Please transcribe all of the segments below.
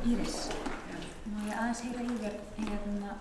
Íris, má ég aðeins heyra í þér hérna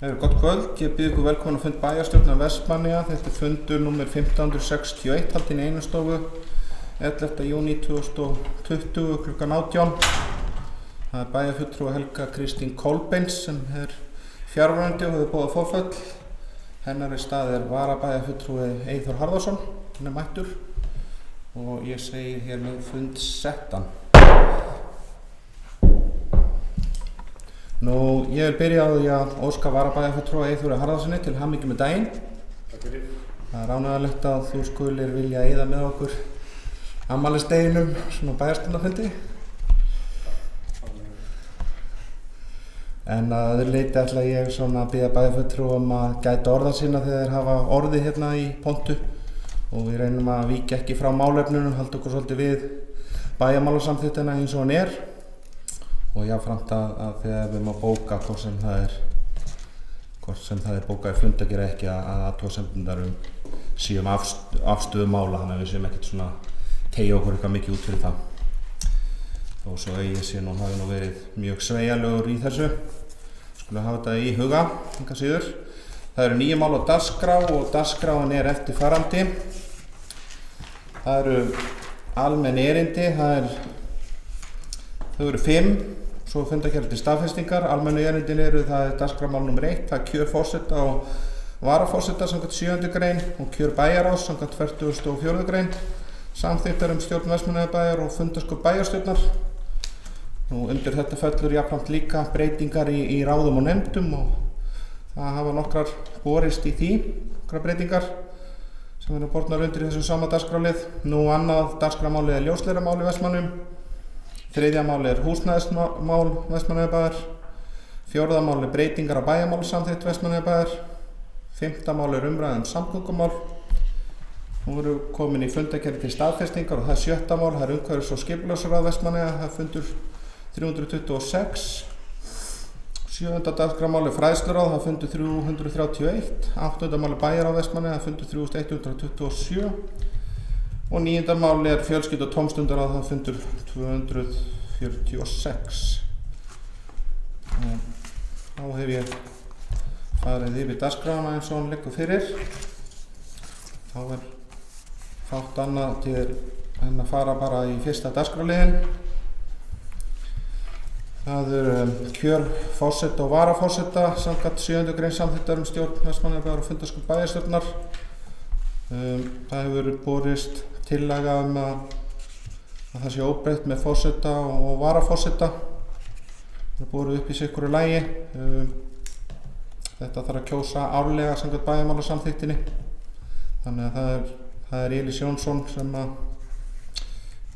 Gott kvöld, ég býð ykkur velkomin á fund bæjarstjórnar Vestmannaeyja. Þetta er fundur númer 1561, haldinn í Einastofu, 11. júní 2020 klukkan 18. Það er bæjarfulltrúi Helga Kristín Kolbeins sem er fjarverandi og hefur boðað forföll. Hennar í stað er varabæjarfulltrúi Eyþór Harðarson, hann er mættur og ég segi hér með fund settan. Nú, ég vil byrja á því að óska varabæjarfulltrúa Eyþóri Harðarsyni til hamingju með daginn. Takk fyrir. Það er ánægjulegt að þú skulir vilja eyða með okkur afmælisdeginum svona bæjarstjórnarfundi. En að öðru leyti ætla ég svona að biðja bæjarfulltrúum að gæta orða sína þegar þeir hafa orðið hérna í pontu og við reynum að víkja ekki frá málefnunum, halda okkur svolítið við bæjarmálasamþykktina eins og hann er. Og jáfnframt að þegar við erum að bóka hvort sem það er bókað í fund að gera ekki að athugasemdirnar séum afstöðu mála, þannig að við séum ekkert svona teygja okkur eitthvað mikið út fyrir það. Þó svo eigi sé nú hafi nú verið mjög sveigjanlegur í þessu. Skulum hafa þetta í huga, enga síður. Það eru 9 mál á dagskrá og dagskráin er eftirfarandi. Það eru almenn erindi, þau eru 5. Svo fundargerðir til staðfestingar. Almennu erindin eru það er dagskrármál nr. 1, það er kjör forseta og varaforseta samkvæmt 7. grein og kjör bæjarráðs samkvæmt 44. grein. Samþykktar stjórn Vestmannaeyjabæjar og fundarskap bæjarstjórnar. Nú undir þetta fellur jafnframt líka breytingar í ráðum og nefndum og það hafa nokkrar borist í því, nokkrar breytingar sem eru bornar undir þessu sama dagskrárlið. Nú annað dagskrármálið er ljósleiðaramál í Vestmannaeyjum. 3. máli er húsnæðismál Vestmannaeyjabæjar, 4. máli er breytingar á bæjarmálasamþykkt Vestmannaeyjabæjar, 5. máli er umræða samgöngumál. Nú eru komin í fundargerðir til staðfestingar og það er 7. mál, það er umhverfis- og skipulagsráð Vestmannaeyja, það er fundur 326. 7. dagskrármál er fræðsluráð, það er fundur 331. 8. mál er bæjarráð Vestmannaeyja, það er fundur 3127. Og 9. máli er fjölskyldu- og tómstundaráð, það fundur 246. Þá hef ég farið yfir dagskrána eins og hann liggur fyrir. Þá er fátt annað til en að fara bara í fyrsta dagskrárliðinn. Það eru kjör forseta og varaforseta samkvæmt 7. grein samþykktar stjórn Vestmannaeyjabæjar og fundarskap bæjarstjórnar. Það hefur borist tillaga að það sé óbreytt með forseta og varaforseta. Það er borið upp í sitthvoru lagi. Þetta þarf að kjósa árlega samkvæmt bæjarmálasamþykktinni. Þannig að það er Elís Jónsson sem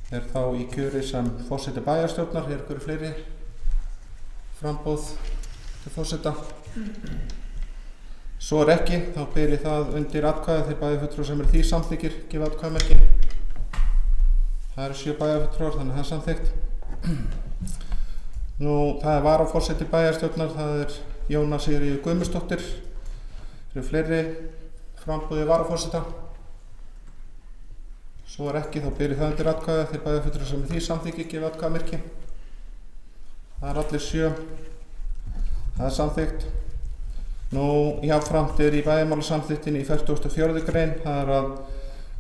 er þá í kjöri sem forseti bæjarstjórnar. Er ykkur fleiri framboð til forseta? Svo er ekki, þá ber ég það undir atkvæði þegar bæjarfulltrúar sem eru því samþykkir gefa atkvæðamerki. Það eru 7 bæjarfulltrúar, þannig að það er samþykkt. Nú, það er varaforseti bæjarstjórnar, það er Jóna Sigríður Guðmundsdóttir. Það eru fleiri framboði varaforseta. Svo er ekki, þá ber ég það undir atkvæði þegar bæjarfulltrúar sem eru því samþykkir gefa atkvæðamerki. Það er allir 7. Það er samþykkt. Nú, jafnframt er í bæjarmálasamþykktinni í 44. grein, það er að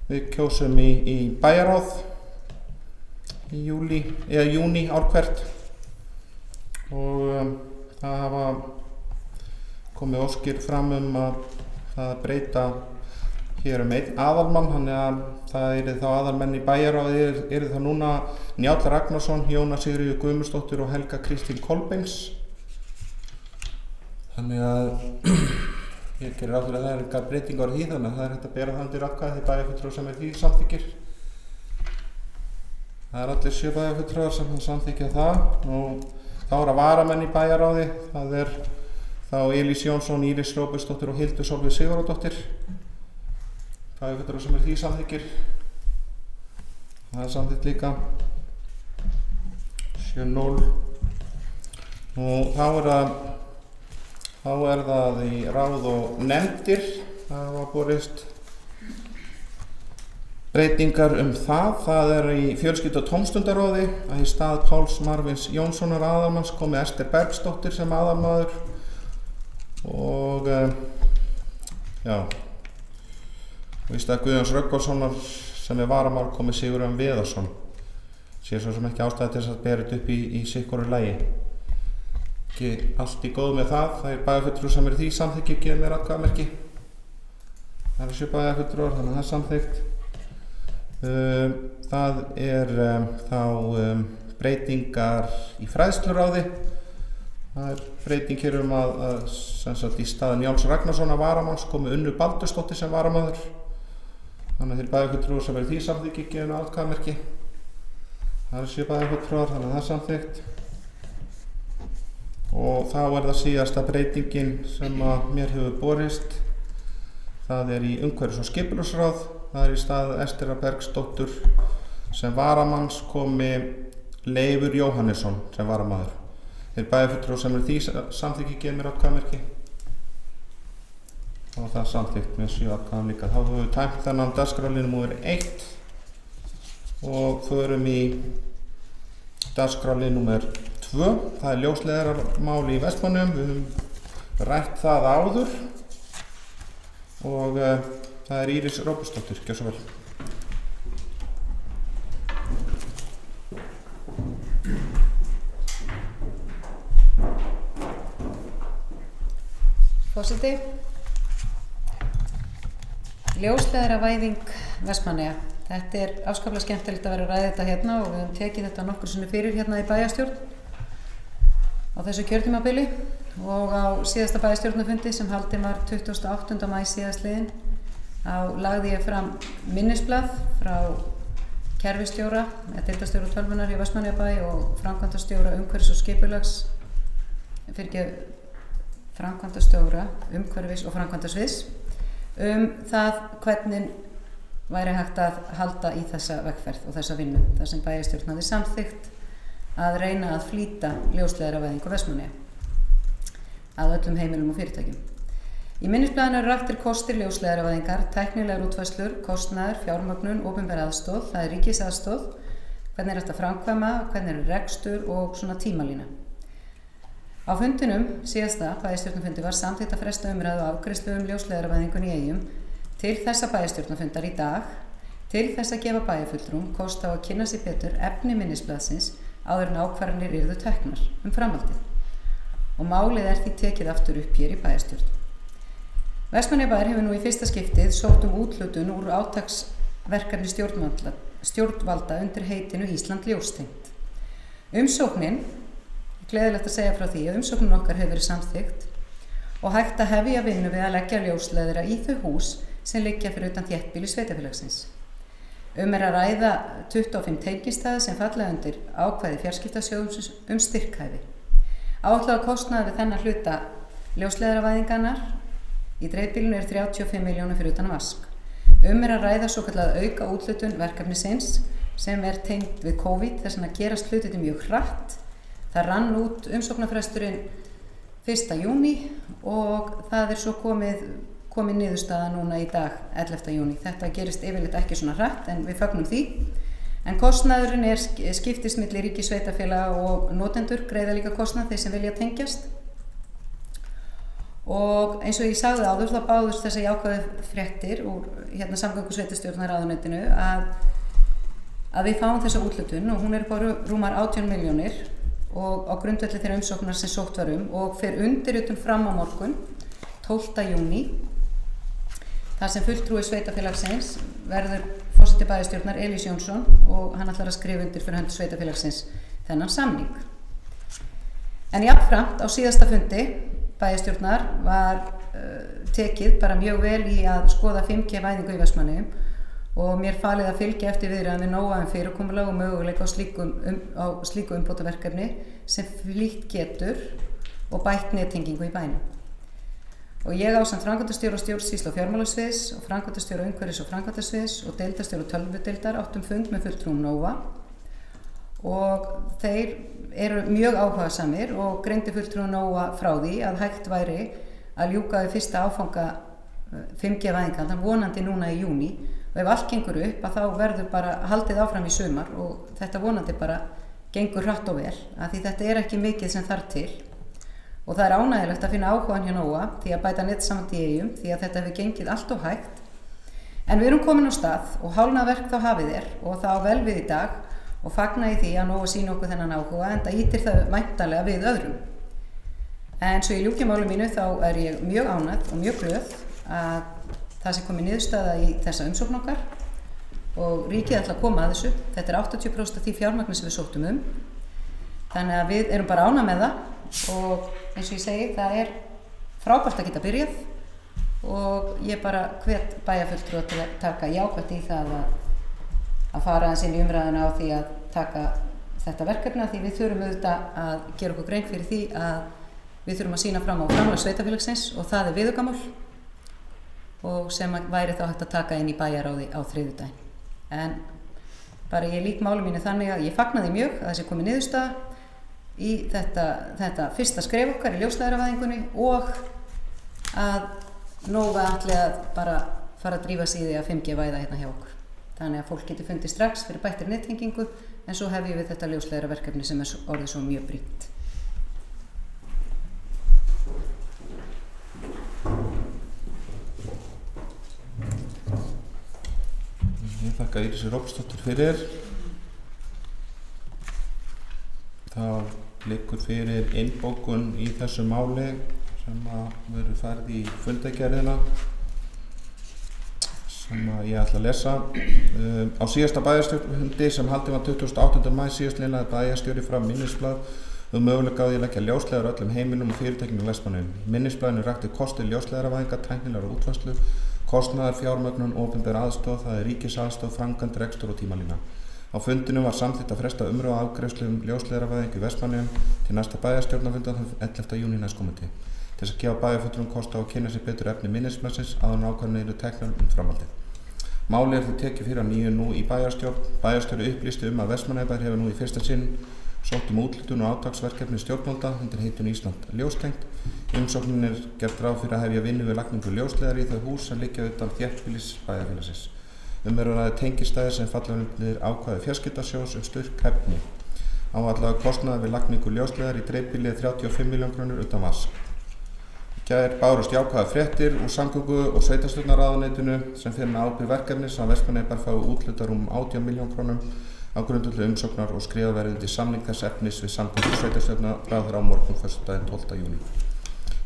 við kjósum í bæjarráð í júní ár hvert og það hafa komið óskir fram að það breyta hér einn aðalmann, þannig að það yrði þá aðalmenn í bæjarráði yrði þá núna Njáll Ragnarsson, Jóna Sigríður Guðmundsdóttir og Helga Kristín Kolbeins. Þannig að ég gerir ráð fyrir að það er engar breytingar á því, þannig að það er hægt að bera það undir atkvæði þegar bæjarfulltrúar sem er því samþykkir. Það er allir 7 bæjarfulltrúar sem samþykkja það. Nú, þá er að varamenn í bæjarráði, það er þá Elís Jónsson, Íris Róbertsdóttir og Hildur Sólveig Sigurðardóttir. Bæjarfulltrúar sem er því samþykkir. Það er samþykkt líka. 7-0. Nú, þá er það í ráð og nefndir. Það var borist breytingar það. Það er í fjölskyldu- og tómstundaráði að í stað Páls Marvins Jónssonar aðalmanns komi Ester Bergsdóttir sem aðalmaður og já, og í stað Guðjóns Rögnvaldssonar sem varamaður komið Sigurjón Viðarsson. Sé svo sem ekki ástæða til þess að bera þetta upp í sitthvoru lagi. Ekki allt í góðu með það. Það bæjarfulltrúar sem því samþykki gefið mér atkvæðamerki. Það eru 7 bæjarfulltrúar, þannig að það samþykkt. Það þá breytingar í fræðsluráði. Það breyting hér að sem sagt í staðinn Jóns Ragnarssonar varamanns komi Unnu Baldursdóttir sem varamaður. Þannig að þeir bæjarfulltrúar sem því samþykki gefið mér atkvæðamerki. Það eru 7 bæjarfulltrúar, þannig að það samþykkt. Og þá það síðasta breytingin sem að mér hefur borist. Það í umhverfis- og skipulagsráð. Það í stað Esterar Bergsdóttur sem varamanns komi Leifur Jóhannesson sem varamaður. Þeir bæjarfulltrúar sem því samþykki gefið mér atkvæðamerki. Og það samþykkt með 7 atkvæðum líka. Þá höfum við tæmt þennan dagskrárlið númer 1 og förum í dagskrárlið númer 2. Það ljósleiðaramál í Vestmannaeyjum. Við höfum rætt það áður og það Íris Róbertsdóttir. Gjörðu svo vel. Forseti. Ljósleiðaravæðing Vestmannaeyja. Þetta afskaplega skemmtilegt að vera að ræða þetta hérna og við höfum tekið þetta nokkru sinni fyrir hérna í bæjarstjórn á þessu kjörtímabili og á síðasta bæjarstjórnarfundi sem haldinn var 28. maí síðastliðinn lagði ég fram minnisblað frá kerfisstjóra, deildarstjóra tölvunar í Vestmannaeyjabæ og framkvæmdastjóra umhverfis- og skipulags framkvæmdastjóra umhverfis- og framkvæmdasviðs það hvernig væri hægt að halda í þessa vegferð og þessa vinnu þar sem bæjarstjórn hafði samþykkt að reyna að flýta ljósleiðaravæðingu Vestmannaeyja að öllum heimilum og fyrirtækjum. Í minnisblaðinu eru raktir kostir ljósleiðaravæðingar, tæknilegar útfærslur, kostnaður, fjármögnun, opinber aðstoð, það ríkisaðstoð, hvernig hægt að framkvæma, hvernig rekstur og svona tímalína. Á fundinum síðasta bæjarstjórnarfundi var samþykkt að fresta umræðu og afgreiðslu ljósleiðaravæðingunni í Eyjum til þessa bæjarstjórnarfundar í dag, til þess að gefa bæjarfulltrúum kost á að kynna sér betur efni minnisblaðsins áður en ákvarðanir yrðu teknar framhaldið. Og málið því tekið aftur upp hér í bæjarstjórn. Vestmannaeyjabær hefur nú í fyrsta skiptið sótt úthlutun úr átaksverkefni stjórnvalda undir heitinu Ísland ljóstengt. Umsóknin, gleðilegt að segja frá því að umsóknin okkar hefur verið samþykkt og hægt að hefja vinnu við að leggja ljósleiðara í þau hús sem liggja fyrir utan þéttbýli sveitarfélagsins. Að ræða 25 tengistæði sem falla undir ákvæði fjarskiptasjóðs styrkhæfi. Áætlaður kostnaður við þennan hluta ljósleiðaravæðingarinnar í dreifbýlinu 35 milljónir fyrir utan vask. Að ræða svokallað auka úthlutun verkefnisins sem tengd við COVID þess að gerast hlutirnir mjög hratt. Það rann út umsóknarfresturinn 1. júní og það svo komið niðurstaða núna í dag 11. júní. Þetta gerist yfirleitt ekki svona hratt en við fögnum því. En kostnaðurinn skiptist milli ríki, sveitarfélaga og notendur greiða líka kostnað þeir sem vilja tengjast. Og eins og ég sagði áður þá báðust þessar jákvæðu fréttir úr samgöngusveitarstjórnarráðuneytinu að við fáum þessa úthlutun og hún upp á rúmar 18 milljónir og á grundvelli þeirra umsóknar sem sótt var og fer undirritun fram á morgun 12. júní þar sem fulltrúi sveitarfélagsins verður forseti bæjarstjórnar Elís Jónsson og hann ætlar að skrifa undir fyrir hönd sveitarfélagsins þennan samning. En jafnframt á síðasta fundi bæjarstjórnar var tekið bara mjög vel í að skoða 5G væðingu í Vestmannaeyjum og mér falið að fylgja eftir viðræðum við Nóa fyrirkomulag og möguleika á slíku umbótaverkefni sem flýtt getur og bætt nettengingu í bænum. Og ég ásamt framkvæmdastjóra stjórnsýslu og fjármálasviðs og framkvæmdastjóra umhverfis- og framkvæmdasviðs og deildarstjóra tölvudeildar áttum fund með fulltrúum Nóa og þeir eru mjög áhugasamir og greindi fulltrúum Nóa frá því að hægt væri að ljúka við fyrsta áfanga 5G væðingar vonandi núna í júní og ef allt gengur upp að þá verður bara haldið áfram í sumar og þetta vonandi bara gengur hratt og vel af því þetta ekki mikið sem þarf til og það er ánægjulegt að finna áhugann hjá Nóa því að bæta netsamband í Eyjum því að þetta hefur gengið allt of hægt. En við erum komin á stað og hálfnað verk þá hafið og það á vel við í dag og fagna í því að Nóa sýna okkur þennan áhuga enda ýtir það væntanlega við öðrum. En svo í ljúki máli mínu þá er ég mjög ánægð og mjög glöð að það sé komið niðurstaða í þessa umsókn okkar og ríkið ætla að koma að þessu. Þetta er 80% af því fjármagni sem við sóttum Þannig að við erum bara ánægð með það og eins og ég segi, það er frábært að geta byrjað og ég bara hvet bæjarfulltrúa til að taka jákvætt í það að fara aðeins inn í umræðuna á því að taka þetta verkefni því við þurfum auðvitað að gera okkur grein fyrir því að við þurfum að sýna fram á framlag sveitarfélagsins og það er viðaukamál og sem væri þá hægt að taka inn í bæjarráði á þriðjudaginn. En bara ég lýk máli mínu þannig að ég fagnaði mjög að þessi komið niðurstaða í þetta fyrsta skref okkar í ljósleiðaravæðingunni og að Nóa ætli að bara fara að drífa sig í því að 5G væða hérna hjá okkur. Þannig að fólk getur fundið strax fyrir bættri nettengingu en svo hefjum við þetta ljósleiðaraverkefni sem er orðið svo mjög brýnt. Ég þakka Írisi Róbsdóttur fyrir. Það liggur fyrir innbókun í þessu máli sem að verður farið í fundargerðina sem að ég ætla að lesa. Á síðasta bæjarstjórnarfundi sem haldinn var 28. maí síðastliðinn lagði bæjarstjóri fram minnisblað möguleika á því að leggja ljósleiðara öllum heimilum og fyrirtækjum í Vestmannaeyjum. Minnisblaðinu rakti kosti ljósleiðaravæðingar, tæknilegrar útfærslu, kostnaðar, fjármögnun, opinber aðstoð, það er ríkisaðstoð, framkvæmd, rekstur og tímalína. Á fundinum var samþykkt að fresta umræðu og afgreiðslu ljósleiðaravæðingu í Vestmannaeyjum til næsta bæjarstjórnarfundar 11. júní næstkomandi. Til þess að gefa bæjarfulltrúum kost á að kynna sér betur efni minnisblaðsins áður en ákvarðanir eru teknar framhaldið. Málið því tekið fyrir að nýju nú í bæjarstjórn. Bæjarstjóri upplýsti að Vestmannaeyjabær hefur nú í fyrsta sinn sótt úthlutun og átaksverkefni stjórnvalda undir heitinu Ísland ljóstengt. Umsóknin er gert ráð fyrir að hefja vinnu við lagningu ljósleiðara í þau hús sem liggja utan þéttbýlis bæjarfélagsins. Er að ræða tengistæðir sem falla undir ákvæði fjarskiptasjóðs styrkhæfni. Áætlaður kostnaður við lagningu ljósleiðara í dreifbýli 35 milljónir krónur utan vask. Í gær bárust jákvæðar fréttir úr samgöngu- og sveitarstjórnarráðuneytinu sem fer með ábyrgð verkefnis að Vestmannaeyjabær fái úthlutað rúmum 18 milljónir krónum á grundvelli umsóknar og skrifað verði undir samning þess efnis við samgöngu- og sveitarstjórnarráðherra á morgun föstudaginn 12. júní.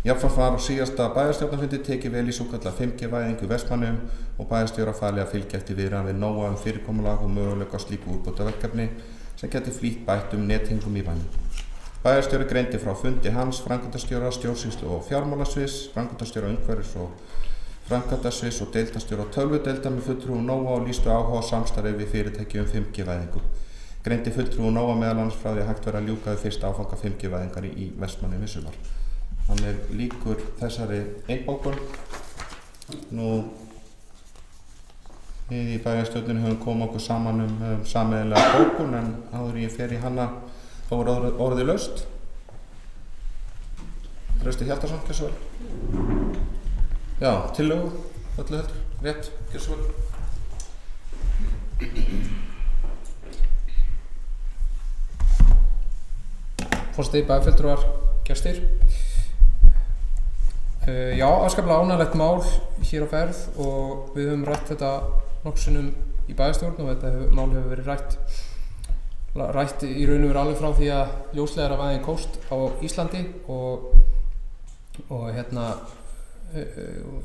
Jafnframt var á síðasta bæjarstjórnarfundi tekið vel í svokallað 5G-væðingu í Vestmannaeyjum og bæjarstjóra falið að fylgja eftir viðræðum við Nóa fyrirkomulag og möguleika á slíku úrbótaverkefni sem geti flýtt bættum nettengum í bænum. Bæjarstjóri greindi frá fundi hans, framkvæmdastjóra, stjórnsýslu og fjármálasviðs, framkvæmdastjóra umhverfis og framkvæmdasviðs og deildarstjóra tölvudeilda með fulltrúum Nóa og lýstu áhuga á samstarfi við fyrirtæki 5G-væðingu. Greindi fulltrúum Nóa meðal annars frá því að hægt væri að ljúka við fyrsta áfanga 5G-væðingar í Vestmannaeyjum í sumar. Þannig lýkur þessari einbókun. Nú, við í bæjarstjórninni höfum komið okkur saman sameiginlega bókun en áður ég fer í hana þá er orðið laust. Trausti Hjaltason, gjörðu svo vel. Já, tillögu, öllu heldur, rétt, gjörðu svo vel. Forseti, bæjarfulltrúar, gestir. Já, afskaplega ánægjulegt mál hér á ferð og við höfum rætt þetta nokkrum sinnum í bæjarstjórn og þetta mál hefur verið rætt í raun og veru alveg frá því að ljósleiðaravæðing hófst á Íslandi og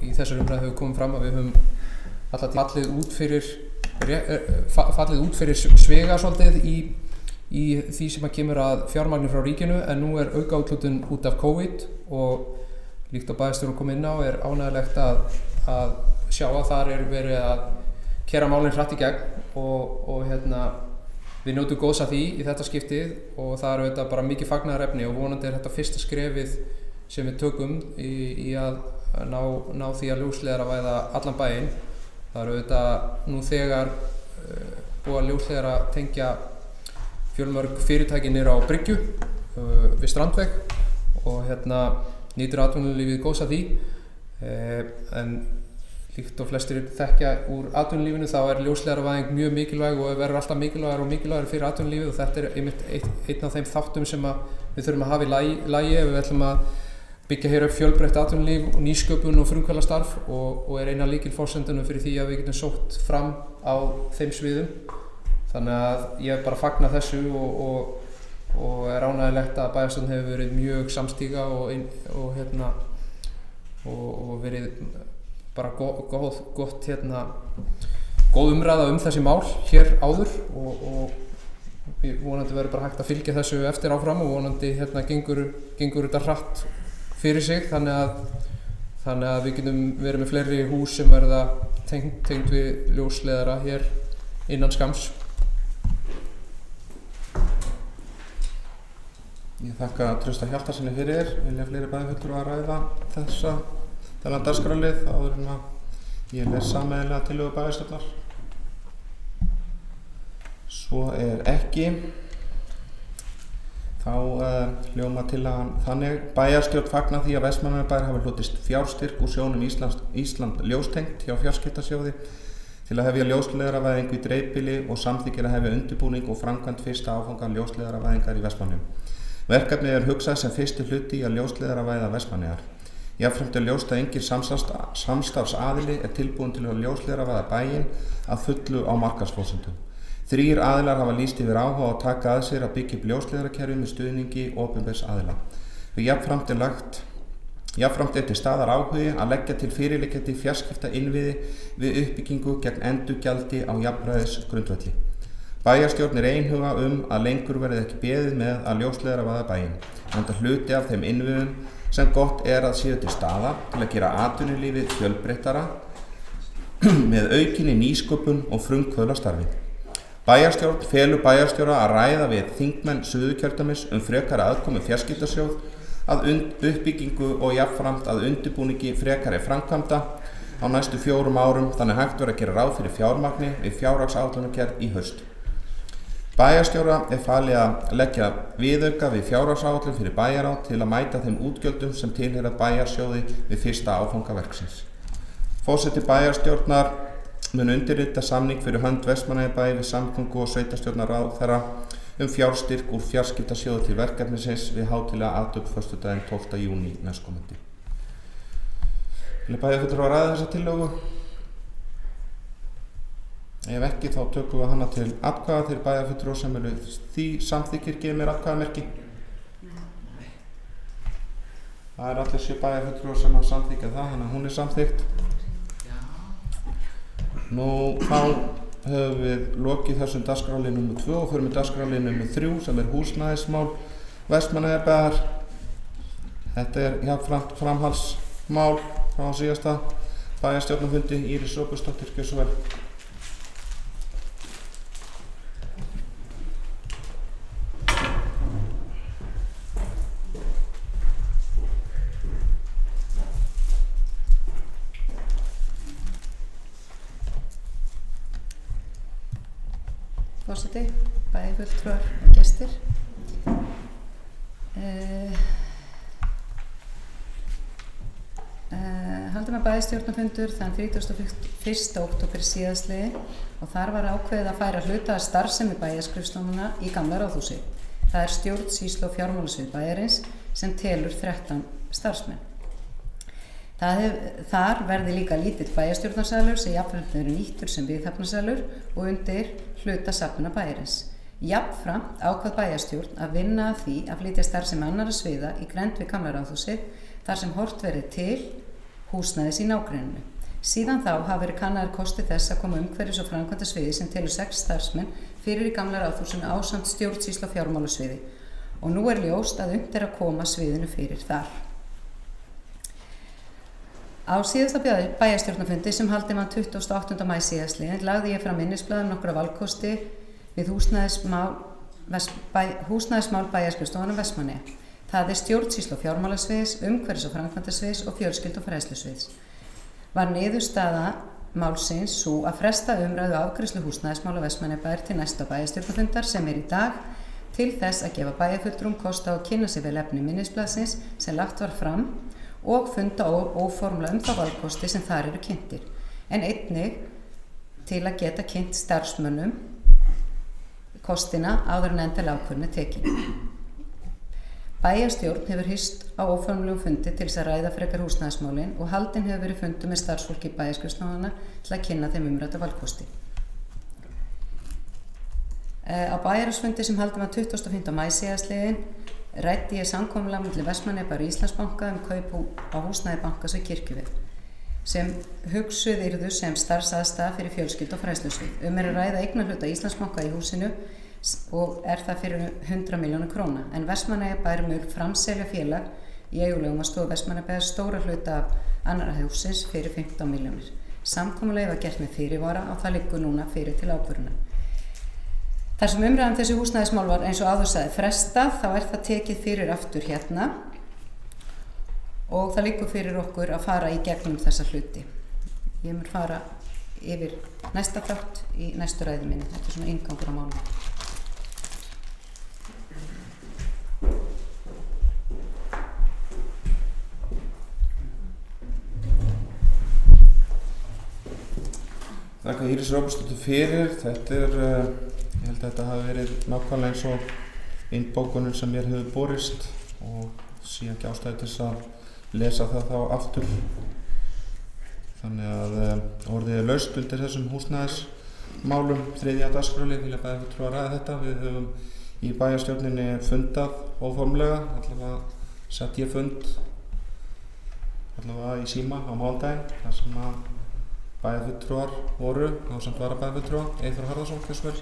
í þessari umræðu hefur komið fram að við höfum fallið út fyrir svega svolítið í því sem að kemur að fjármagni frá ríkinu en nú er aukaúthlutun út af COVID og líkt á bæjarstjórinn kom inn á er ánægjulegt að sjá að þar er verið að keyra málin hratt í gegn og við njótum góðs af því í þetta skiptið og það er auðvitað bara mikið fagnaðarefni og vonandi er þetta fyrsta skrefið sem við tökum í að ná því að ljósleiðaravæða allan bæinn. Það er auðvitað nú þegar búið að ljósleiðara tengja fjölmörg fyrirtæki niður á Bryggju við Strandveg og nýtur atvinnulífið góðs af því en líkt og flestir þekkja úr atvinnulífinu þá er ljósleiðaravæðing mjög mikilvæg og verður alltaf mikilvægari fyrir atvinnulífið og þetta er einmitt einn af þeim þáttum sem við þurfum að hafa í lagi ef við ætlum að byggja hér upp fjölbreytt atvinnulíf og nýsköpun og frumkvöðlastarf og er eina lykilforsendunum fyrir því að við getum sótt fram á þeim sviðum. Þannig að ég bara fagna þessu og er ánægjulegt að bæjarstjórnin hefur verið mjög samstíga og verið bara góð umræða þessi mál hér áður og vonandi verður bara hægt að fylgja þessu eftir áfram og vonandi gengur þetta hratt fyrir sig þannig að við getum verið með fleiri hús sem verða tengd við ljósleiðara hér innan skamms. Ég þakka Trausta Hjaltarsyni fyrir. Vilja fleiri bæjarfulltrúar að ræða þennan dagskrárlið áður en að ég les sameiginlega tillögu bæjarstjórnar. Svo ekki. Þá hljómar tillagan þannig: Bæjarstjórn fagnar því að Vestmannaeyjabær hafi hlotist fjárstyrk úr sjóðnum Ísland ljóstengt hjá Fjarskiptasjóði til að hefja ljósleiðaravæðingu í dreifbýli og samþykkir að hefja undirbúning og framkvæmd fyrsta áfanga ljósleiðaravæðingar í Vestmannaeyjum. Verkefnið er hugsað sem fyrsti hluti í að ljósleiðaravæða Vestmannaeyjar. Jafnframt er ljóst að engin samstarfsaðili er tilbúinn til að ljósleiðaravæða bæinn að fullu á markaðsforsendum. 3 aðilar hafa lýst yfir áhuga að taka að sér að byggja upp ljósleiðarakerfi með stuðningi opinbers aðila. Jafnframt er til staðar áhugi að leggja til fyrirliggjandi fjarskiptainnviði við uppbyggingu gegn endurgjaldi á jafnræðisgrundvelli. Bæjarstjórn er einhuga að lengur verði ekki beðið með að ljósleiðaravæða bæinn, enda hluti af þeim innviðum sem gott er að séu til staðar til að gera atvinnulífið fjölbreyttara með aukinni nýsköpun og frumkvöðlastarfi. Bæjarstjórn felur bæjarstjóra að ræða við þingmenn Suðurkjördæmis frekari aðkomu Fjarskiptasjóð að uppbyggingu og jafnframt að undirbúningi frekari framkvæmda á næstu 4 árum, þannig hægt verður að gera ráð fyrir fjármagni við fjárhagsáætlunargerð í haust. Bæjarstjóra er falið að leggja viðauka við fjárhagsáætlun fyrir bæjarráð til að mæta þeim útgjöldum sem tilheyra bæjarsjóði við fyrsta áfanga verksins. Forseti bæjarstjórnar mun undirrita samning fyrir hönd Vestmannaeyjabæ við samgöngu- og sveitarstjórnarráðherra fjárstyrk úr Fjarskiptasjóði til verkefnisins við hátíðlega athöfn föstudaginn 12. júní næstkomandi. Vilja bæjarfulltrúar ræða þessa tillögu? Ef ekki þá tökum við hana til atkvæða. Þeir bæjarfulltrúar sem eru því samþykkir gefa mér atkvæðamerki. Það er allir 7 bæjarfulltrúar sem hafa samþykkað það, þannig að hún er samþykkt. Nú þá höfum við lokið þessum dagskrárlið nr. 2 og förum við dagskrárlið nr. 3 sem er húsnæðismál Vestmannaeyjabæjar. Þetta er jafnframt framhaldsmál frá síðasta bæjarstjórnarfundi. Íris Róbertsdóttir, gjörðu svo vel. Forseti, bæjarfulltrúar og gestir. Haldum að bæjarstjórnarfundur þann 31. október síðastliðinn og þar var ákveðið að færa hluta af starfsemi bæjarskrifstofnana í gamla ráðhúsi. Það er stjórnsýslu og fjármálasvið bæjarins sem telur 13 starfsmenn. Þar verði líka lítill bæjarstjórnarsalur sem jafnframt eru nýttur sem viðhafnarsalur og undir hluta safna bæjarins. Jafnframt ákvað bæjarstjórn að vinna að því að flytja starfsemi annarra sviða í grennd við gamla ráðhúsið þar sem horft verði til húsnæðis í nágrenninu. Síðan þá hafa verið kannaðir kosti þess að koma umhverfis- og framkvæmdasviði sem telur 6 starfsmenn fyrir í gamla ráðhúsinu ásamt stjórnsýslu og fjármálasviði og nú er ljóst að unnt er að koma sviðinu fyrir þar. Á síðasta bæjarstjórnarfundi sem haldinn var 28. maí síðastliðinn lagði ég fram minnisblað nokkra valkosti við húsnæðismál bæjarskrifstofanna Vestmannaeyja. Það er stjórnsýslu og fjármálasviðs, umhverfis- og framkvæmdasviðs og fjölskyldu- og fræðslusviðs. Var niðurstaða málsins sú að fresta umræðu afgreiðslu húsnæðismála Vestmannaeyjabæjar til næsta bæjarstjórnarfundar sem er í dag til þess að gefa bæjarfulltrúum kost á að kynna sér vel efni minnisblaðsins sem lagt var fram og funda óformlega þá valkosti sem þar eru kynntir, en einnig til að geta kynnt starfsmönnum kostina áður en endilega ákvörðun er tekin. Bæjarstjórn hefur hist á óformlegum fundi til þess að ræða frekar húsnæðismálin og haldinn hefur verið fundur með starfsfólki bæjarskrifstofanna til að kynna þeim umrædda valkosti. Á bæjarráðsfundi sem haldinn var 25. maí síðastliðinn ræddi ég samkomulag milli Vestmannaeyjabæjar og Íslandsbanka kaup á húsnæði bankans við Kirkjuvið sem hugsuð yrðu sem starfsaðstaða fyrir fjölskyldu og fræðslusvið. Að ræða eignarhluta Íslandsbanka í húsinu og það fyrir 100 milljónir króna, en Vestmannaeyjabær mun framselja félag í eigulegum að stofu Vestmannaeyjabæjar stóra hluta af annarra hússins fyrir 15 milljónir. Samkomulagið var gert með fyrirvara og það liggur núna fyrir til ákvörðunar. Þar sem umræðan þessi húsnæðismál var eins og áður sagði frestað, þá það tekið fyrir aftur hérna og það liggur fyrir okkur að fara í gegnum þessa hluti. Ég mun fara yfir næsta þátt í næstu ræðu minni. Þetta svona inngangur á málum. Þakka Íris Róbertsdóttur fyrir. Þetta ég held að þetta hafi verið nákvæmlega eins og innbókunin sem mér hefur borist og sé ekki ástæðu til þess að lesa það þá aftur. Þannig að orðið laust undir þessum húsnæðismálum. 3. dagskrárlið vilja bæjarfulltrúar ræða þetta. Við höfum í bæjarstjórninni fundað óformlega, allavega sett ég fund allavega í síma á mánudaginn þar sem að bæjarfulltrúar voru ásamt varabæjarfulltrúa, Eyþór Harðarson, hversu vel.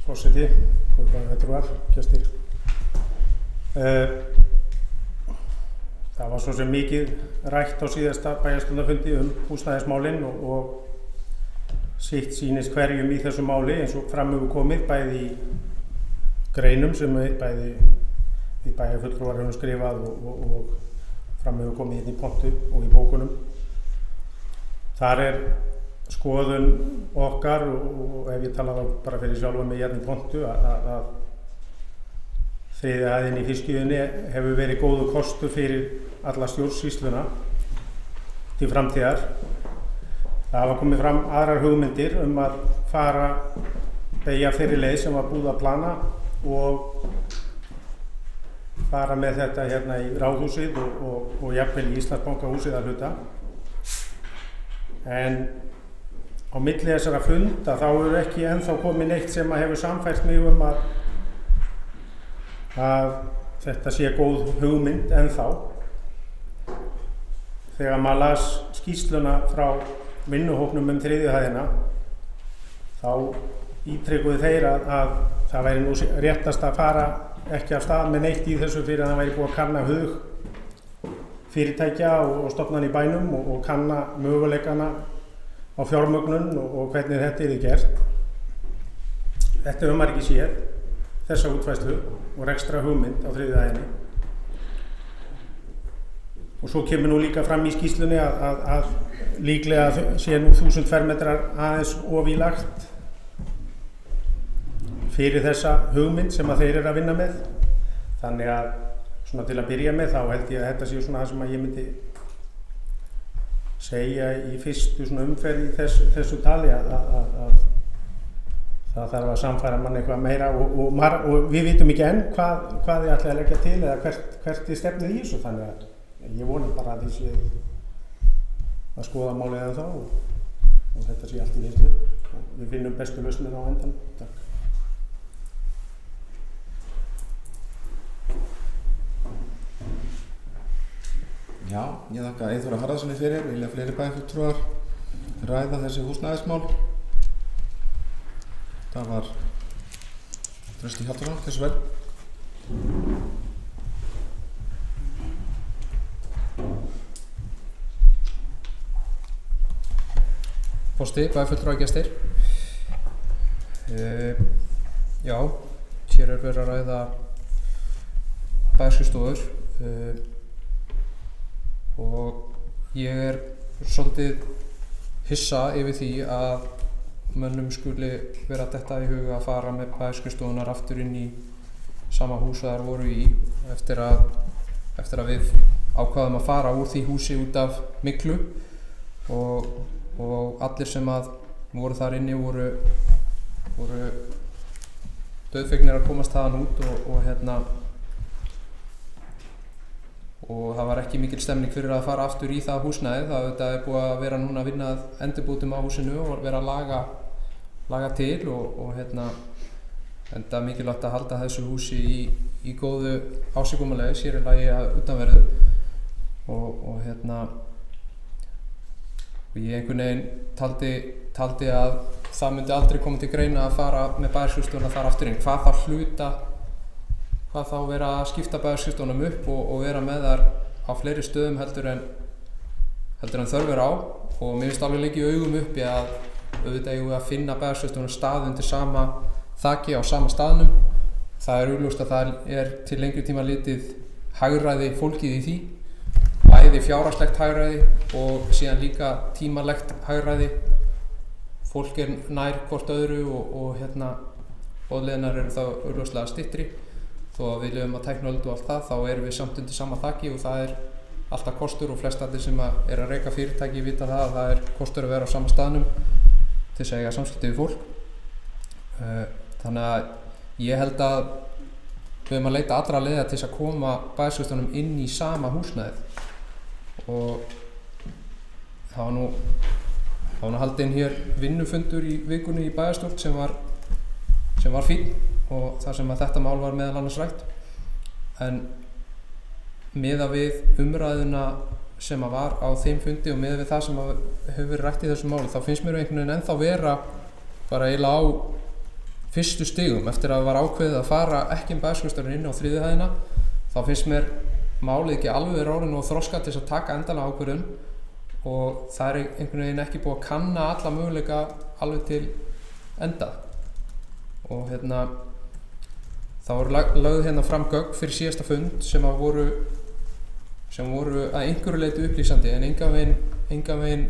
Forseti, góðir bæjarfulltrúar, gestir. Það var svo sem mikið rætt á síðasta bæjarstjórnarfundi húsnæðismálin og sitt sýnist hverjum í þessu máli eins og fram hefur komið bæði í greinum sem bæði við bæjarfulltrúar höfum skrifað og fram hefur komið inn í pontu og í bókunum. Þar skoðun okkar og ef ég tala þá bara fyrir sjálfa mig hérna í pontu að þriðja hæðin í fiskiðunni hefur verið góður kostur fyrir alla stjórnsýsluna til framtíðar. Það hafa komið fram aðrar hugmyndir að beygja þeirri leið sem var búið að plana og fara með þetta hérna í Ráðhúsið og jafnvel í Íslandsbankahúsið að hluta. En á milli þessara funda þá hefur ekki ennþá komið neitt sem hefur sannfært mig að þetta sé góð hugmynd ennþá. Þegar maður las skýrsluna frá vinnuhópnum þriðju hæðina þá ítrekuðu þeir að það væri nú réttast að fara ekki af stað með neitt í þessu fyrir að það væri búið að kanna hug fyrirtækja og stofnana í bænum og kanna möguleikana á fjármögnun og hvernig þetta yrði gert. Þetta hefur maður ekki séð, þessa útfærslu og rekstra hugmynd á þriðju hæðinni. Og svo kemur nú líka fram í skýrslunni að líklega sé nú 1000 fermetrar aðeins of í lagt fyrir þessa hugmynd sem að þeir eru að vinna með. Þannig að svona til að byrja með þá held ég að þetta sé svona það sem að ég myndi segja í fyrstu svona umferð í þessu tali að það þarf að samfæra mann eitthvað meira og við vitum ekki enn hvað þið ætlaði að leggja til eða hvert þið stefnið í þessu. Þannig að ég vona bara að þið séu að skoða málið eða þá og þetta sé allt í vinnslu og við finnum bestu lausnir á endan. Takk. Já, ég þakka Eyþóri Harðarssoni fyrir. Vilja fleiri bæjarfulltrúar ræða þessi húsnæðismál? Það var Trausti Hjaltason, hversu vel. Forseti, bæjarfulltrúar, gestir. Já, hér verið að ræða bæjarskrifstofur og ég svolítið hissa yfir því að mönnum skuli vera detta í huga að fara með bæjarskrifstofunar aftur inn í sama hús og þær voru í eftir að við ákváðum að fara úr því húsi út af Miklu og og allir sem að voru þar inni voru dauðfegnir að komast þaðan út og það var ekki mikil stemning fyrir að fara aftur í það húsnæði. Það er búið að vera núna að vinna að endurbótum á húsinu og vera að laga til og enda mikilvægt að halda þessu húsi í góðu ásigkomulegi, sér í lagi að utanverðu og ég einhvern veginn taldi að það myndi aldrei koma til greina að fara með bæjarskrifstofuna þar aftur inn. Hvað þá vera að skipta bæjarskrifstofunum upp og vera með þar á fleiri stöðum heldur en þörf er á, og mér finnst alveg lengi augum uppi að auðvitað eigum við að finna bæjarskrifstofunum stað undir sama þaki á sama staðnum. Það er augljóst að það er til lengri tíma litið hagræði fólkið í því, bæði fjárhagslegt hagræði og síðan líka tímalegt hagræði. Fólk er nær hvort öðru og boðleiðirnar eru þá augljóslega styttri. Þó að við lifum að tækniöld og allt það, þá erum við samt undir sama þaki og það er alltaf kostur, og flest allir sem er að reka fyrirtæki vita það er kostur að vera á sama staðnum til þess að eiga samskipti við fólk. Þannig að ég held að við höfum að leita allra leiða til þess að koma bæjarskrifstofunum inn í sama húsnæðið, og það var nú haldinn hér vinnufundur í vikunni í bæjarstjórn sem var fínn, og þar sem að þetta mál var meðal annars rætt. En miðað við umræðuna sem að var á þeim fundi og miðað við það sem hefur verið rætt í þessu máli, þá finnst mér einhvern veginn ennþá vera bara eiginlega á fyrstu stigum eftir að það var ákveðið að fara ekki bæjarskrifstofuna inn á 3. hæðina. Þá finnst mér málið ekki alveg orðið og þroskað til þess að taka endanlega ákvörðun, og það er einhvern veginn ekki búið að kanna alla möguleika alveg til enda. Og þá voru lögð fram gögn fyrir síðasta fund sem voru að einhverju leyti upplýsandi en engan veginn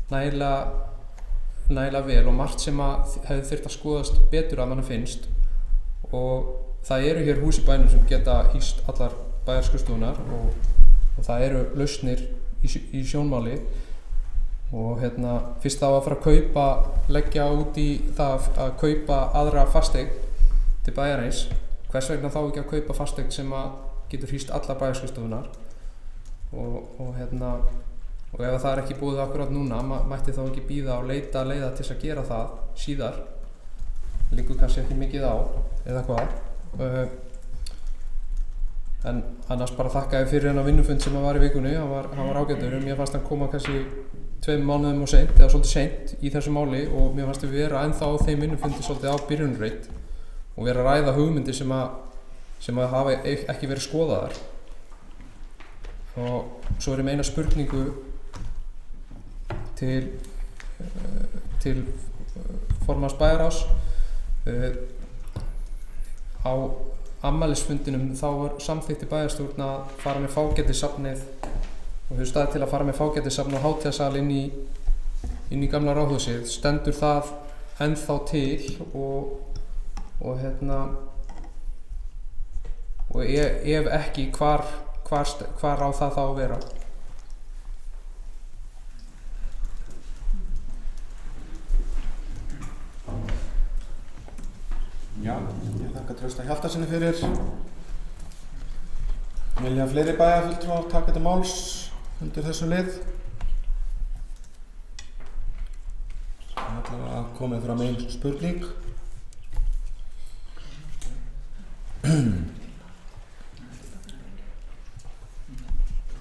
nægilega vel, og margt sem hefði þurft að skoðast betur að manna finnst. Og það eru hér hús í bænum sem geta hýst allar bæjarskrifstofunar og það eru lausnir í sjónmáli, og fyrst þá að fara að leggja út í það að kaupa aðra fasteign til bæjarins, hvers vegna þá ekki að kaupa fasteign sem getur hýst allar bæjarskrifstofunar, og ef það er ekki búið akkurat núna, mætti þá ekki bíða og leita leiða til þess að gera það síðar, liggur kannski ekki mikið á eða hvað. En annars bara þakka ég fyrir hennar vinnufund sem var í vikunni. Hann var ágætur, mér fannst hann koma kannski 2 mánuðum og seint, eða svolítið seint í þessu máli, og mér fannst við vera ennþá á þeim vinnufundi svolítið á byrjunarreit og vera að ræða hugmyndir sem hafa ekki verið skoðaðar. Og svo er ég með eina spurningu til formanns bæjarráðs. Á afmælisfundinum þá var samþykkt í bæjarstjórn að fara með fágætissafnið, og hefur staðið til að fara með fágætissafn og hátíðasal inn í gamla ráðhúsið. Stendur það ennþá til og ef ekki, hvar á það þá að vera? Já, ég þakka Trausta Hjaltasyni fyrir. Vilja fleiri bæjarfulltrúar taka til máls undir þessu lið? Það er að komið fram ein spurning.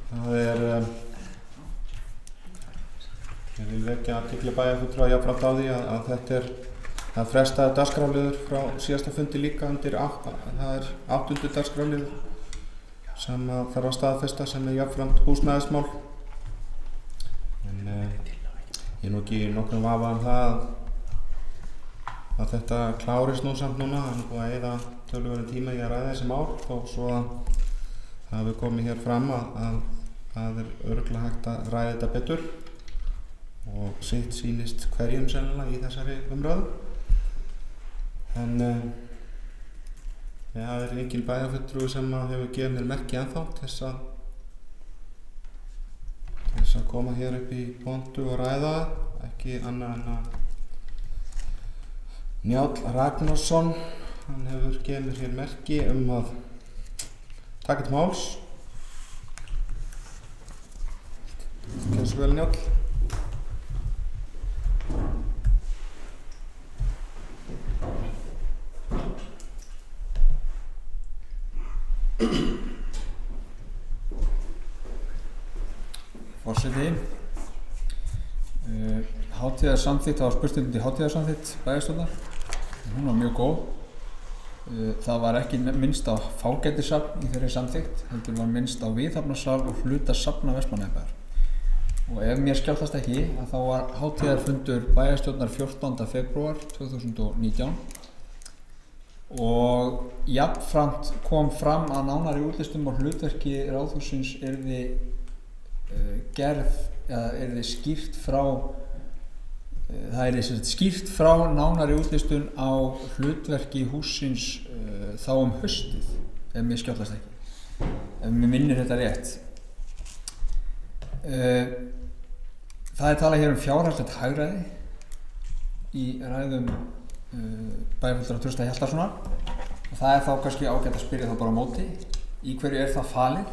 Það ég vil vekja athygli bæjarfulltrúa jafnframt á því að þetta það frestaði dagskrárliður frá síðasta fundi líka undir það er 8. dagskrárliður sem þarf að staðfesta, sem jafnframt húsnæðismál. En ég nú ekki nokkrum vafa það að þetta klárist nú samt núna. Það er búið að eyða töluverðum tíma í að ræða þessi mál, þó svo að það hefur komið hér fram að það er örugglega hægt að ræða þetta betur og sitt sýnist hverjum sennilega í þessari umræðu. En það er engin bæjarfulltrúi sem hefur gefið mér merki ennþá til þess þess að koma hér upp í pontu og ræða, ekki annað en að Njáll Ragnarsson, hann hefur gefið mér hér merki að taka til máls. Gjörðu svo vel, Njáll. Forseti, hátíðarsamþykkt, það var spurt um til hátíðarsamþykkt bæjarstjórnar, hún var mjög góð. Það var ekki minnst á fágætisafn í þeirri samþykkt, heldur var minnst á viðhafnarsal og hluta safna Vestmannaeyjabæjar. Og ef mér skjátlast ekki, að þá var hátíðarfundur bæjarstjórnar 14. febrúar 2019 og jafnframt kom fram að nánari útlistum á hlutverki Ráðhússins yrði skýrt frá skýrt frá nánari útlistun á hlutverki hússins þá haustið, ef mér skjátlast ekki, ef mér minnir þetta rétt. Það talað hér fjárhagslegt hagræði í ræðum bæjarfulltrúa Trausta Hjaltasonar og það þá kannski ágætt að spyrja þá bara á móti, í hverju það falið,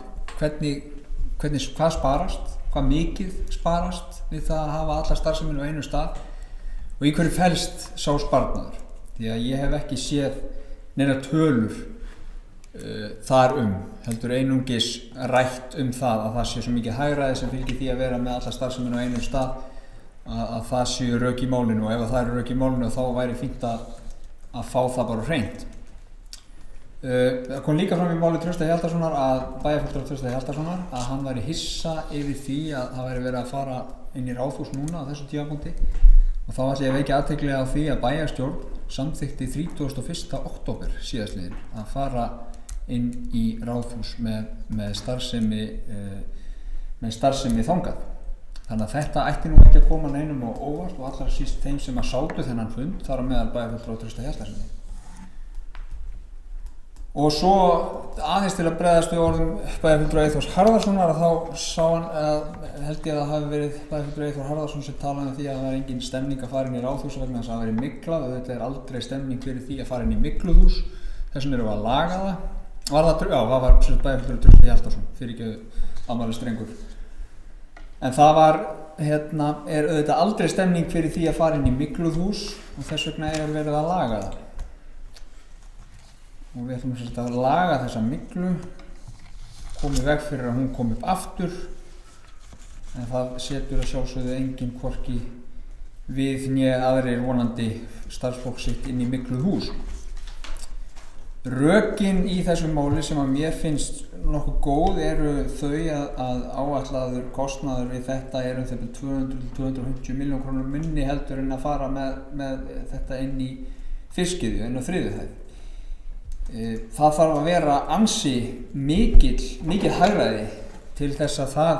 hvað sparast, hvað mikið sparast við það að hafa alla starfsemina á einu stað og í hverju felst sá sparnaður, því að ég hef ekki séð neina tölur þar heldur einungis rætt það að það sé svo mikið hagræði sem fylgir því að vera með alla starfsemina á einu stað að það séu rök í málinu og ef það eru rök í málinu þá væri fínt að fá það bara hreint. Það kom líka fram í máli Trausta Hjaltasonar að bæjarfulltrúa Trausta Hjaltasonar að hann væri hissa yfir því að það væri verið að fara inn í Ráðhús núna á þessu tímapunkti og þá ætla ég að vekja athygli á því að bæjarstjórn samþykkti 31. október síðastliðinn að fara inn í Ráðhús með starfsemi þangað. Þannig að þetta ætti nú ekki að koma neinum á óvart og allra síst þeim sem að sátu þennan fund þar á meðal bæjarfulltrúa Trausta Hjaltasonar. Og svo aðeins til að bregðast við orðum bæjarfulltrúa Eyþórs Harðarsonar að þá sá hann held ég að það hafi verið bæjarfulltrúa Eyþór Harðarson sem talaði um því að það var engin stemning að fara inn í Ráðhús vegna þess að það væri myglað og þetta aldrei stemning fyrir því að fara inn í mygluhús, þessum erum við að laga það. Það var bæjarfulltrúa Trausti Hjaltason, fyrirgefðu afmælis drengur. En það var, er auðvitað aldrei stemning fyrir því að fara inn í mygluhús og þess vegna verið að laga það. Og við ætlum að laga þessa myglu, koma í veg fyrir að hún komi upp aftur, en það setur að sjálfsögðu enginn hvorki við né aðrir vonandi starfsfólk sitt inn í mygluð hús. Rökin í þessu máli sem að mér finnst nokkuð góð eru þau að áætlaður kostnaður við þetta þegar 200-250 milljón krónur minni heldur en að fara með þetta inn í fiskiðju, inn á þriðju hæð. Það þarf að vera ansi mikið hagræði til þess að það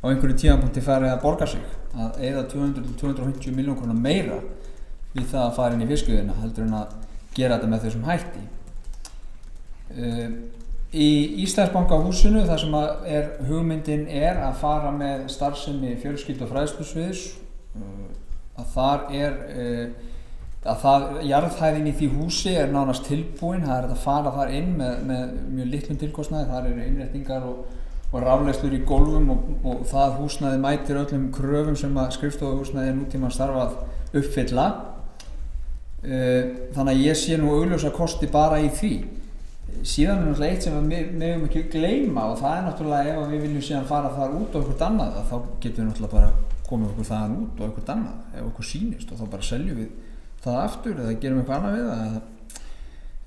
á einhverju tímapunkti fari að borga sig að eyða 200-250 milljón krónur meira við það að fara inn í fiskiðjuna heldur en að gera þetta með þessum hætti. Í Íslandsbankahúsinu þar sem hugmyndin að fara með starfsemi fjölskyldu- og fræðslusviðs að jarðhæðin í því húsi nánast tilbúin, það hægt að fara þar inn með mjög litlum tilkostnaði, þar eru innréttingar og rafleiðslur í gólfum og það húsnæði mætir öllum kröfum sem að skrifstofuhúsnæði nútíma starfa að uppfylla. Þannig að ég sé nú augljósa kosti bara í því. Síðan náttúrulega eitt sem við megum ekki gleyma og það náttúrulega ef við viljum síðan fara þar út á eitthvað annað þá getum við náttúrulega bara komið okkur þaðan út á eitthvað annað ef okkur sýnist og þá bara seljum við það aftur eða gerum eitthvað annað við það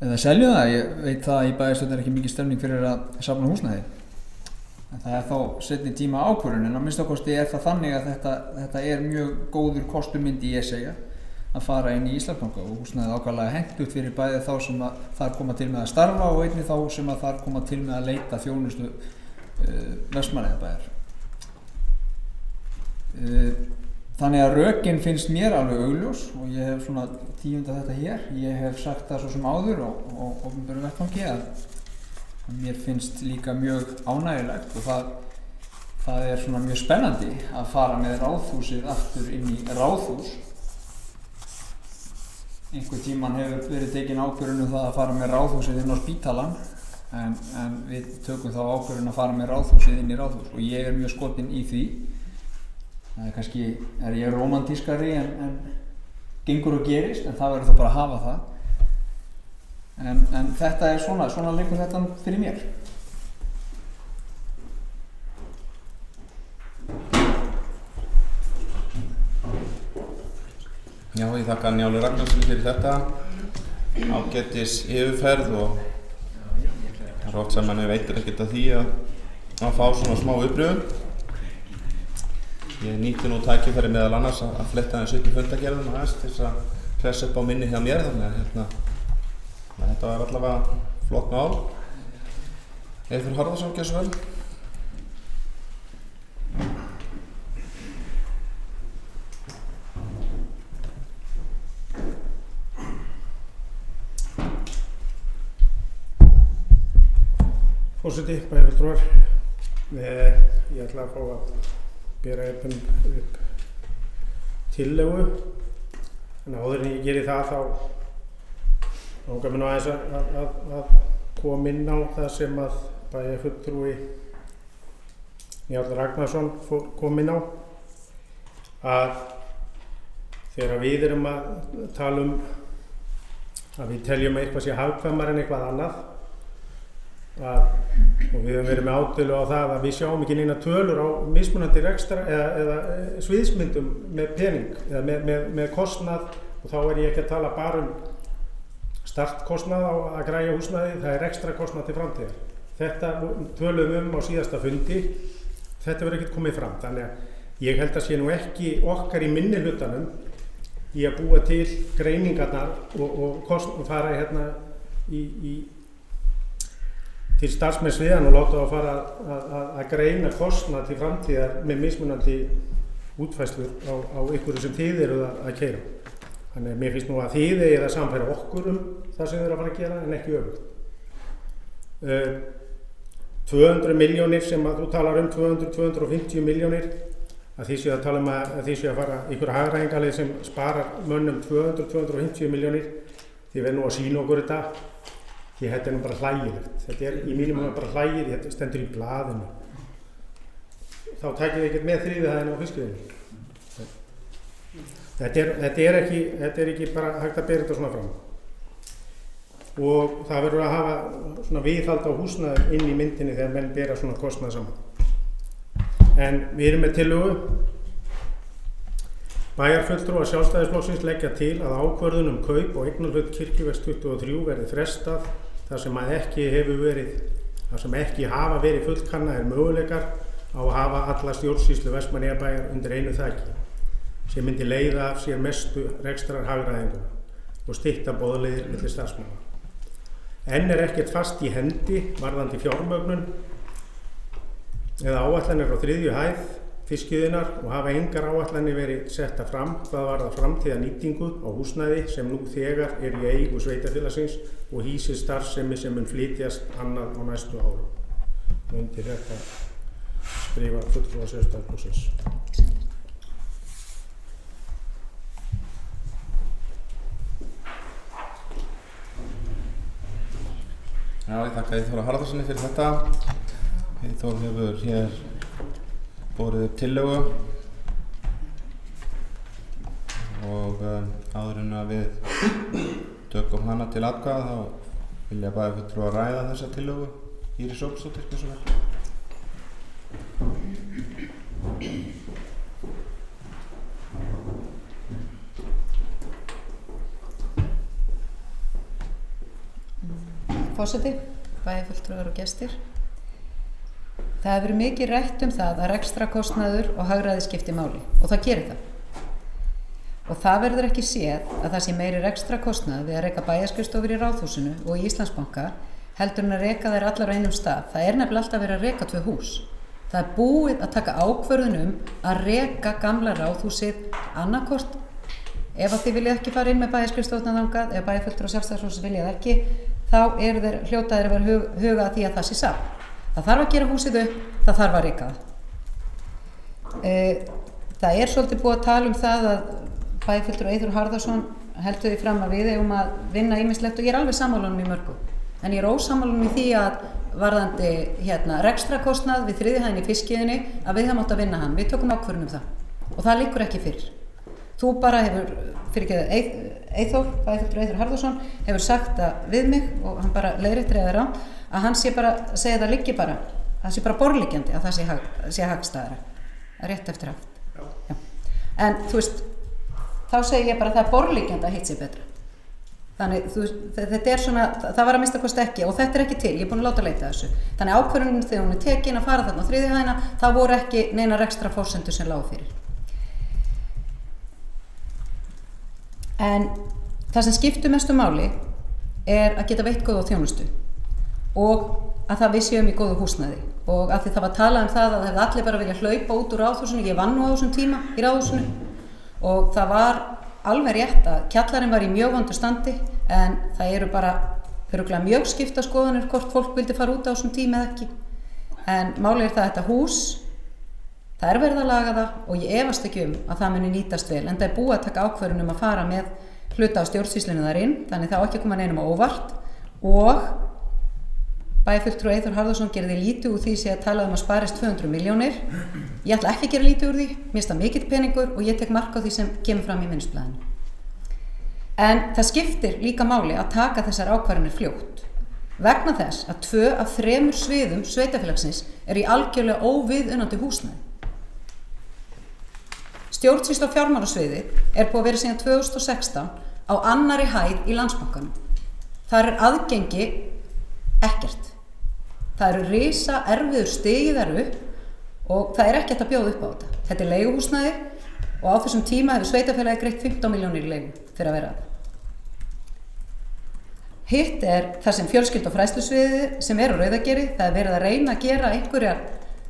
eða seljum það. Ég veit það að í bæjarstjórn ekki mikið stemning fyrir að safna húsnæði en það þá seinni tíma ákvörðun en á minnstakosti það þannig að þetta mjög góður kostur myndi ég segja að fara inn í Íslandsbanka og húsnæðið ákvæðlega hentugt fyrir bæði þá sem að þar koma til með að starfa og einnig þá sem að þar koma til með að leita þjónustu Vestmannaeyjabæjar. Þannig að rökin finnst mér alveg augljós og ég hef svona tíundað þetta hér. Ég hef sagt það svo sem áður og opinberum vettvangi að mér finnst líka mjög ánægjulegt og það er svona mjög spennandi að fara með ráðhúsið aftur inn í ráðhús. Einhver tíman hefur verið tekin ákvörðun það að fara með ráðhúsið inn á spítalan en við tökum þá ákvörðun að fara með ráðhúsið inn í ráðhús og ég er mjög skotinn í því. Það er kannski, ég er rómantískari en gengur og gerist, en það verður þá bara að hafa það. En þetta er svona leikur þetta fyrir mér. Já, ég þakka Njáli Ragnarssoni fyrir þetta ágætis yfirferð og það er oft sem manni veitir ekkert að því að fá svona smá upprifun. Ég nýti nú tækifæri meðal annars að fletta aðeins upp í fundargerðum og aðeins til þess að pressa upp á minni hjá mér, þannig að þetta var allavega flott mál. Eyþór Harðarson, gjörðu svo vel. Forseti, bæjarfulltrúar, ég ætla að fá að bera upp tillögu, en áður en ég geri það þá langar mér nú aðeins að koma inn á það sem að bæjarfulltrúi Njáll Ragnarsson kom inn á, að þegar við erum að tala að við teljum að eitthvað sé hagkvæmara en eitthvað annað, og við höfum verið með átölu á það að við sjáum ekki neina tölur á mismunandi rekstra eða sviðsmyndum með pening eða með kostnað, og þá er ég ekki að tala bara startkostnað á að græja húsnæði, það er ekstra kostnað til framtíðar. Þetta tölum á síðasta fundi, þetta verður ekkert komið fram, þannig að ég held að sé nú ekki okkar í minnihlutanum í að búa til greiningarnar og fara hérna til starfsmenn sviðan og láta þá fara að greina kostnað til framtíðar með mismunandi útfærslur á einhverju sem þið eruð að keyra. Þannig að mér finnst nú að þið eigið að samfæra okkur það sem þið eru að fara að gera en ekki öfugt. 200 milljónir sem að þú talar 250 milljónir, að því séu að tala að því séu að fara einhverja hagræðingarleið sem sparar mönnum 250 milljónir, þið verður nú að sýna okkur þetta. Því þetta er nú bara hlægilegt. Þetta er í mínum huga bara hlægilegt, þetta stendur í blaðinu. Þá takið þið ekkert með þriðihæðina á fiskveiðinni. Þetta er ekki bara hægt að bera þetta svona fram. Og það verður að hafa svona viðhald á húsnæðum inn í myndinni þegar menn bera svona kostnað saman. En við erum með tillögu. Bæjarfulltrúar Sjálfstæðisflokksins leggja til að ákvörðun kaup og eignarhlut Kirkjuvegs 23 verði frestað þar sem ekki hafa verið fullkannaðir möguleikar á að hafa alla stjórnsýslu Vestmannaeyjabæjar undir einu þaki, sem myndi leiða af sér mestu rekstrarhagræðinguna og stytta boðleiðir milli starfsmanna. Enn er ekkert fast í hendi varðandi fjármögnun eða áætlanir á 3. hæð fiskiðinnar og hafa engar áætlanir verið setta fram hvað varðar framtíða nýtingu á húsnæði sem nú þegar er í eigu sveitarfélagsins og hýsir starfsemi sem mun flytjast annað á næstu árum. Og undir þetta skrifa fulltrúar Sjálfstæðisflokksins. Já, ég þakka Eyþóri Harðarssoni fyrir þetta. Eyþór hefur hér borið upp tillögu og áður en að við tökum hana til atkvæða þá vilja bæjarfulltrúar ræða þessa tillögu. Íris Ópsdóttir, gjörðu svo vel. Forseti, bæjarfulltrúar og gestir. Það hefur verið mikið rætt það að rekstrakostnaður og hagræði skipti máli og það gerir það. Og það verður ekki séð að það sé meiri rekstrakostnaður við að reka bæjarskrifstofur í Ráðhúsinu og í Íslandsbanka heldur en að reka þær allar á einum stað. Það er nefnilega alltaf verið að reka 2 hús. Það er búið að taka ákvörðun að reka gamla Ráðhúsið annarkort. Ef að þið viljið ekki fara inn með bæjarskrifstofurnar þangað, ef bæjarfulltrúar Sjálfstæðisflokksins viljið ekki, þá eru þeir hljótaðir að vera huga að því að það sé safn. Það þarf að gera húsið upp, það þarf að reka það. Það svolítið búið að tala það að bæjarfulltrúi Eyþór Harðarson heldur því fram að við eigum að vinna ýmislegt og ég alveg sammála honum í mörgu. En ég ósammála honum í því að varðandi rekstrakostnað við þriðju hæðinni í fiskiðinni að við höfum átt að vinna hann. Við tökum ákvörðun það og það liggur ekki fyrir. Þú bara Eyþór, bæjarfulltrúi Eyþór Harðarson hefur sagt það við mig og hann bara leiðréttir eða rangt að hann sé bara að segja það liggi bara, það sé bara borðliggjandi að það sé hagstæðara. Rétt eftir haft. Já. En þú veist, þá segi ég bara að það borðliggjandi að hitt sé betra. Þannig, þetta svona, það var að minnsta kosti ekki og þetta ekki til, ég búin að láta leita þessu. Þannig ákvörðunin þegar hún tekin að fara þarna á þriðju hæðina, það voru ekki neinar ekstra forsendur sem lágu fyrir. En það sem skiptir mestu máli að geta veitt góða þjónustu og að það við séum í góðu húsnæði og að því það var talað það að það hefði allir bara vilja hlaupa út úr ráðhúsinu, ég vann nú á þessum tíma í ráðhúsinu og það var alveg rétt að kjallarinn var í mjög vondu standi en það eru bara örugglega mjög skipta skoðanir hvort fólk vildi fara út á þessum tíma eða ekki en málið það að þetta hús það verið að laga það og ég efast ekki að það muni nýtast vel en það búið að taka ákvörðun að fara með hluta á stjórnsýslunni þar inn þannig það á ekki að koma neinum á óvart og bæjarfulltrúi Eyþór Harðarson gerði lítið úr því að tala að sparist 200 milljónir. Ég ætla ekki að gera lítið úr því, mér finnst það mikill peningur og ég tek mark á því sem kemur fram í minnisblaðinu. En það skiptir líka máli að taka þessar ákvarðanir fljótt. Vegna þess að 2 af 3 sviðum sveitarfélagsins í algjörlega óviðunandi húsnæði. Stjórnsýsla og fjármálasviði búið að vera síðan 2016 á annarri hæð í Landsbankanum. Þar aðgengi ekkert. Það risa erfiður stigið þar upp og það ekki hægt að bjóða upp á þetta. Þetta leiguhúsnæði og á þessum tíma hefur sveitarfélagið greitt 15 milljónir í leigu fyrir að vera það. Hitt það sem fjölskyldu- og fræðslusviðið sem á Rauðageri, það verið að reyna að gera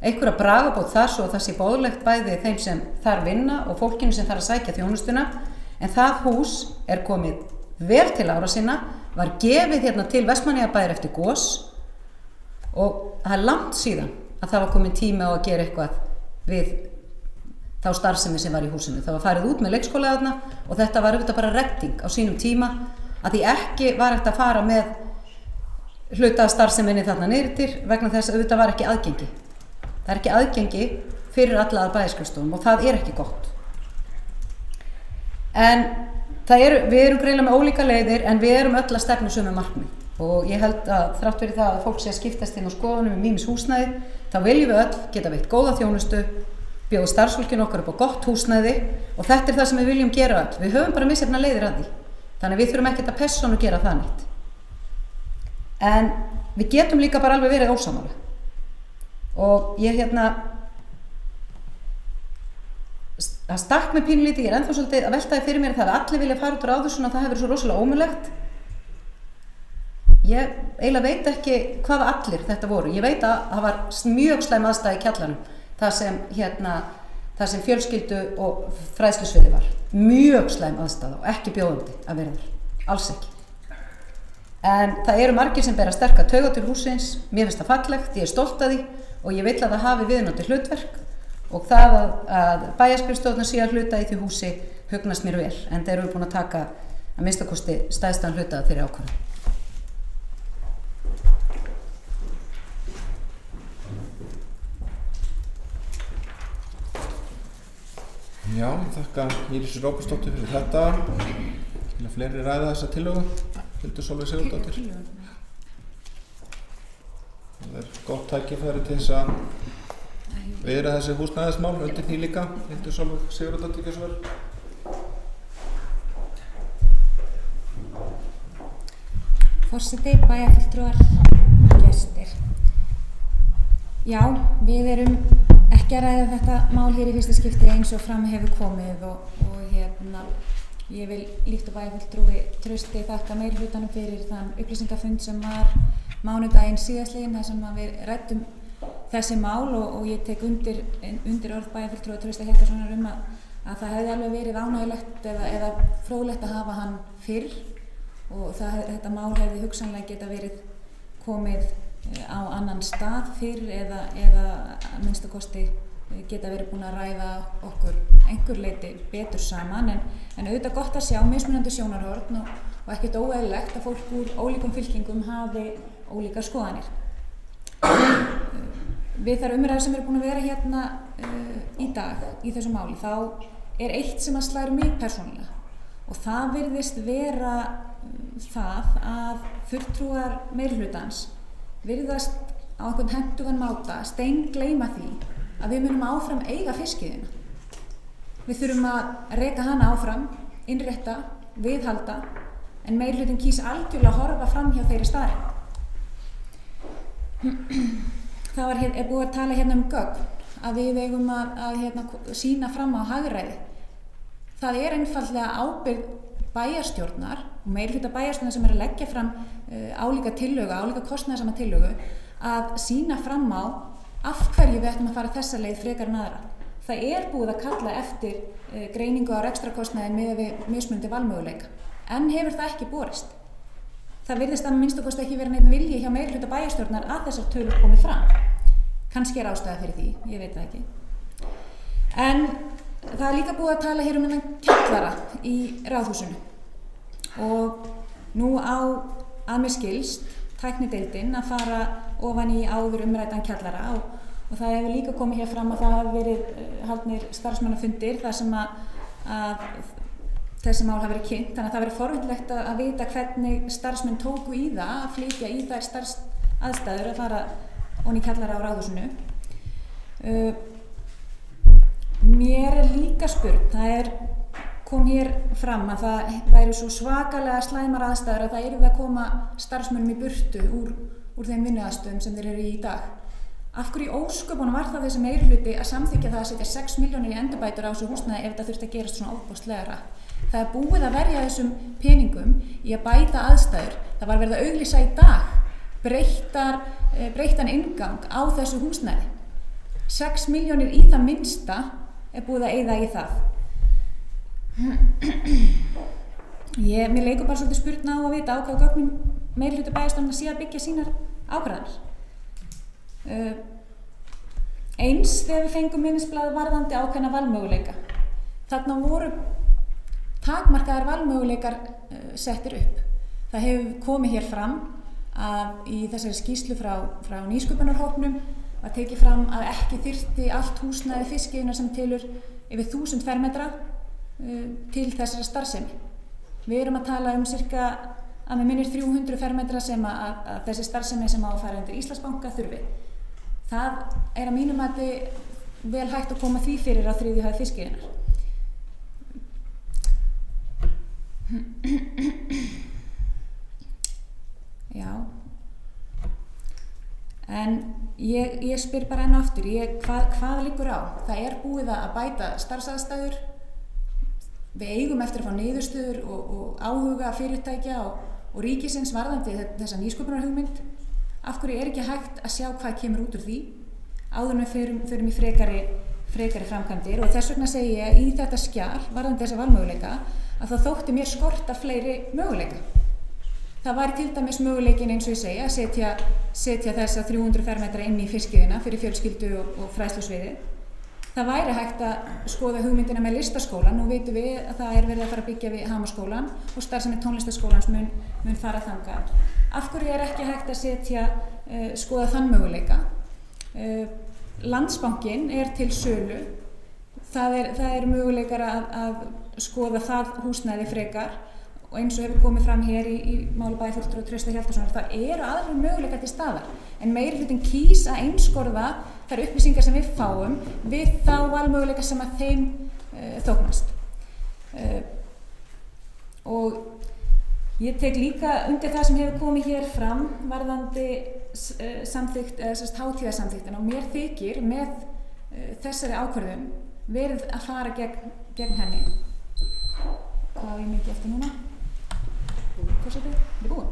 einhverja bragabót þar svo að það sé boðlegt bæði þeim sem þar vinna og fólkinu sem þar að sækja þjónustuna en það hús komið vel til ára sinna, var gefið hérna til Vestmannaeyjabæjar eftir gos og það langt síðan að það var komin tími á að gera eitthvað við þá starfsemi sem var í húsinu. Það var farið út með leikskóla þarna og þetta var auðvitað bara redding á sínum tíma að því ekki var hægt að fara með hluta af starfseminni þarna niður til vegna þess að auðvitað var ekki aðgengi. Það ekki aðgengi fyrir alla að bæjarskrifstofum og það ekki gott. En við erum greinilega með ólíka leiðir en við erum öll að stefna sömu markmið og ég held að þrátt fyrir það að fólk sé að skiptast inn á skoðunum ýmis húsnæði þá viljum við öll geta veitt góða þjónustu, bjóða starfsfólkinu okkar upp á gott húsnæði og þetta það sem við viljum gera öll. Við höfum bara misjafna leiðir að því. Þannig við þurfum ekkert að persónu gera það neitt. En við getum líka bara alveg verið ósammála. Og ég það stakk mig pínlítið, ég ennþá svolítið að veltaði fyrir mér það að allir vilja fara út úr ráðhúsinu og það hefur svo rosalega ómögulegt. Ég eiginlega veit ekki hvaða allir þetta voru. Ég veit að það var mjög slæm aðstæða í kjallanum þar sem fjölskyldu og fræðslusviði var. Mjög slæm aðstæða og ekki bjóðandi að vera þar. Alls ekki. En það margir sem bera sterka tauga til hússins. Mér finnst það fallegt, ég stolt af því og ég vill að það hafi viðunandi hlutverk. Og það að bæjarskrifstofurnar sé að hluta í því húsi hugnast mér vel, en þeir eru búin að taka að minnsta kosti stæðstan hluta þeirri ákvörðun. Já, þakka Írisu Róbersdóttur fyrir þetta. Til að fleiri ræða þessa tillögu. Hildur Sólveig Sigurðardóttir. Það gott tækifæri til þess að viðra þessi húsnæðismál undir því líka. Hildur Sólveig Sigurðardóttir ekki svo vel. Forseti, bæjarfulltrúar, gestir. Já, við erum ekki að ræða þetta mál hér í fyrsta skipti eins og fram hefur komið og ég vil líkt og bæjarfulltrúi Trausti þakka meirihlutanum fyrir þann upplýsingafund sem var mánudaginn síðastliðinn þar sem við ræddum þessi mál og ég tek undir orð bæjarfulltrúa Trausta Hjartarsonar að það hefði alveg verið ánægjulegt eða fróðlegt að hafa hann fyrr og þetta mál hefði hugsanlega geta verið komið á annan stað fyrr eða að minnsta kosti geta verið búin að ræða okkur einhver leyti betur saman en auðvitað gott að sjá mismunandi sjónarhorn og ekkert óeðlilegt að fólk úr ólíkum fylkingum hafi ólíkar skoðanir. Við þær umræður sem eru búin að vera hérna í dag í þessu máli þá eitt sem að slær mig persónulega og það virðist vera það að fulltrúar meirihlutans virðast á einhvern hentugan máta steingleyma því að við munum áfram eiga fiskiðina. Við þurfum að reka hana áfram, innrétta, viðhalda, en meirihlutinn kýs algjörlega að horfa fram hjá þeirri staðreynd. Það er búið að tala hérna gögn, að við eigum að sýna fram á hagræði. Það einfaldlega ábyrgð bæjarstjórnar og meirihluta bæjarstjórnar sem að leggja fram álíka kostnaðarsama tillögu að sýna fram á af hverju við ættum að fara þessa leið frekar en aðra. Það búið að kalla eftir greiningu á rekstrakostnaði miðað við mismunandi valmöguleika, en hefur það ekki borist. Það virðist að minnst og kosti ekki vera neitt vilji hjá meirihluta bæjarstjórnar að þessar tölur komi fram. Kannski ástæða fyrir því, ég veit það ekki. En það líka búið að tala hér þennan kjallara í Ráðhúsinu og nú að mér skilst tæknideildin að fara ofan í áður umræddan kjallara og það hefur líka komið hér fram að það hafi verið haldnir starfsmannafundir þar sem að þessi mál hafi verið kynnt, þannig að það verið forvitnilegt að vita hvernig starfsmenn tóku í það að flytja í þær starfsaðstæður að fara ofan í kjallara á Ráðhúsinu. Mér líka spurn, kom hér fram að það væri svo svakalega slæmar aðstæður að það yrði að koma starfsmönnum í burtu úr þeim vinnuaðstöðum sem þeir eru í dag. Af hverju í ósköpunum var það þessi meirihluti að samþykkja það að setja 6 milljónir í endurbætur á þessu húsnæði ef þetta þurfti að gerast svona ofboðslega hratt? Það búið að verja þessum peningum í að bæta aðstæður. Það var verið að auglýsa í dag breyttan inngang á þessu húsnæði. 6 milljónir í það minnsta búið að eyða í það. Mér leikur bara svolítið spurn á að vita á hvað gögnum meirihluti bæjarstjórnar sé að byggja sínar ákvarðanir. Eins þegar við fengum minnisblað varðandi ákveðna valmöguleika. Þarna voru takmarkaðar valmöguleikar settir upp. Það hefur komið hér fram að í þessari skýrslu frá nýsköpunarhópnum var tekið fram að ekki þyrfti allt húsnæði fiskiðunnar sem telur yfir 1000 fermetra til þessara starfsemi. Við erum að tala cirka að með minnir 300 fermetra sem að þessi starfsemi sem á að fara undir Íslandsbanka þurfi. Það að mínum mati vel hægt að koma því fyrir á 3. hæð fiskiðunnar. Já. En ég spyr bara enn og aftur, hvað liggur á? Það búið að bæta starfsaðstæður, við eigum eftir að fá niðurstöður og áhuga fyrirtækja og ríkisins varðandi þessa nýsköpunarhugmynd. Af hverju ekki hægt að sjá hvað kemur út úr því áður en við förum í frekari framkvæmdir og þess vegna segi ég í þetta skjal varðandi þessa valmöguleika að það þótti mér skorta fleiri möguleika. Það væri til dæmis möguleikin eins og ég segi að setja þessa 300 fermetra inn í fiskiðina fyrir fjölskyldu og fræðslusviði. Það væri hægt að skoða hugmyndina með listaskólan. Nú vitum við að það verið að fara að byggja við Hamaskólann og starfsemi tónlistarskólans mun fara þangað. Af hverju ekki hægt að skoða þann möguleika? Landsbankinn til sölu. Það möguleikar að skoða það húsnæði frekar. Og eins og hefur komið fram hér í máli bæjarfulltrúa Trausta Hjaltasonar, það aðrir möguleikar til staðar. En meirihlutinn kýs að einskorða þær upplýsingar sem við fáum við þá valmöguleika sem að þeim þóknast. Og ég tek líka undir það sem hefur komið hér fram varðandi samþykkt, hátíðarsamþykktina og mér þykir með þessari ákvörðun verið að fara gegn henni. Hvað á ég mikið eftir núna? Forseti, búin?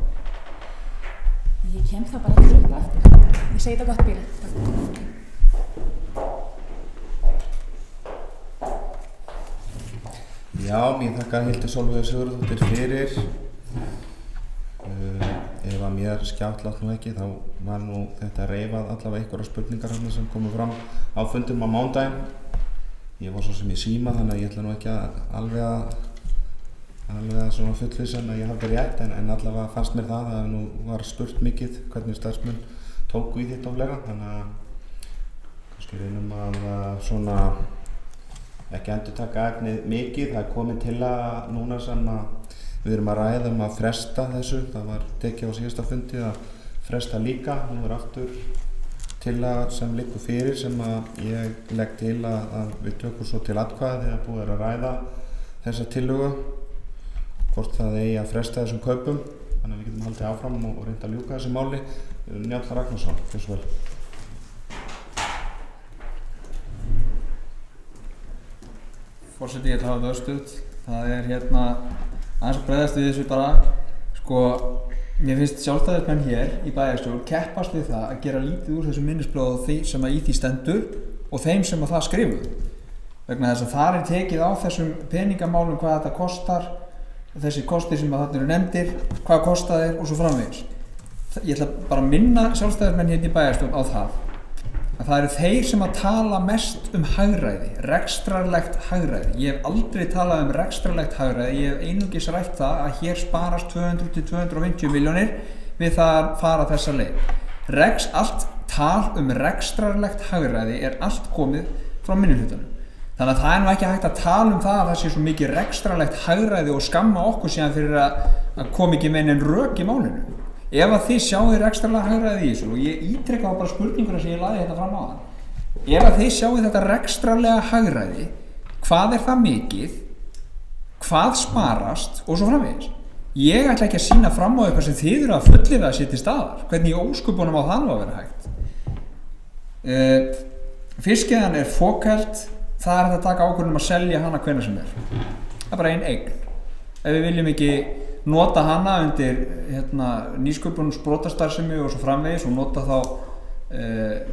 Ég kem það bara til upp eftir. Ég segi þetta gott bíl. Já, mér þakka Hildur Sólveigu Sigurðardóttir fyrir. Ef að mér er skjáttlátt nú ekki, þá var nú þetta reifað allavega einhverja spurningar hérna sem komu fram á fundum á mánudaginn. Ég var svo sem í síma, þannig að ég ætla nú ekki alveg að svona fullvissa en að ég hafði rétt, en allavega fannst mér það að nú var spurt mikið hvernig starfsmenn tóku í þetta og fleira, þannig að kannski reynum að svona ekki endurtaka efnið mikið. Það er komin til að núna sem að við erum að ræða að fresta þessu. Það var tekið á síðasta fundi að fresta líka. Nú er aftur tillaga sem liggur fyrir sem að ég legg til að við tökum svo til atkvæði þegar búið að ræða þessa tillögu, hvort það eigi að fresta þessum kaupum, þannig að við getum haldið áfram og reynda að ljúka þessu máli. Njáll Ragnarsson, hversu vel? Forseti, ég ætla að hafa það östuð. Það er hérna aðeins að bregðast við þessu bara, sko, mér finnst sjálfstæðismenn hér í bæjarstjórn keppast við það að gera lítið úr þessu minnisblöðu og því sem að í því stendur og þeim sem að það skrifuðu. Vegna þess að þar er tekið á þessum peningamálum hvað þetta kostar, þessi kostir sem að þarna eru nefndir, hvað kostaðir og svo framvegis. Ég ætla bara að minna sjálfstæðismenn hérna í bæjarstjórn á það að það eru þeir sem að tala mest hagræði, rekstrarlegt hagræði. Ég hef aldrei talað rekstrarlegt hagræði, ég hef einungis rætt það að hér sparast 200 til 250 milljónir við það að fara þessa leið. Allt tal rekstrarlegt hagræði er allt komið frá minnihlutanum. Þannig að það er nú ekki hægt að tala það að það sé svo mikið rekstrarlegt hagræði og skamma okkur síðan fyrir að koma ekki með neinn rök í málinu. Ef að þið sjáið rekstrarlega hagræði í þessu, og ég ítreka á bara spurninguna sem ég lagði þetta fram á það, ef að þið sjáið þetta rekstrarlega hagræði, hvað er það mikið, hvað sparast og svo framvegis. Ég ætla ekki að sýna fram á eitthvað sem þið eru að fullyrða að sé til staðar, hvernig í ósköpunum á það nú að vera hægt. Fiskiðan er fokheld, það er hægt að taka ákvörðun að selja hana hvenær sem er. Það er bara ein eign. Ef við viljum ekki nota hana undir nýsköpun sprotastarfsemi og svo framvegis og nota þá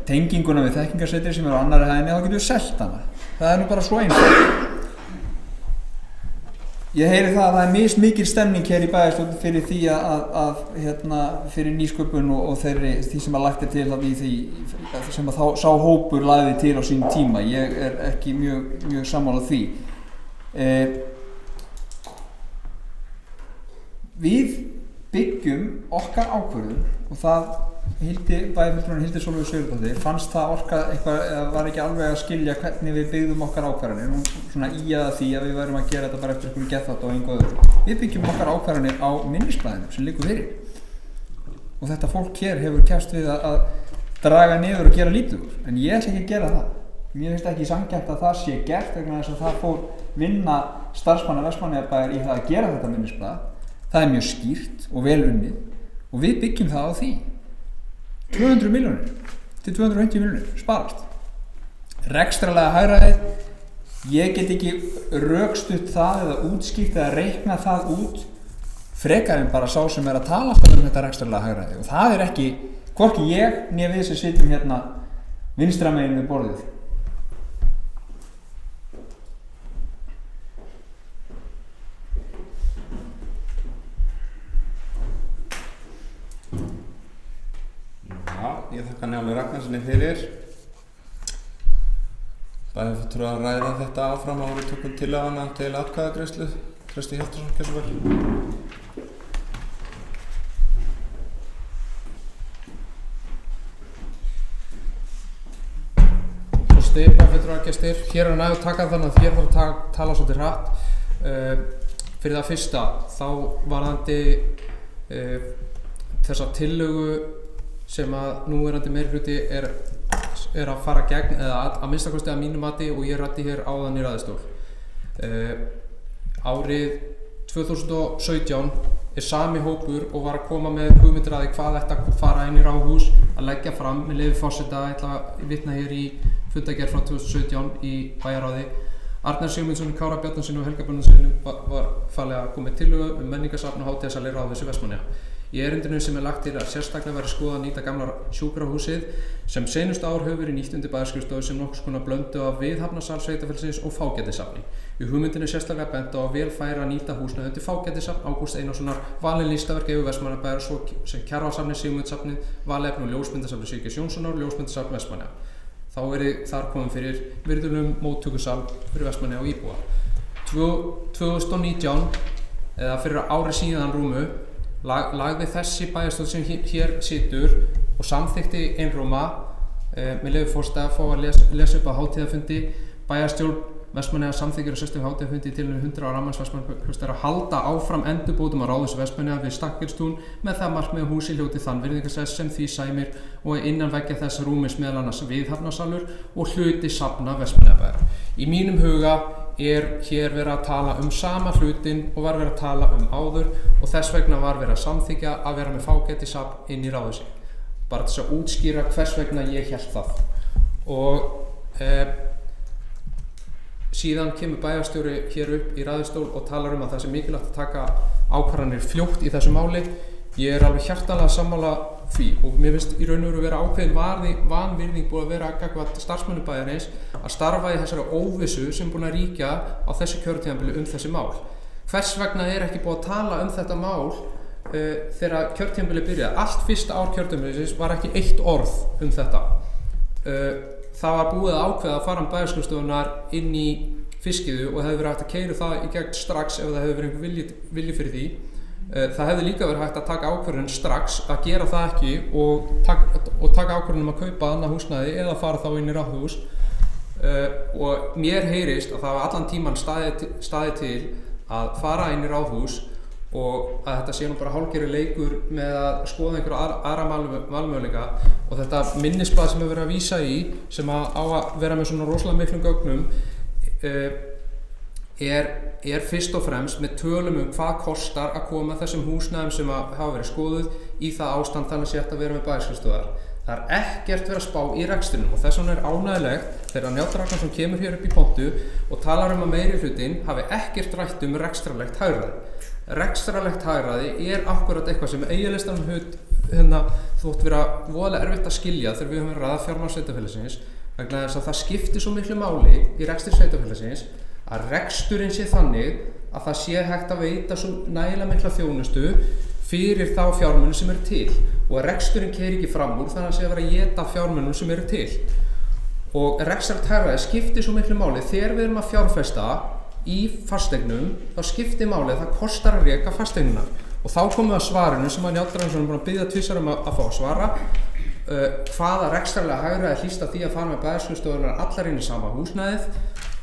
tenginguna við þekkingarsetri sem er á annarri hæðinni, þá getum við selt hana. Það er nú bara svo einfalt. Ég heyri það að það er mismikil stemning hér í bæjarstjórn fyrir því að fyrir nýsköpun og því sem að lagt er til í því sem að sá hópur lagði til á sín tíma. Ég er ekki mjög sammála því. Við byggjum okkar ákvörðun og það bæjarfulltrúinn Hildur Sólveig Sigurðardóttir fannst það orka eitthvað, eða var ekki alveg að skilja hvernig við byggðum okkar ákvarðanir. Hún svona íjaði því að við værum að gera þetta bara eftir einhverjum geðþátt og engu öðru. Við byggjum okkar ákvarðanir á minnisblaðinu sem liggur fyrir. Og þetta fólk hér hefur kæst við að draga niður og gera lítið úr. En ég ætla ekki að gera það. Mér finnst ekki sanngjarnt að það sé gert vegna þess að það fór vinna starfsmanna Vestmannaeyjabæjar í það að gera þetta minnisblað. Það er mjög skýrt og vel unnið og við byggjum það á því. 200 milljónir til 250 milljónir sparast. Rekstrarlega hagræðið, ég get ekki rökstutt það eða útskýrt eða reikna það út frekar en bara sá sem er að tala alltaf þetta rekstrarlega hagræðið. Og það er ekki, hvorki ég né við sem sitjum hérna vinstra megin við borðið. Ég þakka Njáli Ragnarssoni fyrir. Bæjarfulltrúi að ræða þetta áfram og við tökum tillöguna til atkvæðagreiðslu. Trausti Hjaltason, gjörðu svo vel. Forseti, bæjarfulltrúargestir, hér er nægur takað þannig að hér þarf að tala svolítið hratt. Fyrir það fyrsta, þá varðandi þessa tillögu sem að núverandi meirihluti er að fara gegn, eða að minnstakosti að mínu mati, og ég ræddi hér áðan í ræðustól. Árið 2017 er sami hópur og var að koma með hugmyndir að því hvað ætti að fara inn í Ráðhús að leggja fram með leyfi forseta. Ég ætla að vitna hér í fundargerð frá 2017 í bæjarráði. Arnar Sigmundsson, Kára Bjarnasyni og Helga Bjarnasyni var falið að koma með tillögu menningarsafn og hátíðasal í Ráðhúsi Vestmannaeyja. Í erindinu sem lagt til að sérstaklega verði skoðað að nýta gamla sjúkrahúsið sem seinustu ár hefur verið nýtt undir bæjarskrifstofu sem nokkurs konar blöndu af viðhafnarsal sveitarfélagsins og fágætisafni. Í hugmyndinni er sérstaklega bent á að vel færi að nýta húsnæði undir fágætisafn Ágúst Einarssonar, valin listaverk eigu Vestmannaeyjabæjar svo sem Kjarvalssafnið, Sigmundsafnið, valefni og ljósmyndasafnið Sigurgeirs Jónssonar og ljósmyndasafn Vestmannaeyja. Þá verði þar komið fyrir virðulegum móttökusal fyrir Vestmannaeyja og íbúa. 2019, eða fyrir ári síðan rúmu, lagði þessi bæjarstjórn sem hér situr og samþykkti einróma með leyfi forseta að fá að lesa upp á hátíðarfundi. Bæjarstjórn Vestmannaeyja samþykkir á sérstökum hátíðarfundi í tilefni 100 ára afmælis Vestmannaeyjaklausturs að halda áfram endurbótum á ráðhúsi Vestmannaeyja við Stakkelstún með það markmið að húsið hljóti þann virðingarsess sem því sæmir og að innan veggja þess rúmist meðal annars viðhafnarsalur og hluti safna Vestmannaeyjabæjar. Í mínum huga er hér verið að tala sama hlutin og var verið að tala áður og þess vegna var verið að samþykkja að vera með fágætisafn inn í ráðhúsi. Bara til að útskýra hvers vegna ég hélt það. Og síðan kemur bæjarstjóri hér upp í ræðustól og talar að það sé mikilvægt að taka ákvarðanir fljótt í þessu máli. Ég er alveg hjartanlega sammála því og mér finnst í raun og veru vera ákveðin vanvirðing búið að vera gagnvart starfsmönnum bæjarins að starfa í þessari óvissu sem búin að ríkja á þessu kjörtímabili þessi mál. Hvers vegna er ekki búið að tala þetta mál þegar kjörtímabili byrjaði? Allt fyrsta ár kjörtímabilisins var ekki eitt orð þetta. Það var búið að ákveða að fara bæjarskrifstofunnar inn í fiskiðu og hefði verið hægt að keyra það í gegn strax ef það hefði verið einhver vilji fyrir því. Það hefði líka verið hægt að taka ákvörðun strax að gera það ekki og taka ákvörðun að kaupa annað húsnæði eða fara þá inn í ráðhús. Og mér heyrist að það var allan tíman staðið til að fara inn í ráðhús og að þetta sé nú bara hálfgerður leikur með að skoða einhverja aðra valmöguleika og þetta minnisblað sem hefur verið að vísa í sem á að vera með svona rosalega miklum gögnum er fyrst og fremst með tölum hvað kostar að koma þessum húsnæðum sem hafa verið skoðuð í það ástand þannig að sé að vera með bæjarskrifstofur. Það er ekkert verið að spá í rekstrinum og þess vegna er ánægjulegt þegar Njáll Ragnarsson kemur hér upp í pontu og talar að meirihlutinn hafi ekkert rætt rekstrarlegt hagræði. Rekstrarlegt hagræði er akkurat eitthvað sem eiginlistanum þótt vera voðalega erfitt að skilja þegar við höfum verið að ræða fjármál sveitarfélagsins vegna þess að það skiptir svo miklu máli í rekstri sveitarfélagsins að reksturinn sé þannig að það sé hægt að veita svo nægilega mikla þjónustu fyrir þá fjármunum sem eru til og að reksturinn keyri ekki fram úr þannig að sé að vera að éta fjármunum sem eru til. Og rekstrarlegt hagræði skiptir svo miklu máli þegar við erum að fjárfesta í fasteignum þá skiptir máli að það kostar að reka fasteignunar og þá komum við að svarinu sem að Njáll Ragnarsson er búin að biðja tvisvar að fá að svara hvaða rekstrarlega hagræði hlýst af því að fara með bæjarskrifstofurnar allar inn í sama húsnæðið.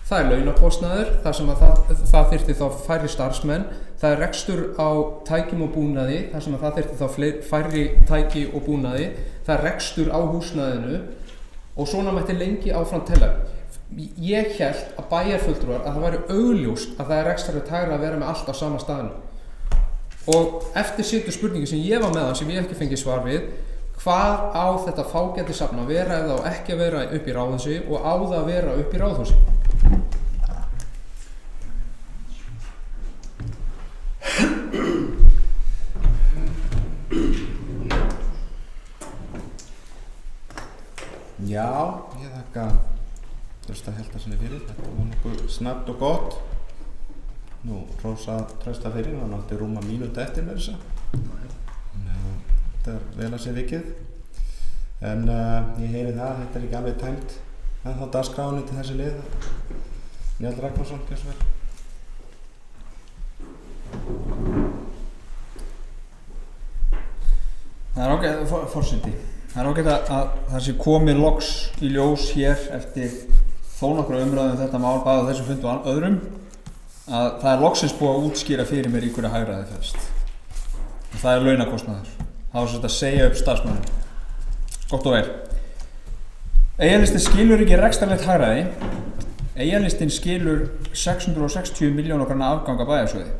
Það er launakostnaður, þar sem að það þyrfti þá færri starfsmenn. Það er rekstur á tækjum og búnaði, þar sem að það þyrfti þá færri tæki og búnaði. Það er rekstur á húsnæðinu og svona mætti lengi áfram telja. Ég hélt að bæjarfulltrúar að það væri augljóst að það er rekstrarlegt hagræði að vera með allt á sama staðinu. Og eftir situr spurningi sem ég var með sem ég ekki fengi svar við, hvað á þetta fágætisafn að vera ef það á ekki að vera upp í ráðhúsi og á það að vera upp í ráðhúsi? Já, ég þakka Trausta Hjaltarsyni fyrir, þetta var nokkuð snabbt og gott. Nú, Rósa Trausta fyrir, hann átti rúma mínútu eftir með þessa. Þetta er vel að sé vikið. En ég heyri það, þetta er ekki alveg tæmt. En þá dagskráinu til þessi lið. Njáll Ragnarsson, gjörðu svo vel. Það er ágætt, forseti. Það er ágætt að það sé komið loks í ljós hér eftir þó nokkra umræðum þetta mál bæði á þessum fundi og öðrum að það er loksins búið að útskýra fyrir mér í hverju hagræði felst. Og það er launakostnaður. Það var svolítið að segja upp starfsmönnum. Gott og vel. Eyjalistin skilur ekki rekstrarlegt hagræði. Eyjalistin skilur 660 milljóna króna afgang af bæjarsjóði.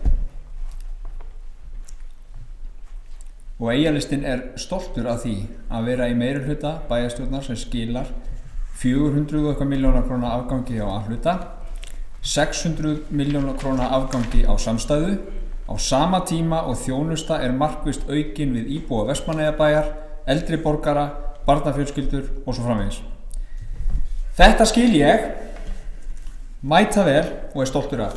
Og Eyjalistin er stoltur af því að vera í meirihluta bæjarstjórnar sem skilar 400 milljóna króna afgangi á A-hluta, 600 milljóna króna afgangi á samstæðu Á sama tíma og þjónusta markvisst aukin við íbúa Vestmannaeyjabæjar, eldri borgara, barnafjölskyldur og svo framvegis. Þetta skil ég mæta vel og stoltur af.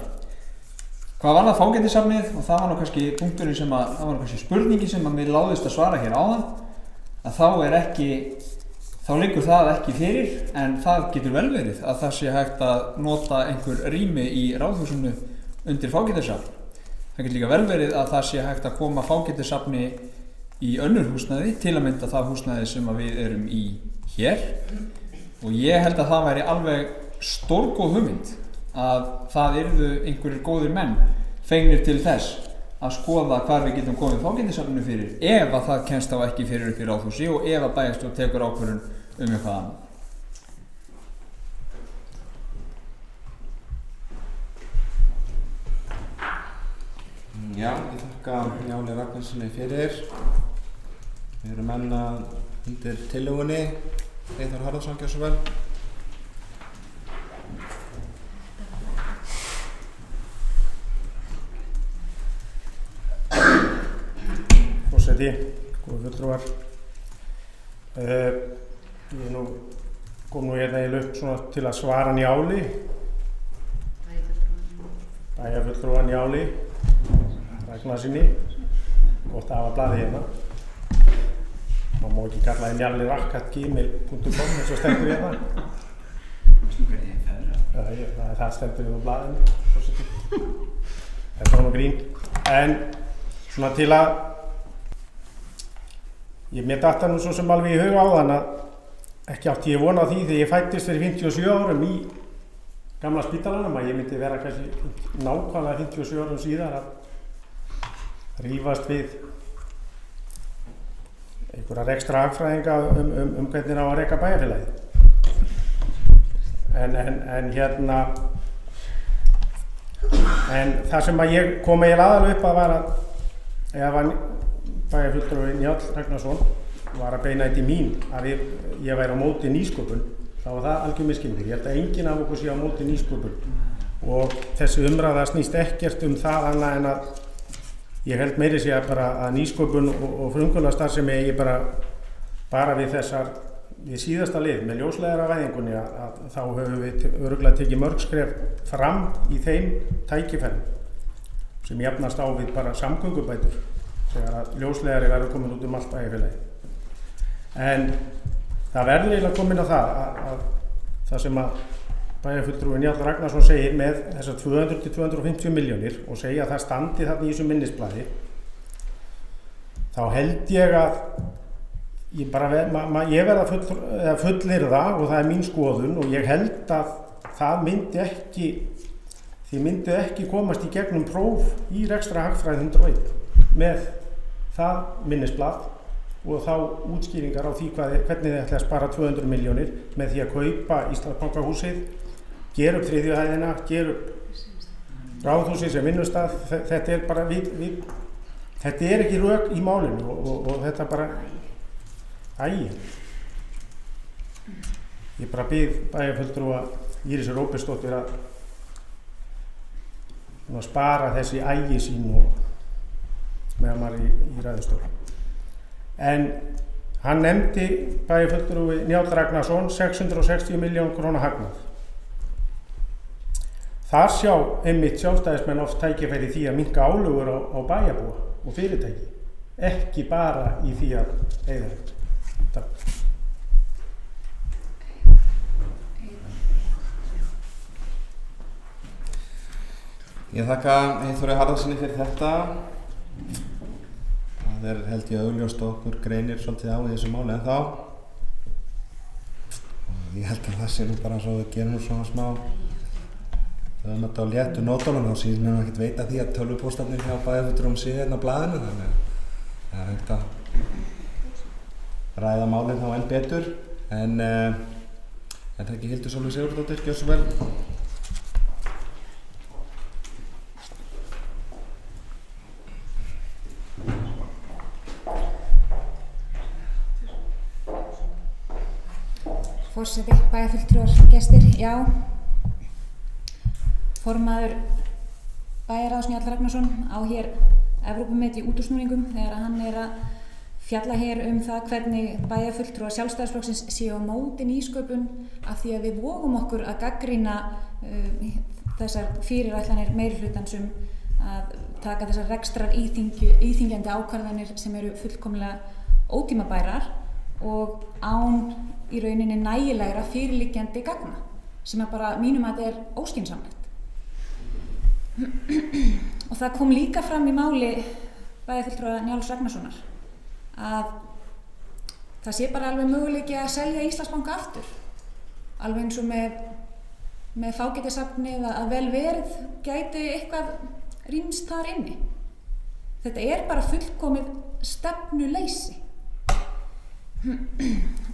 Hvað var það fágætisafnið, og það var nú kannski punkturinn sem það var nú kannski spurningi sem mér láðist að svara hér áðan, að þá liggur það ekki fyrir, en það getur vel verið að það sé hægt að nota einhver rými í Ráðhúsinu undir fágætisafn. Það getur líka vel verið að það sé hægt að koma fágætisafni í önnur húsnæði, til að mynda það húsnæði sem við erum í hér, og ég held að það væri alveg stórgóð hugmynd að það yrðu einhverjir góðir menn fengnir til þess að skoða hvar við getum komið fágætisafninu fyrir, ef að það kemst þá ekki fyrir upp í Ráðhúsi og ef að bæjarstjórn tekur ákvörðun eitthvað annað. Já, ég þakka Njáli Ragnarssoni fyrir. Við erum enn undir tillögunni. Eyþór Harðarson, gjörðu svo vel. Forseti, góðu fulltrúar. Ég kom hérna í upp til að svara Njáli. Bæjarfulltrúa Njáli Ragnarssoni. Gott að hafa blaðið hérna. Það má ekki kalla það njalli@gmail.com eins og stendur hérna. Það stendur hérna á blaðinu. Þetta var nú grín. En svona til að mér datt það nú svo sem alveg í huga áðan að ekki átti ég von á því þegar ég fæddist fyrir 57 árum í gamla spítalanum að ég myndi vera kannski nákvæmlega 57 árum síðar að rífast við einhverja rekstra hagfræðinga hvernig á að reka bæjarfélagið. En það sem að ég kom eiginlega aðallega upp að var að ef bæjarfulltrúi Njáll Ragnarsson var að beina þetta í mín að ég væri á móti nýsköpun, þá var það algjör misskilningur. Ég held að enginn af okkur sé á móti nýsköpun og þessi umræða snýst ekkert það annað en að ég held meiri sé að nýsköpun og frumkvöðlastarfsemi eigi bara við síðasta lið með ljósleiðaravæðingunni að þá höfum við örugglega tekið mörg skref fram í þeim tækifærum sem jafnast á við bara samgöngubætur þegar að ljósleiðari verður komin út allt bæjarfélagið. En það verður eiginlega komin á að það sem að bæjarfulltrúi Njáll Ragnarsson segir með þessar 200-250 milljónir og segja að það standi þarna í þessu minnisblaði, þá held ég að ég verð að fullyrða og það mín skoðun og ég held að það myndi ekki komast í gegnum próf í rekstri hagfræði 101 með það minnisblað og þá útskýringar á því hvernig þið ætla að spara 200 milljónir með því að kaupa Íslandsbankahúsið, gera upp þriðju hæðina, gera upp Ráðhúsið sem vinnustað. Þetta er bara þetta er ekki rök í málinu og þetta bara Ég bara bið bæjarfulltrúa Írisi Róbertsdóttur að spara þessi sín og meðan maður í ræðustól. En hann nefndi bæjarfulltrúi Njáll Ragnarsson 660 milljón króna hagnað. Þar sjá einmitt sjálfstæðismenn oft tækifæri í því að minnka álögur á bæjarbúa og fyrirtæki, ekki bara í því að eyða þetta. Takk. Ég þakka Eyþóri Harðarssoni fyrir þetta. Það held ég augljóst og okkur greinir svolítið á í þessu máli en þá. Og ég held að það sé nú bara svo við gerum nú svona smá þetta á léttu nótunum þá síðan við ekkert veita því að tölvupóstarnir hjá bæjarfulltrúum sé hérna á blaðinu þannig að það er hægt að ræða málinn þá enn betur en það ekki Hildur Sólveig Sigurðardóttir, gjörðu svo vel. Forseti, bæjarfulltrúar, gestir, já. Formaður bæjarráðs Njáll Ragnarsson á hér Evrópumet í útúrsnúningum þegar hann að fjalla hér það hvernig bæjarfulltrúar Sjálfstæðisflokksins séu á móti nýsköpun af því að við vogum okkur að gagnrýna þessar fyrirætlanir meirihlutans að taka þessar rekstrar íþyngjandi ákvarðanir sem eru fullkomlega ótímabærar og án í rauninni nægilegra fyrirliggjandi gagna sem bara mínum að þetta óskynsamlegt. Og það kom líka fram í máli bæjarfulltrúa Njáls Ragnarssonar að það sé bara alveg möguleiki að selja Íslandsbanka aftur, alveg eins og með fágætisafnið að vel verið gæti eitthvað rýmst þar inni. Þetta bara fullkomið stefnuleysi.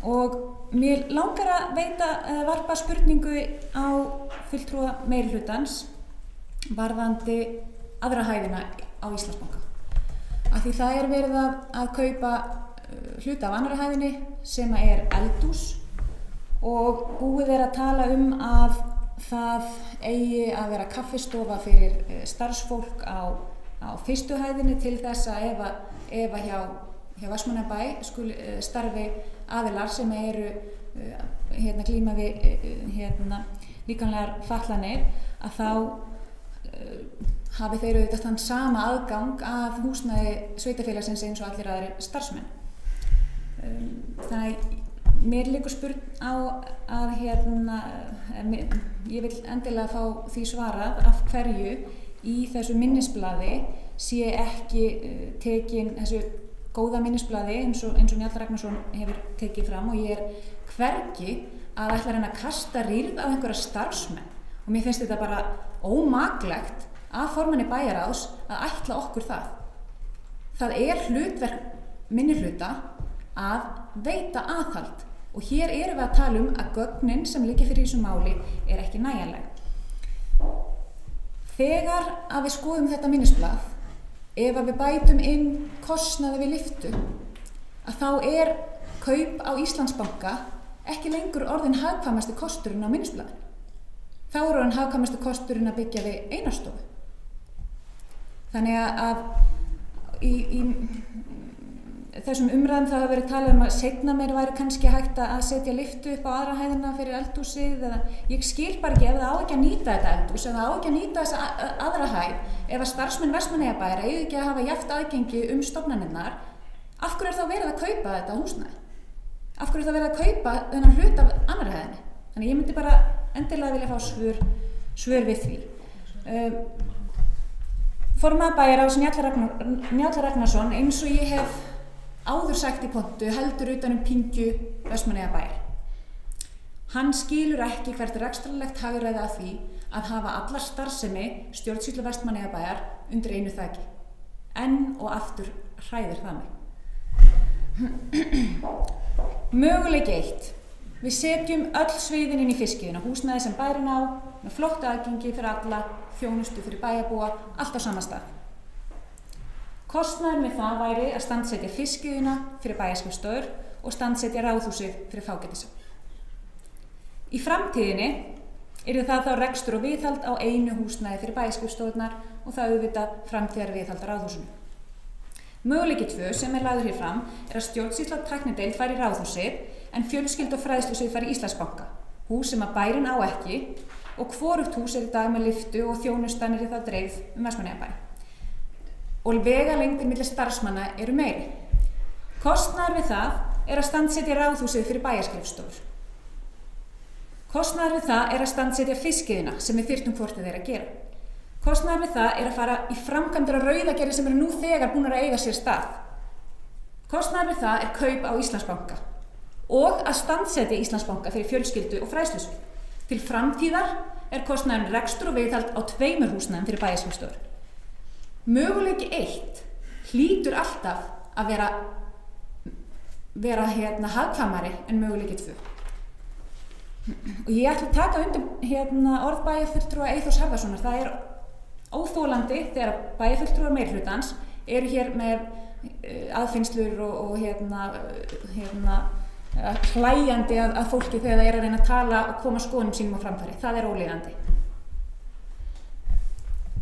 Og mér langar að varpa spurningu á fulltrúa meirihlutans varðandi aðra hæðina á Íslandsbanka. Af því það verið að kaupa hluta af annarri hæðinni sem eldhús og búið að tala að það eigi að vera kaffistofa fyrir starfsfólk á fyrstu hæðinni til þess að ef hjá Vestmannaeyjabæ skuli starfi aðilar sem eru glíma við líkamlegar fatlanir að þá hafi þeir auðvitað þann sama aðgang að húsnæði sveitarfélagsins eins og allir aðrir starfsmenn. Þannig að mér liggur spurn á að ég vil endilega fá því svarað af hverju í þessu minnisblaði sé ekki tekin þessu góða minnisblaði eins og Njáll Ragnarsson hefur tekið fram og ég hvergi að ætla að reyna að kasta rýrð á einhverja starfsmenn og mér finnst þetta bara ómaklegt að formanni bæjarráðs að ætla okkur það. Það hlutverk minnihluta að veita aðhald og hér erum við að tala að gögnin sem liggja fyrir þessu máli ekki nægjanleg. Þegar að við skoðum þetta minnisblað, ef að við bætum inn kostnaði við lyftu, að þá kaup á Íslandsbanka ekki lengur orðinn hagkvæmasti kosturinn á minnisblaðinu. Þá orðinn hagkvæmasti kosturinn að byggja við einastofu. Þannig að í þessum umræðum það hafa verið talað að seinna meir væri kannski hægt að setja lyftu upp á aðra hæðina fyrir eldhúsið eða ég skil bara ekki ef það á ekki að nýta þetta eldhús, ef það á ekki að nýta þessa aðra hæð, ef að starfsmenn Vestmannaeyjabæjar eiga ekki að hafa jafnt aðgengi stofnanirnar, af hverju þá verið að kaupa þetta húsnæði? Af hverju þá verið að kaupa þennan hlut af annarri hæðinni? Þannig ég myndi bara endilega vilja fá svör við því. Formaður bæjarráðs Njáll Ragnarsson, eins og ég hef áður sagt í pontu, heldur utan pyngju Vestmannaeyjabæjar. Hann skilur ekki hvert rekstrarlegt hagræði af því að hafa alla starfsemi stjórnsýslu Vestmannaeyjabæjar undir einu þaki. Enn og aftur hræðir það mig. Möguleiki 1. Við setjum öll sviðin inn í fiskiðina, húsnæði sem bærinn á, með flottu aðgengi fyrir alla, þjónustu fyrir bæjarbúa, allt á sama stað. Kostnaðurinn við það væri að standsetja fiskiðina fyrir bæjarskrifstofur og standsetja ráðhúsið fyrir fágætisafn. Í framtíðinni yrði það þá rekstur og viðhald á einu húsnæði fyrir bæjarskrifstofurnar og það auðvitað framtíðar viðhald á ráðhúsinu. Möguleiki 2 sem lagður hér fram að stjórnsýsla og tæknideild fari í ráðhúsið en fjölskyldu- og fræðslusvið fari í Íslandsbanka, hús sem að bærinn á ekki og hvorugt hús í dag með lyftu og þjónustan þá dreifð Vestmannaeyjabæ. Og vegalengdir milli starfsmanna eru meiri. Kostnaður við það að standsetja ráðhúsið fyrir bæjarskrifstofur. Kostnaður við það að standsetja fiskiðina sem við þyrftum hvort að gera. Kostnaður við það að fara í framkvæmdir á Rauðagerði sem eru nú þegar búnar að eiga sér stað. Kostnaður við það kaup á Íslandsbanka og að standsetja Íslandsbanka fyrir fjölskyldu- og fræðslusvið. Til framtíðar kostnaðurinn rekstur og viðhald á 2 húsnæðum fyrir bæjarskrifstofur. Möguleiki 1 hlýtur alltaf að vera hagkvæmari en möguleiki 2. Og ég ætla að taka undir orð bæjarfulltrúa Eyþórs Harðarsonar. Það óþolandi þegar bæjarfulltrúar meirihlutans eru hér með aðfinnslur og hlæjandi að fólki þegar það að reyna að tala og koma skoðunum sínum á framfæri. Það ólíðandi.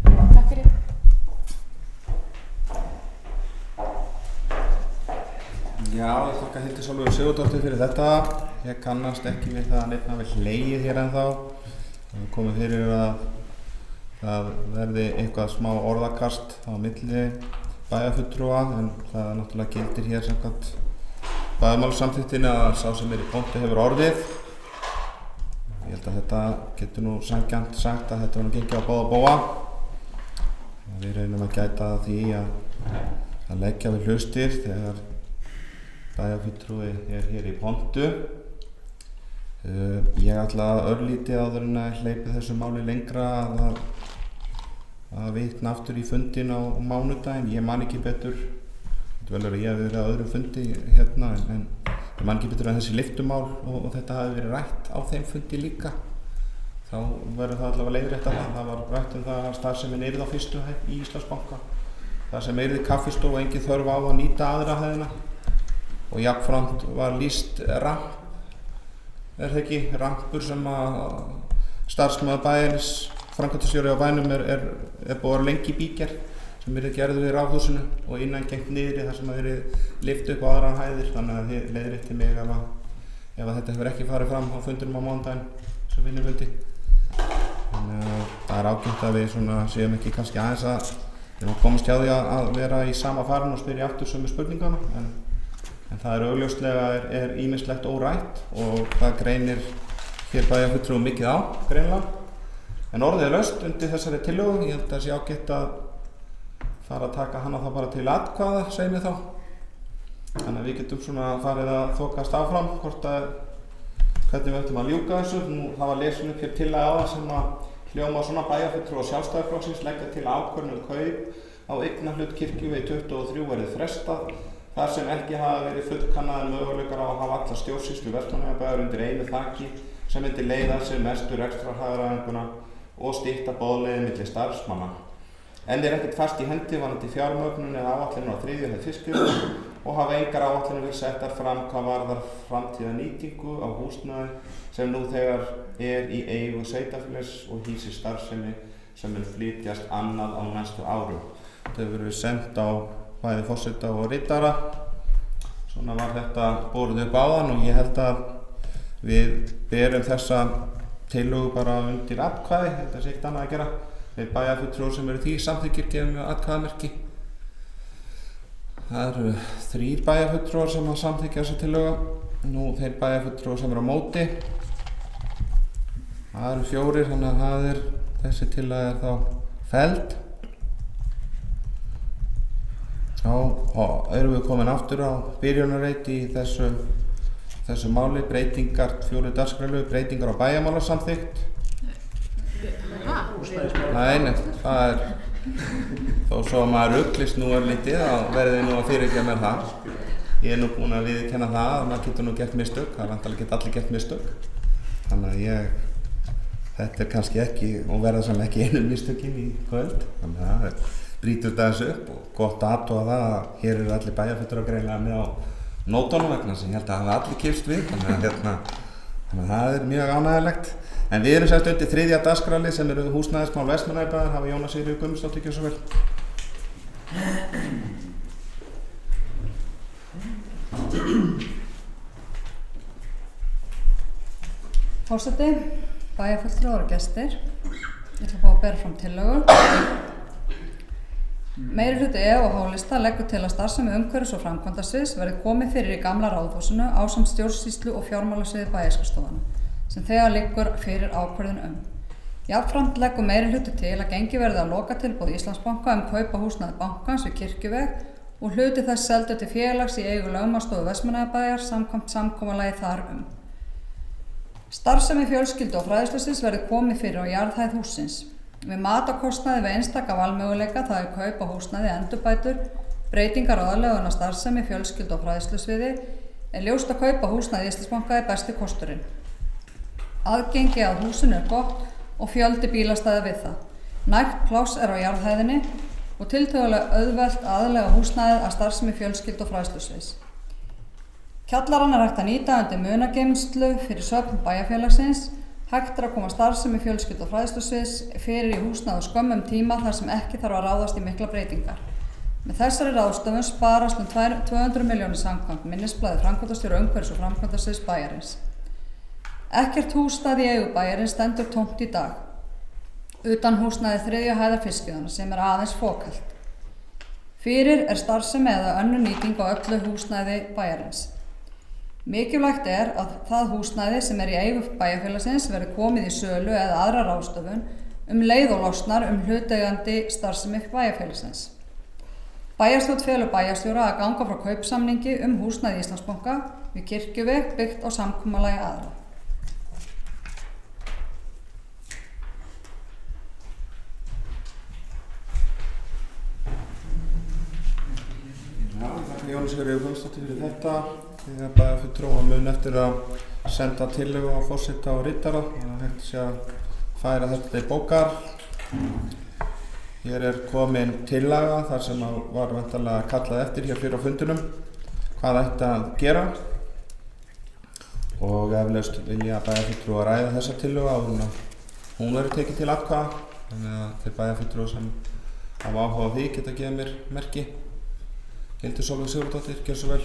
Takk fyrir. Já, ég þakka Hildi Sólveigu Sigurðardóttur fyrir þetta. Ég kannast ekki við það að neitt hafi hlegið hér ennþá. Það komið fyrir að það verði eitthvað smá orðakast á milli bæjarfulltrúa, en það náttúrulega gildir hér samkvæmt bæjarmálasamþykktinni að sá sem í pontu hefur orðið. Ég held að þetta getur nú sanngjarnt sagt að þetta var nú gengið á báða bóga. Við reynum að gæta því að leggja við hlustir þegar bæjarfulltrúi er hér í pontu. Ég ætla örlítið áður en að hleypi þessu máli lengra að vitna aftur í fundin á mánudaginn. Ég man ekki betur, þetta vel að ég hef verið á öðrum fundi hérna, en ég man ekki betur en þessi lyftumál og þetta hafi verið rætt á þeim fundi líka. Þá verður það allavega leiðrétt að það var rætt það að starfsemin yrði á fyrstu hæð í Íslandsbanka. Það sem yrði kaffistofa og engin þörf á að nýta aðra hæðina. Og jafnframt var lýst ramp, það ekki, rampur sem að starfsmaður bæjarins, framkvæmdastjóri á bænum er búið að vera lengi í bígerð sem yrði gerð við Ráðhúsinu og innan gengt niðri þar sem að yrði lyft upp á aðrar hæðir, þannig að þið leiðréttið mig ef að þetta hefur ekki farið fram á fundinum á mánudaginn sem vinnufundi. Þannig að það er ágætt að við séum ekki kannski aðeins að við erum að komast hjá því að vera í sama farin og spyrja aftur sömu spurningana, en það er augljóslega ýmislegt órætt og það greinir hér bæjarfulltrúum mikið á, greinilega. En orðið er laust undir þessari tillögu. Ég held að það sé ágætt að fara að taka hana þá bara til atkvæða, segjum við þá. Þannig að við getum farið að þokast áfram hvernig við ætlum að ljúka þessu. Nú það var lesin upp hér tillaga á það sem að hljóma svona: bæjarfulltrúar Sjálfstæðisflokksins leggja til ákvörðun kaup á eignarhlut Kirkjuvegi 23 verið frestað þar sem ekki hafa verið fullkannaðir möguleikar á að hafa alla stjórnsýslu Vestmannaeyjabæjar undir einu þaki sem myndi leiða sér mestu rekstrarhagræðinguna og stytta boðleiðin milli starfsmanna. Enn er ekkert fast í hendi varðandi fjármögnun eða áætlunum á þriðju hæð fiskveiða og hafa engar áætlunum verið settar fram hvað varðar framtíða nýtingu á húsnæði sem nú þegar er í eigu sveitarfélags og hýsir starfsemi sem mun flytjast annað á næstu árum. Þetta hefur verið sent á bæði forseta og ritara. Svona var þetta borið upp áðan og ég held að við berum þessa tillögu bara undir atkvæði. Þetta sé ekkert annað að gera. Þeir bæjarfulltrúar sem eru því samþykkir gefum við atkvæðamerki. Það eru 3 bæjarfulltrúar sem samþykkja þessa tillögu. Nú þeir bæjarfulltrúar sem eru á móti. Það eru 4, þannig að þessi tillaga er þá felld. Þá erum við komin aftur á byrjunarreit í þessu máli, breytingar 4 dagskrárliðir, breytingar á bæjarmálasamþykkt. Nei, það er þó svo að maður ruglist nú örlítið, þá verði nú að fyrirgefa mér það. Ég er nú búinn að viðurkenna það að maður getur nú gert mistök, það geta allir gert mistök. Þannig að þetta er kannski ekki og verða sannlega ekki einu mistökin í kvöld. Þannig að það brýtur þetta þessu upp og gott að athuga það að hér eru allir bæjarfulltrúar greinilega með á nótunum vegna sem ég held að hafa allir kipst við, þannig að það er mjög ánægjulegt. En við erum sett undir 3. dagskrárlið sem eru húsnæðismál Vestmannaeyjabæjar, hafa Jóna Sigríður Guðmundsdóttir gjörið svo vel. Forseti, bæjarfulltrúar og gestir, ég ætla að bera fram tillögu. Meirihluti E og H-lista leggur til að starfsemi umhverfis- og framkvæmdasviðs verði komið fyrir í gamla Ráðhúsinu ásamt stjórnsýslu og fjármálasviði bæjarskristofanna sem þegar liggur fyrir ákvörðun Jafnframt leggur meirihluti til að gengið verði að lokatilboði Íslandsbanka kaup á húsnæði bankans við Kirkjuveg og hluti þess seldur til félags í eigu lögmannsstofu Vestmannaeyjabæjar samkvæmt samkomulagi þar Starfsemi fjölskyldu og fræðslusviðs verði komið fyrir á jarðhæð hússins. Við mat á kostnaði við einstaka valmöguleika, það kaup á húsnæði, endurbætur, breytingar og aðlögun á starfsemi fjölskyldu og fræðslusviði ljóst að kaup á húsnæði Íslandsbanka besti kosturinn. Aðgengi að húsinu gott og fjöldi bílastæða við það. Nægt pláss á jarðhæðinni og tiltölulega auðvelt aðlega húsnæðið að starfsemi fjölskyldu og fræðslusviðs. Kjallarann hægt að nýta undir munageymslu fyrir söfn bæjarfélagsins, Hægt að koma starfsemi fjölskyldu- og fræðslusviðs fyrir í húsnæði á skömmum tíma þar sem ekki þarf að ráðast í mikla breytingar. Með þessari ráðstöfun sparast 200 milljónir samkvæmt minnisblaði framkvæmdastjóra umhverfis- og framkvæmdasviðs bæjarins. Ekkert húsnæði í eigu bæjarins stendur tómt í dag, utan húsnæði 3. hæðar fiskiðana sem aðeins fokhelt. Fyrir starfsemi eða önnur nýting á öllu húsnæði bæjarins. Mikilvægt að það húsnæði sem í eigu bæjarfélagsins verði komið í sölu eða aðra ráðstöfun leið og losnar hlutaðeigandi starfsemi bæjarfélagsins. Bæjarstjórn felur bæjarstjóra að ganga frá kaupsamningi húsnæði Íslandsbanka við Kirkjuveg byggt á samkomulagi aðila. Já, þakka Jóni Sigríði Guðmundsdóttur fyrir þetta. Þegar bæjarfulltrúar mun eftir að senda tillögu á forseta og ritara þannig að hægt sé að færa þetta til bókar. Hér komin tillaga þar sem var væntanlega kallað eftir hér fyrir á fundinum hvað ætti að gera og eflaust vilja bæjarfulltrúar ræða þessa tillögu áður en hún verður tekið til atkvæða þannig að þeir bæjarfulltrúar sem hafa áhuga á því geta gefið mér merki. Hildur Sólveig Sigurðardóttir, gjörðu svo vel.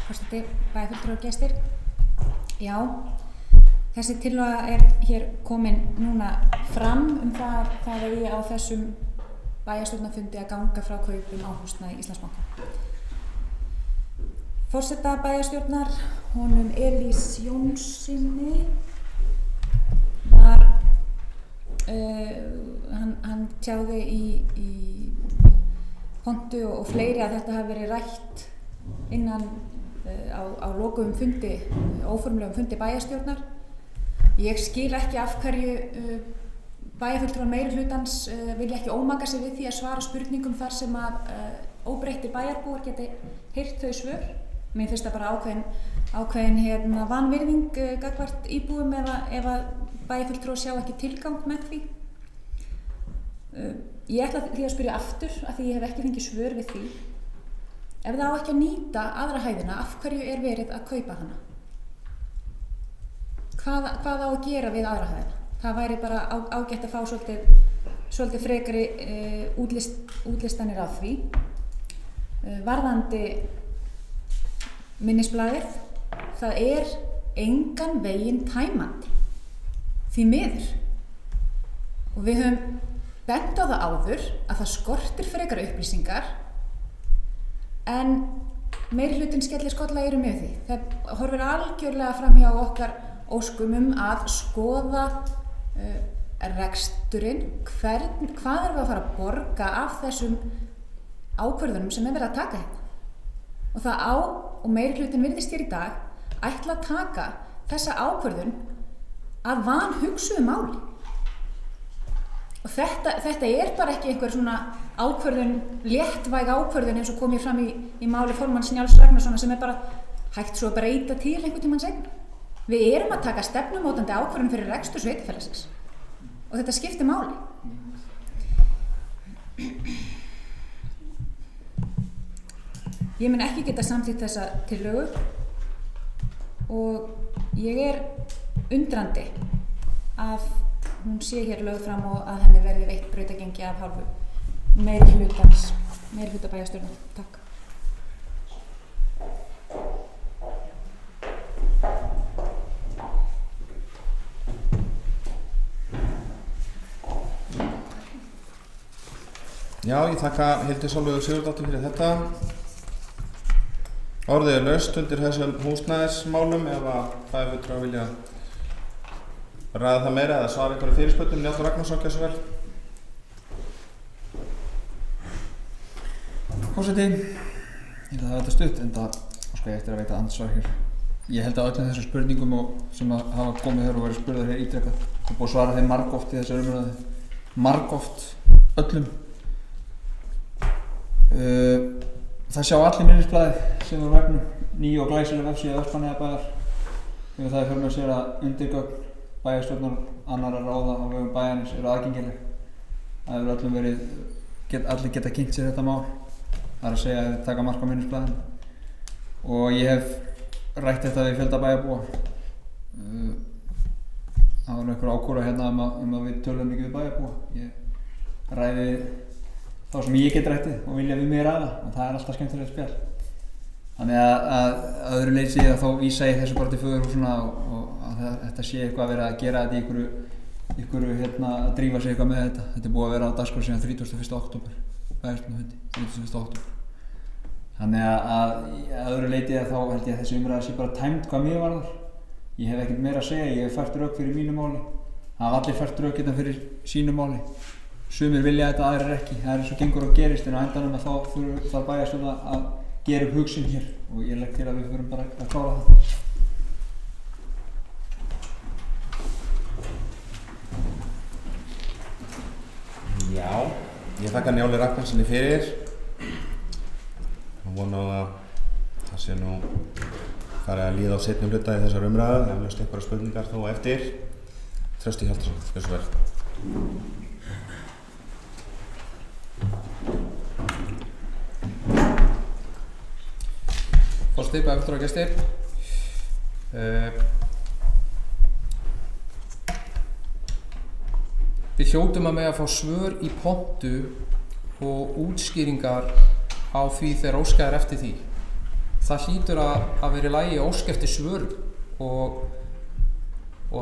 Forseti, bæjarfulltrúar og gestir. Já, þessi tillaga hér komin núna fram það eigi á þessum bæjarstjórnarfundi að ganga frá kaupum á húsnæði Íslandsbanka. Forseta bæjarstjórnar, honum Elís Jónssoni, var, hann tjáði í pontu og fleiri að þetta hafi verið rætt innan á lokuðum fundi, óformlegum fundi bæjarstjórnar. Ég skil ekki af hverju bæjarfulltrúar meirihlutans vilja ekki ómaka sig við því að svara spurningum þar sem að óbreyttir bæjarbúar geti heyrt þau svör. Mér finnst það bara ákveðin vanvirðing gagnvart íbúum ef að bæjarfulltrúar sjá ekki tilgang með því. Ég ætla því að spyrja aftur af því ég hef ekki fengið svör við því. Ef það á ekki að nýta aðra hæðina, af hverju verið að kaupa hana? Hvað á að gera við aðra hæðina? Það væri bara ágætt að fá svolítið frekari útlistanir af því. Varðandi minnisblaðið, það engan veginn tæmandi, því miður. Og við höfum bent á það áður að það skortir frekari upplýsingar en meirihlutinn skellir skollaeyrum með því. Það horfir algjörlega fram hjá okkar óskum að skoða reksturinn, hvað við að fara að borga af þessum ákvörðunum sem verið að taka hérna. Og meirihlutinn virðist hér í dag ætla að taka þessa ákvörðun að vanhugsuðu máli. Og þetta bara ekki einhver svona ákvörðun, léttvæg ákvörðun eins og kom ég fram í máli formanns Njáls Ragnarssonar sem bara hægt svo að breyta til einhvern tímann seinna. Við að taka stefnumótandi ákvörðun fyrir rekstur sveitarfélagsins og þetta skiptir máli. Ég mun ekki geta samþykkt þessa tillögu og ég undrandi að hún sé hér lögð fram og að henni verði veitt brautagengi af hálfu meirihluta bæjarstjórnar. Takk. Já, ég þakka Hildi Sólveigu Sigurðardóttur fyrir þetta. Orðið laust undir þessum húsnæðismálum ef að bæjarfulltrúar vilja ræða það meira eða svara einhverjum fyrirspurnum. Njáll Ragnarsson, gjörðu svo vel. Forseti, ég held að það var þetta stutt en það sko ég eftir að veita andsvar hér. Ég held að öllum þessum spurningum sem hafa komið hér og verið spurðar hér ítrekað. Það er búið að svara þeim margoft í þessari umræðu. Margoft, öllum. Það sjá allir minnisblaðið sem við vefnum, ný og glæsileg vefsíða Vestmannaeyjabæjar hefur það í för með sér að undirgögn bæjarstjórnar annarra ráða á vegum bæjarins eru aðgengileg. Það hefur öllum verið, allir geta kynnt sér þetta mál, það er að segja að taka mark á minnisblaðinu. Og ég hef rætt þetta við fjölda bæjarbúa. Það var einhver ákúra hérna að við tölum mikið við bæjarbúa. Ég ræði þá sem ég get rættið og vilja við mig ræða og það er alltaf skemmtilegt spjall. Þannig að öðru leyti þá vísa ég þessu bara til föðurhúsuna og að þetta sé eitthvað að vera að gera þetta í einhverju að drífa sig eitthvað með þetta. Þetta er búið að vera á dagskrá síðan 31. október, bæjarstjórnarfundi, 31. október. Þannig að öðru leyti þá held ég að þessi umræða sé bara tæmd hvað mér varðar. Ég hef ekkert meira að segja, ég hef fært rök fyrir mínu máli. Það hafa allir fært rök hérna fyrir sínu máli. Sumir vilja þetta, aðrir ekki. Það er eins og gengur og gerist en á endanum að þá þarf bæjarstjórn að gera upp hugsun hér og ég legg til að við förum bara að klára það. Já, ég þakka Njáli Ragnarssoni fyrir og vona að það sé nú farið að líða á seinni hluta í þessar umræðu. Það eflaust einhverjar spurningar þó eftir. Trausti Hjaltason, gjörðu svo vel. Forseti, bæjarfulltrúar og gestir. Við hljótum að mega að fá svör í pontu og útskýringar á því þegar óskað er eftir því. Það hlýtur að vera í lagi að óska eftir svörum og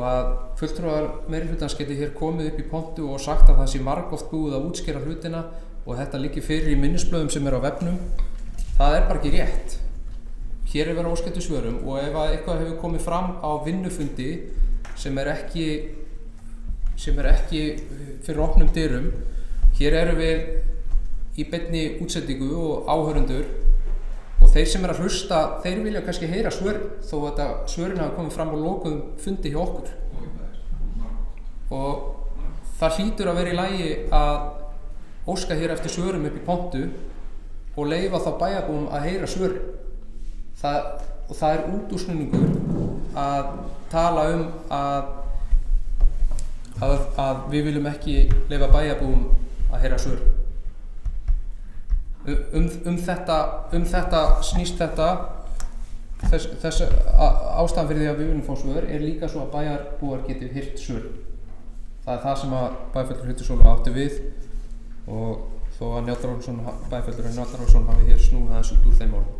að fulltrúar meirihlutans geti hér komið upp í pontu og sagt að það sé margoft búið að útskýra hlutina og þetta liggi fyrir í minnisblöðum sem er á vefnum. Það er bara ekki rétt. Hér er verið að óska eftir svörum og ef eitthvað hefur komið fram á vinnufundi sem er ekki fyrir opnum dyrum, hér erum við í beinni útsendingu og áhörundur og þeir sem er að hlusta, þeir vilja kannski heyra svörin þó að svörin hafa komið fram á lokuðum fundi hjá okkur. Og það hlýtur að vera í lagi að óska hér eftir svörum upp í pontu og leyfa þá bæjarbúum að heyra svörin. Og það er útúrsnúningur að tala að við viljum ekki leyfa bæjarbúum að heyra svör. Þetta snýst þetta. Þess ástæðan fyrir því að við viljum fá svör er líka svo að bæjarbúar geti heyrt svör. Það er það sem að bæjarfulltrúi Hlutasólu átti við og þó að bæjarfulltrúi Njáll Rafnsson hafi hér snúið aðeins út úr þeim orðum.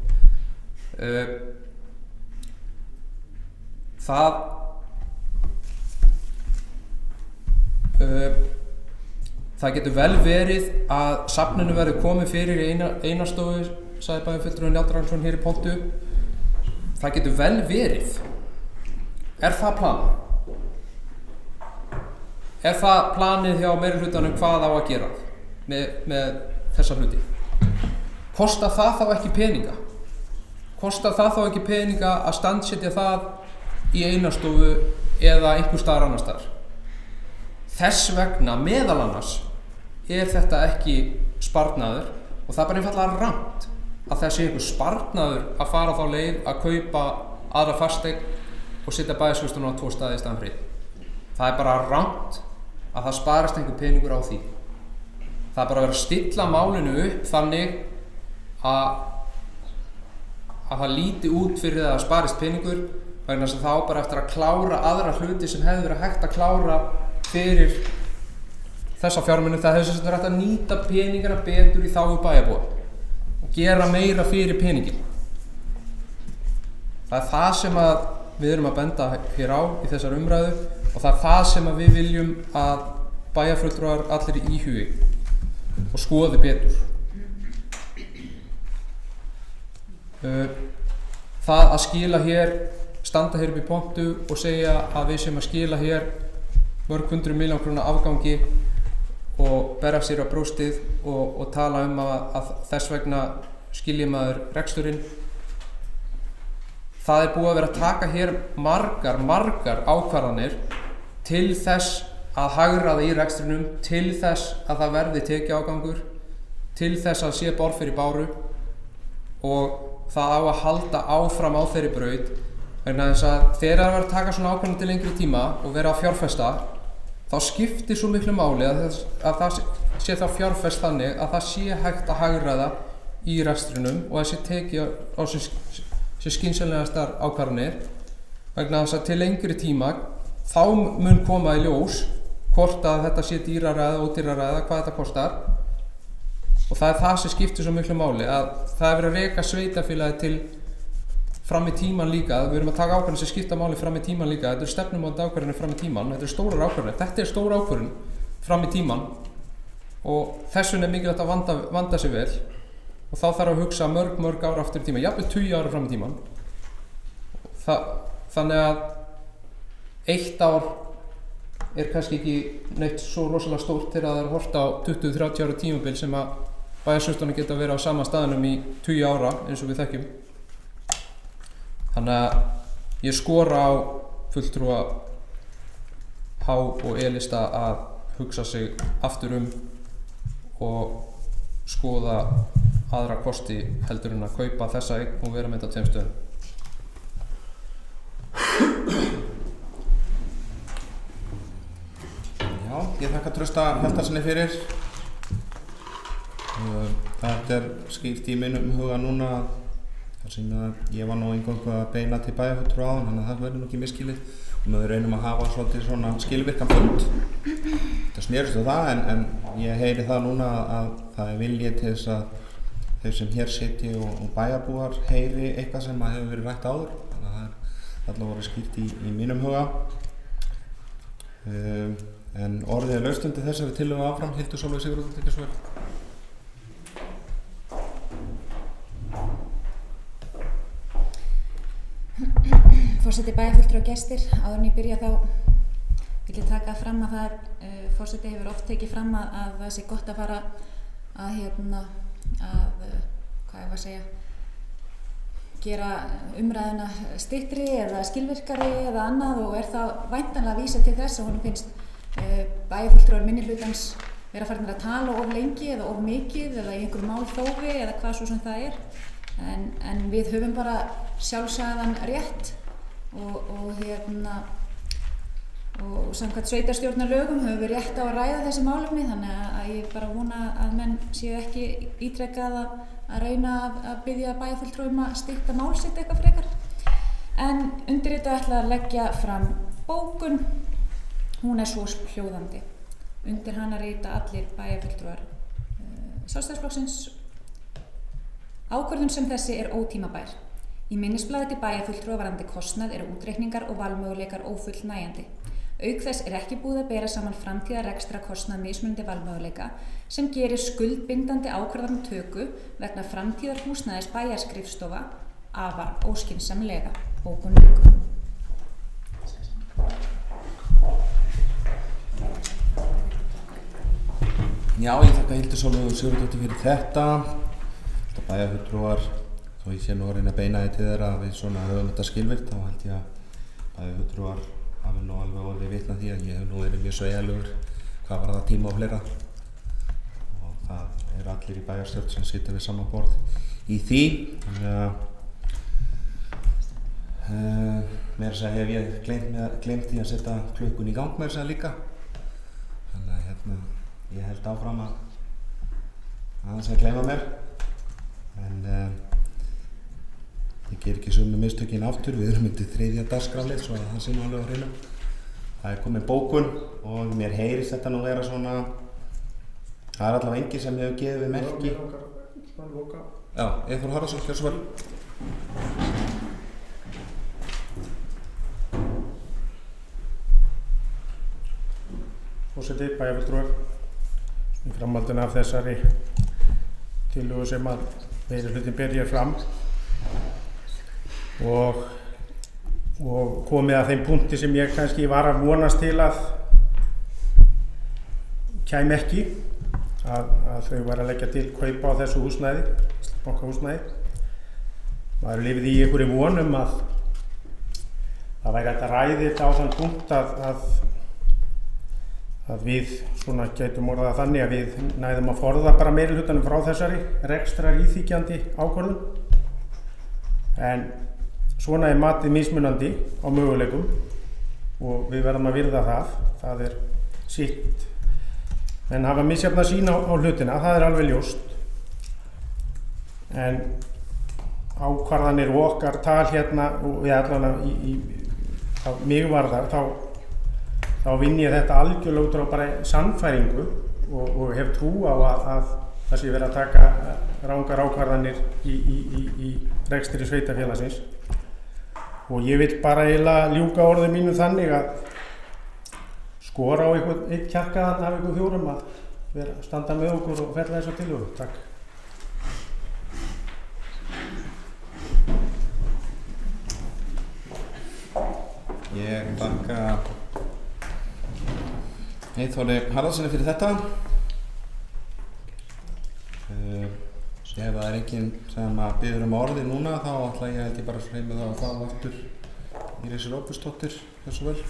Það getur vel verið að safninu verði komið fyrir í einastofu, sagði bæjarfulltrúi Njáll Rafnsson hér í pontu. Það getur vel verið. Er það planið? Er það planið hjá meirihlutanum hvað á að gera með þessa hluti? Kostar það þá ekki peninga? Kostar það þá ekki peninga að standsetja það í einastofu eða einhver staðar annar staðar? Þess vegna meðal annars er þetta ekki sparnaður og það er bara einfaldlega rangt að það sé einhver sparnaður að fara þá leið að kaupa aðra fasteign og setja bæjarskrifstofuna á 2 staði í staðinn fyrir. Það er bara rangt að það sparast einhver peningur á því. Það er bara að vera að stilla málinu upp þannig að það líti út fyrir það að sparist peningur vegna þess að þá bara eftir að klára aðra hluti sem hefði verið hægt að klára fyrir þessa fjármuni. Það hefði sem sagt verið hægt að nýta peningana betur í þágu bæjarbúa og gera meira fyrir peningin. Það er það sem við erum að benda hér á í þessar umræðu og það er það sem við viljum að bæjarfulltrúar allir íhugi og skoði betur. Það að skila hér, standa hér upp í pontu og segja að við sem að skila hér mörg 100 milljón króna afgangi og bera sér á brjóstið og tala að þess vegna skilji maður reksturinn. Það er búið að vera að taka hér margar ákvarðanir til þess að hagræða í rekstrinum, til þess að það verði tekjuafgangur, til þess að sé borð fyrir báru og það á að halda áfram á þeirri braut vegna þess að þegar það var að taka svona ákvörðun til lengri tíma og vera að fjárfesta, þá skiptir svo miklu máli að það sé þá fjárfest þannig að það sé hægt að hagræða í rekstrinum og að sé tekið á sér skynsamlegastar ákvarðanir, vegna þess að til lengri tíma þá mun koma í ljós hvort að þetta sé dýrara eða ódýrara eða hvað þetta kostar, og það er það sem skiptir svo miklu máli, að það er verið að reka sveitarfélagi til fram í tíman líka. Við erum að taka ákvarðanir sem skipta máli fram í tíman líka. Þetta er stefnumótandi ákvarðanir fram í tíman, þetta er stórar ákvarðanir. Þetta er stór ákvörðun fram í tíman og þess vegna er mikilvægt að vanda sig vel, og þá þarf að hugsa mörg ára aftur í tíma, jafnvel 20 ára fram í tíman. Þannig að 1 ár er kannski ekki neitt svo rosalega stórt þegar það er horft á 20-30 ára tímabil sem að bæjarstjórnir geta verið á sama staðnum í 20 ára eins og við þekkjum. Þannig að ég skora á fulltrúa H og E-lista að hugsa sig aftur og skoða aðra kosti heldur en að kaupa þessa eign og vera með þetta á 2 stöðum. Já, ég þakka Trausta Hjaltarsyni fyrir. Þetta er skýrt í mínum huga núna þar sem ég var nú eingöngu að beina til bæjarfulltrúa áðan, þannig að það verður nú ekki misskilið og við reynum að hafa svolítið svona skilvirkan fund. Það snerist það en ég heyri það núna að það er vilji til þess að þeir sem hér sitji og bæjarbúar heyri eitthvað sem hefur verið rætt áður, þannig að það er allavega voru skýrt í mínum huga. En orðið er laust undir þessari tillögu áfram. Hildur Sólveig Sigurðardóttir, ekki svo vel. Forseti, bæjarfulltrúar og gestir, áður en ég byrja þá vil ég taka fram að það er, forseti hefur oft tekið fram að það sé gott að fara að gera umræðuna styttri eða skilvirkari eða annað, og er það væntanlega að vísa til þess að honum finnst bæjarfulltrúar minnihlutans vera farin að tala of lengi eða of mikið eða í einhverjum málþófi eða hvað svo sem það er, en við höfum bara sjálfsagðan rétt og samkvæmt sveitarstjórnarlögum höfum við rétt á að ræða þessi málefni, þannig að ég bara vona að menn séu ekki ítrekkað að reyna að biðja bæjarfulltrúum að stytta mál sitt eitthvað frekar. En undirritað ætla að leggja fram bókun, hún er svo hljóðandi. Undir hana rita allir bæjarfulltrúar Sjálfstæðisflokksins. Ákvörðun sem þessi er ótímabær. Í minnisblaði til bæjarfulltrúa varðandi kostnað eru útreikningar og valmöguleikar ófullnægjandi. Auk þess er ekki búið að bera saman framtíðar ekstra kostnað mismunandi valmöguleika sem gerir skuldbindandi ákvarðanatöku vegna framtíðar húsnæðis bæjarskrifstofa afar óskynsamlega. Bókun lýkur. Já, ég þakka Hildur Sólveig Sigurðardóttir fyrir þetta. Þetta bæjarfulltrúar, þó ég sé nú að reyna að beina því til þeirra að við svona höfum þetta skilvirkt, þá held ég að bæjarfulltrúar hafi nú alveg orðið vitna því að ég hef nú verið mjög sveigjanlegur hvað var það tíma og fleira. Og það eru allir í bæjarstjórn sem sitja við sama borð í því. Þannig að meira að segja hef ég gleymt því að setja klukkun í gang með þess að líka. Þannig að ég held áfram að aðeins að gleyma mér, en ég ger ekki sömu mistökin aftur. Við erum undir 3. dagskrárlið, svo að það sé nú alveg á hreinu. Það er komið bókun og mér heyrist þetta nú vera svona, það er allavega enginn sem hefur gefið merki. Já, Eyþór Harðarson, gjörðu svo vel. Forseti, bæjarfulltrúar, í framhaldinu af þessari tillögu sem að meirihlutin ber hér fram og komið að þeim punkti sem ég kannski var að vonast til að kæmi ekki, að þau var að leggja til kaupa á þessu húsnæði, bankahúsnæði. Maður lifði í einhverju vonum að það væri hægt að ræða þetta á þann punkt að við svona gætum orðað þannig að við næðum að forða bara meirihlutanum frá þessari rekstrar íþykjandi ákvörðun. En svona er matið mismunandi á möguleikum og við verðum að virða það. Það er sitt. Menn hafa misjafna sýn á hlutina, það er alveg ljóst. En ákvarðanir og okkar tal hérna og við allavega mig varðar, þá vinn ég þetta algjörlega út á bara sannfæringu og hef trú á að það sé verið að taka rangar ákvarðanir í rekstri sveitarfélagsins. Og ég vil bara eiginlega ljúka orðum mínu þannig að skora á einn kjarkaðan af ykkur fjórum að standa með okkur og fella þessu tillögu. Takk. Ég þakka Eyþóri Harðarsyni fyrir þetta. Ef það er enginn sem biður orði núna þá ætla ég held ég bara að með það að fá aftur Íris Róbertsdóttir, hversu vel.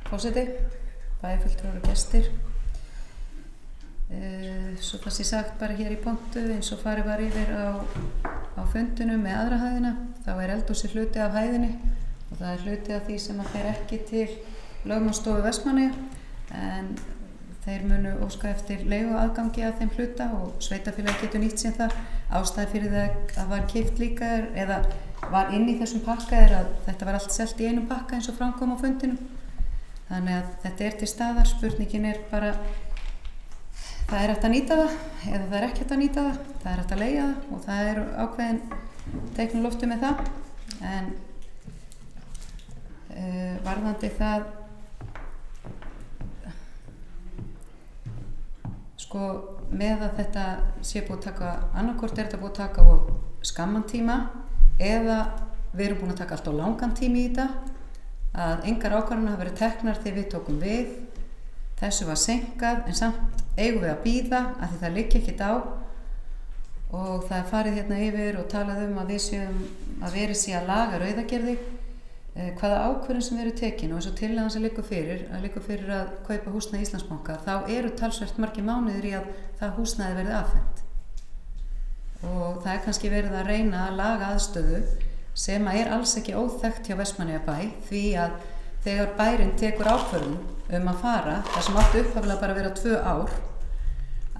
Forseti, bæjarfulltrúar og gestir. Svo það sé sagt bara hér í pontu eins og farið var yfir á fundunum með aðra hæðina, þá er eldhúsið hluti af hæðinni og það er hluti af því sem fer ekki til lögmannsstofu Vestmannaeyja en þeir munu óska eftir leiguaðgangi að þeim hluta og sveitarfélagið getur nýtt sér það. Ástæða fyrir það var keypt líka eða var inn í þessum pakka að þetta var allt selt í einum pakka eins og framkom á fundinum. Þannig að þetta er til staðar, spurningin er bara það er hægt að nýta það eða það er ekki hægt að nýta það, það er hægt að leigja það og það er ákveðin teikn á lofti með það en varðandi það sko með að þetta sé búið að taka annarkvort er þetta búið að taka á skamman tíma eða við erum búin að taka allt á langan tíma í þetta að engar ákvarðanir hafa verið teknar þegar við tókum við þessu var seinkað en samt eigum við að bíða af því það liggja ekkert á og það er farið hérna yfir og talað að við séum að verið sé að laga Rauðagerði hvaða ákvörðun sem eru tekin og eins og tillagan sem liggur fyrir að kaupa húsnæði Íslandsbanka þá eru talsvert margir mánuðir í að það húsnæði verði afhent og það er kannski verið að reyna að laga aðstöðu sem er alls ekki óþekkt hjá Vestmannaeyjabæ því að þegar bærinn tekur ákvörðun að fara, það sem átti upphaflega bara að vera 2 ár,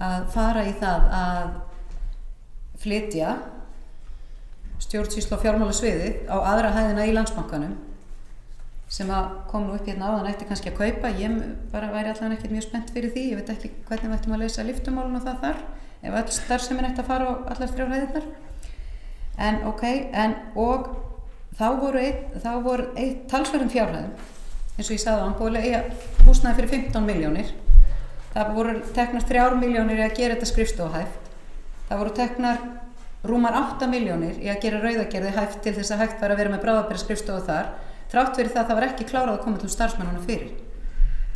að fara í það að flytja stjórnsýslu og fjármálasviði á aðra hæðina í Landsbankanum sem að kom nú upp hérna áðan ætti kannski að kaupa, ég bara væri allan ekkert mjög spennt fyrir því, ég veit ekki hvernig við ættum að leysa lyftumálun og það þar, ef öll starfsemin ætti að fara á allar 3 hæðirnar. En og þá voru eitt talsverðum fjárhæðum eins og ég sagði á hann búið að eiga húsnæði fyrir 15 milljónir. Það voru teknar 3 milljónir í að gera þetta skrifstofuhæft. Það voru teknar rúmar 8 milljónir í að gera Rauðagerði hæft til þess að hægt var að vera með bráðabirgða skrifstofu þar. Þrátt fyrir það var ekki klárað að koma til starfsmannunum fyrir.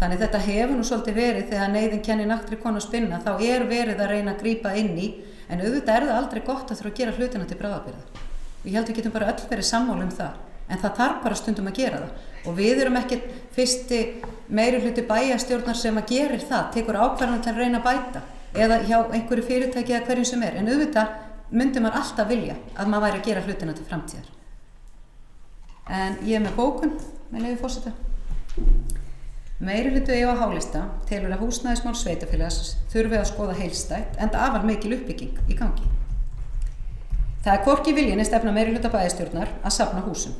Þannig þetta hefur nú svolítið verið þegar neyðin kennir naktri konu að spinna, þá er verið að reyna að grípa inn í, en auðvitað er það aldrei gott að þurfa að gera hlutina til bráðabirgða. Ég held við getum bara öll verið sammála það, en það þarf bara stundum að gera það. Og við erum ekkert fyrsti meirihluti bæjarstjórnar sem að gerir það, tekur ákvarðanir til að reyna að bæta, eða hjá einhverju fyrirtæki eða hverjum sem en auðvitað myndi maður alltaf vilja að maður væri að gera hlutina til framtíðar. En ég er með bókun, með leyfi forseta. Meirihluti á H-lista telur að húsnæðismál sveitarfélags þurfi að skoða heildstætt enda afar mikil uppbygging í gangi. Það er hvorki viljinn stefna meirihluta bæjarstjórnar að safna húsum.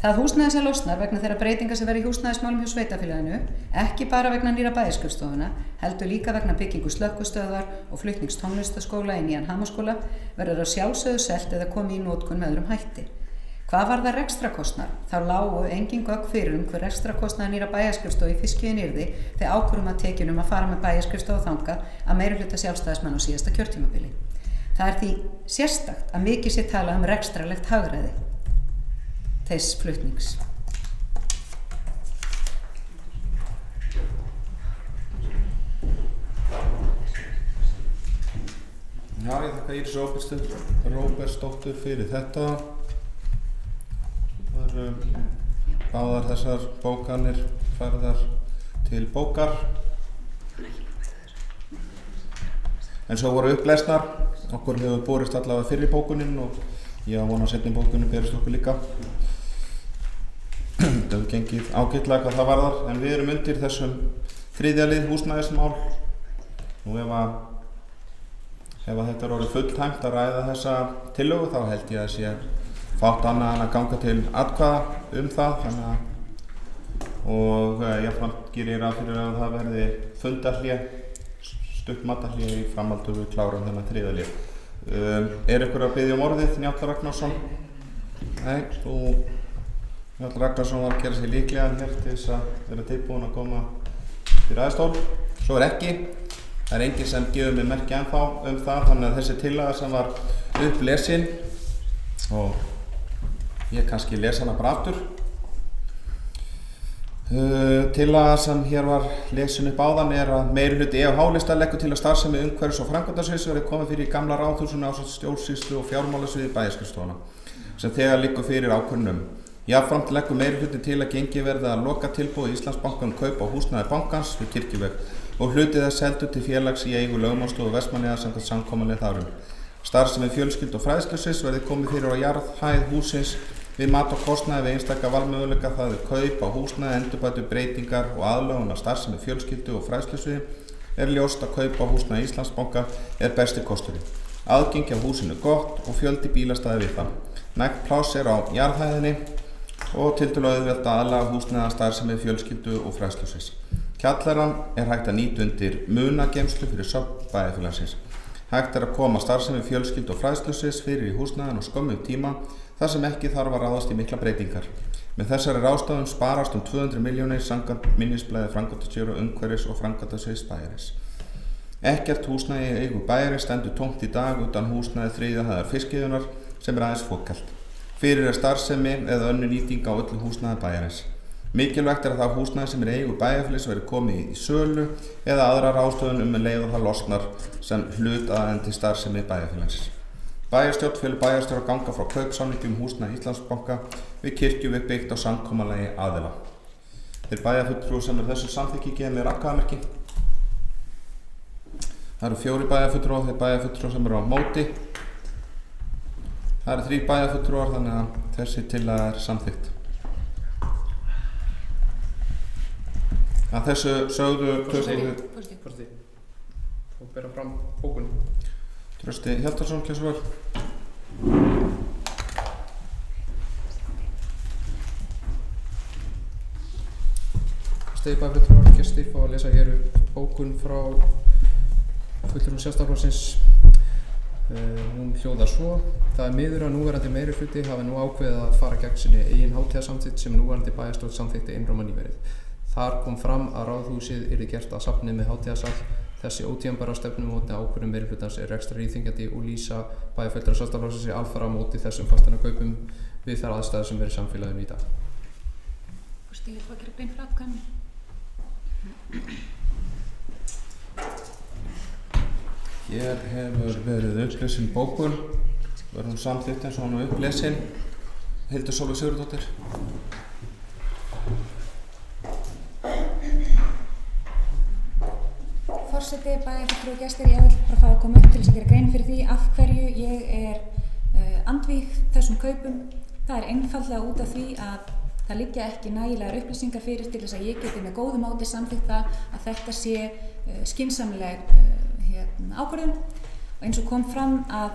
Það húsnæði sem losnar vegna þeirra breytinga sem verður í húsnæðismálum hjá sveitarfélaginu, ekki bara vegna nýra bæjarskrifstofuna, heldur líka vegna byggingu slökkvistöðvar og flutnings tónlistarskóla í nýjan Hamaskóla, verður að sjálfsögðu selt eða komið í notkun með öðrum hætti. Hvað var það rekstrakostnaður? Þá lágu engin gögn fyrir hver rekstrakostnaður nýra bæjarskrifstofu í Fiskiðin yrði þegar ákvörðum að tekjunum að fara með bæjarskrifstofu þangað að meirihluta sjálfstæðismann á síðasta kjörtímabili. Það er því sérstakt að mikið sé talað rekstralegt hagræði þess flutnings. Já, ég þakka Íris Róbertsdóttur fyrir þetta. Það eru báðar þessar bókanir færðar til bókar. En svo voru upplesnar, okkur hefur borist allavega fyrri bókunin og ég á von að seinni bókunin berist okkur líka. Það hefur gengið ágætlega hvað það varðar, en við erum undir þessum þriðja lið húsnæðismál. Nú ef þetta er orðið fulltæmt að ræða þessa tillögu þá held ég að sé fátt annað en að ganga til atkvæða það. Og jafnframt gerir ég ráð fyrir að það verði fundarhlé, stutt matarhlé í framhaldi við klárum þennan þriðja lið. Er ykkur að biðja orðið, Njáll Ragnarsson? Nei, Njáll Ragnarsson var að gera sig líklegan hér til þess að vera tilbúin að koma til ræðustól. Svo er ekki. Það er enginn sem gefur mig merki ennþá það, þannig að þessi tillaga sem var upplesin og ég kannski les hana bara aftur. Tillaga sem hér var lesin upp áðan er að meirihluti E&H-lista leggur til að starfsemi umhverfis- og framkvæmdasviðs verði komið fyrir í gamla ráðhúsinu ásamt stjórnsýslu og fjármálasviði bæjarskrifstofuna sem þegar liggur fyrir ákvörðun. Jafnframt leggur meirihluti til að gengið verði að lokatilboði Íslandsbanka kaup á húsnæði bankans við Kirkjuveg og hluti þess seldur til félags í eigu lögmannsstofu Vestmannaeyja samkvæmt samkomulag þar Starfsemi fjölskyldu- og fræðslusviðs verði komið fyrir á jarðhæð hússins við mat og kostnaði við einstaka valmöguleika, það er kaup á húsnæði, endurbætur, breytingar og aðlögun af starfsemi fjölskyldu- og fræðslusviði er ljóst að kaup á húsnæði Íslandsbanka er besti kosturinn. Aðgengi á húsinu gott og fjöldi bílastæði við það. Nægt pláss er á jarðhæðinni og tiltölulega auðvelt að aðlaga húsnæði að starfsemi fjölskyldu- og fræðslusviðs. Kjallarann er hægt að nýta undir munageymslu fyrir söfn bæjarfélagsins. Hægt er að koma starfsemi fjölskyldu- og fræðslusviðs fyrir í húsnæðinu á skömmum tíma þar sem ekki þarf að ráðast í mikla breytingar. Með þessari ráðstöfun sparast 200 milljónir samkvæmt minnisblaði framkvæmdastjóra umhverfis- og framkvæmdasviðs bæjarins. Ekkert húsnæði í eigu bæjarins stendur tómt í dag utan húsnæði þriðju hæðar fiskiðunnar sem er aðeins fókalt. Fyrir er starfsemi eða önnur nýting á öllu húsnæði bæjarins. Mikilvægt er að það húsnæði sem er í eigu bæjarfélags verði komið í sölu eða aðra ráðstöfun með leið og það losnar sem hlut aðeins starfsemi bæjarfélagsins. Bæjarstjórn felur bæjarstjóra að ganga frá kaupsamningi húsnæði Íslandsbanka við Kirkjuveg byggt á samkomulagi aðila. Þeir bæjarfulltrúar sem er þessu samþykki gefa mér atkvæðamerki. Það eru 4 bæjarfulltrúar, þeir bæjarfulltrúar sem eru á móti. Það eru 3 bæjarfulltrúar, þannig að þessi tillaga er samþykkt. Að þessu sögðu Forseti. Og bera fram bókunni. Trausti Hjaltarsson, gjörðu svo vel. Bæjarfulltrúar, gestir fá að lesa hér upp bókun frá fulltrúum Sjálfstæðisflokksins. Hún hljóðar svo: Það er miður að núverandi meirihluti hafi nú ákveðið að fara gegn sinni eigin hátíðarsamþykkt sem núverandi bæjarstjórn samþykkti einróma nýverið. Þar kom fram að ráðhúsið yrði gert að safni með hátíðarsal. Þessi ótímabæra stefnumótni ákvörðun meirihlutans er rekstraríþyngjandi og lýsa bæjarfulltrúar Sjálfstæðisflokksins alfarið á móti þessum fasteignakaupum við þær aðstæður sem eru í samfélaginu í dag. Stígur þú að gera grein fyrir atkvæðinu? Hér hefur verið upplesin bókun, verðum samþykkt eins og hann er upplesin. Hildur Sólveig Sigurðardóttir. Forseti, bæjarfulltrúar og gestir, ég vil bara fá að koma upp til þess að gera grein fyrir því af hverju ég er andvíg þessum kaupum. Það er einfaldlega út af því að það liggja ekki nægilegar upplýsingar fyrir til þess að ég geti með góðu móti samþykkt það að þetta sé skynsamleg ákvörðun. Og eins og kom fram að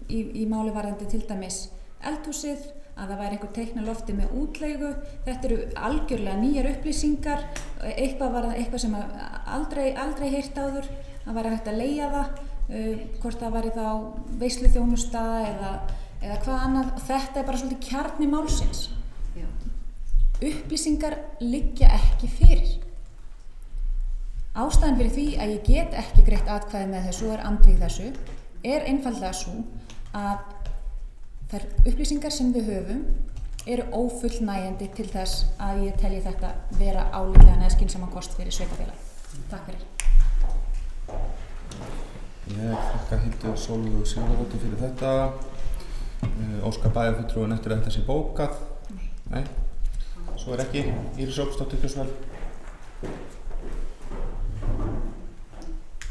í máli varðandi til dæmis eldhúsið, að það væri einhver teikn á lofti með útleigu. Þetta eru algjörlega nýjar upplýsingar, eitthvað sem aldrei heyrt áður, að væri hægt að leigja það, hvort það væri þá veisluþjónusta eða hvað annað. Og þetta er bara svolítið kjarni málsins. Upplýsingar liggja ekki fyrir. Ástæðan fyrir því að ég get ekki greitt atkvæði með þessu og er andvíg þessu er einfaldlega svo að þær upplýsingar sem við höfum eru ófullnægjandi til þess að ég telji þetta vera álitlegan eða skynsaman kost fyrir sveitarfélag. Takk fyrir. Ég þakka Hildur Sólveig Sigurðardóttir fyrir þetta. Óskar bæjarfulltrúinn eftir að þetta sé bókað? Nei. Svo ekki, Íris Ópsdóttir Kjörsvel.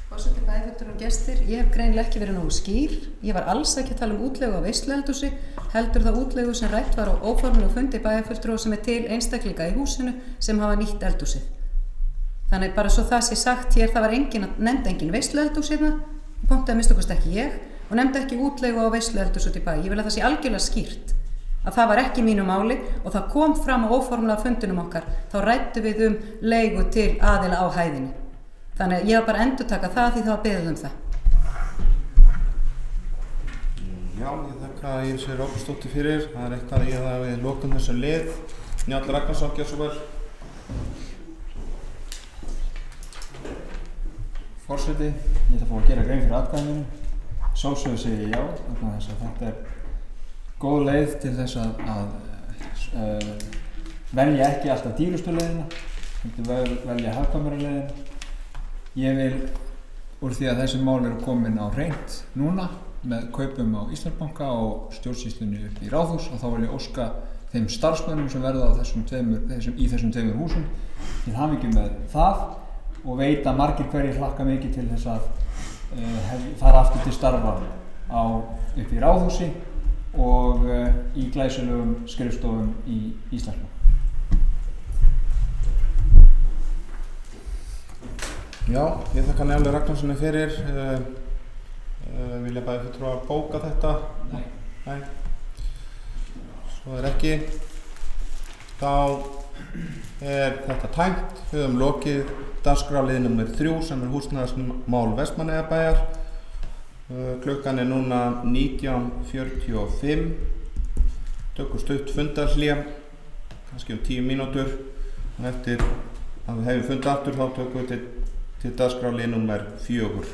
Forseti, bæjarfulltrúar og gestir, ég hef greinilega ekki verið nógu skýr. Ég var alls ekki að tala um útleigu á veislueldhúsi, heldur það útleigu sem rætt var á óformlegu fundi bæjarfulltrúa sem til einstaklinga í húsinu sem hafa nýtt eldhúsið. Þannig bara svo það sé sagt hér, það var nefndi engin veislueldhús hérna, pontaði minnst ekki ég, og nefndi ekki útleigu á veislueldhús út í bæ. Ég vil að það sé algjörlega skýrt að það var ekki mínu máli og það kom fram á óformlega fundinum okkar, þá rættum við leigu til aðila á hæðinni. Þannig að ég var bara að endurtaka það því það var beðið það. Já, ég þakka Íris Ópsdóttir fyrir. Það er eitthvað í það við lokum þessum lið. Njáll Ragnarsson, gjörðu svo vel. Forseti, ég ætla að fá að gera grein fyrir atkvæðinu. Sjálfsögðu segi ég já, vegna þess að þetta er góð leið til þess að velja ekki alltaf dýrustu leiðina, heldur velja hagkvæmari leiðina. Ég vil, úr því að þessi mál eru komin á hreint núna með kaupum á Íslandsbanka og stjórnsýslunni upp í Ráðhús, og þá vil ég óska þeim starfsmönnum sem verða í þessum tveimur húsum til hamingju með það, og veit að margir hverjir hlakka mikið til þess að fara aftur til starfa upp í Ráðhúsi og í glæsilegum skrifstofum í Íslandsbanka. Já, ég þakka Njáli Ragnarssoni fyrir. Vilja bæjarfulltrúar bóka þetta? Nei. Svo er ekki. Þá er þetta tæmt. Við höfum lokið dagskrárlið nr. 3 sem er húsnæðismál Vestmannaeyjabæjar. Klukkan er núna 19:45. Tökum stutt fundarhlé, kannski 10 mínútur. Og eftir að við hefum fundið aftur þá tökum við til dagskrárlið nr. 4.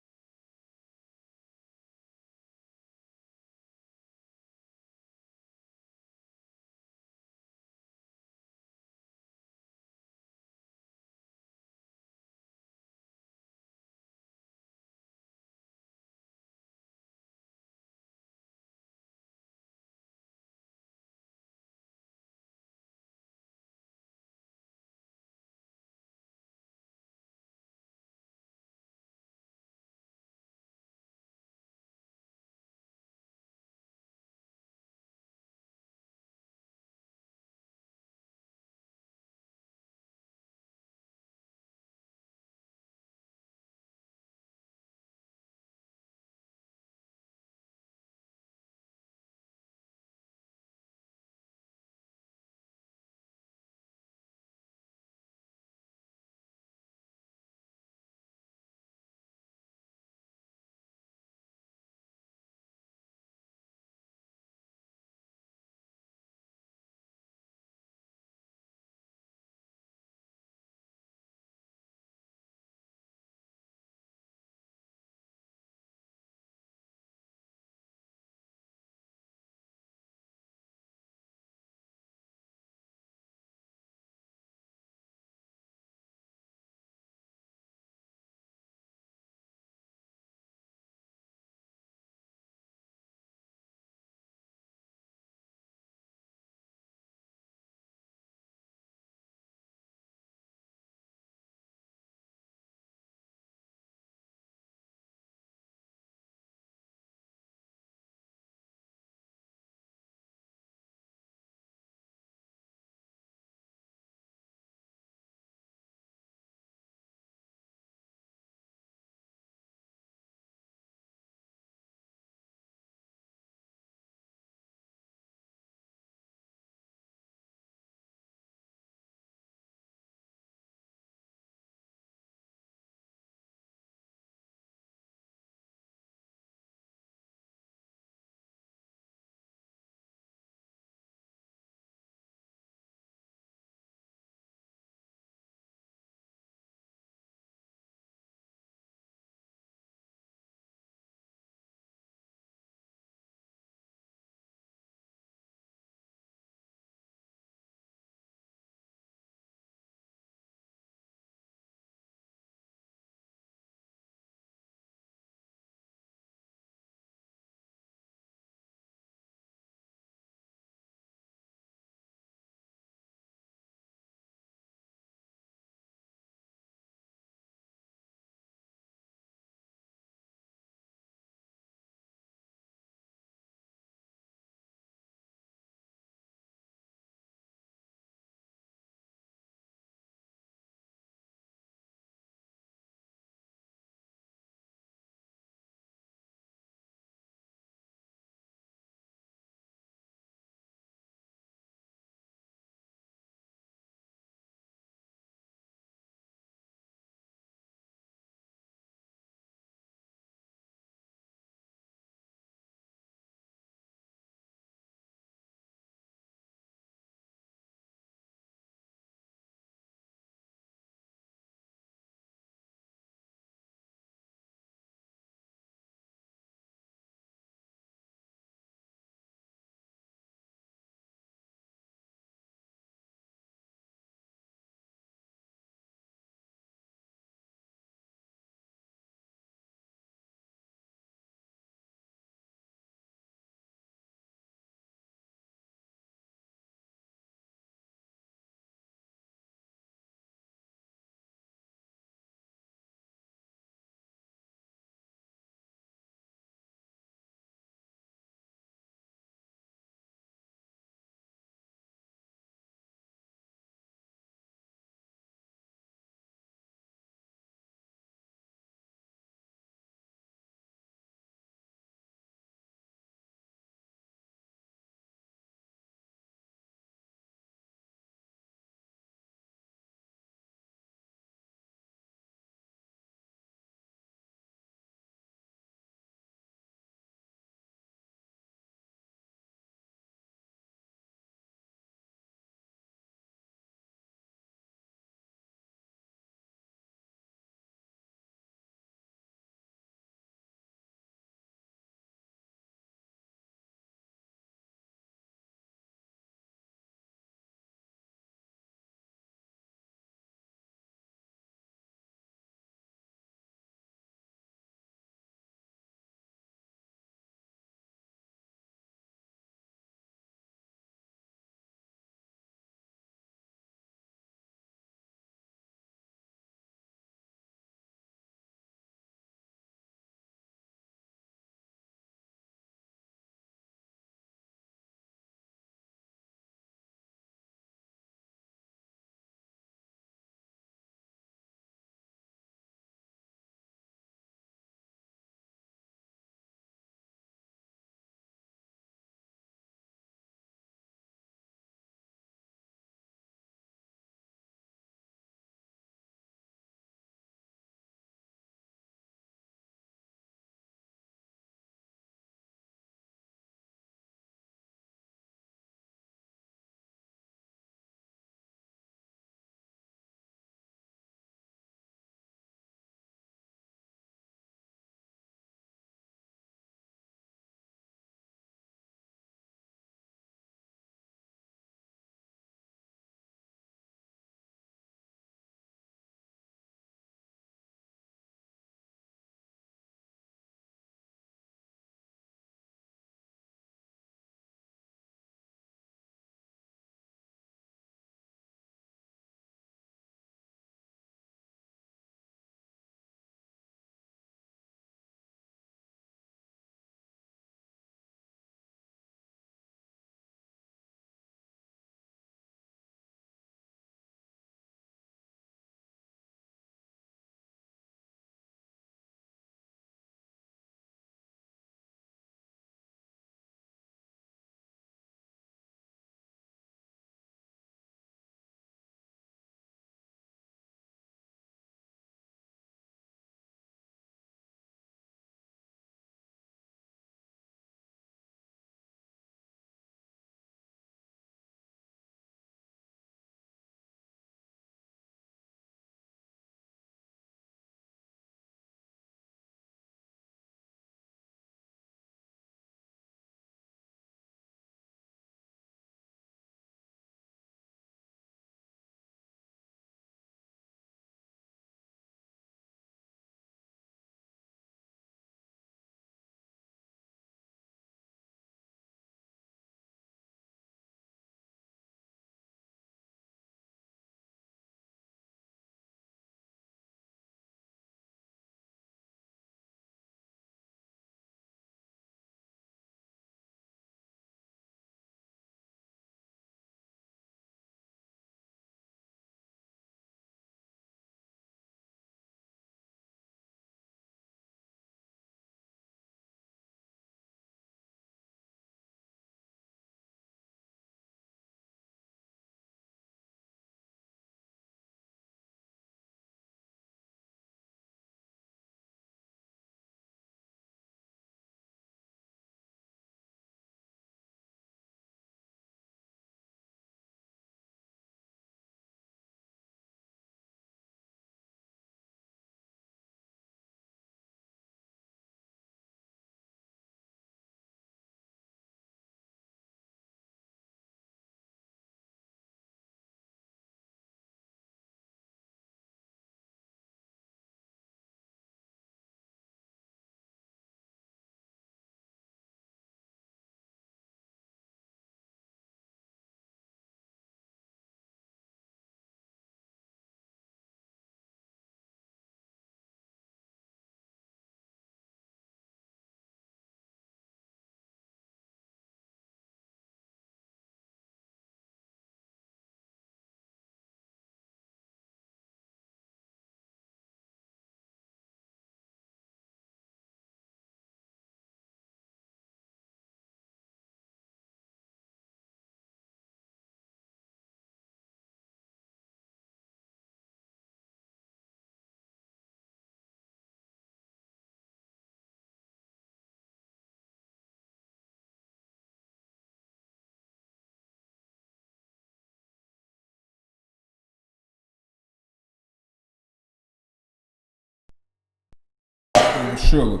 sögu.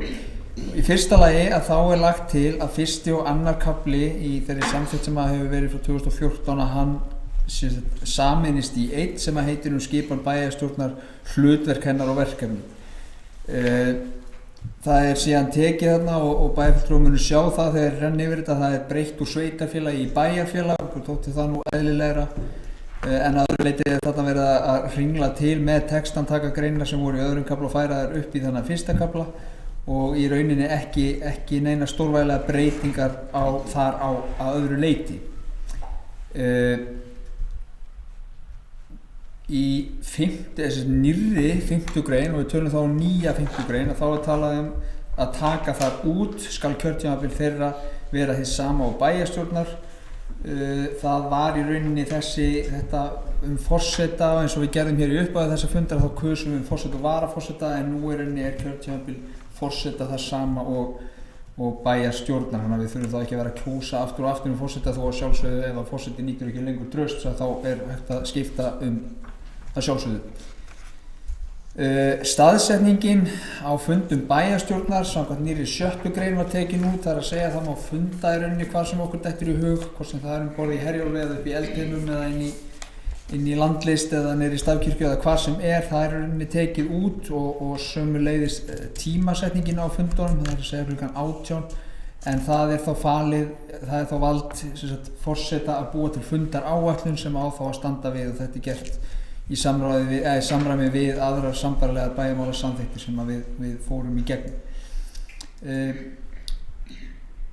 Í fyrsta lagi að þá lagt til að fyrsti og annar kafli í þeirri samþykkt sem hefur verið frá 2014 að hann sameinist í einn sem heitir skipan bæjarstjórnar, hlutverk hennar og verkefni. Það síðan tekið þarna og bæjarfulltrúar munu sjá það þegar renni yfir þetta, það breytt úr sveitarfélagi í bæjarfélag, okkur þótti það nú eðlilegra, en að öðru leyti þarna verið að hringla til með textan, taka greinar sem voru í öðrum kafla og færa þær upp í þennan fyrsta kafla og í rauninni ekki neina stórvægilega breytingar þar á að öðru leyti. Í nýrri 5. grein, og við tölum þá nýja 5. grein, að þá talað að taka þar út skal kjörtímabil þeirra vera hið sama og bæjarstjórnar. Það var í rauninni þetta forseta, eins og við gerðum hér í upphafi þessa fundar, þá kusum við forseta og varaforseta, en nú í rauninni kjörtímabil forseta það sama og bæjarstjórnar, þannig að við þurfum þá ekki að vera að kjósa aftur og aftur forseta, þó að sjálfsögðu ef að forseti nýtur ekki lengur traust þá hægt að skipta að sjálfsögðu. Staðsetningin á fundum bæjarstjórnar samkvæmt nýrri 7. grein var tekin út, það er að segja að það má funda í rauninni hvað sem okkur dettur í hug, hvort sem það borð í Herjólfi eða upp í Eldheimum eða inn í Landlist eða niður í Stafkirkju eða hvað sem það í rauninni tekið út og sömuleiðis tímasetningin á fundunum, það er að segja klukkan 18, en það er þá vald forseta að búa til fundaráætlun sem á þá að standa við, og þetta gert í samræmi við aðrar sambærilegar bæjarmálasamþykktir sem við fórum í gegnum.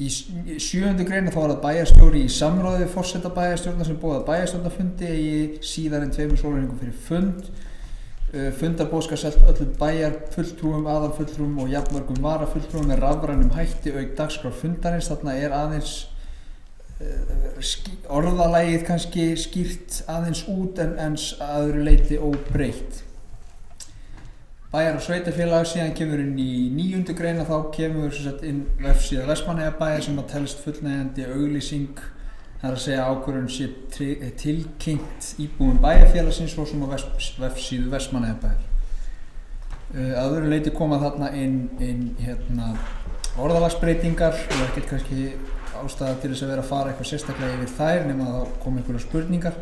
Í 7. grein þá var það bæjarstjóri í samráði við forseta bæjarstjórnar sem boðað bæjarstjórnarfundi síðar en 2 sólarhringum fyrir fund. Fundarboð skal selt öllum bæjarfulltrúum, aðalfulltrúum og jafnmörgum varafulltrúum með rafrænum hætti auk dagskrár fundarins. Þarna aðeins orðalagið kannski skýrt aðeins út en að öðru leyti óbreytt. Bæjar- og sveitarfélag síðan kemur inn í 9. grein, þá kemur inn vefsíða Vestmannaeyjabæjar sem að telst fullnægjandi auglýsing, það er að segja ákvörðun sé tilkynnt íbúum bæjarfélagsins svo sem á vefsíðu Vestmannaeyjabæjar. Að öðru leyti koma þarna inn orðalagsbreytingar og ekkert kannski ástæða til þess að vera að fara eitthvað sérstaklega yfir þær nema að þá koma einhverjar spurningar.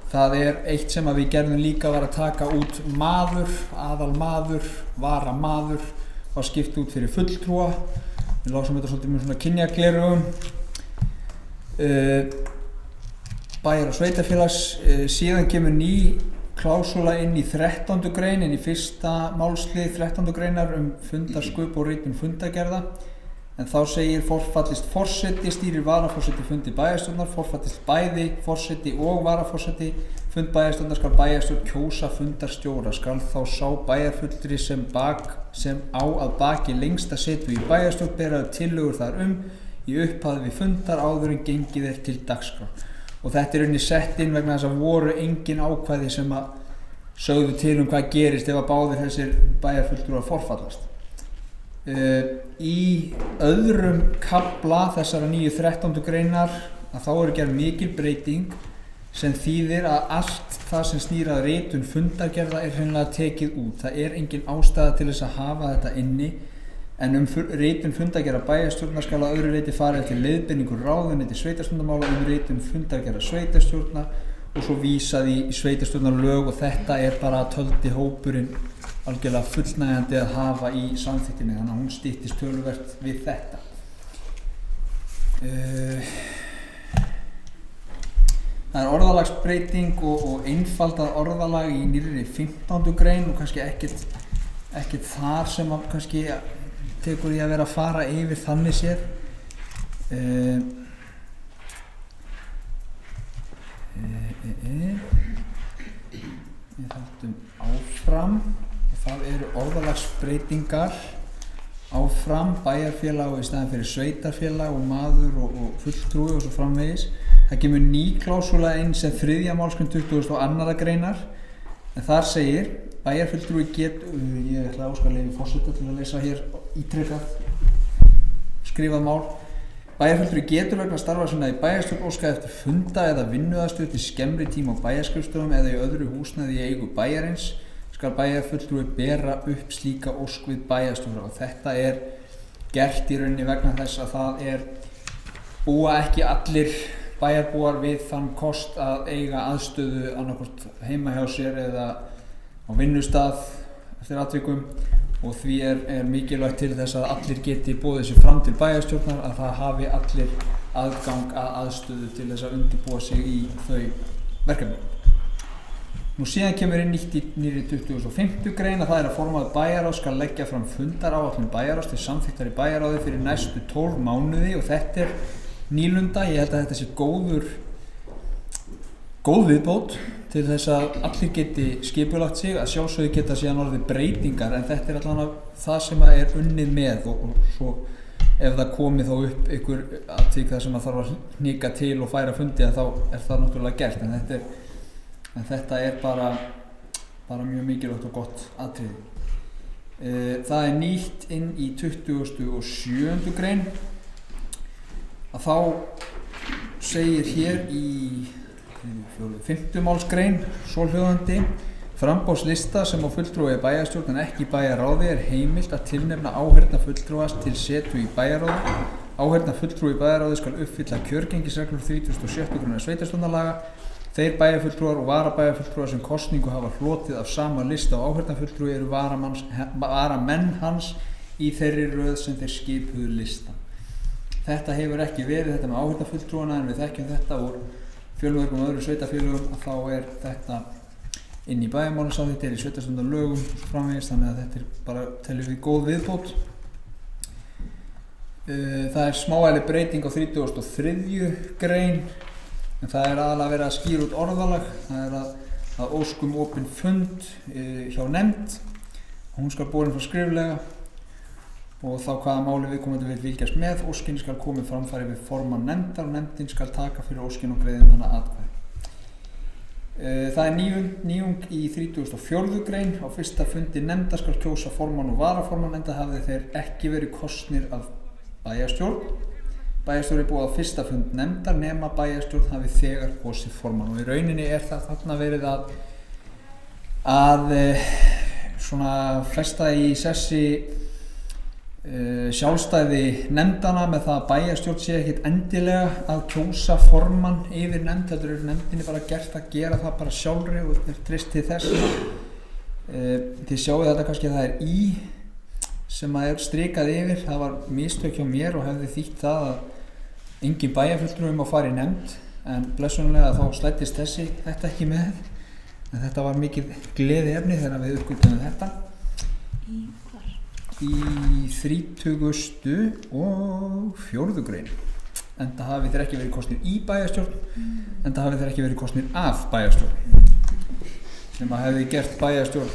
Það eitt sem við gerðum líka var að taka út maður, aðalmaður, varamaður, var skipt út fyrir fulltrúa. Við lásum þetta svolítið með svona kynjaglerugum. Bæjar- og sveitarfélags, síðan kemur ný klásúla inn í 13. grein, inn í fyrsta málslið 13. greinar fundarsköp og ritun fundargerða. En þá segir forfallist forseti stýrir varaforseti fundi bæjarstjórnar, forfallist bæði forseti og varaforseti fund bæjarstjórnar skal bæjarstjórn kjósa fundarstjóra, skal þá sá bæjarfulltrúi sem á að baki lengsta setu í bæjarstjórn bera tillögur þar í upphafi fundar áður en gengið til dagskrár. Og þetta rauninni sett inn vegna þess að voru engin ákvæði sem að sögðu til hvað gerist ef að báðir þessir bæjarfulltrúar forfallast. Í öðrum kafla þessara nýju 13. greinar að þá gerð mikil breyting sem þýðir að allt það sem snýr að ritun fundargerða hreinlega tekið út. Það engin ástæða til þess að hafa þetta inni, en ritun fundargerða bæjarstjórnar skal að öðru leyti fara eftir leiðbeiningu ráðuneyti sveitarstjórnarmála ritun fundargerða sveitarstjórnar og svo vísað í sveitarstjórnarlög, og þetta bara töldi hópurinn algjörlega fullnægjandi að hafa í samþykktinni, þannig að hún styttist töluvert við þetta. Það orðalagsbreyting og einfaldað orðalag í nýrri 15. grein og kannski ekkert þar sem að kannski tekur í að vera að fara yfir þannig séð. Við höldum áfram. Það eru orðalagsbreytingar áfram, bæjarfélag og í staðinn fyrir sveitarfélag og maður og fulltrúi og svo framvegis. Það kemur ný klásúla inn sem 3. málsgrein 22. greinar, en þar segir bæjarfulltrúi ég ætla að óska leyfi forseta til að lesa hér ítrekað skrifað mál. Bæjarfulltrúi getur vegna starfa sinna í bæjarstjórn óskað eftir funda eða vinnuaðstöðu til skemmri tíma á bæjarskrifstofum eða í öðru húsnæði í eigu bæjarins skal bæjarfulltrúi bera upp slíka ósk við bæjarstjóra, og þetta er gert í rauninni vegna þess að það búa ekki allir bæjarbúar við þann kost að eiga aðstöðu annarkvort heima hjá sér eða á vinnustað eftir atvikum, og því er mikilvægt til þess að allir geti boðið sér fram til bæjarstjórnar, að það hafi allir aðgang að aðstöðu til þess að undirbúa sig í þau verkefni. Nú síðan kemur inn nýtt í nýrri 25. grein að það er að formaður bæjarráðs skal leggja fram fundaráætlun bæjarráðs til samþykktar í bæjarráði fyrir næstu 12 mánuði, og þetta er nýlunda. Ég held að þetta sé góð viðbót til þess að allir geti skipulagt sig, að sjálfsögðu geta síðan orðið breytingar, en þetta er allan það sem er unnið með, og svo ef það komi þá upp einhver atvik þar sem þarf að hnika til og færa fundi, þá er það náttúrulega gert, en þetta er bara mjög mikilvægt og gott atriði. Það er nýtt inn í 27. grein að þá segir hér í 5. málsgrein svohljóðandi: framboðslista sem á fulltrúa í bæjarstjórn en ekki bæjarráði er heimilt að tilnefna áheyrnarfulltrúa til setu í bæjarráði. Áheyrnarfulltrúi í bæjarráði skal uppfylla kjörgengisreglur 36. gr. sveitarstjórnarlaga. Þeir bæjarfulltrúar og varabæjarfulltrúar sem kosningu hafa hlotið af sama lista og áheyrnarfulltrúi eru varamenn hans í þeirri röð sem þeir skipuðu listan. Þetta hefur ekki verið þetta með áheyrnarfulltrúana, en við þekkjum þetta úr fjölmörgum og öðrum sveitarfélögum að þá þetta inn í bæjarmálasamþykkt, í sveitarstjórnarlögum og svo framvegis, þannig að þetta bara teljum við góð viðbót. Það er smávægileg breyting á 33. grein, en það er aðalega verið að skýra út orðalag. Það er að óskum opinn fund hjá nefnd, hún skal borin frá skriflega, og þá hvaða máli viðkomandi vill fylgjast með. Óskin skal komið framfæri við formann nefndar og nefndin skal taka fyrir óskin og greiða hana atkvæði. Það er nýjung í 34. grein. Á fyrsta fundi nefndar skal kjósa formann og varaformann, enda hafi þeir ekki verið kosnir af bæjarstjórn. Bæjarstjórn búið á fyrsta fund nefndar nema bæjarstjórn hafi þegar kosið formann, og í rauninni er það þarna verið að svona festa í sessi sjálfstæði nefndana með það að bæjarstjórn sé ekkert endilega að kjósa formann yfir nefnd, heldur er nefndinni bara gert að gera það bara sjálfri og er treyst til þess. Þið sjáu þetta kannski að það er í sem að er strikað yfir. Það var mistök hjá mér og hefði þýtt það að engin bæjarfulltrúi má fara í nefnd, en blessunarlega þá slæddist þetta ekki með, en þetta var mikið gleði efni þegar við uppgötvum þetta. Í 34. grein. Enda hafi þeir ekki verið kosnir í bæjarstjórn, enda hafi þeir ekki verið kosnir af bæjarstjórn, sem að hefði gert bæjarstjórn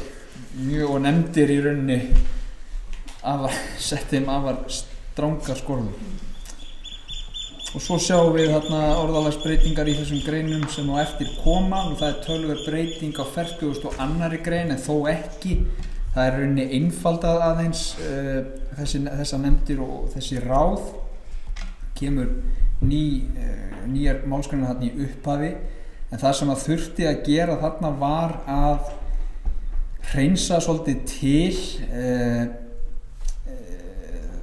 mjög og nefndir í rauninni sett þeim afar strangar skorður. Og svo sjáum við þarna orðalagsbreytingar í þessum greinum sem á eftir koma, og það er töluverð breyting á 42. grein, en þó ekki. Það er rauninni einfaldað aðeins þessa nefndir og þessi ráð. Kemur nýjar málsgreinar þarna í upphafi, en það sem að þurfti að gera þarna var að hreinsa svolítið til.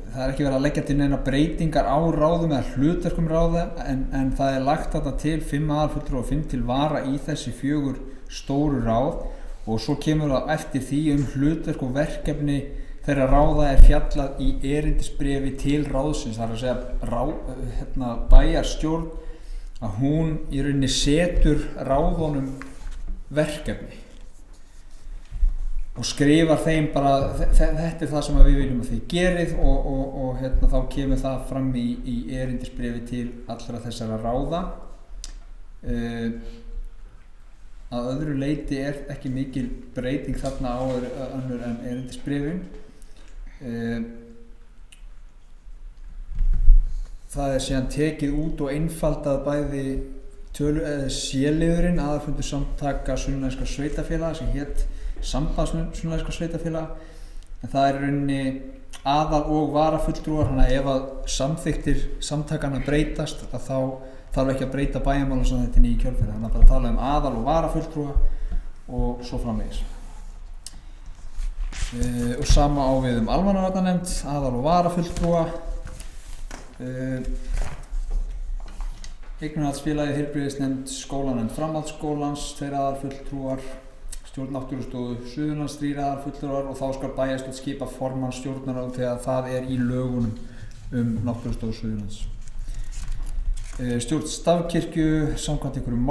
Það er ekki verið að leggja til neina breytingar á ráðum eða hlutverkum ráða, en það er lagt þarna til 5 aðalfulltrúa og 5 til vara í þessi 4 stóru ráð. Og svo kemur það eftir því hlutverk og verkefni þeirra ráða er fjallað í erindisbréfi til ráðsins. Það er að segja bæjarstjórn, að hún í rauninni setur ráðunum verkefni og skrifar þeim bara þetta er það sem við viljum að þið gerið, og þá kemur það fram í erindisbréfi til allra þessara ráða. Að öðru leyti er ekki mikil breyting þarna á önnur en erindisbréfin. Það er síðan tekið út og einfaldað bæði C-liðurinn, aðalfundur samtaka sunnlenskra sveitarfélaga, sem hét Samband sunnlenskra sveitarfélaga, en það er í rauninni aðal- og varafulltrúar, þannig að ef að samþykktir samtakana breytast, að þá þarf ekki að breyta bæjarmálasamþykktinni í kjölfarið, þannig að bara tala um aðal- og varafulltrúa og svo framvegis. Og sama á við almannavarnanefnd, aðal- og varafulltrúa, eignarhaldsfélagið, heilbrigðisnefnd, skólanefnd framhaldsskólans, 2 aðalfulltrúar, stjórn Náttúrustofu Suðurlands 3 aðalfulltrúar og þá skal bæjarstjórn skipa formann stjórnarráð þegar það er í lögunum Náttúrustofu Suðurlands. Stjórn Stafkirkju samkvæmt einhverjum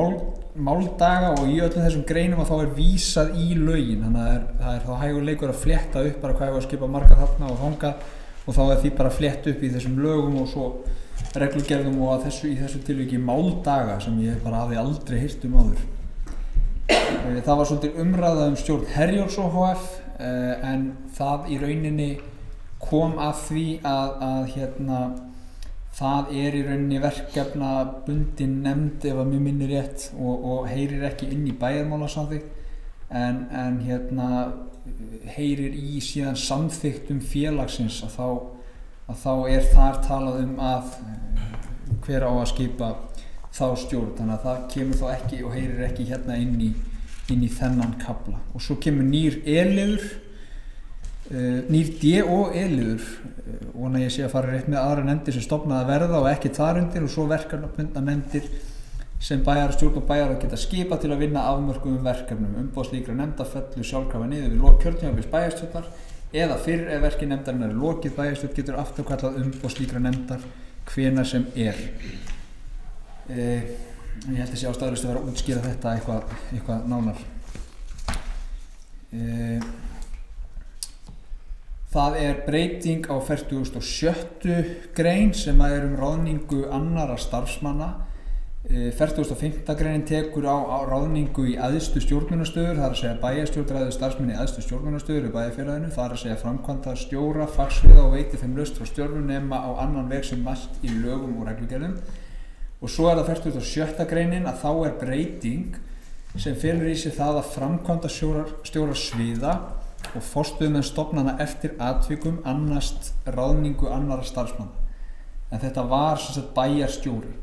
máldaga og í öllum þessum greinum að þá er vísað í lögin, þannig að það er þá hægur leikur að flétta upp bara hvað er að skipa marga þarna og þangað og þá er því bara flett upp í þessum lögum og svo reglugerðum og að í þessu tilviki máldaga sem ég bara hafði aldrei heyrt áður. Það var svolítið umræða stjórn Herjólfs ohf. En það í rauninni kom að því að það er í rauninni verkefnabundin nefnd ef að mér minnir rétt og heyrir ekki inn í bæjarmálasamþykkt en heyrir í síðan samþykktum félagsins að þá er þar talað að hver á að skipa þá stjórn, þannig að það kemur þá ekki og heyrir ekki inn í þennan kafla. Og svo kemur nýr E-liður, nýr D- og E-liður, vona ég sé að fara rétt með aðra nefndir sem stofnað að verða og ekki þar undir og svo verkefnabundna nefndir sem bæjarstjórn og bæjarráð geta skipað til að vinna afmörkuðum verkefnum. Umboð slíkra nefnda fellur sjálfkrafa niður við lok kjörtímabils bæjarstjórnar eða fyrr ef verki nefndarinnar er lokið. Bæjarstjórn getur afturkallað umboð slíkra nefndar hvenær sem er. Ég held að sé ástæðulaust að vera að útskýra þetta eitthvað nánar. Það er breyting á 47. grein sem er ráðningu annarra starfsmanna. 45. greinin tekur á ráðningu í æðstu stjórnunarstöður, það er að segja bæjarstjórn ræður starfsmenn í æðstu stjórnunarstöður í bæjarfélaginu, það er að segja framkvæmdastjóra, fagsviða og veitir þeim laust frá stjórnum nema á annan veg sem mælt í lögum og reglugerðum. Og svo er það 47. greinin að þá er breyting sem felur í sig það að framkvæmdastjórar sviða og forstöðumenn stofnana eftir atvikum annast ráðningu annarra starfsmanna. En þetta var sem sagt bæjarstjóri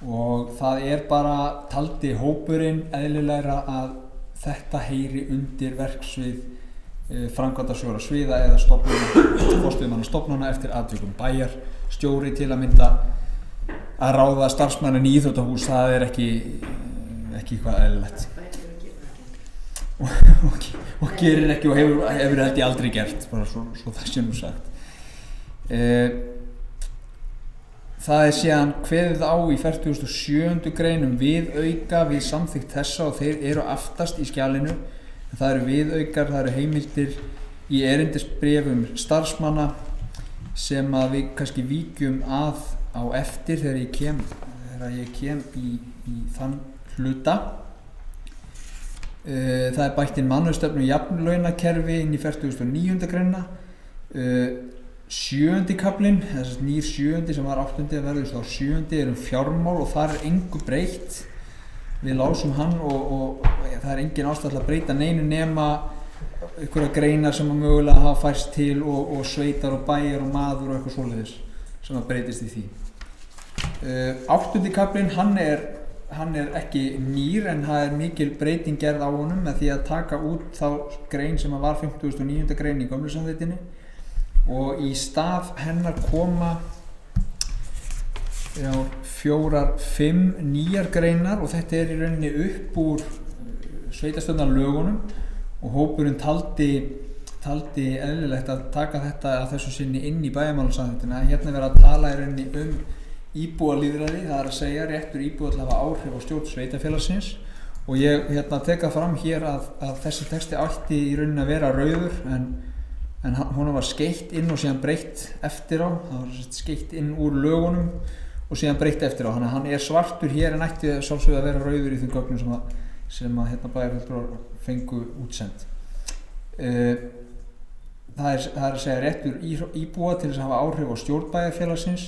og það er bara taldi hópurinn eðlilegra að þetta heyri undir verksvið framkvæmdastjóra sviða eða forstöðumanna stofnana eftir atvikum. Bæjarstjóri til að mynda að ráða starfsmannin í íþróttahús, það er ekki eitthvað eðlilegt og gerir ekki og hefur held ég aldrei gert, bara svo það sé nú sagt. Það er síðan kveðið á í 47. grein viðauka við samþykkt þessa og þeir eru aftast í skjalinu. Það eru viðaukar, það eru heimildir í erindisbréfum starfsmanna sem að við kannski víkjum að á eftir þegar ég kem í þann hluta. Það er bætt inn mannauðsstefnu jafnlaunakerfi inn í 49. greinina. 7. kaflinn, þess að nýr 7. sem var 8. verður þá 7. er fjármál og þar er engu breytt. Við lásum hann og það er engin ástæða að breyta neinu nema einhverja greinar sem að mögulega hafa færst til og sveitar og bæjar og maður og eitthvað svoleiðis sem að breytist í því. 8. kaflinn, hann er ekki nýr en það er mikil breyting gerð á honum með því að taka út þá grein sem var 59. grein í gömlu samþykktinni og í stað hennar koma 4-5 nýjar greinar og þetta er í rauninni upp úr sveitarstjórnarlögunum og hópurinn taldi eðlilegt að taka þetta að þessu sinni inn í bæjarmálasamþykktina. Hérna verið að tala í rauninni íbúalýðræði, það er að segja réttur íbúa til að hafa áhrif á stjórn sveitarfélagsins og ég teka fram hér að þessi texti ætti í rauninni að vera rauður en honum var skeytt inn og síðan breytt eftir á, það var skeytt inn úr lögunum og síðan breytt eftir á, þannig að hann er svartur hér en ætti sjálfsögðu að vera rauður í þeim gögnum sem bæjarfulltrúar fengu útsend. Það er að segja réttur íbúa til þess að hafa áhrif á stjórn bæjarfélagsins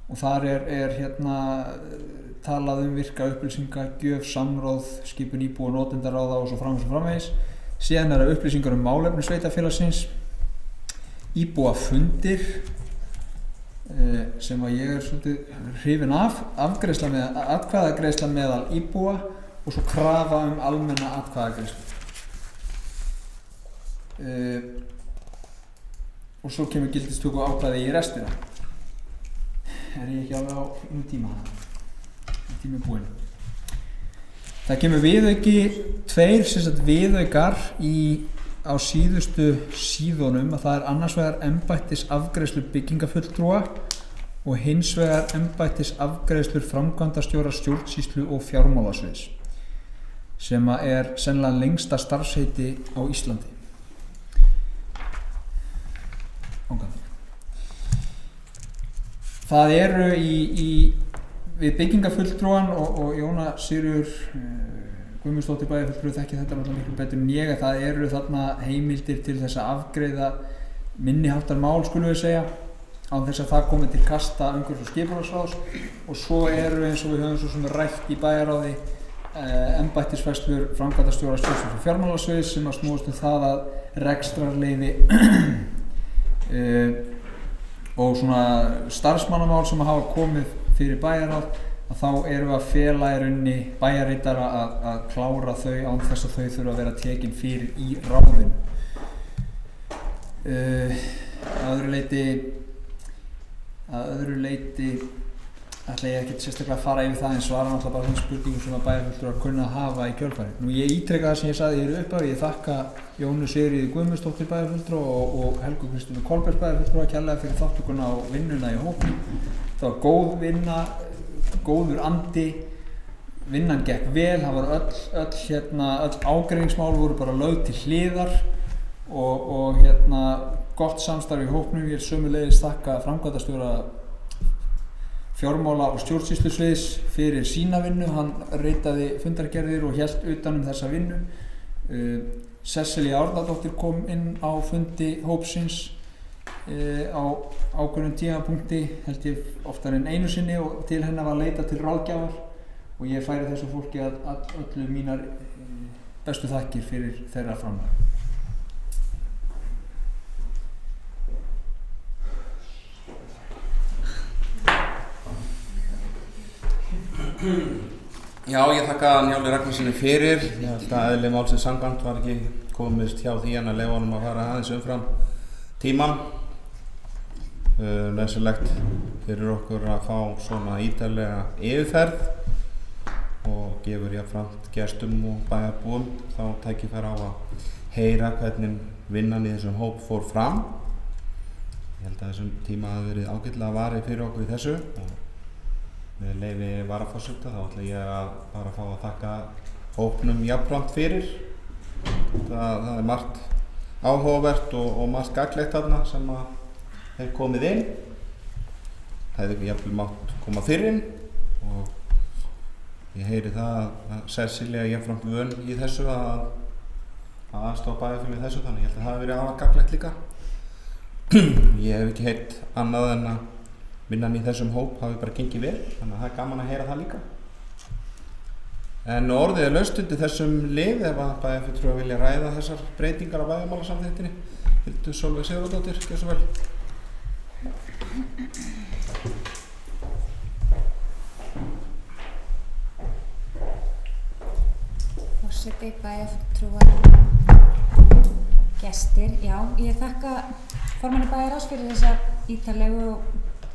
og þar er talað virka upplýsingagjöf, samráð, skipun íbúa, notendaráða og svo framvegis. Síðan er það upplýsingar málefni sveitarfélagsins, íbúafundir sem að ég svolítið hrifinn af, atkvæðagreiðsla meðal íbúa og svo krafa almenna atkvæðagreiðslu. og svo kemur gildistöku ákvæði í restina. Er ég ekki alveg á tíma? Tími búinn. Það kemur viðauki, 2 viðaukar á síðustu síðunum, að það er annars vegar embættis afgreiðslu byggingafulltrúa og hins vegar embættis afgreiðslur framkvæmdastjóra stjórnsýslu og fjármálasviðs, sem er sennilega lengsta starfsheiti á Íslandi. Það eru við byggingafulltrúan og Jóna Sigríður Guðmundsdóttir bæjarfulltrúi þekkir þetta náttúrulega miklu betur en ég, að það eru þarna heimildir til þess að afgreiða minniháttar mál, skulum við segja, án þess að það komi til kasta umhverfis- og skipulagsráðs, og svo eru, eins og við höfum svo sem rætt í bæjarráði, embættisfærslur framkvæmdastjóra stjórnsýslu og fjármálasviðs sem að snúast það að rekstrarleyfi og svona starfsmannamál sem að hafa komið fyrir bæjarráð, að þá erum við að fela í rauninni bæjarritara að klára þau án þess að þau þurfa að vera tekin fyrir í ráðinu. Að öðru leyti ætla ég ekkert sérstaklega að fara yfir það, en svara náttúrulega bara þeim spurningum sem að bæjarfulltrúar kunna að hafa í kjölfarið. Nú ég ítreka það sem ég sagði hér upp á, ég þakka Jónu Sigríði Guðmundsdóttur bæjarfulltrúa og Helgu Kristínu Kolbeins bæjarfulltrúa kærlega fyrir þátttökuna á vinnuna í hópnum. Það var góð vinna, góður andi, vinnan gekk vel, það var öll ágreiningsmál voru bara lögð til hliðar og gott samstarf í hópnum. Ég sömuleiðis þakka framkvæmdastjóra fjármála og stjórnsýslusviðs fyrir sína vinnu, hann ritaði fundargerðir og hélt utan þessa vinnu. Sesselja Árnadóttir kom inn á fundi hópsins á ákveðnum tímapunkti, held ég oftar en einu sinni, og til hennar var leitað til ráðgjafar og ég færi þessu fólki að öllu mínar bestu þakkir fyrir þeirra framlag. Já, ég þakka Njáli Ragnarssoni fyrir. Ég held að eðli málsins samkvæmt var ekki komist hjá því en að leyfa honum að fara aðeins umfram tímann. Nauðsynlegt fyrir okkur að fá svona ítarlega yfirferð og gefur jafnframt gestum og bæjarbúum þá tækifæri á að heyra hvernig vinnan í þessum hóp fór fram. Ég held að þessum tíma hafi verið ágætlega varið fyrir okkur í þessu. Með leyfi varaforseta þá ætla ég að bara fá að þakka hópnum jafnframt fyrir. Það er margt áhugavert og margt gagnlegt þarna sem að hefur komið inn. Það hefði jafnvel mátt koma fyrr inn og ég heyri það að Cecilia jafnframt vön í þessu að aðstoða bæjarfélagið þessu, þannig ég held að það hafi verið afar gagnlegt líka. Ég hef ekki heyrt annað en að vinnan í þessum hóp hafi bara gengið vel, þannig að það er gaman að heyra það líka. En orðið er laust undir þessum lið ef að bæjarfulltrúar vilja ræða þessar breytingar á bæjarmálasamþykktinni. Hildur Sólveig Sigurðardóttir, gjörðu svo vel. Forseti, bæjarfulltrúar, gestir, já, ég þakka formanni bæjarráðs fyrir þessa ítarlegu og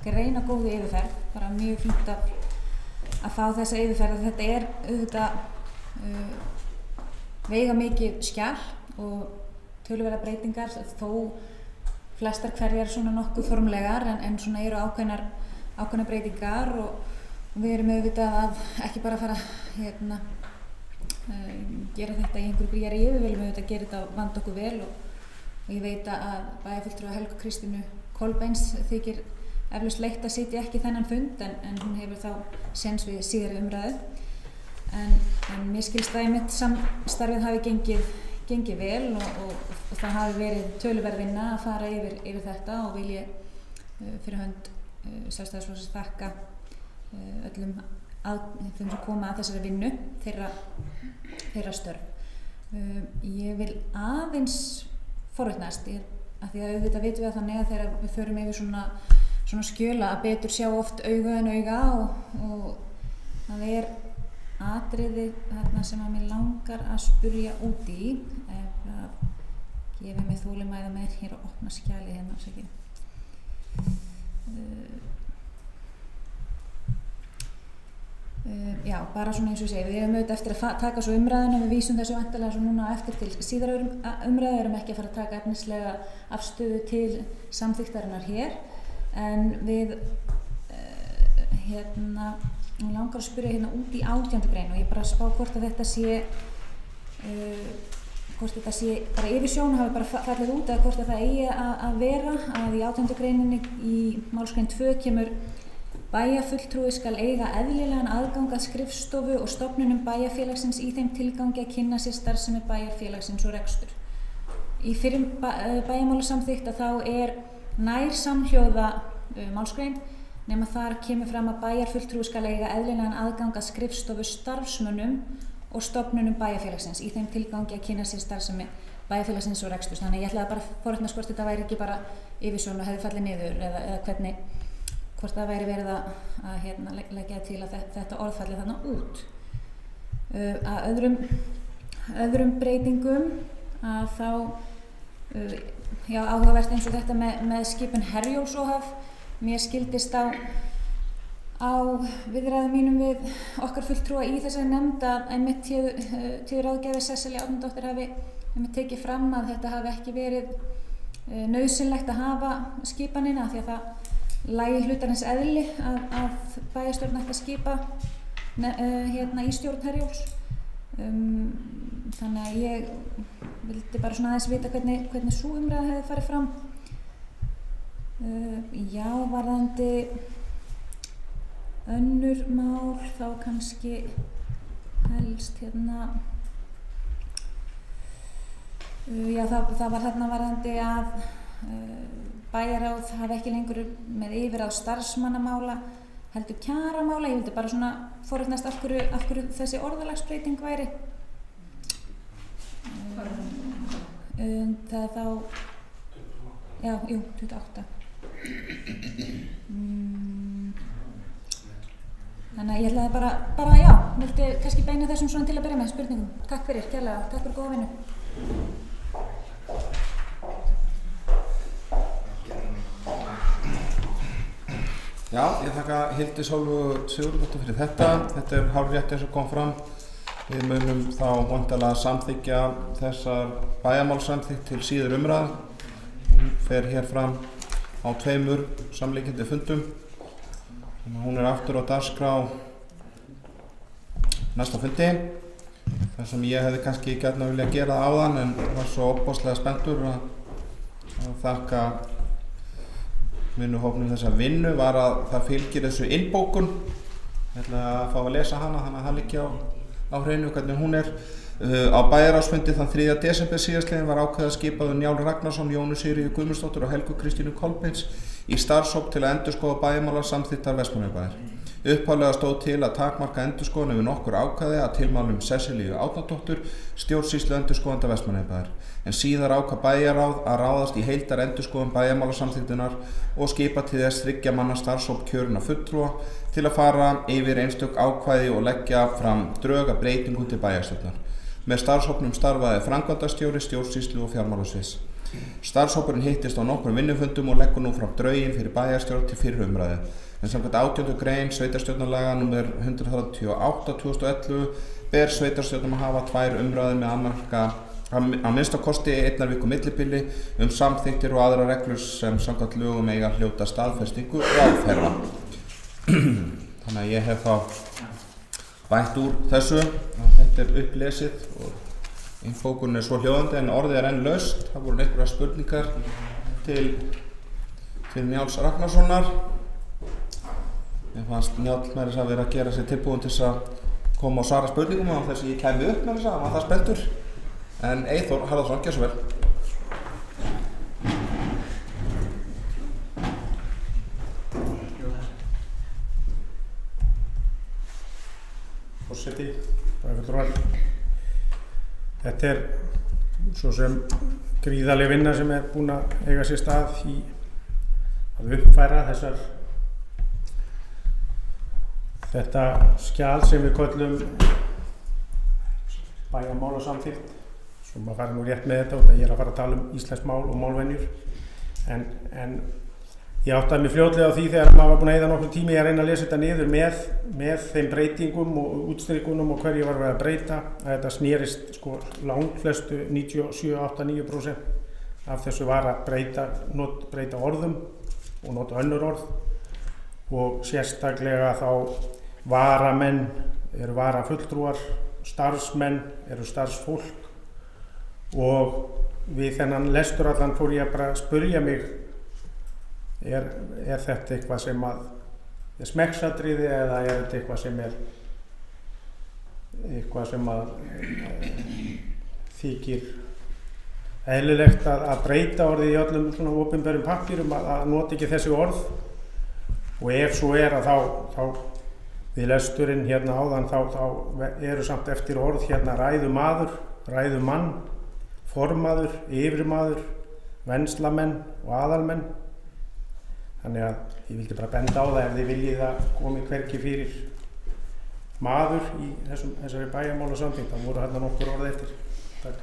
greina góðu yfirferð, bara mjög fínt að fá þessa yfirferð. Þetta er auðvitað veigamikið skjal og töluverðar breytingar, þó flestar hverjar svona nokkuð formlegar en svona eru ákveðnar breytingar og við erum auðvitað að ekki bara fara gera þetta í einhverju gríðari við viljum auðvitað gera þetta og vanda okkur vel og ég veit að bæjarfulltrúa Helgu Kristínu Kolbeins þykir eflaust leitt að sitja ekki þennan fund en hún hefur þá séns við síðari umræðu en mér skilst að einmitt samstarfið hafi gengið vel og það hafi verið töluverð vinna að fara yfir þetta og vil ég fyrir hönd Sjálfstæðisflokksins þakka öllum þeim sem koma að þessari vinnu þeirra störf. Ég vil aðeins forvitnast af því að auðvitað vitum við að þannig að þegar við förum yfir svona skjöla að betur sjá oft auga en auga og það er atriði þarna sem að mér langar að spyrja út í ef að gefið mig þolinmæði með hér að opna skjalið hérna, afsakið. Já, bara svona eins og ég segi, við erum auðvitað eftir að taka svo umræðuna, við vísum þessu væntanlega svo núna eftir til síðar umræðu, erum ekki að fara að taka efnislega afstöðu til samþykktarinnar hér, en við mig langar að spyrja hérna út í 18. grein og ég bara spá hvort að þetta sé bara yfirsjón hafi bara fallið út eða hvort að það eigi að vera að í 18. greininni í málsgrein 2 kemur bæjarfulltrúi skal eiga eðlilegan aðgang að skrifstofu og stofnunum bæjarfélagsins í þeim tilgangi að kynna sér starfsemi bæjarfélagsins og rekstur. Í fyrrum bæjarmálasamþykkt að þá er nær samhljóða málsgrein nema þar kemur fram að bæjarfulltrúi skal eiga eðlilegan aðgang að skrifstofu starfsmönnum og stofnunum bæjarfélagsins í þeim tilgangi að kynna sér starfsemi bæjarfélagsins og reksturs. Þannig ég ætlaði bara að forvitnast hvort þetta væri ekki bara yfirsjón og hefði fallið niður eða hvernig, hvort það væri verið að leggja til að þetta orð falli þarna út. Að öðrum breytingum að þá áhugavert eins og þetta með skipun Herjólfs-OHF. Mér skildist á viðræðum mínum við okkar fulltrúa í þessari nefnd að einmitt tíður ráðgjafi Sesselja Árnadóttir hafi einmitt tekið fram að þetta hafi ekki verið nauðsynlegt að hafa skipanina af því að það lægi hlutarins eðli að bæjarstjórn ætti að skipa í stjórn Herjólfs. Þannig að ég vildi bara svona aðeins vita hvernig sú umræða hefði farið fram. Já, varðandi önnur mál þá kannski helst já, það var þarna varðandi að bæjarráð hafi ekki lengur með yfirráð starfsmannamála heldur kjaramála. Ég vildi bara svona forvitnast af hverju þessi orðalagsbreyting væri. Það er þá 28. Þannig að ég ætlaði bara já, vildi kannski beina þessum svona til að byrja með spurningum. Takk fyrir, kærlega, takk fyrir góða vinnu. Já, ég þakka Hildi Sólveigu Sigurðardóttur fyrir þetta. Þetta er hárrétt eins og kom fram. Við munum þá væntanlega samþykkja þessar bæjarmálsamþykkt til síður umræðu. Hún fer hér fram á 2 samleikjandi fundum. Hún er aftur á dagskrá næsta fundi. Það sem ég hefði kannski gjarnan viljað gera áðan en var svo ofboðslega spenntur að þakka vinnuhópnum þessa vinnu var að það fylgir þessu innbókun. Ég ætla að fá að lesa hana þannig að það liggi á hreinu hvernig hún er. Á bæjarráðsfundi þann 3. desember síðastliðinn var ákveðið að skipaður Njál Ragnarsson, Jónu Sigríði Guðmundsdóttur og Helgu Kristínu Kolbeins í starfshóp til að endurskoða bæjarmála samþykktar Vestmannaeyjabæjar. Upphaflega stóð til að takmarka endurskoðun við nokkur ákvæði að tilmælum Sesselju Árnadóttur, stjórnsýslu endurskoðanda Vestmannaeyjabæjar, en síðar ákvað bæjarráð að ráðast í heildar endurskoðun bæjarmálasamþykktunar og skipa til þess 3 manna starfshóp kjörinna fulltrúa til að fara yfir einstök ákvæði og leggja fram drög að breytingum til bæjarstjórnar. Með starfshópnum starfaði framkvæmdastjóri, stjórnsýslu og fjármálasviðs. Starfshópurinn hittist á nokkrum vinnufundum og leggur nú fram drögin fyrir bæjarstjórn til fyrri umræðu. En samkvæmt 18. grein sveitarstjórnarlaga nr. 138/2011 ber sveitarstjórnum að hafa 2 umræður með að minnsta kosti 1 viku millibili samþykktir og aðrar reglur sem samkvæmt lögum eiga hljóta staðfestingu ráðherra. Þannig að ég hef þá bætt úr þessu. Þetta er upplesið og innbókunin er svo hljóðandi en orðið er enn laust. Það voru einhverjar spurningar til Njáls Ragnarssonar. Mér fannst Njáll með þess að vera að gera sér tilbúin til þess að koma og svara spurningum á þess að ég kæmi upp með þess að hann var það spenntur. En Eyþór Harðarson, gjör svo vel. Forseti, bæjarfulltrúar. Þetta er svo sem gríðarleg vinna sem er búin að eiga sér stað í að uppfæra þetta skjal sem við köllum bæjarmálasamþykkt, svo maður fari nú rétt með þetta og ég er að fara að tala íslensk mál og málvenjur en ég áttaði mig fljótlega á því þegar maður var búinn að eyða nokkur tími að reyna að lesa þetta niður með þeim breytingum og útstrikunum og hverju var verið að breyta að þetta snerist sko langflestu 97-8-9% af þessu var að breyta orðum og nota önnur orð og sérstaklega þá varamenn eru varafulltrúar, starfsmenn eru starfsfólk og við þennan lestur allan fór ég bara að spyrja mig er þetta eitthvað sem að er smekksatriði eða er þetta eitthvað sem að þykir eðlilegt að breyta orðið í öllum svona opinberum pappírum að nota ekki þessi orð og ef svo er að þá við lesturinn hérna áðan þá eru samt eftir orð hérna ræðumaður, ræðumann, formaður, yfirmaður, venslamenn og aðalmenn. Þannig að ég vildi bara benda á það ef þið viljið að komi hvergi fyrir maður í þessari bæjarmála samþykkt, þá voru hérna nokkur orð eftir. Takk.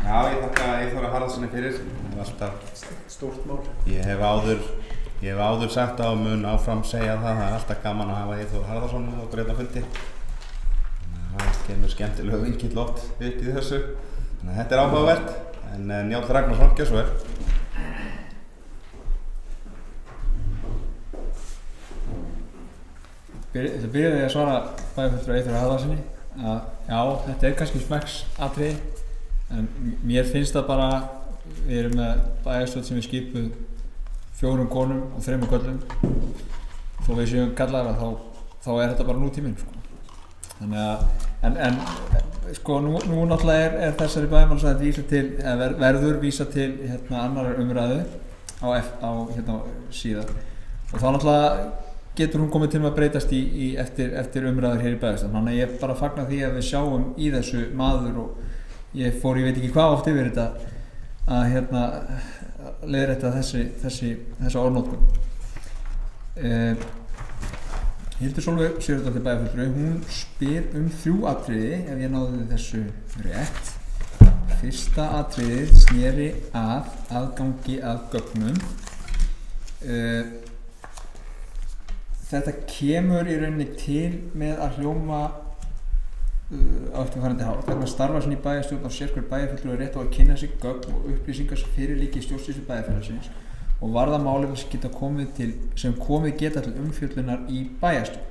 Já, ég þakka Eyþóri Haraldssoni fyrir. Það er alltaf Stórt mál. Ég hef áður sagt á mun áfram segja það er alltaf gaman að hafa Eyþór Haraldsson á greina fundi. Það kemur skemmtilegu vinkill oft upp í þessu. Þannig að þetta er áhugavert. En Njáll Ragnarsson, gjör svo vel. Þetta byrjaði að svara bæjarfulltrúa Eyþóri Haraldssoni að já, þetta er kannski smekksatriði en mér finnst það bara, við erum með bæjarstjórn sem er skipuð 4 konum og 3 körlum. Þó við séum kallara þá er þetta bara nútíminn sko. Þannig að en sko nú náttúrulega er þessari bæjarmálasvæði vísa til verður vísa til hérna annar umræðu á hérna síðar og þá náttúrulega getur hún komið til að breytast eftir umræður hér í bæjarstjórn. Þannig að ég bara fagna því að við sjáum í þessu maður og ég veit ekki hvað oft yfir þetta að hérna leiðrétta þessa orðnotkun. Hildur Sólveig Sigurðardóttir bæjarfulltrúi, hún spyr 3 atriði ef ég náði þessu rétt. Fyrsta atriðið sneri að aðgangi að gögnum. Þetta kemur í rauninni til með að hljóma á eftirfarandi hátt. Vegna starfa sem í bæjarstjórn á sérhver bæjarfulltrúi rétt á að kynna sig gögn og upplýsingar sem fyrir liggja í stjórnsýslu bæjarfélagsins og varða málefni sem komið geta til umfjöllunar í bæjarstjórn.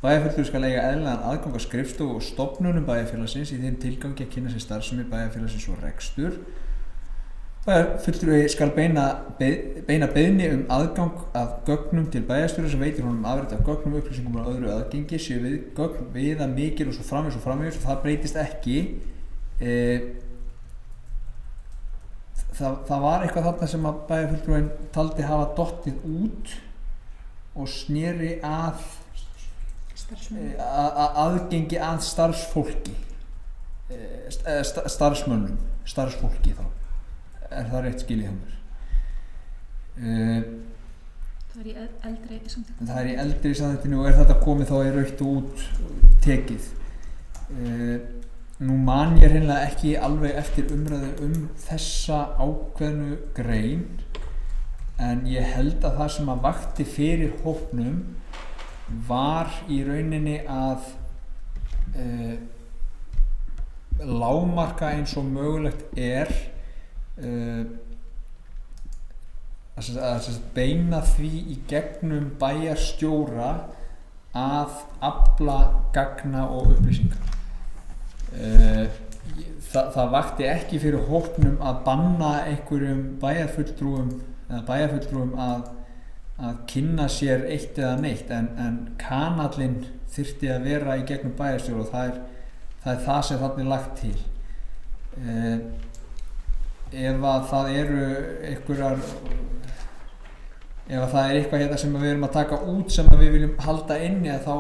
Bæjarfulltrúi skal eiga eðlilegan aðgang að skrifstofu og stofnunum bæjarfélagsins í þeim tilgangi að kynna sér starfsemi bæjarfélagsins og rekstur. Bæjarfulltrúi skal beina beiðni aðgang að gögnum til bæjarstjóra sem veitir honum afrit af gögnum, upplýsingum og öðru aðgengi séu við gögn viða mikil og svo framvegis og það breytist ekki. Það var eitthvað þarna sem að bæjarfulltrúin taldi hafa dottið út og sneri að aðgengi að starfsfólki, starfsfólki þá. Er það rétt skilið hjá mér? Það er í eldri samþykkinu. Það er í eldri samþykkinu og er þetta komið þá í rautt og út tekið. Nú man ég hreinlega ekki alveg eftir umræðu þessa ákveðnu grein en ég held að það sem að vakti fyrir hópnum var í rauninni að lágmarka eins og mögulegt er að beina því í gegnum bæjarstjóra að afla gagna og upplýsingar. Það vakti ekki fyrir hópnum að banna einhverjum bæjarfulltrúum að kynna sér eitt eða neitt en kanallinn þyrfti að vera í gegnum bæjarstjóra og það er það sem þarna er lagt til. Ef að það er eitthvað hérna sem við erum að taka út sem við viljum halda inni þá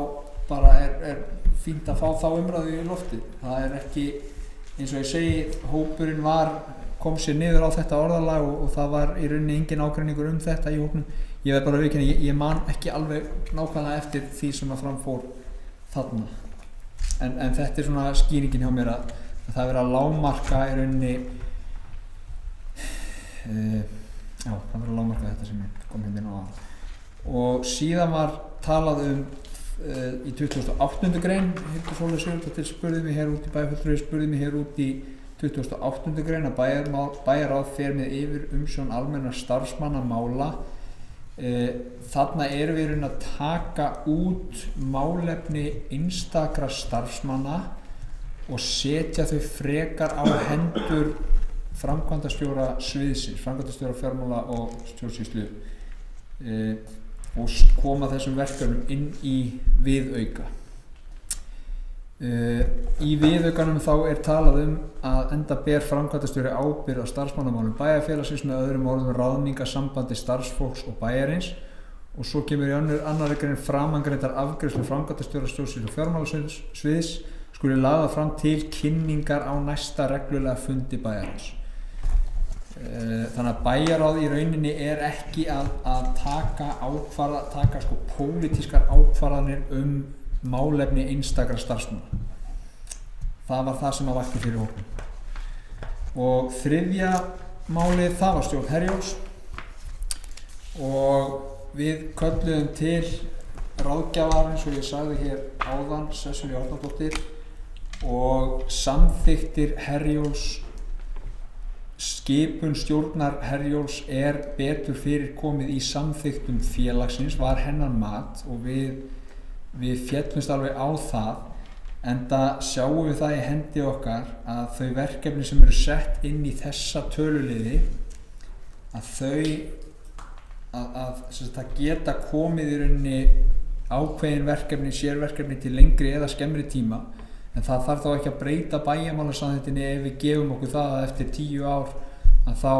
bara er fínt að fá þá umræðu í lofti. Það er ekki, eins og ég segi, hópurinn kom sér niður á þetta orðalag og það var í rauninni engin ágreiningur þetta í hópnum. ég verð bara að viðurkenna, ég man ekki alveg nákvæmlega eftir því sem að framfór þarna en þetta svona skýringin hjá mér að það verið að lágmarka í rauninni já, það verið að lágmarka þetta sem ég kom hérna inn á og síðan var talað í 28. grein Hildur Sólveig Sigurðardóttir spurði mig hér út í bæjarfulltrúi spurði mig hér út í 28. grein að bæjarráð fer með yfir umsjón almennra starfsmannamála þarna erum við að taka út málefni einstakra starfsmanna og setja þau frekar á hendur framkvæmdastjóra sviðsins, framkvæmdastjóra fjármála og stjórnsýslu og koma þessum verkefnum inn í viðauka. Í viðaukanum þá talað að enda ber framkvæmdastjóri ábyrgð á starfsmannamálum bæjarfélagsins með öðrum orðum ráðningarsambandi starfsfólks og bæjarins og svo kemur í annarri grein framangreindar afgreiðslu framkvæmdastjóra stjórnsýslu og fjármálasviðs skuli lagða fram til kynningar á næsta reglulega fundi bæjarins. Þannig að bæjarráð í rauninni ekki að taka sko pólitískar ákvarðanir málefni einstakra starfsmanna. Það var það sem að vakti fyrir hópnum. Og þriðja málið það var stjórn Herjólfs og við kölluðum til ráðgjafar eins og ég sagði hér áðan Sesselju Árnadóttur og samþykktir Herjólfs skipun stjórnar Herjólfs betur fyrir komið í samþykktum félagsins var hennar mat og við féllumst alveg á það enda sjáum við það í hendi okkar að þau verkefni sem eru sett inn í þessa töluliði að það geta komið í rauninni ákveðin verkefni, sérverkefni til lengri eða skemmri tíma en það þarf þá ekki að breyta bæjarmálasamþykktinni ef við gefum okkur það að eftir 10 ár að þá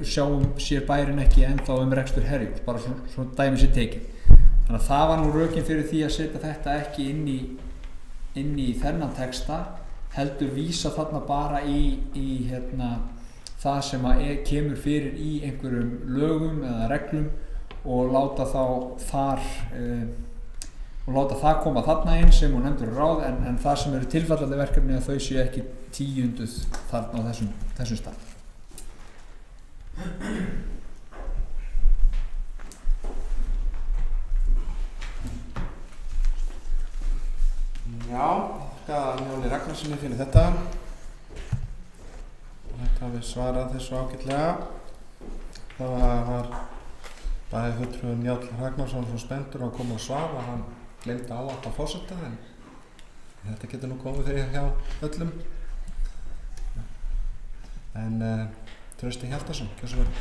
sjáum sér bærin ekki ennþá rekstur Herjólfs, bara svona dæmi sér tekin. Þannig að það var nú rökin fyrir því að setja þetta ekki inn í þennan texta, heldur vísa þarna bara í það sem kemur fyrir í einhverjum lögum eða reglum og láta það koma þarna inn sem hún nefndur ráð en það sem eru tilfallandi verkefni að þau séu ekki tíunduð þarna á þessum stað. Já, þakka Njáli Ragnarssoni fyrir þetta. Þetta hafi svarað þessu ágætlega. Það var bæjarfulltrúi Njáll Ragnarsson svo spenntur að koma og svara að hann gleymdi ávarpa forseta en þetta getur nú komið fyrir hjá öllum. En Trausti Hjaltason, gjörðu svo vel.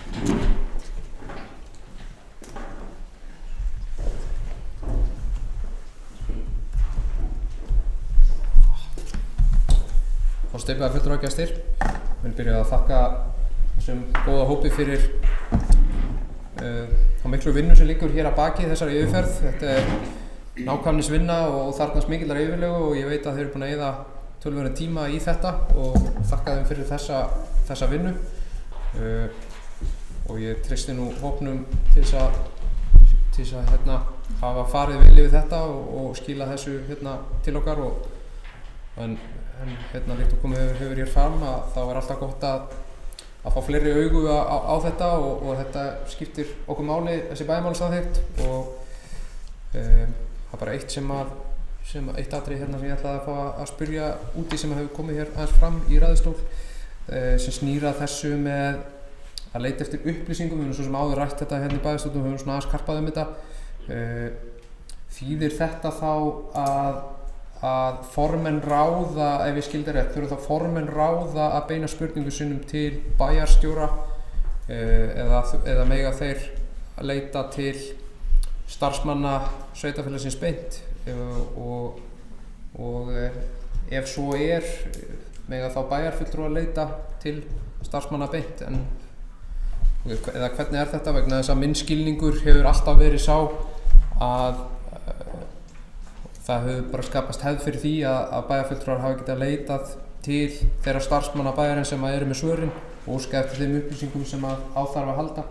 Forseti bæjarfulltrúagestir, ég vil byrja að þakka þessum góða hópi fyrir þá miklu vinnu sem liggur hér að baki þessari yfirferð. Þetta nákvæmnisvinna og þarfnast mikillar yfirlegu og ég veit að þeir eru búin að eyða töluverðan tíma í þetta og þakka þeim fyrir þessa vinnu og ég treysti nú hópnum til þess að hafa farið vel yfir þetta og skila þessu til okkar en líkt og komið hefur hér fram að þá er alltaf gott að fá fleiri augu á þetta og þetta skiptir okkur máli þessi bæjarmálasamþykkt og það er bara eitt atriði sem ég ætlaði að fá að spyrja úti sem hefur komið hér aðeins fram í ræðustól sem snýra þessu með að leita eftir upplýsingum. Við höfum svo sem áður rætt þetta hérna í bæjarstjórnum, við höfum svona aðeins karpað þetta. Þýðir þetta þá að formenn ráða, ef ég skildi rétt, þurfa þá formenn ráða að beina spurningu sinnum til bæjarstjóra eða mega þeir að leita til starfsmanna sveitarfélagsins beint og ef svo mega þá bæjarfulltrúar að leita til starfsmanna beint eða hvernig þetta vegna þess að minn skilningur hefur alltaf verið sá að það hefur bara skapast hefð fyrir því að bæjarfulltrúar hafa getað leitað til þeirra starfsmanna bæjarins sem eru með svörin og óska eftir þeim upplýsingum sem á þarf að halda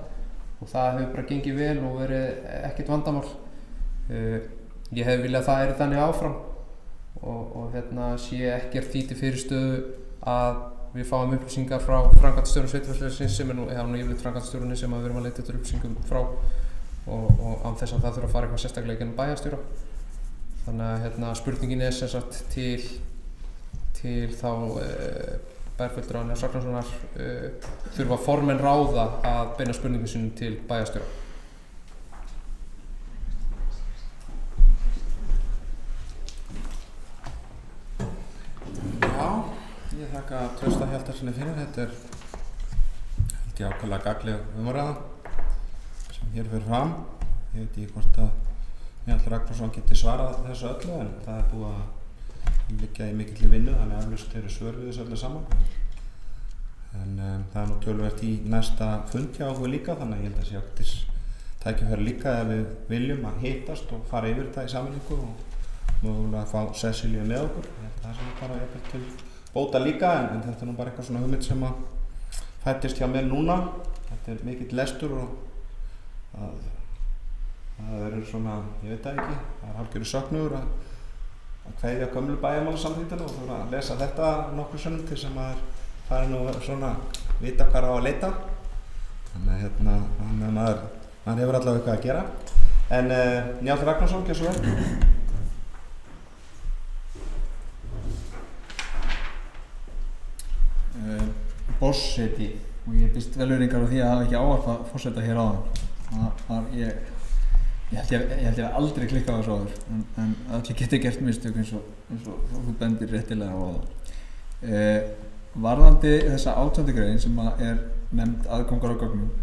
og það hefur bara gengið vel og verið ekkert vandamál. Ég hef viljað að það er þannig áfram og sé ekkert því til fyrirstöðu að við fáum upplýsingar frá framkvæmdastjórum sveitarfélagsins sem nú yfirleitt framkvæmdastjórunni sem við erum að leita eftir upplýsingum frá og án þess að það þurfa að fara eitthvað sérstaklega í gegnum bæjarstjóra. Þannig að spurningin er sem sagt til þá bæjarfulltrúa Njáls Ragnarssonar þurfa formenn ráða að beina spurningum sínum til bæjarstjóra. Ég þakka Trausta Hjaltarsyni fyrir. Þetta held ég ákaflega gagnleg umræða sem hér fer fram. Ég veit ekki hvort að Njáll Ragnarsson geti svarað þessu öllu en það búið að liggja í mikilli vinnu þannig að eflaust eru svör við þessu öllu saman. En það nú töluvert í næsta fund hjá okkur líka þannig að ég held að sé ágætis tækifæri líka ef við viljum að hittast og fara yfir þetta í sameiningu og mögulega fá Cecilíu með okkur. Ég held að það sé bara jafnvel til bóta líka en þetta nú bara eitthvað svona hugmynd sem að fættist hjá mér núna. Þetta mikill lestur og það verður svona, ég veit það ekki, það hálfgerður söknuður að kveðja gömlu bæjarmálasamþykktina og þurfa að lesa þetta nokkur sinnum til sem maður fari nú svona vita hvað á að leita. Þannig að maður hefur allavega eitthvað að gera. En Njáll Ragnarsson, gjörðu svo vel. Forseti og ég biðst velvirðingar á því að hafa ekki ávarpað forseta hér áðan. Ég held ég aldrei klikkað á þessu áður en allir geti gert mistök eins og þú bendir réttilega á áðan. Varðandi þessa 18. grein sem er nefnd aðgangur á gögnum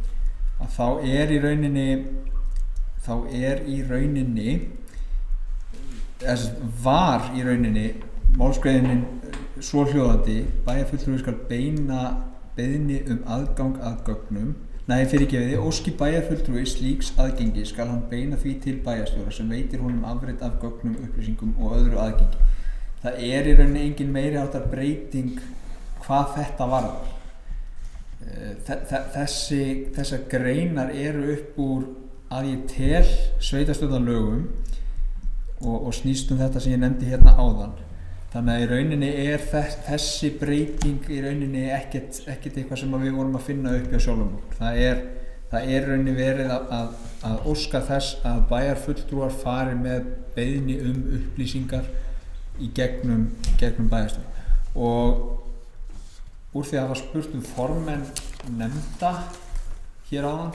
að þá er í rauninni var í rauninni málsgreinin svo hljóðandi bæjarfulltrúi skal beina beiðni aðgang að gögnum óski bæjarfulltrúi slíks aðgengi skal hann beina því til bæjarstjóra sem veitir honum afrit af gögnum, upplýsingum og öðru aðgengi. Það er í rauninni engin meiri háttar breyting hvað þetta varðar. Þessar greinar eru upp úr að ég tel sveitarstjórnarlögum og snýst þetta sem ég nefndi hérna áðan. Þannig að í rauninni er þessi breyting í rauninni ekkert eitthvað sem við vorum að finna upp hjá sjálfum okkur. Það er rauninni verið að óska þess að bæjarfulltrúar fari með beiðni upplýsingar í gegnum bæjarstjórn. Og úr því að það var spurt formenn nefnda hér áðan,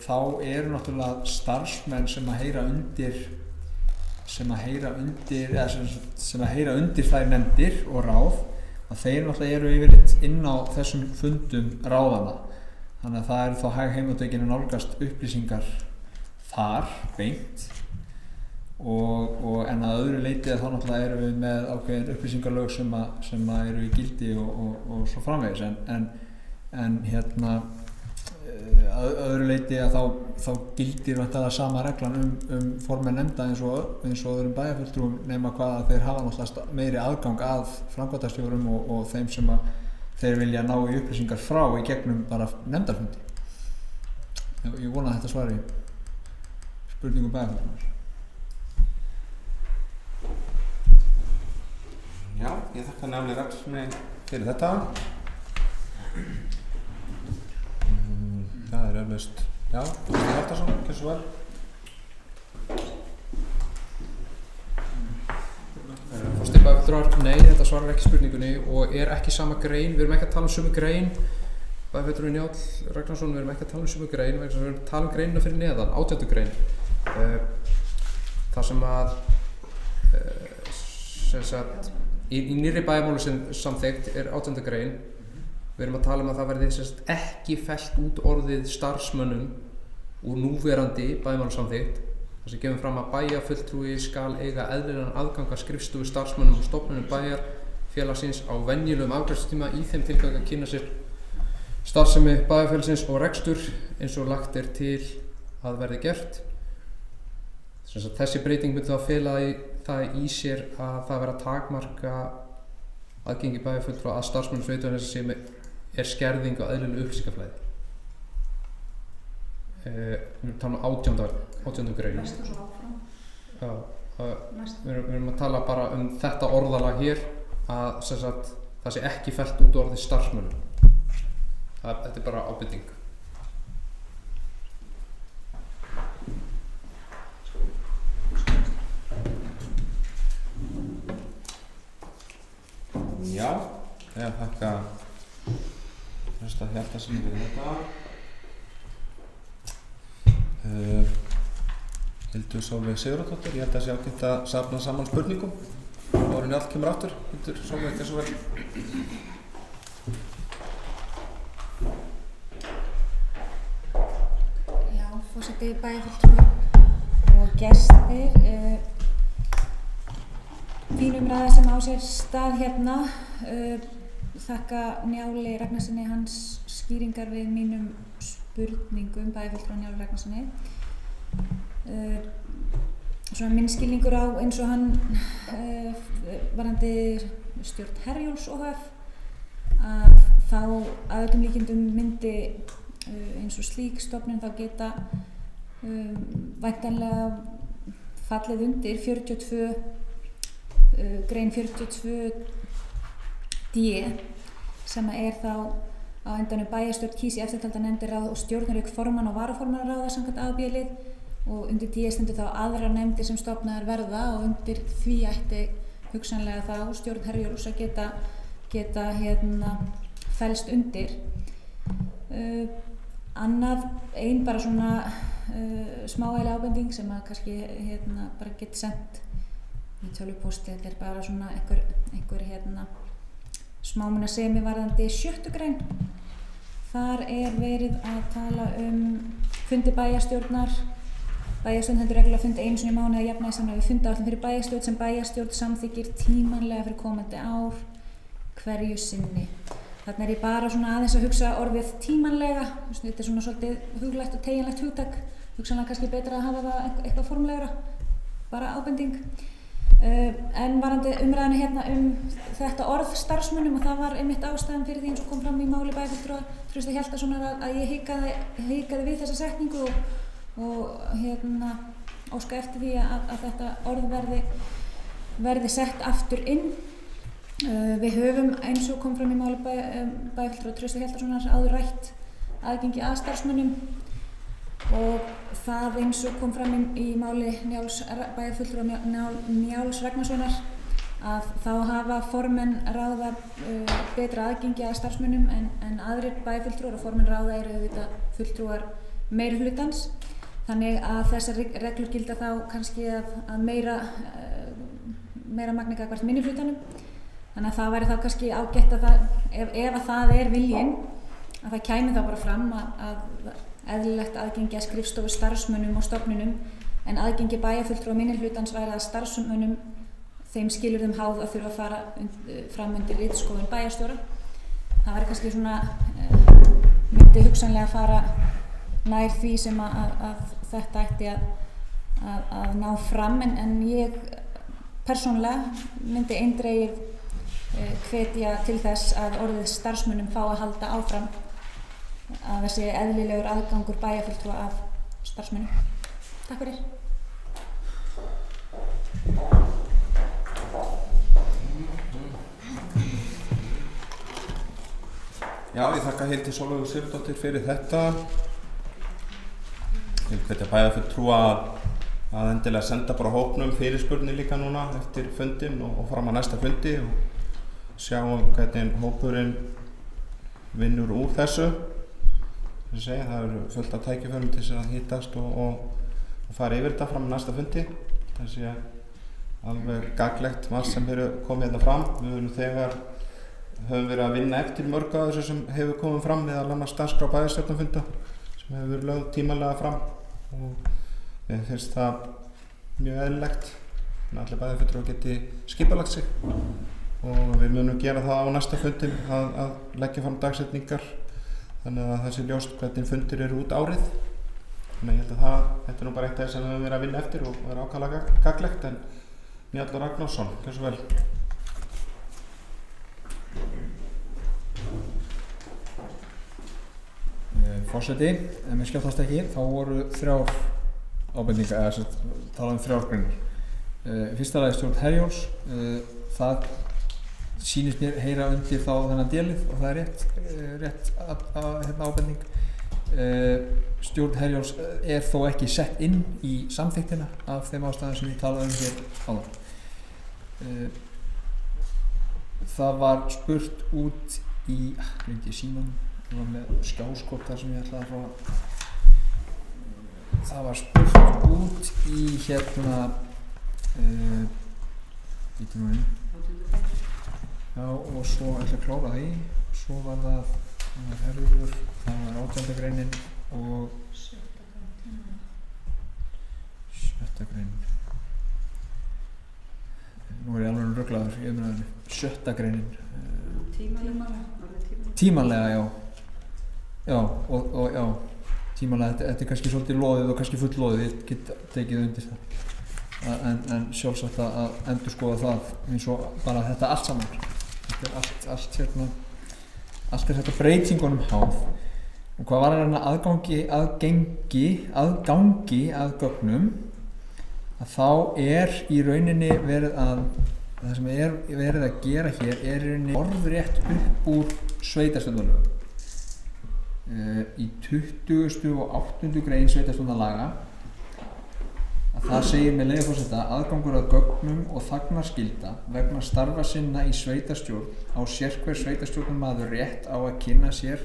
þá eru náttúrulega starfsmenn sem að heyra undir þær nefndir og ráð að þeir náttúrulega eru yfirleitt inn á þessum fundum ráðana þannig að það eru þá hæg heimatökin að nálgast upplýsingar þar beint og en að öðru leyti þá náttúrulega erum við með ákveðin upplýsingarlög sem eru í gildi og svo framvegis en að öðru leyti að þá gildir væntanlega sama reglan formenn nefnda eins og öðrum bæjarfulltrúum nema hvað að þeir hafa náttúrulega meiri aðgang að framkvæmdastjórum og þeim sem að þeir vilja ná í upplýsingar frá í gegnum bara nefndarfundi. Ég vona að þetta svari spurningum bæjarfulltrúar. Já, ég þakka Njáli Ragnarssyni fyrir þetta. Það er eflaust, já, Trausti Hjaltarsson, gjörðu svo vel. Forseti bæjarfulltrúar, nei, þetta svarar ekki spurningunni og er ekki sama grein, við erum ekki að tala um sömu grein. Bæjarfulltrúi Njáll Ragnarsson, við erum ekki að tala um sömu grein, við erum að tala um greinina fyrir neðan, 18. grein. Það sem að, í nýrri bæjarmálasamþykkt er 18. grein. Við erum að tala um að það verði ekki fellt út orðið starfsmönnum úr núverandi bæjarmálasamþykkt þar sem kemur fram að bæjarfulltrúi skal eiga eðlilegan aðgang að skrifstofu starfsmönnum og stofnunum bæjarfélagsins á venjulegum afgreiðslutíma í þeim tilgangi að kynna sér starfsemi bæjarfélagsins og rekstur eins og lagt er til að verði gert. Þessi breyting myndi þá fela það í sér að það verði að takmarka aðgengi bæjarfulltrúa að starfsmönnum sveitarfélagsins sem er skerðing á eðlilegu upplýsingaflæði. Við tala um 18. grein. Já, við erum að tala bara þetta orðalag hér að sem sagt, það sé ekki fellt út orðið starfsmönnum. Þetta bara ábending. Já, ég þakka Trausta Hjaltasyni fyrir þetta. Hildur Sólveig Sigurðardóttir, ég held að sé ágætt að safna saman spurningum. Áður en allt kemur aftur. Hildur Sólveig, gjörðu svo vel. Já, forseti, bæjarfulltrúar og gestir. Fín umræða sem á sér stað hérna. Þakka Njáli Ragnarssoni hans skýringar við mínum spurningum, bæjarfulltrúa Njáli Ragnarssoni. Svona minn skilningur á eins og hann varðandi stjórn Herjólfs OHF að þá að öllum líkindum myndi eins og slík stofnun þá geta væntanlega fallið undir 42 grein 42D sem er þá á endanum bæjarstjórn kýs í eftirtalda nefndir ráð og stjórnarauk formann og varaformann ráða samkvæmt A-B-lið og undir D stendur þá aðrar nefndir sem stofnaðar verða og undir því ætti hugsanlega þá stjórn Herjólfs að geta fellst undir. Annað ein bara svona smávægileg ábending sem að kannski bara geti sendt í tölvupósti, þetta er bara svona einhver smámunasemi varðandi 7. grein. Þar er verið að tala fundi bæjarstjórnar. Bæjarstjórn heldur reglulega fundi einu sinni í mánuði að jafnaði samræmi við fundaáætlun fyrir bæjarstjórn sem bæjarstjórn samþykkir tímanlega fyrir komandi ár hverju sinni. Þarna er ég bara svona aðeins að hugsa orðið tímanlega. Þetta er svona svolítið huglægt og teygjanlegt hugtak. Hugsanlega kannski betra að hafa það eitthvað formlegra, bara ábending. En varðandi umræðinu hérna þetta orð starfsmönnum og það var einmitt ástæðan fyrir því eins og kom fram í máli bæjarfulltrúa Trausta Hjaltasonar að ég hikaði við þessa setningu og óska eftir því að þetta orð verði sett aftur inn. Við höfum eins og kom fram í máli bæjarfulltrúa Trausta Hjaltasonar áður rætt aðgengi að starfsmönnum og það eins og kom fram í máli bæjarfulltrúa Njáls Ragnarssonar að þá hafa formenn ráða betra aðgengi að starfsmönnum en aðrir bæjarfulltrúar og formenn ráða eru auðvitað fulltrúar meirihlutans. Þannig að þessar reglur gilda þá kannski að meira magni gagnvart minnihlutanum. Þannig að það væri þá kannski ágætt að ef að það er viljinn að það kæmi þá bara fram að eðlilegt aðgengi að skrifstofu starfsmönnum og stofnunum en aðgengi bæjarfulltrúa minnihlutans væri að starfsmönnum þeim skilyrðum háð að þurfa að fara fram undir ritskoðun bæjarstjóra. Það væri kannski svona myndi hugsanlega fara nær því sem að þetta ætti að ná fram en ég persónulega myndi eindregið hvetja til þess að orðið starfsmönnum fá að halda áfram að þessi eðlilegur aðgangur bæjarfulltrúa af starfsmönnum. Takk fyrir. Já, ég þakka Hildi Sólveigu Sigurðardóttur fyrir þetta. Ég vil hvetja bæjarfulltrúa að endilega senda bara hópnum fyrirspurnir líka núna eftir fundin og fram að næsta fundi og sjá hvernig hópurinn vinnur úr þessu. Það eru fullt af tækifærum til þess að hittast og fara yfir þetta fram á næsta fundi. Það sé alveg gagnlegt margt sem hefur komið þetta fram. Við höfum verið að vinna eftir mörg af þessu sem hefur komið fram meðal annars dagskrá bæjarstjórnarfunda sem hefur verið lögð tímanlega fram og mér finnst það mjög eðlilegt en allir bæjarfulltrúar geti skipulagt sig og við munum gera það á næsta fundi að leggja fram dagsetningar þannig að það sé ljóst hvernig fundir eru út árið. Þannig ég held að þetta er nú bara eitt af þess að við höfum verið að vinna eftir og er ákaflega gagnlegt en Njáll Ragnarsson, gjörðu svo vel. Forseti, ef mér skjáttast ekki, þá voru 3 ábendingar, eða talað 3 greinar. Fyrsta lagi stjórn Herjólfs, það sýnist mér heyra undir þá þennan délið og það er rétt ábending. Stjórn Herjólfs er þó ekki sett inn í samþykktina af þeim ástæðum sem ég talaði hér áðan. Það var spurt út í, símanum, það var með skjáskot þar sem ég ætlaði að fá. Það var spurt út í já, og svo ætla að klára því. Svo var það herður, það var 18. greinin og 7. greinin. Nú ég alveg ruglaður í umræðinu. 7. greinin. Tímanlega, já. Já, og já. Tímanlega, þetta kannski svolítið loðið og kannski full loðið, ég get tekið undir það. En sjálfsagt að endurskoða það eins og bara þetta allt saman. Þetta er allt þetta breytingunum háð. Og hvað var aðgangi að gögnum, að þá í rauninni það sem verið að gera hér í rauninni orðrétt upp úr sveitarstjórnarlögum. Í 20. og 8. grein sveitarstjórnarlaga að það segir með leyfi forseta aðgangur að gögnum og þagnarskylda vegna starfa sinna í sveitarstjórn á sérhver sveitarstjórnarmaður rétt á að kynna sér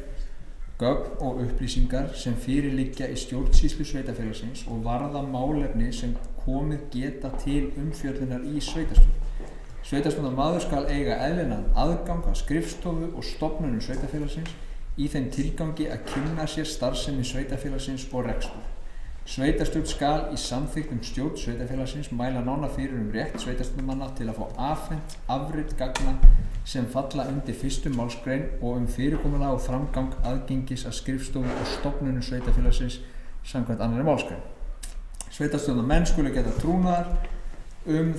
gögn og upplýsingar sem fyrir liggja í stjórnsýslu sveitarfélagsins og varða málefni sem komið geta til umfjöllunar í sveitarstjórn. Sveitarstjórnarmaður skal eiga eðlilegan aðgang að skrifstofu og stofnunum sveitarfélagsins í þeim tilgangi að kynna sér starfsemi sveitarfélagsins og rekstur. Sveitarstjórn skal í samþykktum stjórn sveitarfélagsins mæla nánar fyrir rétt sveitarstjórnarmanna til að fá afhent afrit gagna sem falla undir 1. málsgrein og fyrirkomulag og framgang aðgengis að skrifstofu og stofnunum sveitarfélagsins samkvæmt 2. málsgrein. Sveitarstjórnarmenn skulu geta trúnaðar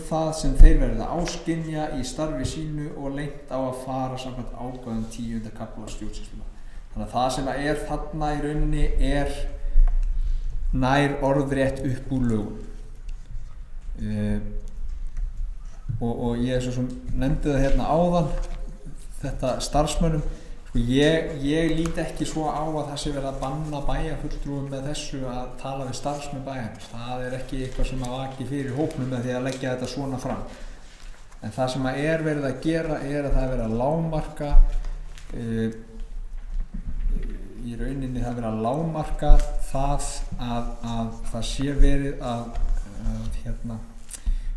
það sem þeir verða áskynja í starfi sínu og leynt á að fara samkvæmt ákvæðum 10. kafla stjórnsýslunnar. Þannig að það sem þarna í rauninni nær orðrétt upp úr lögum. Og ég svo sem nefndi það hérna áðan, þetta starfsmönnum, ég lít ekki svo á að það sé verið að banna bæjarfulltrúum með þessu að tala við starfsmenn bæjarins. Það er ekki eitthvað sem að vaki fyrir hópnum með því að leggja þetta svona fram. En það sem verið að gera að það verið að lágmarka í rauninni það verið að lágmarka það að það sé verið að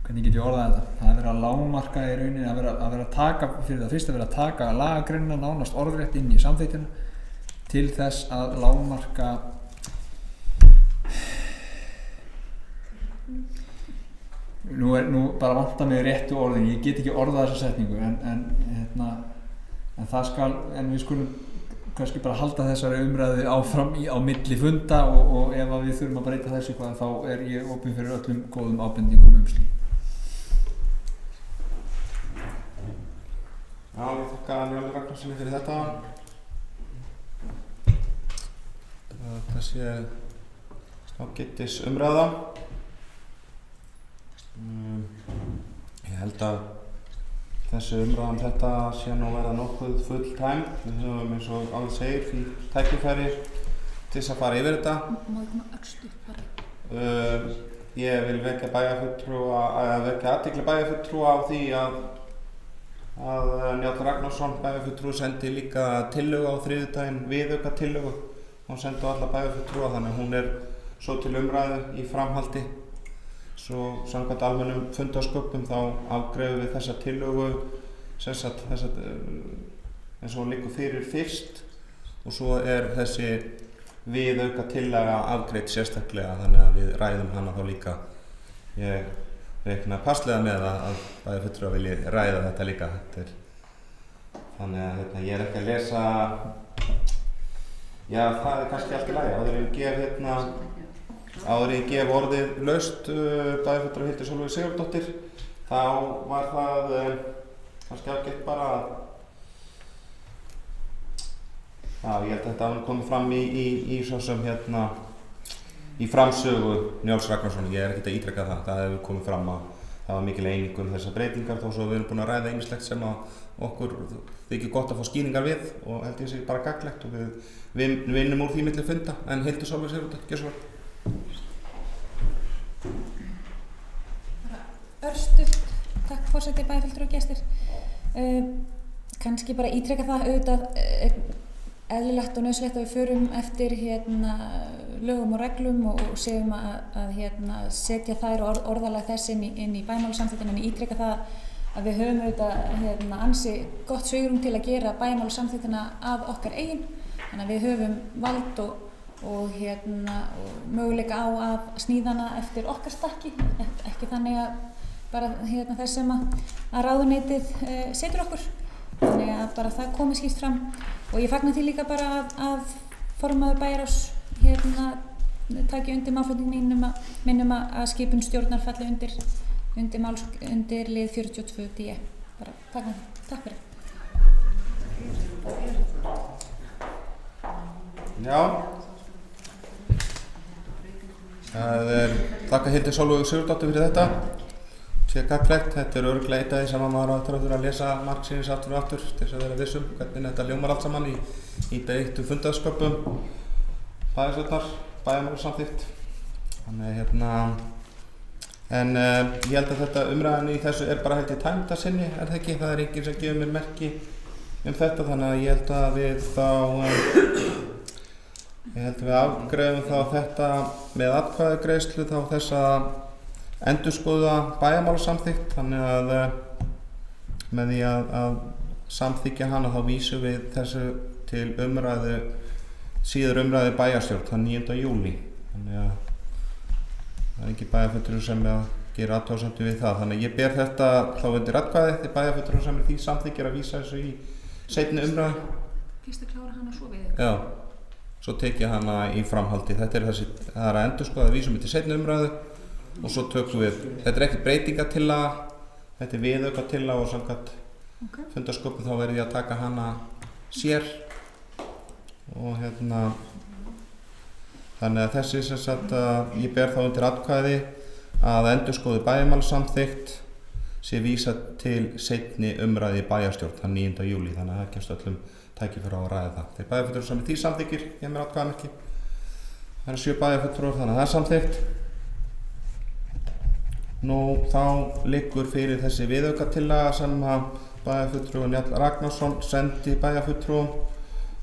hvernig get ég orðað þetta? Það verið að lágmarka í rauninni að vera að taka, fyrir það fyrst að vera að taka lagagreinina nánast orðrétt inn í samþykktina til þess að lágmarka nú bara vantar mig réttu orðin, ég get ekki orðað þessa setningu en það skal, en við skulum kannski bara halda þessari umræðu áfram á milli funda og ef við þurfum að breyta þessu eitthvað þá er ég opinn fyrir öllum góðum ábendingum slíkt. Já, ég þakka Njáli Ragnarssoni fyrir þetta. Þessi ágætis umræða. Ég held að þessi umræðan þetta sé nú verða nokkuð full time. Við höfum eins og áður segir því tækifæri til þess að fara yfir þetta. Má ég koma öxtu bara? Ég vil vekja athygli bæjarfulltrúa á því að Njáll Ragnarsson bæjarfulltrúi sendi líka tillögu á þriðjudaginn, viðauka tillögu. Hún sendi á alla bæjarfulltrúa þannig að hún er svo til umræðu í framhaldi. Svo samkvæmt almennum fundarsköpum þá afgreiðum við þessa tillögu eins og hún liggur fyrir fyrst og svo þessi viðauka tillaga afgreidd sérstaklega þannig að við ræðum hana þá líka. Ég reikna passlega með að bæjarfulltrúar vilji ræða þetta líka. Þannig að ég er ekki að lesa, já það er kannski allt í lagi, áður ég gef orðið laust bæjarfulltrúa Hildur Sólveig Sigurðardóttir, þá var það kannski ágætt bara Já, ég held að þetta hafi komið fram í svo sem í framsögu Njáls Ragnarsson. Ég ekkert að ítreka það. Það hefur komið fram að það var mikil eining þessar breytingar þó svo við erum búin að ræða ýmislegt sem að okkur þykir gott að fá skýringar við og held ég sé bara gagnlegt og við vinnum úr því milli funda en Hildur Sólveig Sigurðardóttir, gjörðu svo vel. Örstutt, takk forseti, bæjarfulltrúar og gestir. Kannski bara ítreka það auðvitað eðlilegt og nauðsynlegt að við förum eftir lögum og reglum og séum að setja þær orðalag þess inn í bæjarmálasamþykktina, en ítreka það að við höfum auðvitað ansi gott svigrúm til að gera bæjarmálasamþykktina að okkar eigin, þannig að við höfum vald og möguleika á að sníða hana eftir okkar stakki, ekki þannig að bara þess sem að ráðuneytið setur okkur, þannig að bara það komið skýrt fram og ég fagna því líka bara að formaður bæjarráðs taki undir málflutning minnum að skipun stjórnar falli undir lið 42D. Bara fagna því. Takk fyrir. Já. Þakka Hildur Sólveig Sigurðardóttir fyrir þetta. Sé gagnlegt, þetta örugglega eitt af því sem maður á að lesa margsinnis aftur og aftur til þess að vera vissum hvernig þetta ljómar allt saman í beittum fundarsköpum bæjarstjórnar, bæjarmálasamþykkt. Þannig en ég held að þetta umræðan í þessu bara held ég tæmd að sinni, það ekki? Það enginn sem gefur mér merki þetta, þannig að ég held að við afgreiðum þá þetta með atkvæðagreiðslu þá þessa endurskoða bæjarmálasamþykkt, þannig að með því að samþykkja hana þá vísum við þessu til síður umræðu bæjarstjórn þann 9. júlí, þannig að það er ekki bæjarfulltrúi sem gera athugasemdir við það, þannig að ég ber þetta þá undir atkvæði til bæjarfulltrúi sem því samþykkir að vísa þessu í seinni umræðu. Fyrst að klára hana svo við. Já, svo tek ég hana í framhaldi. Það er að endurskoða vísum til seinni umræðu og svo tökum við, þetta ekki breytingatillaga, þetta viðaukatillaga og samkvæmt fundarsköpum þá verði ég að taka hana sér og þannig að þessi sem sagt ég ber þá undir atkvæði að endurskoðu bæjarmálasamþykkt sé vísa til seinni umræðu í bæjarstjórn þann 9. júlí, þannig að það gefst öllum tækifæri á að ræða það. Þeir bæjarfulltrúar sem því samþykkir, ég mér atkvæðamerki, það eru 7 bæjarfulltrúar, þannig að það er samþykkt. Nú þá liggur fyrir þessi viðaukatillaga sem að bæjarfulltrúi Njáll Ragnarsson sendi bæjarfulltrúum.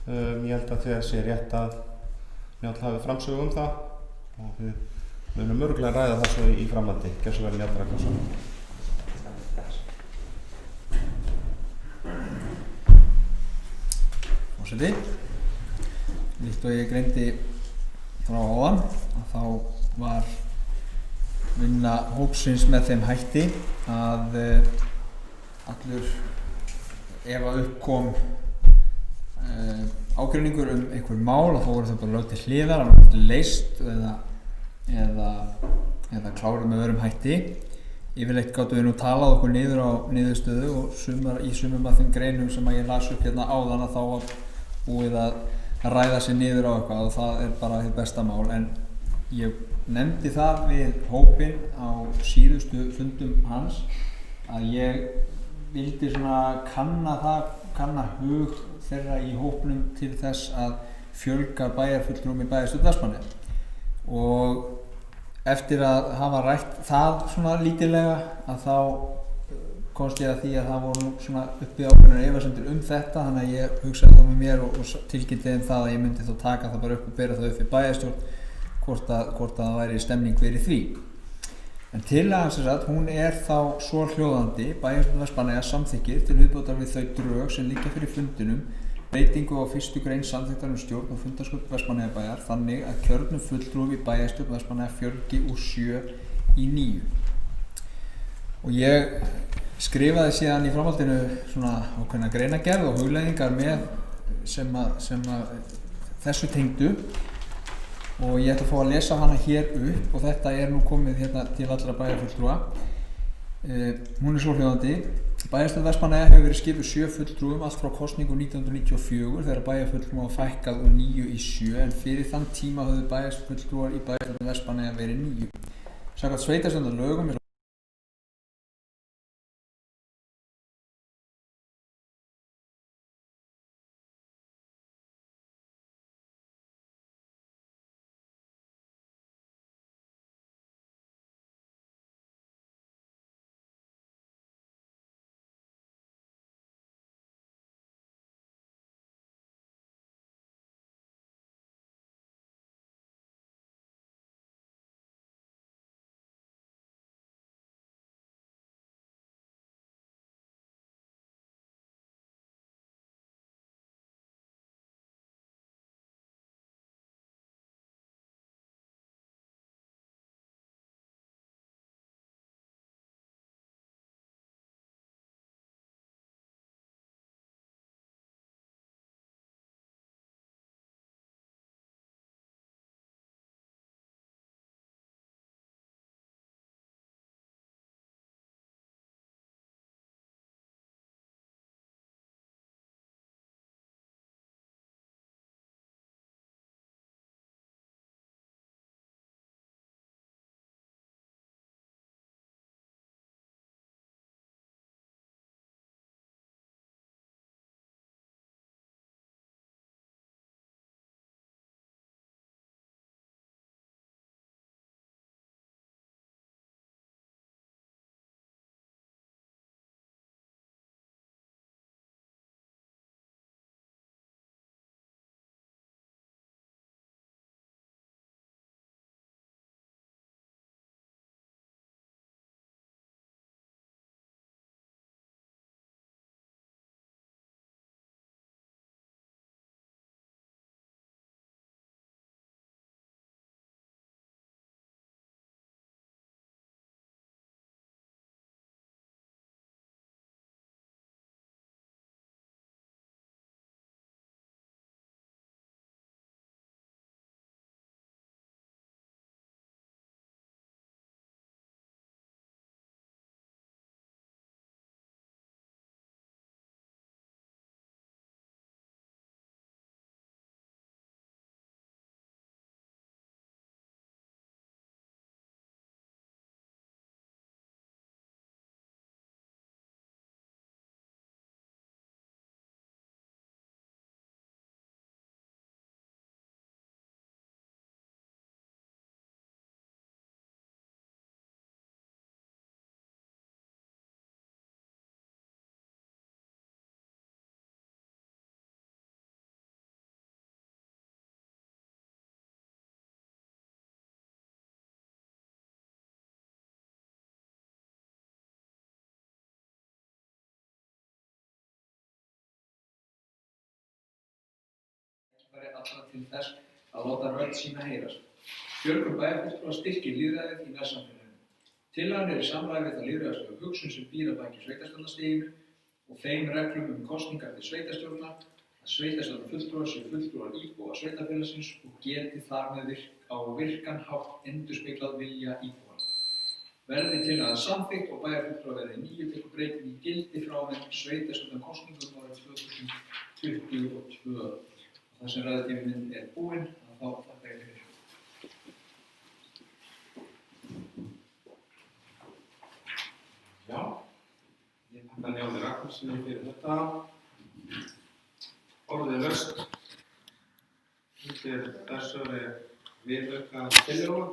Ég held að það sé rétt að Njáll hafi framsögu það og við munum örugglega ræða það svo í framhaldi. Gjörðu svo vel Njáll Ragnarsson. Forseti, líkt og ég greindi frá áðan að þá var vinna hópsins með þeim hætti að allur ef að uppkom ágreiningur einhver mál og þá voru þau bara lögð til hliðar að það var leyst eða klárið með öðrum hætti. Yfirleitt gátum við nú talað okkur niður á niðurstöðu og í sumum af þeim greinum sem að ég las upp áðan að þá var búið að ræða sig niður á eitthvað og það er bara hið besta mál, en ég nefndi það við hópinn á síðustu fundum hans að ég vildi svona kanna hug þeirra í hópnum til þess að fjölga bæjarfulltrúum í bæjarstjórn Vestmannaeyja, og eftir að hafa rætt það svona lítillega að þá komst ég að því að það voru svona uppi ákveðnar efasemdir þetta, þannig að ég hugsaði þá með mér og tilkynnti þeim það að ég myndi þá taka það bara upp og bera það upp í bæjarstjórn hvort að það væri stemning fyrir því. En tillagan sem sagt, hún er þá svo hljóðandi: Bæjarstjórn Vestmannaeyja samþykkir til viðbótar við þau drög sem liggja fyrir fundinum breytingu á 1. grein samþykktar stjórn og fundarsköp Vestmannaeyjabæjar þannig að kjörnum fulltrúum í bæjarstjórn Vestmannaeyja fjölgi úr 7 í 9. Og ég skrifaði síðan í framhaldinu svona ákveðna greinargerð og hugleiðingar með sem að þessu tengdu, og ég ætla að fá að lesa hana hér upp og þetta er nú komið hérna til allra bæjarfulltrúa. Hún er svo hljóðandi: Bæjarstjórn Vestmannaeyja hefur verið skipuð 7 fulltrúum allt frá kosningum 1994 þegar bæjarfulltrúum var fækkað úr 9 í 7 en fyrir þann tíma höfðu bæjarfulltrúar í Bæjarstjórn Vestmannaeyja verið 9. Samkvæmt sveitarstjórnarlögum er allra til þess að láta rödd sína heyrast. Fjölgun bæjarfulltrúa styrkir lýðræðið í nærsamfélaginu. Tillagan er í samræmi við þá lýðræðislegu hugsun sem býr að baki sveitarstjórnarstiginu og þeim reglum kosningar til sveitarstjórna að sveitarstjórnarfulltrúar séu fulltrúar íbúa sveitarfélagsins og geti þar með á virkan hátt endurspeglað vilja íbúa. Verði tillagan samþykkt og bæjarfulltrúar verði 9 tekur breyting í gildi frá með sveitarstjórnarkosningum árið 2022. Það sem ræðutíminn er búinn, þá þakka ég fyrir. Já, ég þakka Njáli Ragnarssoni fyrir þetta. Orðið laust. Undir þessari viðauka tillögu.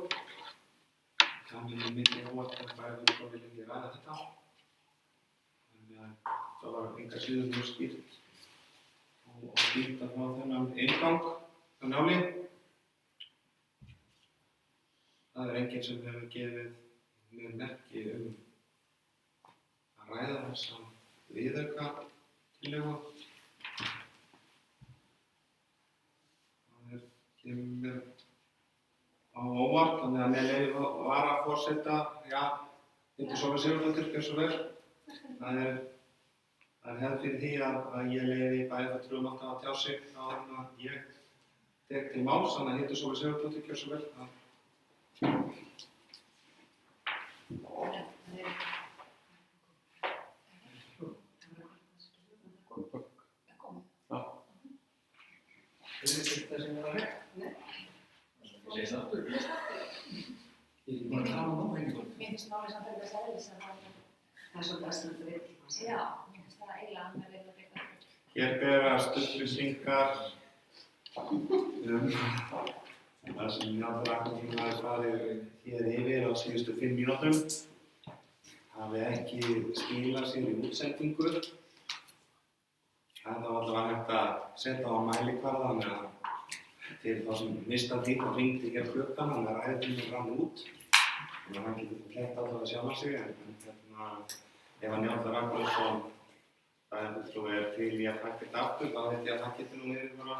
Þannig er mikið óvart að bæjarfulltrúar vilja ekki ræða þetta. Þannig að það var enga síður mjög skýrt. Og skýrt að fá þennan inngang á Njáli. Það er enginn sem hefur gefið mér merki að ræða þessa viðauka tillögu. Það kemur mér á óvart, þannig að með leyfi varaforseta, Hildur Sólveig Sigurðardóttir, gjörðu svo vel. Það er hefð fyrir því að ég leyfi bæjarfulltrúum alltaf að tjá sig áður en að ég tek til máls, þannig að Hildur Sólveig Sigurðardóttir, gjörðu svo vel. það sem er að reyna. Nei. Það segir það aftur. Ég er ekki búin að tala um það. Mér finnst málið samt að það eðlis að það er svolítið aðstæðan fyrir tíma. Já, mér finnst það eiginlega að það reyna að reyna. Hér berast upplýsingar það sem Njáll Ragnarsson hafi farið hér yfir á síðustu 5 mínútum hafi ekki skilað sér í útsendingu. Það var allavega hægt að setja á mælikvarða þannig að til þá sem mista því þá hringdi hér klukkan þannig að ræðutíminn rann út. Þannig að hann getur flett allavega sjálfa sig en ef að Njáll Ragnarsson bæjarfulltrúi er til í að taka þetta aftur, þá veit ég að það getur nú verið bara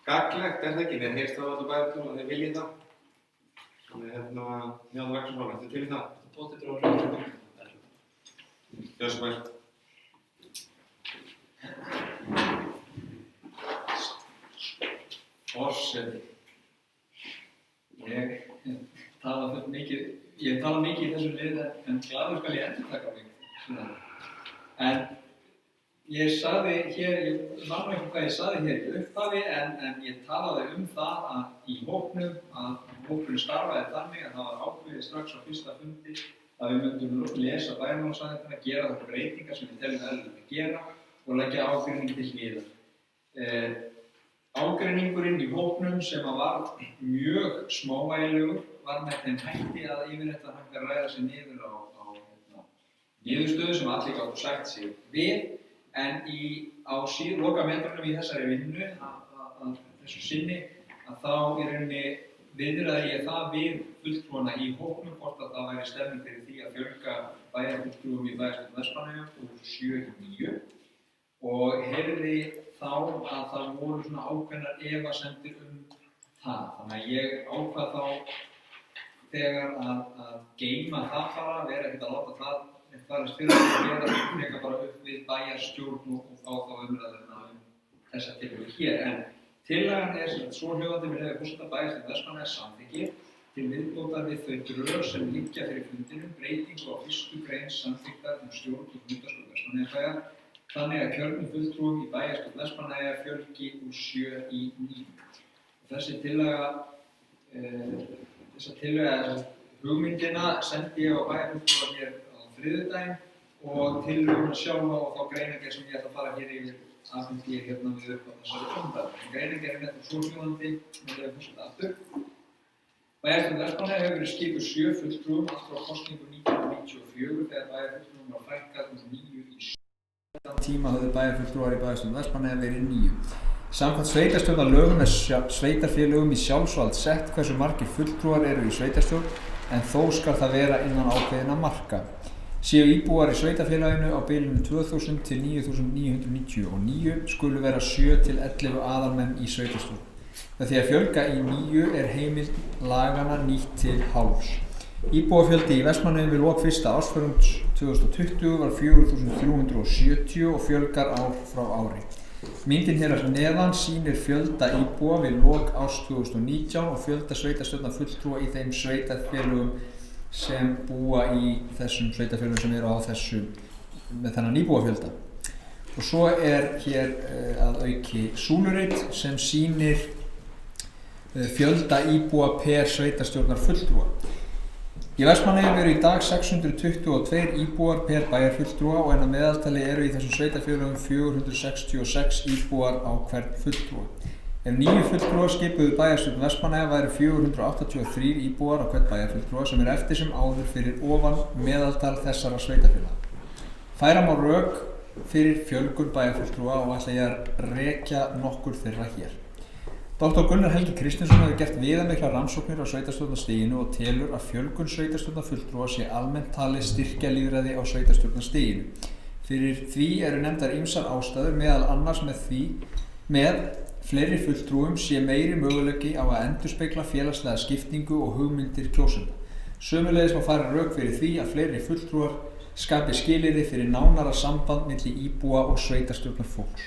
gagnlegt, er það ekki? Mér heyrst það allir bæjarfulltrúi og þeir vilji það. Þannig Njáll Ragnarsson, ertu til í það? Bótið dróður. Jósberg. Forseti. Ég tala mikið í þessu lið en glaður skal ég endurtaka mig. En ég sagði hér, ég man ekki hvað ég sagði hér í upphafi en ég talaði það að í hópnum starfaði þannig að það var ákveðið strax á fyrsta fundi að við myndum lesa bæjarmálsæðingarna, gera það breytingar sem við teljum eðlilegt að gera og leggja ágreining til hliðar. Ágreiningurinn í hópnum sem var mjög smávægilegur var með þeim hætti að yfirleitt var hægt að ræða sig niður á niðurstöðu sem allir gátu sagt sig við en á lokametrunum í þessari vinnu að þessu sinni að þá í rauninni viðraði ég það við fulltrúana í hópnum hvort að það væri stefning fyrir því að fjölga bæjarfulltrúum í bæjarstjórn Vestmannaeyja úr 7 í 9 og heyrði þá að það voru svona ákveðnar efasemdir það. Þannig að ég ákvað þá þegar að geyma það bara, vera ekkert að láta það farast fyrir að gera freka bara upp við bæjarstjórn og fá þá umræðuna þessa tilhögu hér. En tillagan er svo hljóðandi með leyfi forseta bæjarstjórn Vestmannaeyja samþykki til viðbótar við þau drög sem liggja fyrir fundinum breytingu á 1. grein samþykktar stjórn og fundarstjórn Vestmannaeyjabæjar þannig að kjörnum fulltrúum í bæjarstjórn Vestmannaeyja fjölgi úr 7 í 9. Þessi tillaga hugmyndina sendi ég á bæjarfulltrúa hér þriðjudaginn og tillöguna sjálfa og þá greinargerð sem ég ætla að fara hér yfir afhengi ég hérna við upp á þessari fundar. Greinargerðin er þetta svohljóðandi með leyfi forseta aftur. Bæjarstjórn Vestmannaeyja hefur verið skipuð 7 fulltrúum allt frá kosningu 1994 þegar bæjarfulltrúum var fækkað úr 9 í 7. Tíma höfðu bæjarfulltrúar í bæjarstjórn Vestmannaeyja verið 9. Samkvæmt sveitarstjórnarlögum er sveitarfélögum í sjálfsvald sett hversu margir fulltrúar eru í sveitarstjórn en þó skal það vera innan ákveðinna marka. Séu íbúar í sveitarfélaginu á bilinu 2000 til 9999 skulu vera 7 til 11 aðalmenn í sveitarstjórn. Með því að fjölga í 9 er heimild laganna nýtt til hálfs. Íbúafjöldi í Vestmannaeyjum við lok fyrsta ársfjórðungs 2020 var 4370 og fjölgar ár frá ári. Myndin hér að neðan sýnir fjölda íbúa við lok árs 2019 og fjölda sveitarstjórnarfulltrúa í þeim sveitarfélögum sem búa í þessum sveitarfélögum sem eru á þessu með þennan íbúafjölda. Og svo er hér að auki súlurit sem sýnir fjölda íbúa per sveitarstjórnarfulltrúa. Í Vestmannaeyjum eru í dag 622 íbúar per bæjarfulltrúa og en að meðaltali eru í þessum sveitarfélögum 466 íbúar á hvern fulltrúa. Ef 9 fulltrúar skipuðu bæjarstjórn Vestmannaeyja væru 483 íbúar á hvern bæjarfulltrúa sem er eftir sem áður fyrir ofan meðaltal þessara sveitarfélaga. Færa má rök fyrir fjölgun bæjarfulltrúa og ætla ég að rekja nokkur þeirra hér. Dr. Gunnar Helgi Kristinsson hefur gert viðamiklar rannsóknir á sveitarstjórnarstiginu og telur að fjölgun sveitarstjórnarfulltrúa sé almennt talið styrkja lýðræði á sveitarstjórnarstiginu. Fyrir því eru nefndar ýmsar ástæður meðal annars með fleiri fulltrúum sé meiri möguleiki á að endurspegla félagslega skiptingu og hugmyndir kjósenda. Sömuleiðis má færa rök fyrir því að fleiri fulltrúar skapi skilyrði fyrir nánara samband milli íbúa og sveitarstjórnarfólks.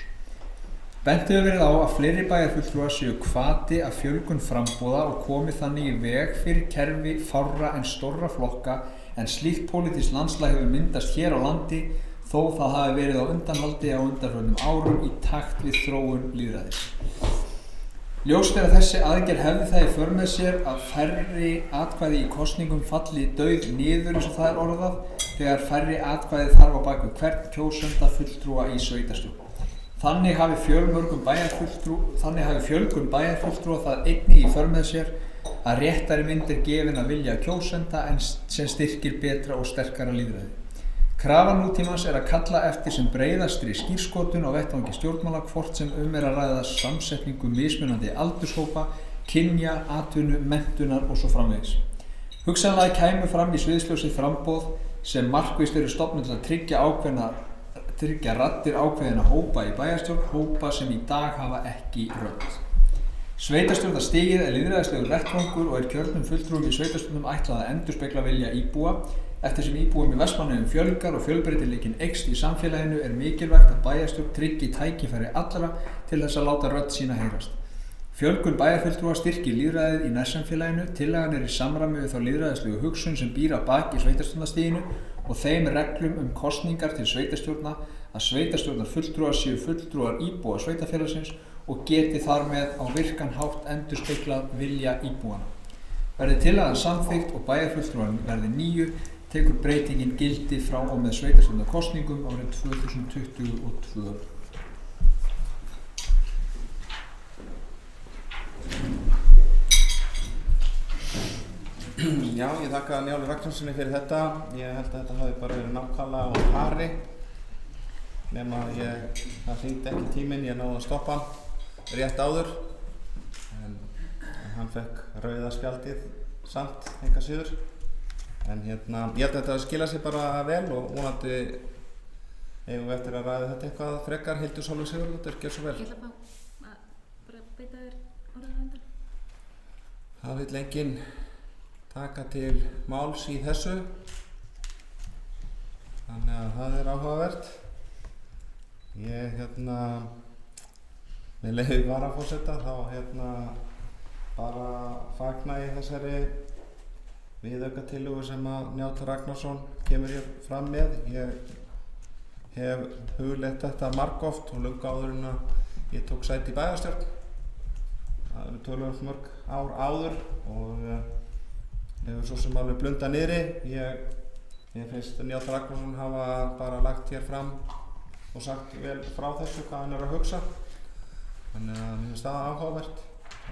Bent hefur verið á að fleiri bæjarfulltrúar séu hvati að fjölgun framboða og komi þannig í veg fyrir kerfi fárra en stórra flokka en slíkt pólitískt landslag hefur myndast hér á landi þó það hafi verið á undanhaldi á undanförnum árum í takt við þróun lýðræðis. Ljóst er að þessi aðgerð hefði það í för með sér að færri atkvæði í kosningum falli dauð niður eins og það er orðað þegar færri atkvæði þarf á bak við hvern kjósanda fulltrúa í sveitarstjórn. Þannig hafi fjölgun bæjarfulltrúa það einnig í för með sér að réttari mynd er gefin að vilja kjósenda en sem styrkir betra og sterkara lýðræði. Krafa nútímans er að kalla eftir sem breiðastri skírskotun á vettvangi stjórnmála hvort sem er að ræða samsetningu mismunandi aldurshópa, kynja, atvinnu, menntunar og svo framvegis. Hugsanlega kæmu fram í sviðsljósið framboð sem markvisst eru stofnuð til að tryggja raddir ákveðina hópa í bæjarstjórn, hópa sem í dag hafa ekki rödd. Sveitarstjórnarstigið er lýðræðislegur vettvangur og er kjörnum fulltrúum í sveitarstjórnum ætlað að endurspegla vilja íbúa. Eftir sem íbúum í Vestmannaeyjum fjölgar og fjölbreytileikinn eykst í samfélaginu er mikilvægt að bæjarstjórn tryggi tækifæri allra til þess að láta rödd sína heyrast. Fjölgun bæjarfulltrúa styrkir lýðræðið í nærsamfélaginu, tillagan er í samræmi við þá lýðræðislegu hugsun sem býr að baki sveitarstjórnarstiginu og þeim reglum kosningar til sveitarstjórna að sveitarstjórnarfulltrúar séu fulltrúar íbúa sveitarfélagsins og geti þar með á virkan hátt endurspeglað vilja íbúana. Verði tillagan samþykkt og bæjarfulltrúar verði 9 tekur breytingin gildi frá og með sveitarstjórnarkosningum árið 2022. Já, ég þakka Njáli Ragnarssoni fyrir þetta. Ég held að þetta hafi bara verið nákvæmlega á pari nema það hringdi ekki tíminn, ég náði að stoppa hann rétt áður en hann fekk rauða spjaldið samt enga síður. En ég held að þetta skila sér bara vel og vonandi eigum við eftir að ræða þetta eitthvað frekar. Hildur Sólveig Sigurðardóttir, gjör svo vel. Ég ætla að bara beita þér orðið á undan. Það vill enginn taka til máls í þessu, þannig að það er áhugavert. Ég með leyfi varaforseta þá bara fagna ég þessari viðaukatillögu sem að Njáll Ragnarsson kemur hér fram með. Ég hef hugleitt þetta margoft og löngu áður en að ég tók sæti í bæjarstjórn. Það eru töluvert mörg ár áður og hefur svo sem alveg blundað niðri. Ég finnst Njáll Ragnarsson hafa bara lagt hér fram og sagt vel frá þessu hvað hann er að hugsa. Þannig að mér finnst það áhugavert.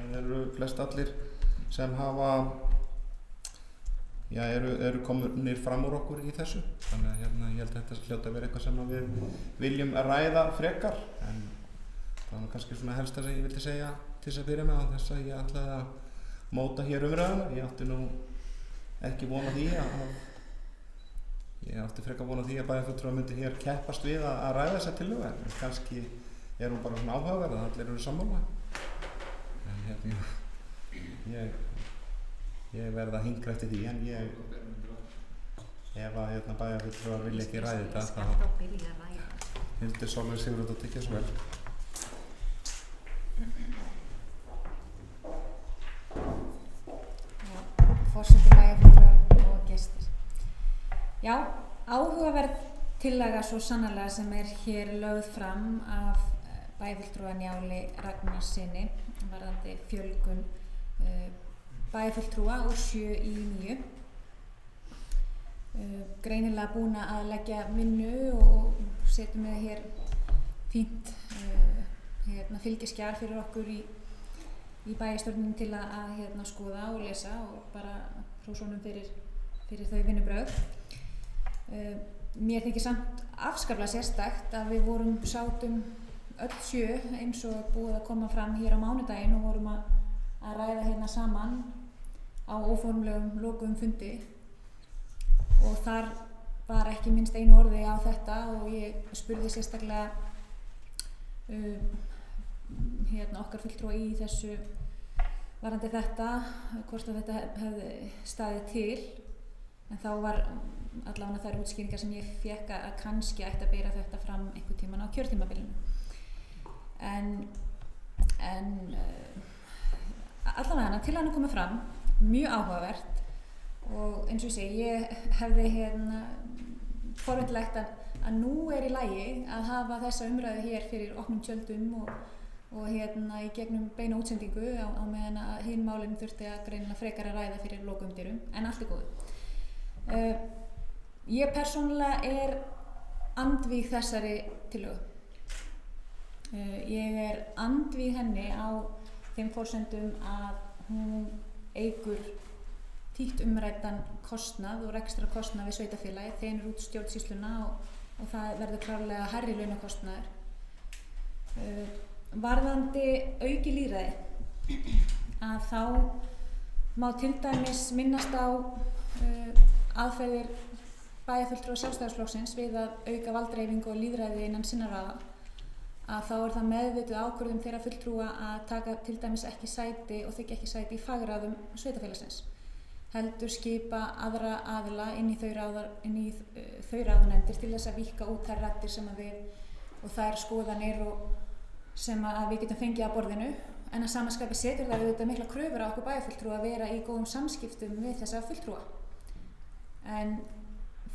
Það eru flest allir sem hafa eru komnir fram úr okkur í þessu. Þannig að ég held að þetta hljóta að vera eitthvað sem við viljum ræða frekar. En það var kannski svona helsta sem ég vildi segja til þess að byrja með á þess að ég ætlaði að móta hér umræðuna. Ég átti nú ekki vona því ég átti frekar vona því að bæjarfulltrúar myndi hér keppast við að ræða þessa tillögu, en kannski er hún bara svona áhugaverð að allir eru sammála. En ég verð að hingra eftir því, en ef að bæjarfulltrúar vilja ekki ræða þetta þá Hildur Sólveig Sigurðardóttir, gjör svo vel. Forseti, bæjarfulltrúar og gestir. Já, áhugaverð tillaga svo sannarlega sem er hér lögð fram af bæjarfulltrúa Njáli Ragnarssyni varðandi fjölgun bæjarfulltrúa úr 7 í 9. Greinilega búin að leggja vinnu og setjum við hér fínt fylgiskjal fyrir okkur í bæjarstjórninni til að skoða og lesa og bara hrósunum fyrir þau vinnubrögð. Mér þykir samt afskaplega sérstakt að við sátum öll 7 eins og búið að koma fram hér á mánudaginn og vorum að ræða hérna saman á óformlegum lokuðum fundi og þar var ekki minnst einu orði á þetta og ég spurði sérstaklega okkar fulltrúa í þessu varðandi þetta, hvort að þetta hefði staðið til, en þá var allavega þær útskýringar sem ég fékk að kannski ætti að bera þetta fram einhvern tímann á kjörtímabilinu. En allavega til hann komið fram, mjög áhugavert og eins og ég segi, ég hefði forvitnilegt að nú er í lagi að hafa þessa umræðu hér fyrir opnum tjöldum og og í gegnum beina útsendingu á meðan að hinn málin þurfti að greinilega frekar að ræða fyrir lokumdyrum, en allt góðu. Ég persónulega andvíg þessari tillögu. Ég andvíg henni á þeim forsendum að hún eykur títt umræddan kostnað og rekstrarkostnað við sveitarfélagið, þenur út stjórnsýsluna og það verður klárlega hærri launakostnaður. Varðandi auki lýðræði að þá má til dæmis minnast á aðferðir bæjarfulltrúa Sjálfstæðisflokksins við að auka valddreifingu og lýðræði innan sinna raða, að þá það meðvituð ákvörðun þeirra fulltrúa að taka til dæmis ekki sæti og þiggja ekki sæti í fagráðum sveitarfélagsins, heldur skipa aðra aðila inn í þau ráðunefndir til þess að víkka út þær raddir sem að við og þær skoðanir sem að við getum fengið að borðinu, en að sama skapi setur það auðvitað mikla kröfur á okkur bæjarfulltrúa að vera í góðum samskiptum við þessa fulltrúa. En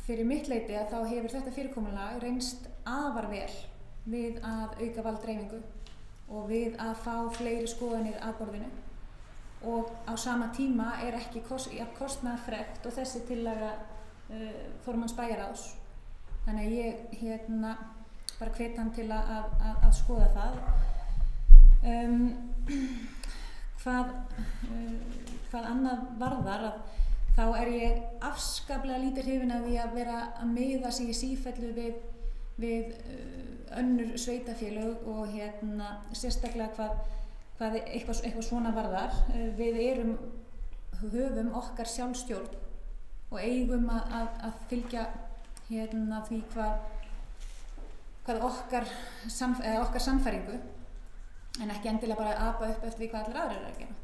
fyrir mitt leyti að þá hefur þetta fyrirkomulag reynst afar vel við að auka valddreifingu og við að fá fleiri skoðanir að borðinu, og á sama tíma ekki kostnaðarfrekt og þessi tillaga formanns bæjarráðs. Þannig að ég bara hvet hann til að skoða það. Hvað annað varðar þá ég afskaplega lítið hrifin af því að vera að miða sig í sífellu við önnur sveitarfélög og sérstaklega hvað eitthvað svona varðar. Við höfum okkar sjálfstjórn og eigum að fylgja því hvað okkar sannfæringu, en ekki endilega bara að apa upp eftir því hvað allir aðrir að gera.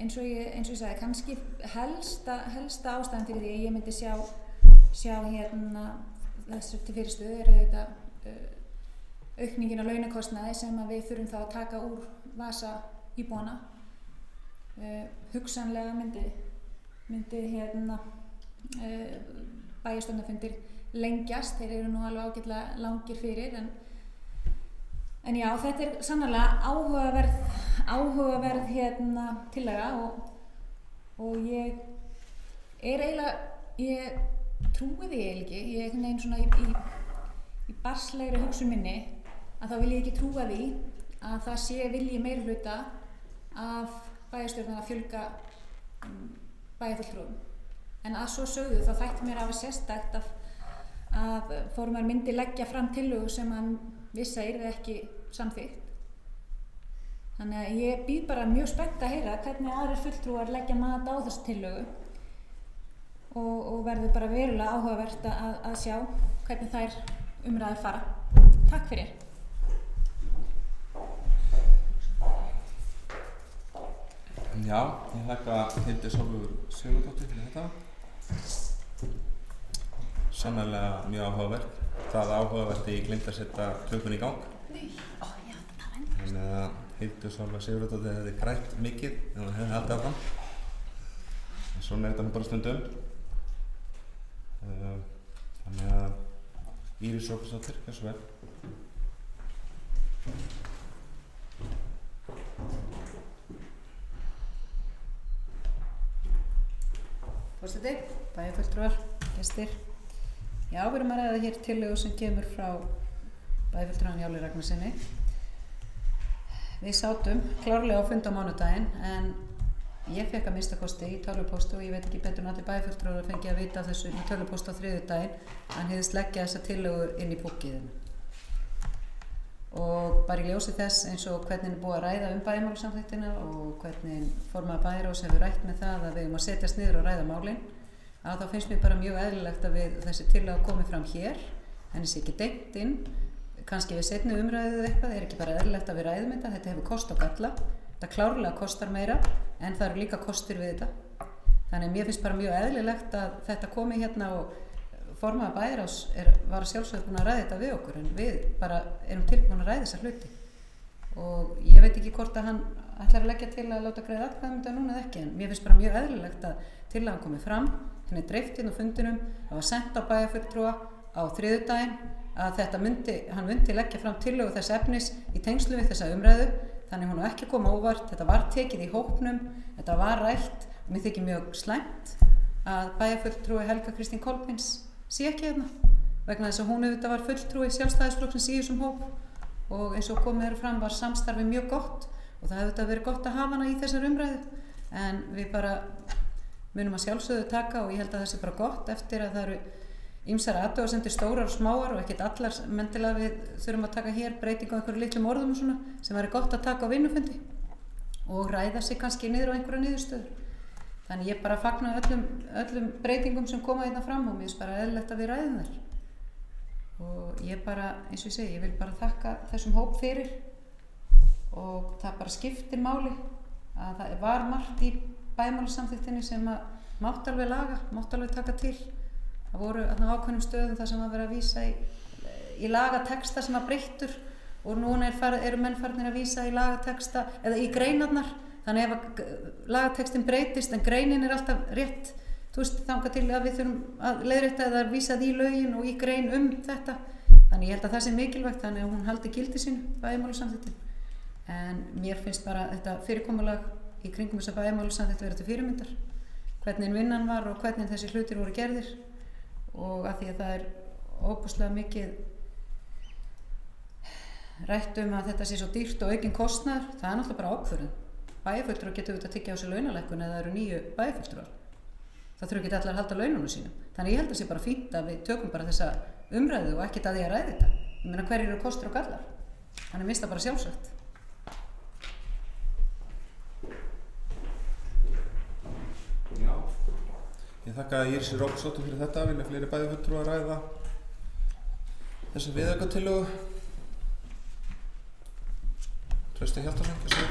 Eins og ég sagði, kannski helsta ástæðan fyrir því ég myndi sjá þessu til fyrirstöðu auðvitað aukningin á launakostnaði sem að við þurfum þá að taka úr vasa íbúanna. Hugsanlega myndi bæjarstjórnarfundir lengjast, þeir eru nú alveg ágætlega langir fyrir, en já, þetta sannarlega áhugaverð tillaga og ég trúi því ekki, ég svona í barslegri hugsun minni að þá vil ég ekki trúa því að það sé vilji meirihluta af bæjarstjórnar að fjölga bæjarfulltrúum, en að svo sögðu þá þætti mér að sérstakt að formaður myndi leggja fram tillögu sem hann vissi að yrði ekki samþykkt. Þannig að ég bíð bara mjög spennt að heyra hvernig aðrir fulltrúar leggja mat á þessu tillögu og verður bara verulega áhugavert að sjá hvernig þær umræður fara. Takk fyrir. Já, ég þakka Hildi Sólveigu Sigurðardóttur fyrir þetta. Sannarlega mjög áhugavert. Það áhugavert ég gleymdi að setja klukkuna í gang. Þannig að Hildi Sólveigu Sigurðardóttir hefði grætt mikið ef hún hefði haldið áfram. En svona þetta nú bara stundum. Þannig að Íris Róbersdóttir, gjörðu svo vel. Forseti, bæjarfulltrúar, gestir. Já, við erum að ræða hér tillögu sem kemur frá bæjarfulltrúanum Njáli Ragnarsyni. Við sátum klárlega á fund á mánudaginn, en ég fekk að minnsta kosti í tölvupósti og ég veit ekki betur en allir bæjarfulltrúar fengi að vita þessu í tölvupósti á þriðjudaginn, hann hygðist leggja þessa tillögu inn í púkkiðinu. Og bara í ljósi þess eins og hvernig búið að ræða bæjarmálasamþykktina og hvernig formaður bæjarráðs hefur rætt með það að við erum að setjast niður og ræða málin, að þá finnst mér bara mjög eðlilegt að þessi tillaga komi fram hér, henni sé ekki deimt inn, kannski við seinni umræðu eitthvað, ekki bara eðlilegt að við ræðum þetta hefur kost og galla, þetta klárlega kostar meira, en það eru líka kostir við þetta. Þannig að mér finnst bara mjög eðlilegt að þetta komi hérna og formaður bæjarráðs var sjálfsögðu búin að ræða þetta við okkur, en við bara erum tilbúin að ræða þessa hluti. Og ég veit ekki hvort að hann ætlar að leggja til að láta greiða atkvæði um þetta núna eða ekki, en mér finnst bara mjög eðlilegt að tillagan komi fram, henni dreift inn á fundinum, það var sent á bæjarfulltrúa á þriðjudaginn að hann myndi leggja fram tillögu þess efnis í tengslu við þessa umræðu, þannig hún á ekki að koma óvart. Þetta var tekið í hópnum, þetta var rætt. Mér þykir mjög slæmt að bæjarfulltrúi Helga Kristín Kolbeins sé ekki hérna, vegna þess að hún auðvitað var fulltrúi Sjálfstæðisflokksins í þessum hóp og eins og komið fram var samstarfið mjög gott og það hefði auðvitað verið gott að hafa hana í þessar umræðu, en við bara munum að sjálfsögðu taka og ég held að það sé bara gott eftir að það eru ýmsar athugasemdir stórar og smáar og ekkert allar mendilega við þurfum að taka hér breytingu á einhverju litlum orðum og svona sem væri gott að taka á vinnufundi og ræða sig kannski niður á einhverja niðurstöður. Þannig ég bara fagna öllum breytingum sem koma hérna fram og mér finnst bara eðlilegt að við ræðum þær. Og ég bara, eins og ég segi, ég vil bara þakka þessum hóp fyrir og það bara skiptir máli að það var margt í bæjarmálasamþykktinni sem að mátt alveg laga, mátt alveg taka til. Það voru ákveðnum stöðum þar sem var verið að vísa í lagateksta sem að breyttur og núna eru menn farnir að vísa í lagateksta eða í greinarnar, þannig ef að lagatekstin breytist en greinin er alltaf rétt, þú veist, þangað til að við þurfum að leiðrétta eða vísað í lögin og í grein þetta. Þannig ég held að það sé mikilvægt, þannig að hún haldi gildi sínu bæjarmálasamþykktin. En mér finnst bara þetta fyrirkomulag í kringum þessa bæjarmálasamþykkt verið til fyrirmyndar, hvernig vinnan var og hvernig þessi hlutir voru gerðir. Og að því að það er óbúslega mikið rætt að þetta sé svo dýrt og aukinn kostnaður, það er náttúrulega bara ákvörðun. Bæjarfulltrúar getur auðvitað að tyggja á sig launalækkun eða það eru 9 bæjarfulltrúar. Það þurfa ekki allar að halda laununum sínum. Þannig ég held að sé bara fínt að við tökum bara þessa umræðu og ekkert að því að ræða þetta. Ég meina hverjir eru kostur og gallar. Þannig minnst það bara sjálfsagt. Já. Ég þakka Írsi Róbsdóttur fyrir þetta, vilja fleiri bæjarfulltrúar ræða þessa viðaukatillögu. Trausti Hjaltason, hvað segir?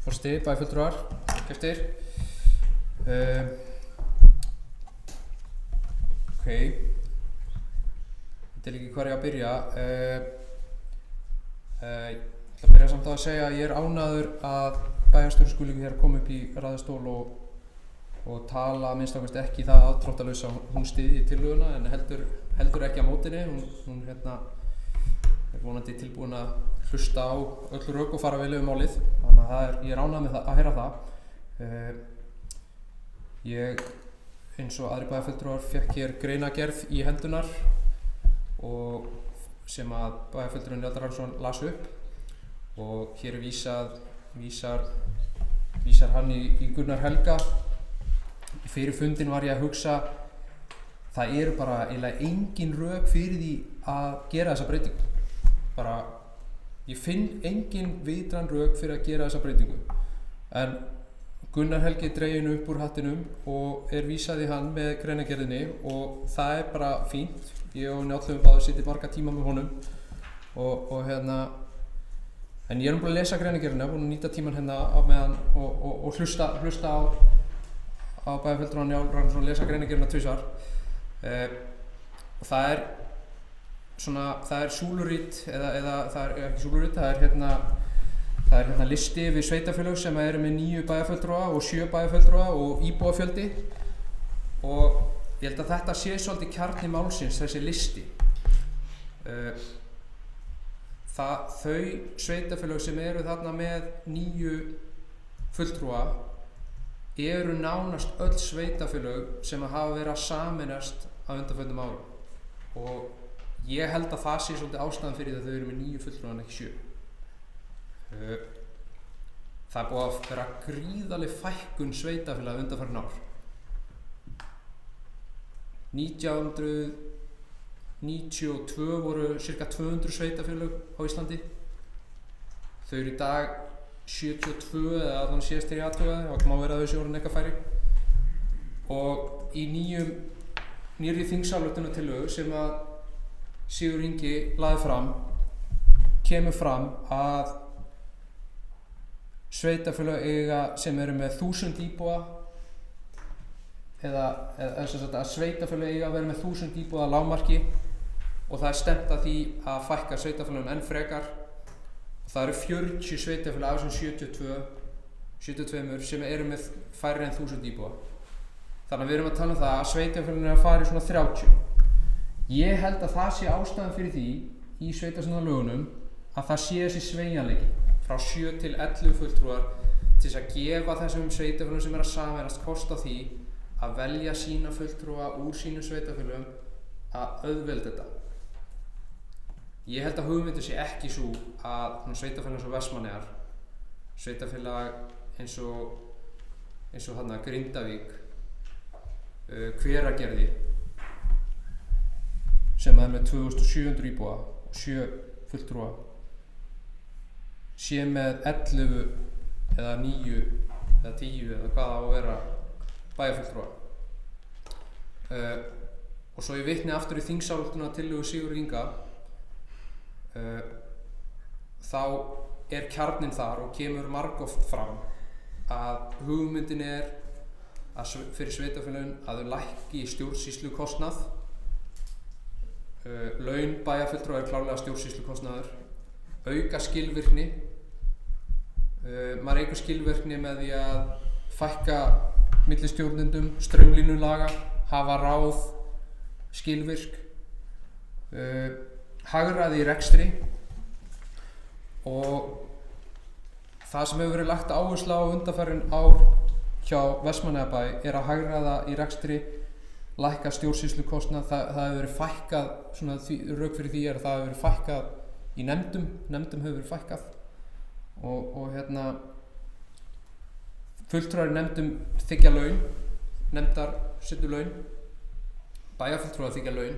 Forseti, bæjarfulltrúar, gestir. Ok, ég veit ekki hvar ég að byrja. Ég ætla að byrja samt að segja að ég er ánægður að bæjarstjóri skuli hér koma upp í ræðustól og tala að minnst ákvæmst ekki það aðdráttarlaus að hún styðji tillöguna en heldur ekki á mótinni. Hún er vonandi tilbúin að hlusta á öll rök og fara vel yfir málið, þannig að ég er ánægður með að heyra það. Ég, eins og aðri bæjarfulltrúar, fékk hér greinargerð í hendunar og sem að bæjarfulltrúinn Njáll Ragnarsson las upp og hér vísar hann í Gunnar Helga. Fyrir fundinn var ég að hugsa, það eru bara eiginlega engin rök fyrir því að gera þessa breytingu. Bara, ég finn engin vitran rök fyrir að gera þessa breytingu. En Gunnar Helgi er dreginn upp úr hattinum og er vísað í hann með greinargerðinni og það er bara fínt. Ég og Njáll höfum báðir setið marga tíma með honum en ég er búin að lesa greinargerðina, búin að nýta tíman hérna á meðan og hlusta á bæjarfulltrúann Njáll Ragnarsson lesa greinargerðina 2 svar. Og það er súlurít eða það er ekki súlurít, það er hérna listi við sveitarfélög sem eru með 9 bæjarfulltrúa og 7 bæjarfulltrúa og íbúafjöldi og ég held að þetta sé svolítið kjarni málsins, þessi listi. Þau sveitarfélög sem eru þarna með 9 fulltrúa eru nánast öll sveitarfélög sem hafa verið að sameinast á undanförnum árum og ég held að það sé svolítið ástæðan fyrir að þau eru með 9 fulltrúa en ekki 7. Það er búið að vera gríðarleg fækkun sveitarfélaga undanfarin ár. 1992 voru cirka 200 sveitarfélög á Íslandi. Þau eru í dag 72 eða allan síðast þegar ég athugaði, það má vera að þau séu orðin eitthvað færri. Og í nýrri þingsályktunartillögu sem að Sigurður Ingi lagði fram, kemur fram að sveitarfélög sem eru með 1000 íbúa eða að sveitarfélög eiga að vera með 1000 íbúa að lágmarki og það er stefnt að því að fækka sveitarfélögum enn frekar. Það eru 40 sveitarfélög af þessum 72 72 sem eru með færri en 1000 íbúa. Þannig að við erum að tala um það að sveitarfélögin eru að fara í svona 30. Ég held að það sé ástæðan fyrir því í sveitarstjórnarlögunum að það sé þessi sveigjanleiki frá 7 til 11 fulltrúar til þess að gefa þessum sveitarfélögum sem eru að sameinast kost á því að velja sína fulltrúa úr sínum sveitarfélögum að auðvelda þetta. Ég held að hugmyndin sé ekki svo að sveitarfélag eins og Vestmannaeyjar, sveitarfélag eins og þarna Grindavík, Hveragerði sem er með 2700 íbúa og 7 fulltrúa sé með 11 eða 9 eða 10 eða hvað á að vera bæjarfulltrúa. Og svo ég vitni aftur í þingsályktunartillögu Sigurðar Inga, þá er kjarninn þar og kemur margoft fram að hugmyndin er að fyrir sveitarfélögin að þau lækki stjórnsýslukostnað. Laun bæjarfulltrúa er klárlega stjórnsýslukostnaður. Auka skilvirkni. Maður eykur skilvirkni með því að fækka millistjórnendum, straumlínulaga, hafa ráð skilvirk, hagræði í rekstri og það sem hefur verið lagt áherslu á undanfarin ár hjá Vestmannaeyjabæ er að hagræða í rekstri, lækka stjórnsýslukostnað. Það hefur verið fækkað, svona rök fyrir því er að það hefur verið fækkað í nefndum hefur verið fækkað og fulltrúar í nefndum þiggja laun, nefndar setja laun, bæjarfulltrúar þiggja laun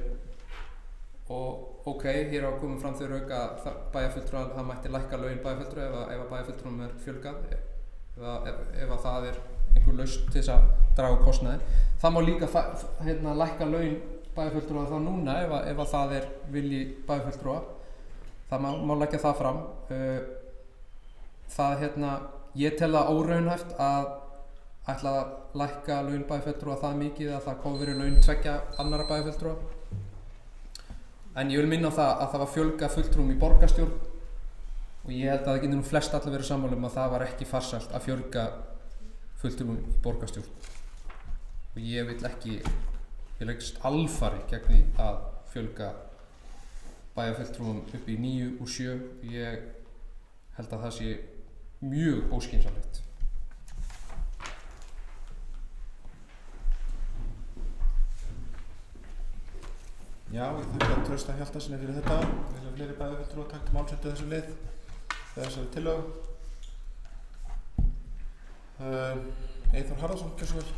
og ok, hér á komum fram þau rök að bæjarfulltrúar, það mætti lækka laun bæjarfulltrúar ef að bæjarfulltrúum er fjölgað, ef að það er einhver lausn til þess að draga kostnaði. Það má líka lækka laun bæjarfulltrúa þá núna ef að það er vilji bæjarfulltrúa. Það má leggja það fram. Ég tel það óraunhæft að ætla að lækka laun bæjarfulltrúa það mikið að það komi verið laun 2 annarra bæjarfulltrúa. En ég vil minna á það að það var fjölga fulltrúum í borgarstjórn og ég held að það getur nú flest allir verið sammála um að það var ekki farsælt að fjölga fulltrúum í borgarstjórn. Og ég leggst alfarið gegn því að fjölga bæjarfulltrúum upp í 9 úr 7. Ég held að það sé mjög óskynsamlegt. Já, ég þakka Trausta Hjaltasyni fyrir þetta. Vilja fleiri bæjarfulltrúar taka til máls eftir þessu lið þessari tillögu. Eyþór Harðarson, gjörðu svo vel.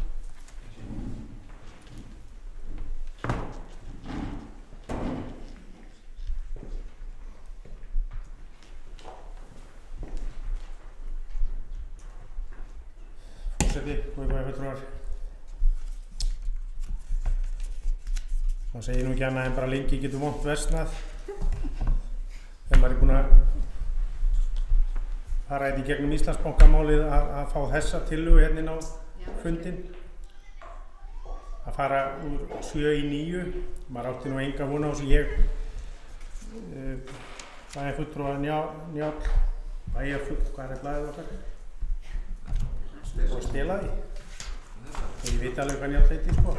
Forseti, góðir bæjarfulltrúar. Það segir nú ekki annað en bara lengi getur vont versnað. Þegar maður er búinn að fara í gegnum Íslandsbankamálið að fá þessa tillögu hérna inn á fundinn. Að fara úr 7 í 9. Maður átti nú enga von á þessu. Ég bæjarfulltrúa Njáll, hvað er blaðið okkar? Og stela því. Og ég veit alveg hvað Njáll heitir sko.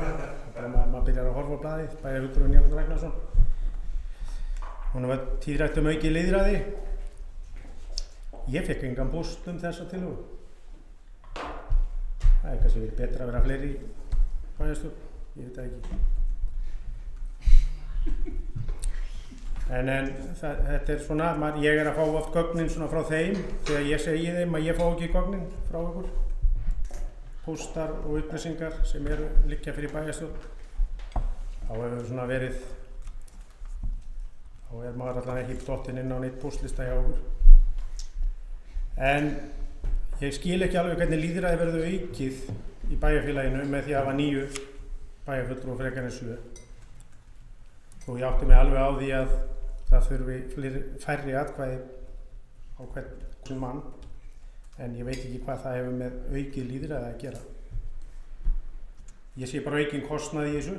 Maður byrjar að horfa á blaðið, bæjarfulltrúi Njáll Ragnarsson. Honum var tíðrætt aukið lýðræði. Ég fekk engan búst þessa tillögu. Það er kannski verið betra að vera fleiri í bæjarstjórn, ég veit það ekki. En þetta er svona, ég er að fá oft gögnin svona frá þeim þegar ég segi þeim að ég fá ekki gögnin frá ykkur. Póstar og upplýsingar sem liggja fyrir bæjarstjórn. Þá hefur svona verið, þá er maður allavega ekki dottinn inn á neitt póstlista hjá okkur. En ég skil ekki alveg hvernig lýðræði verður aukið í bæjarfélaginu með því að hafa 9 bæjarfulltrúa frekar en 7. Og ég átti mig alveg á því að það þurfi færri atkvæði á hvern mann. En ég veit ekki hvað það hefur með aukið lýðræði að gera. Ég sé bara aukinn kostnað í þessu.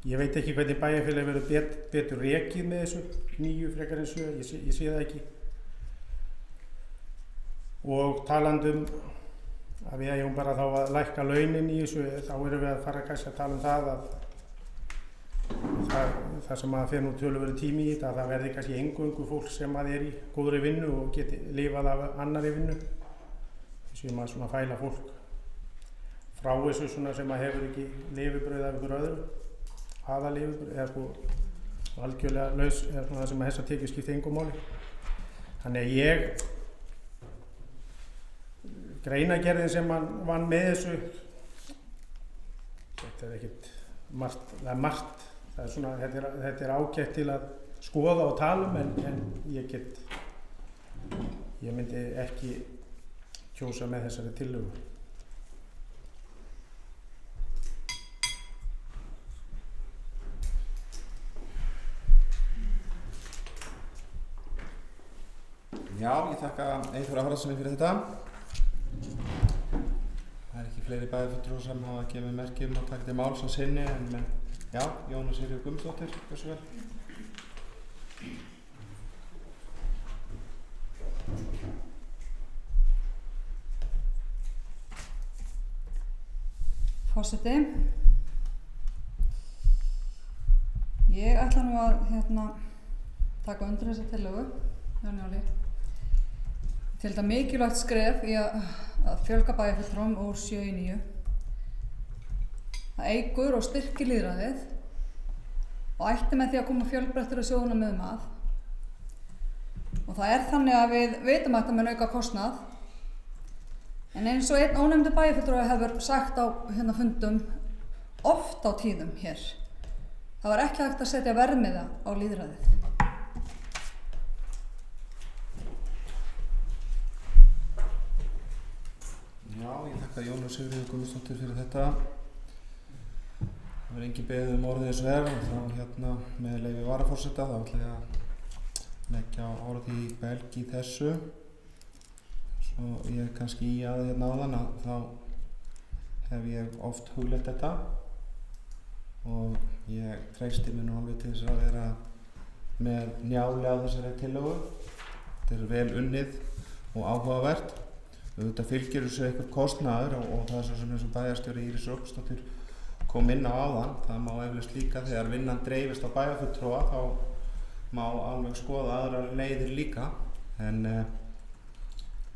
Ég veit ekki hvernig bæjarfélagi verður betur rekið með þessu 9 frekar en 7, ég sé það ekki. Og talandum að við eigum bara þá að lækka launin í þessu, þá erum við að fara kannski að tala um það að það sem að fer nú töluverður tími í þetta, að það verði kannski eingöngu fólk sem að í góðri vinnu og geti lifað af annarri vinnu. Sem að svona fæla fólk frá þessu svona sem að hefur ekki lifibrauð af ykkur öðru, aðalifibrauð, eða sko algjörlega laus, eða svona það sem að þessa tekið skipti engu máli. Þannig að ég, greinagerðin sem hann vann með þessu, þetta ekkert margt, það er margt, það er svona, þetta ágætt til að skoða og tala um, en ég myndi ekki kjósa með þessari tillögu. Já, ég þakka Eyþóri Harðarsyni fyrir þetta. Það er ekki fleiri bæjarfulltrúar sem hafa gefið merki að taka til máls á sinni, en já, Jóna Sigríður Guðmundsdóttir, hversu vel? Forseti, ég ætla nú að taka undir þessa tillögu, Jóni. Til þetta mikilvægt skref í að fjölga bæjarfulltrúum úr 7 í 9. Það eykur og styrkir lýðræðið og ætti með því að koma fjölbreyttari sjónarmiðum að. Og það er þannig að við vitum að þetta mun auka kostnað. En eins og einn ónefndur bæjarfulltrúi hefur sagt á fundum oft á tíðum hér, það var ekki hægt að setja verðmiða á lýðræðið. Já, ég þakka Jónu Sigríður Guðmundsdóttir fyrir þetta. Það verður engin beðið orðið eins og þá með leyfi varaforseta, þá ætla ég að leggja orð í belg í þessu. Svo ég kannski í að áðan að þá hef ég oft hugleitt þetta og ég treysti mér nú alveg til þess að vera með njáli á þessari tillögu. Þetta er vel unnið og áhugavert. Þetta fylgir þessu eitthvað kostnaður og það er svo sem eins og bæjarstjóri Íris Róbsdóttir kom inn á áðan. Það má eflaust líka þegar vinnan dreifist á bæjarfulltrúa, þá má alveg skoða aðrar leiðir líka. En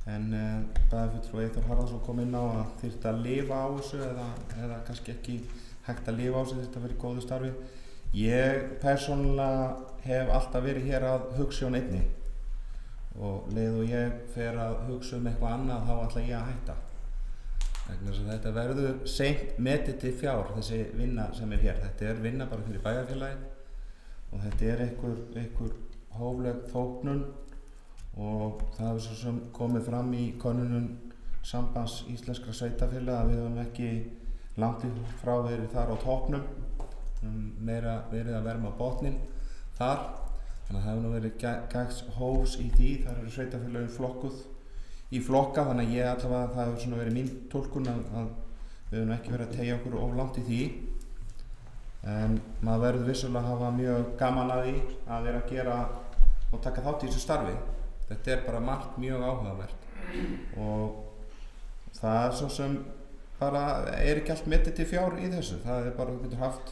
bæjarfulltrúi Eyþór Harðarson kom inn á að þyrfti að lifa á þessu eða kannski ekki hægt að lifa á þessu, þyrfti að vera í góðu starfi. Ég persónulega hef alltaf verið hér að hugsa einni og leið og ég fer að hugsa eitthvað annað þá ætla ég að hætta. Vegna þess að þetta verður seint metið til fjár, þessi vinna sem er hér. Þetta er vinna bara fyrir bæjarfélagið og þetta er einhver hófleg þóknun og það hefur svo sem komið fram í könnunum Sambands íslenskra sveitarfélaga að við höfum ekki langt frá verið þar á toppnum, meira verið að verma botninn þar. Þannig að það hefur nú verið gæts hófs í því, þar eru sveitarfélögin flokkuð í flokka, þannig að ég allavega, það hefur svona verið mín túlkun að við höfum ekki verið að teygja okkur of langt í því. En maður verður vissulega að hafa mjög gaman að því að vera að gera og taka þátt í þessu starfi. Þetta er bara margt mjög áhugavert og það er svo sem bara er ekki allt metið til fjár í þessu. Það er bara, þú getur haft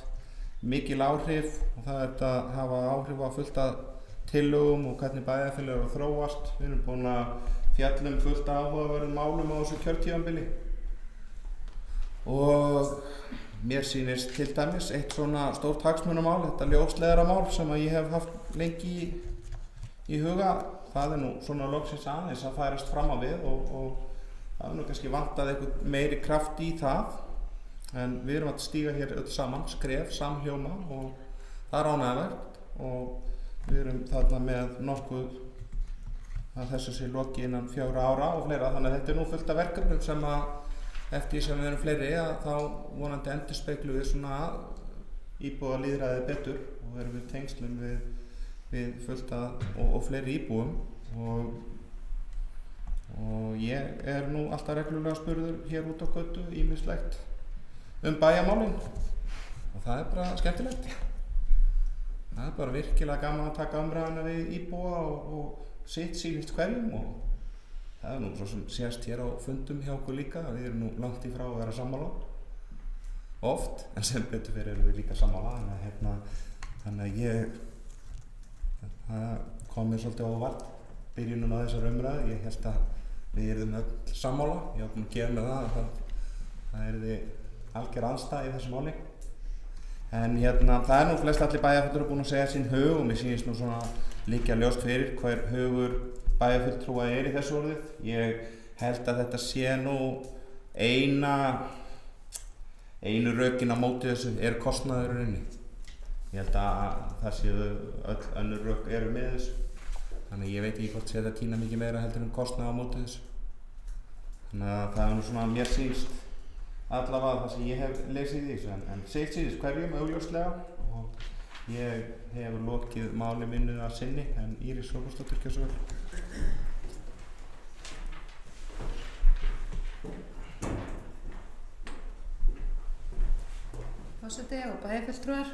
mikil áhrif og það er að hafa áhrif á fullt af tillögum og hvernig bæjarfélög eru að þróast. Við erum búin að fjalla fullt af áhugaverðum málum á þessu kjörtímabili og mér sýnist til dæmis eitt svona stórt hagsmunamál, þetta ljósleiðaramál sem að ég hef haft lengi í huga. Það er nú svona loksins aðeins að færast fram á við og það er nú kannski vantað eitthvað meiri kraft í það. En við erum að stíga hér öll saman, skref, samhljóma og það er ánægilegt og við erum þarna með nokkuð að þessu sé lokið innan 4 ára og fleira. Þannig að þetta er nú fullt af verkefnum sem að eftir sem við erum fleiri að þá vonandi endurspeglu við svona íbúa lýðræði betur og erum við tengslum við fullt af og fleiri íbúum og ég er nú alltaf reglulega spurður hér út á götu ýmislegt bæjarmálin og það er bara skemmtilegt. Það er bara virkilega gaman að taka umræðuna við íbúa og sitt sýnist hverjum og það er nú svo sem sést hér á fundum hjá okkur líka, við erum nú langt í frá að vera sammála oft, en sem betur fyrir erum við líka sammála, þannig að það kom mér svolítið á óvart byrjunum á þessar umræðu. Ég held að við erum öll sammála, ég var búinn að gefa með það yrði algjör andstæða í þessu máli. En það er nú flest allir bæjarfulltrúar búin að segja sín hug og mér sýnist nú svona liggja ljóst fyrir hver hugur bæjarfulltrúa í þessu orðið. Ég held að þetta sé nú einu rökin á móti þessu kostnaður inni. Ég held að það séu öll önnur rök eru með þessu. Þannig ég veit ekki hvort sé þetta tína mikið meira heldur kostnaður á móti þessu. Þannig að það er nú svona mér sýnst allavega það sem ég hef lesið í þessu, en sitt sýnist hverjum augljóslega og ég hef lokið máli mínu að sinni, en Íris Róbersdóttir gjör svo vel. Forseti og bæjarfulltrúar.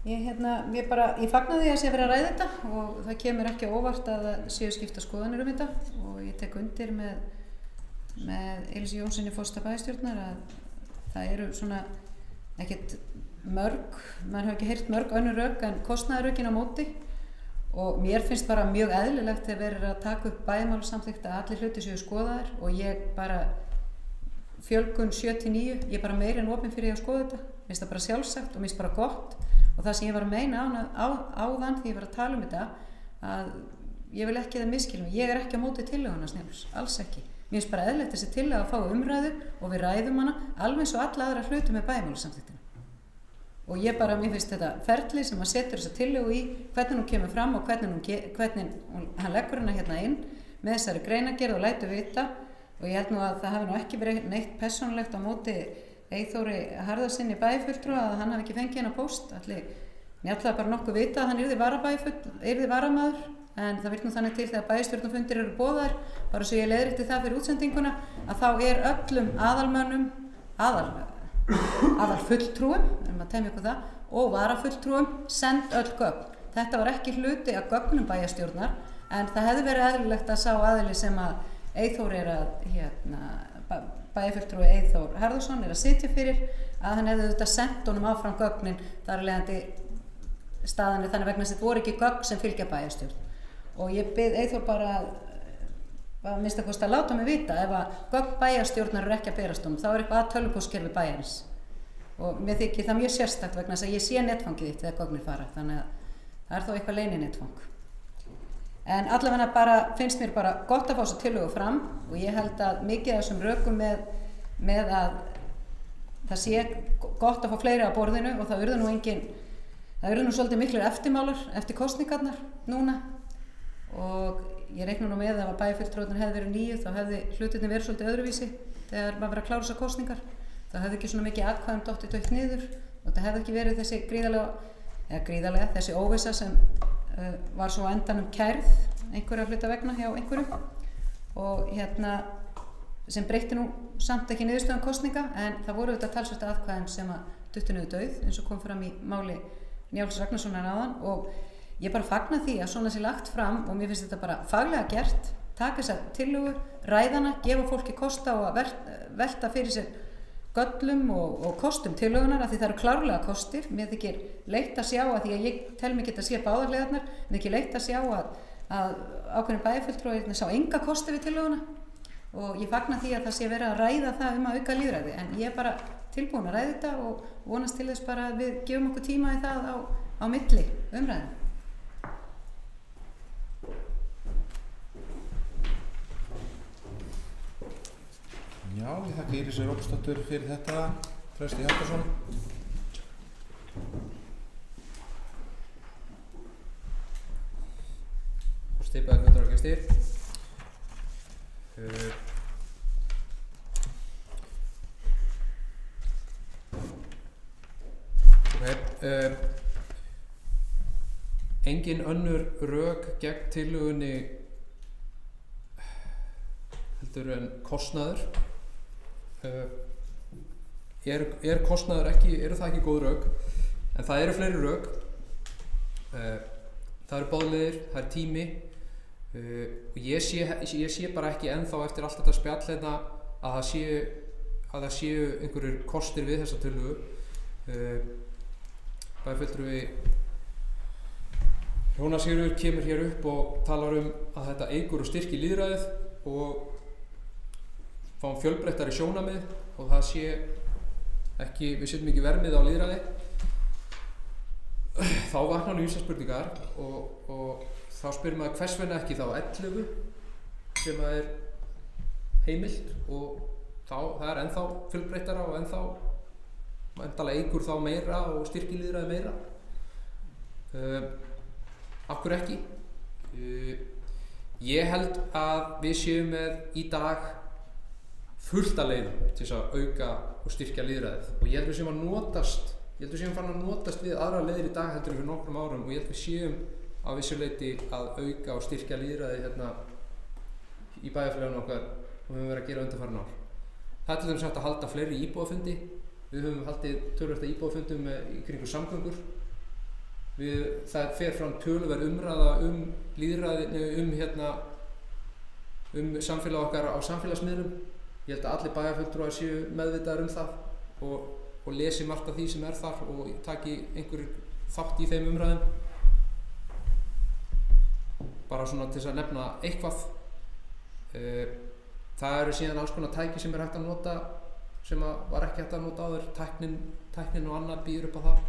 Ég fagna því að sé verið að ræða þetta og það kemur ekki á óvart að það séu skipta skoðanir þetta og ég tek undir með Elísu Jónssoni forseta bæjarstjórnar að það eru svona ekkert mörg, maður hefur ekki heyrt mörg önnur rök en kostnaðarrökin á móti og mér finnst bara mjög eðlilegt þegar verið að taka upp bæjarmálasamþykkt að allir hluti séu skoðaðir og ég bara fjölgun 7-9, ég er bara meira en opin fyrir að skoða þetta, mér finnst það bara sjálfsagt og mér finnst bara gott og það sem ég var að meina áðan því ég var að tala um þetta að ég vil ekki það miskilja mig, ég er ekki á móti tillöguna Snjáls, alls ekki. Mér finnst bara eðlilegt þessi tillaga að fá umræðu og við ræðum hana alveg eins og alla aðra hluti með bæjarmálasamþykktina. Og mér finnst þetta ferli sem að setur þessa tillögu í hvernig hún kemur fram og hvernig hann leggur hana hérna inn með þessari greinagerð og lætur vita og ég held nú að það hafi nú ekki verið neitt persónulegt á móti Eyþóri Harðarsyni bæjarfulltrúa að hann hafi ekki fengið hennar póst. Ég ætlaði bara nokkuð vita að hann yrði varamaður en það vill nú þannig til þegar bæjarstjórnarfundir eru boðaðir, bara svo ég leiðrétti það fyrir útsendinguna, að þá öllum aðalmönnum, aðalfulltrúum, að temja ykkur það, og varafulltrúum send öll gögn. Þetta var ekki hluti af gögnum bæjarstjórnar, en það hefði verið eðlilegt að sá aðili sem að Eyþór bæjarfulltrúi Eyþór Harðarson að sitja fyrir, að hann hefði þetta sendt honum áfram gögnin, þar af leiðandi staðan þannig vegna þess að þetta voru ekki gögn sem fylgja bæjarstjórn. Og ég bið Eyþór bara að minnsta kosti að láta mig vita ef að gögn bæjarstjórnar eru ekki að berast þá er eitthvað að tölvupóstkerfi bæjarins. Og mér þykir það mjög sérstakt vegna þess að ég sé netfangið þitt þegar gögnir fara, þannig að það er þó eitthvað leyninetfang. En allavega bara finnst mér bara gott að fá þessa tillögu fram og ég held að mikið af þessum rökum með að það sé gott að fá fleiri á borðinu og það urðu nú svolítið miklir eftirmálar eftir kosningarnar núna og ég reikna nú með að bæjarfulltrúarnir hefði verið 9 þá hefði hlutirnir verið svolítið öðruvísi þegar maður verið að klára þessar kosningar. Það hefði ekki svona mikið atkvæðum dottið dautt niður og það hefði ekki verið þessi gríðarlega þessi óvissa sem var svo á endanum kærð einhverja hluta vegna hjá einhverjum og sem breytti nú samt ekki niðurstöðum kosninga en það voru auðvitað talsvert atkvæðum sem að duttu niður dauð eins og kom fram í máli Njáls Ragnarssonar áðan og ég bara fagna því að svona sé lagt fram og mér finnst þetta bara faglega gert, taka þessa tillögu, ræðana, gefa fólki kost á að velta fyrir sér göllum og kostum tillögunar af því það eru klárlega kostir. Mér þykir leitt að sjá að því að ég tel mig geta að sé báðar hliðarnar, mér þykir leitt að sjá að ákveðin bæjarfulltrúar sá enga kosti við tillöguna og ég fagna því að það sé verið að ræða það að auka lýðræði en ég er bara tilbúin að ræða þetta og vonast til þess bara að við gefum okkur tíma í það á milli umræðin. Já, ég þakka Írisu Róbersdóttur fyrir þetta, Trausti Hjaltason. Og stipaði kvöldur og gestir. Engin önnur rök gegn tillögunni heldur en kostnaður. kostnaður ekki, eru það ekki góð rök, en það eru fleiri rök. Það eru boðleiðir, það er tími, og ég sé bara ekki ennþá eftir allt þetta spjall hérna að það séu einhverjir kostir við þessa tillögu. Bæjarfulltrúi Jónas Sigurður kemur hér upp og talar að þetta eykur og styrkir lýðræðið og fáum fjölbreyttari sjónarmið og það sé ekki, við setjum ekki vermið á lýðræði. Þá vaknar nú ýmsar spurningar og þá spyrir maður hvers vegna ekki þá 11 sem er heimilt og það er ennþá fjölbreyttara og ennþá væntanlega eykur þá meira og styrkir lýðræði meira. Af hverju ekki? Ég held að við séum með í dag fullt af leiðum til þess að auka og styrkja lýðræðið og ég held við séum farin að notast við aðra leiðir í dag heldur en fyrir nokkrum árum og ég held við séum á vissu leyti að auka og styrkja lýðræðið hérna í bæjarfélaginu okkar og við höfum verið að gera undanfarin ár. Það er til dæmis hægt að halda fleiri íbúafundi. Við höfum haldið töluvert af íbúafundum í kringum samgöngur. Það fer fram töluverð umræða lýðræði, samfélag okkar á samfélagsmiðlum. Ég held að allir bæjarfulltrúar séu meðvitaðir það og lesi margt af því sem er þar og taki einhver þátt í þeim umræðum. Bara svona til þess að nefna eitthvað. Það eru síðan alls konar tæki sem er hægt að nota sem var ekki hægt að nota áður. Tæknin og annað býður upp á það.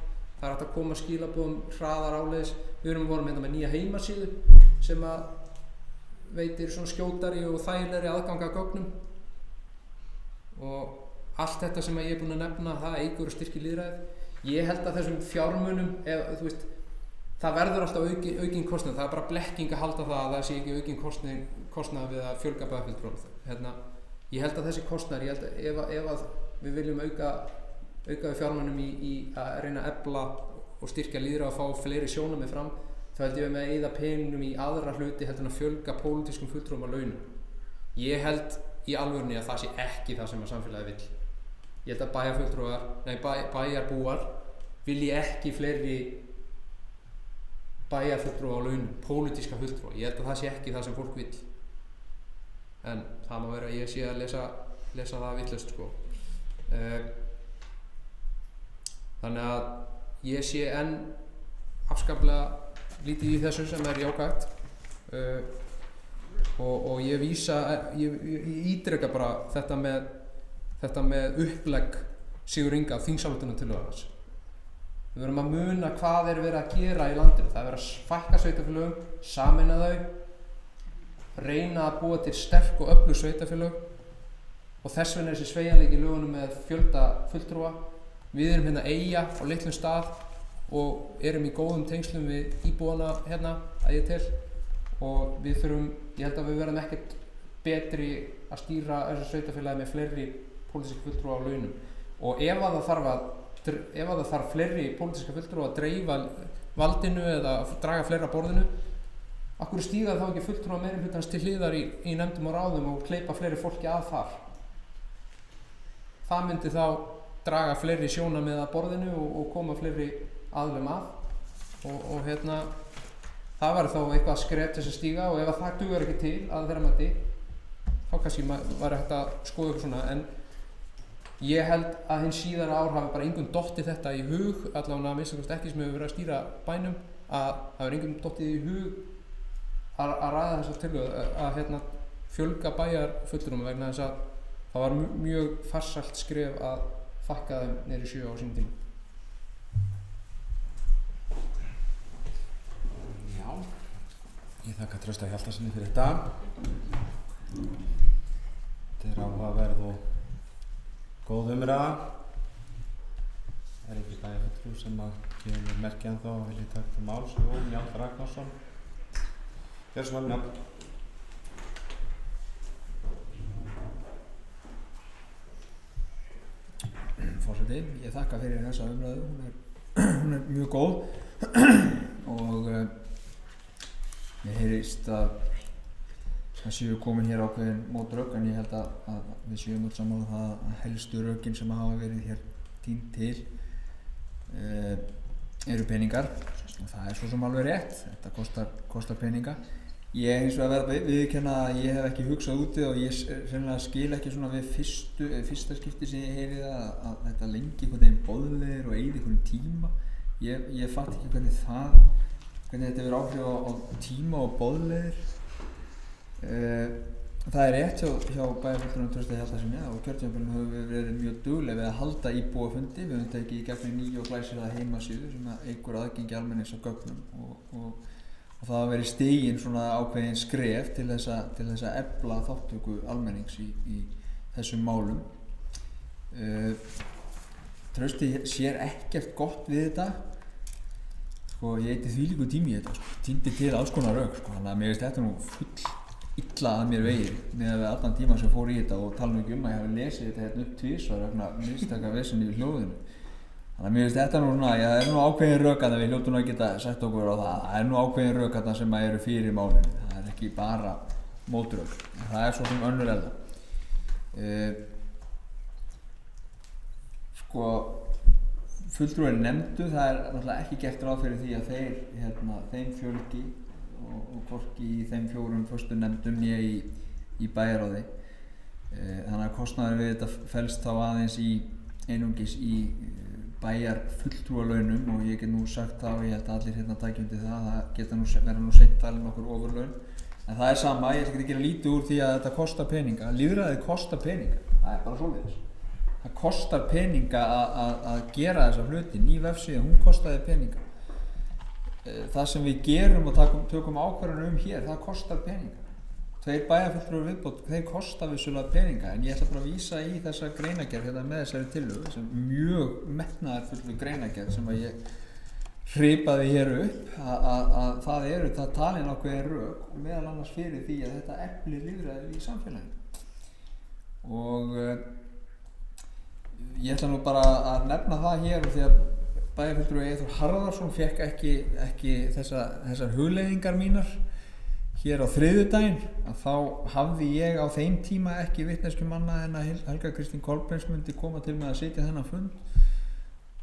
Það er hægt að koma skilaboðum hraðar áleiðis. Við vorum með nýja heimasíðu sem að veitir svona skjótari og þægilegri aðgang að gögnum og allt þetta sem ég er búinn að nefna, það eykur og styrkir lýðræðið. Ég held að þessum fjármunum, það verður alltaf aukinn kostnað. Það er bara blekking að halda það að það sé ekki aukinn kostnað við að fjölga bæjarfulltrúum. Ég held að þessi kostnaður, ef að við viljum auka við fjármunum í að reyna að efla og styrkja lýðræðið og fá fleiri sjónarmið fram, þá held ég með að eyða peningnum í aðra hluti heldur en að fjölga pólitískum fulltrúum á launum. Ég held í alvörunni að það sé ekki það sem að samfélagið vill. Ég held að bæjarbúar vilji ekki fleiri bæjarfulltrúa á launum, pólitíska fulltrúa. Ég held að það sé ekki það sem fólk vill. En það má vera að ég sé að lesa það vitlaust sko. Þannig að ég sé enn afskaplega lítið í þessu sem er jákvætt og ég ítreka bara þetta með upplegg Sigurður Inga þingsályktunartillögunnar. Við verðum að muna hvað er verið að gera í landinu. Það er verið að fækka sveitarfélögum, sameina þau, reyna að búa til sterk og öflug sveitafélög og þess vegna er þessi sveigjanleiki í lögunum með fjölda fulltrúa. Við erum hérna eyja á litlum stað og erum í góðum tengslum við íbúana hérna að ég tel og ég held að við verðum ekkert betri að stýra þessu sveitafélagi með fleiri pólitíska fulltrúa á launum og ef það þarf fleiri pólitíska fulltrúa að dreifa valdinu eða draga fleira borðinu, af hverju stíga þá ekki fulltrúa meirihlutans til hliðar í nefndum og ráðum og hleypa fleiri fólki að þar? Það myndi þá draga fleiri sjónarmið að borðinu og koma fleiri aðilum að og það var þá eitthvað skref til þess að stíga og ef það dugar ekki til að þeirra mati þá kannski var hægt að skoða eitthvað svona en ég held að hinn síðara ár hafi bara engum dottið þetta í hug allavega að minnst ekki sem hefur verið að stýra bænum að það hefur engum dottið í hug að ræða þessar tillögu að fjölga bæjarfulltrúum vegna þess að það var mjög farsælt skref að fækka þeim niður í 7 á sínum tíma. Já, ég þakka Trausta Hjaltarsyni fyrir þetta. Þetta er áhugaverð og góð umræða. Er ekki bæjarfulltrú sem að gefur merki ennþá og vilja taka til máls. Njáll Ragnarsson. Gjörðu svo vel, Njáll. Forseti, ég þakka fyrir þessa umræðu, hún er mjög góð og mér heyrist að það séu komin hér ákveðin mótrök, en ég held að við séum öll sammála það að helstu rökin sem hafa verið hér tínt til eru peningar, og það svo sem alveg rétt, þetta kostar peninga. Ég hins vegar verð að viðurkenna að ég hef ekki hugsað út í það og ég sennilega skil ekki svona við fyrsta skipti sem ég heyri það að þetta lengi einhvern veginn boðlegir og eyði einhvern tíma. Ég fatt ekki hvernig þetta hefur áhrif á tíma og boðlegir. Það er rétt hjá bæjarfulltrúanum Trausta Hjaltasyni og kjörtímabilinu höfum við verið mjög dugleg við að halda íbúafundi. Við höfum tekið í gegnum nýju og glæsilega heimasíðu sem eykur aðgengi almennings á gögnum og það hafa verið stigin svona ákveðin skref til þess að efla þátttöku almennings í þessum málum. Trausti sér ekkert gott við þetta. Sko, ég eyti þvílíku tími í þetta, sko. Týndi til alls konar rök, sko. Þannig að mér finnst þetta nú full illa að mér vegið með allan tíma sem fór í þetta og tala nú ekki að ég hafi lesið þetta hérna upp tvisvar vegna mistaka vesenni við hljóðinu. Þannig að mér finnst þetta nú svona, já, það nú ákveðin rök að við hljótum að geta sett okkur á það nú ákveðin rök að sem eru fyrir málinu, það ekki bara mótrök, það svo sem önnur elda. Sko, fulltrúar nefndu, það náttúrulega ekki gert ráð fyrir því að þeim fjölgi og hvorki í þeim 4 föstu nefndum né í bæjarráði. Þannig að kostnaður við þetta felst þá aðeins einungis í bæjarfulltrúalaunum og ég get nú sagt það og ég held að allir hérna taki undir það geta nú vera nú seint talin okkur ofurlaun. En það er sama, ég ætla ekki að gera lítið úr því að þetta kostar peninga. Lýðræðið kostar peninga, það er bara svoleiðis. Það kostar peninga að gera þessa hluti, ný vefsíða, hún kostaði peninga. Það sem við gerum og tökum ákvarðanir hér, það kostar peninga. 2 bæjarfulltrúar viðbót, þeir kosta vissulega peninga, en ég ætla bara að vísa í þessa greinargerð hérna með þessari tillögu, sem mjög metnaðarfull greinargerð sem að ég hripaði hér upp, að það talin ákveðin rök og meðal annars fyrir því að þetta eflir lýðræðið í samfélaginu. Og ég ætla nú bara að nefna það hér og því að bæjarfulltrúi Eyþór Harðarson fékk ekki þessar hugleiðingar mínar hér á þriðjudaginn, að þá hafði ég á þeim tíma ekki vitneskju manna en að Helga Kristín Kolbeins myndi koma til með að sitja þennan fund.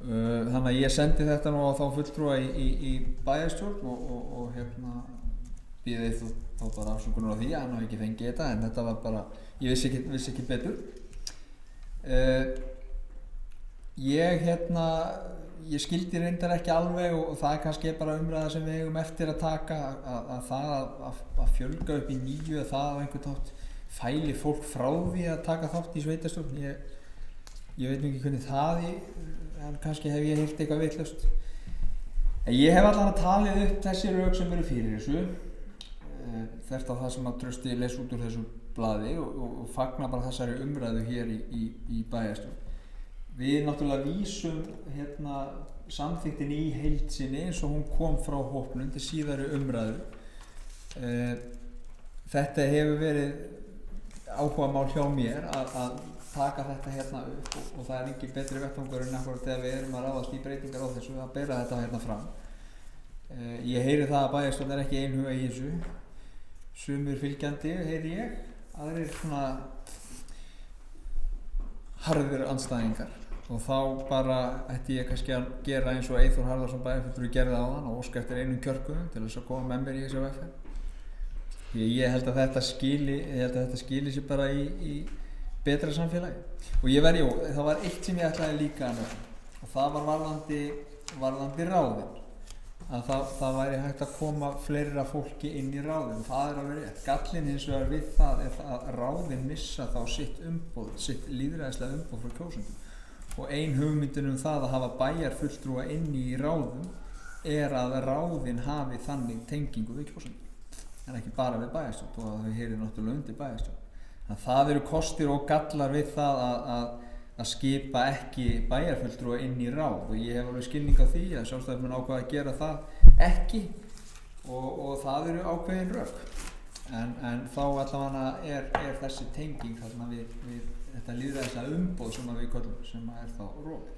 Þannig að ég sendi þetta nú á þá fulltrúa í bæjarstjórn og býði þá bara afsökunar á því að hann hafi ekki fengið þetta, en þetta var bara, ég vissi ekki betur. Ég skildi reyndar ekki alveg og það er kannski bara umræða sem við eigum eftir að taka að það að fjölga upp í nýju að það á einhvern þátt fæli fólk frá því að taka þátt í sveitarstjórn. Ég veit ekki hvernig það en kannski hef ég heyrt eitthvað vitlaust. En ég hef allan að talið upp þessi rök sem eru fyrir þessu þvert á það sem að Trausti les út úr þessu blaði og fagna bara þessari umræðu hér í bæjarstjórn. Við náttúrulega vísum samþykktin í heild sinni eins og hún kom frá hópnum til síðari umræðu. Þetta hefur verið áhugamál hjá mér að taka þetta hérna upp og það er ekki betri vettvangur en akkúrat þegar við erum að ráðast í breytingar á þessu að bera þetta hérna fram. Ég heyri það að bæjarstjórn er ekki einhuga í þessu. Sumir fylgjandi heyri ég, aðrir svona harðir andstæðingar. Og þá bara ætti ég kannski að gera eins og Eyþór Harðarson bæjarfulltrúi gerði áðan og óska eftir einum kjörkuðum til þess að koma með mér í þessu vegferð. Ég held að þetta skili sér bara í betra samfélagi. Og það var eitt sem ég ætlaði líka að nefna og það var varðandi ráðin. Að það væri hægt að koma fleira fólki inn í ráðin. Það er alveg rétt. Gallinn hins vegar við það er að ráðin missa þá sitt umboð, sitt lýðræðislega umboð frá kjósendum. Og ein hugmyndin það að hafa bæjarfulltrúa inni í ráðum er að ráðin hafi þannig tengingu við kjósendur. En ekki bara við bæjarstjórn, og að þau heyri náttúrulega undir bæjarstjórn. Þannig að það eru kostir og gallar við það að skipa ekki bæjarfulltrúa inn í ráð og ég hef alveg skilning á því að Sjálfstæðismenn ákvað að gera það ekki og það eru ákveðin rök. En þá allavega er þessi tenging þarna við þetta lýðræðislega umboð sem við köllum, sem er þá rofið.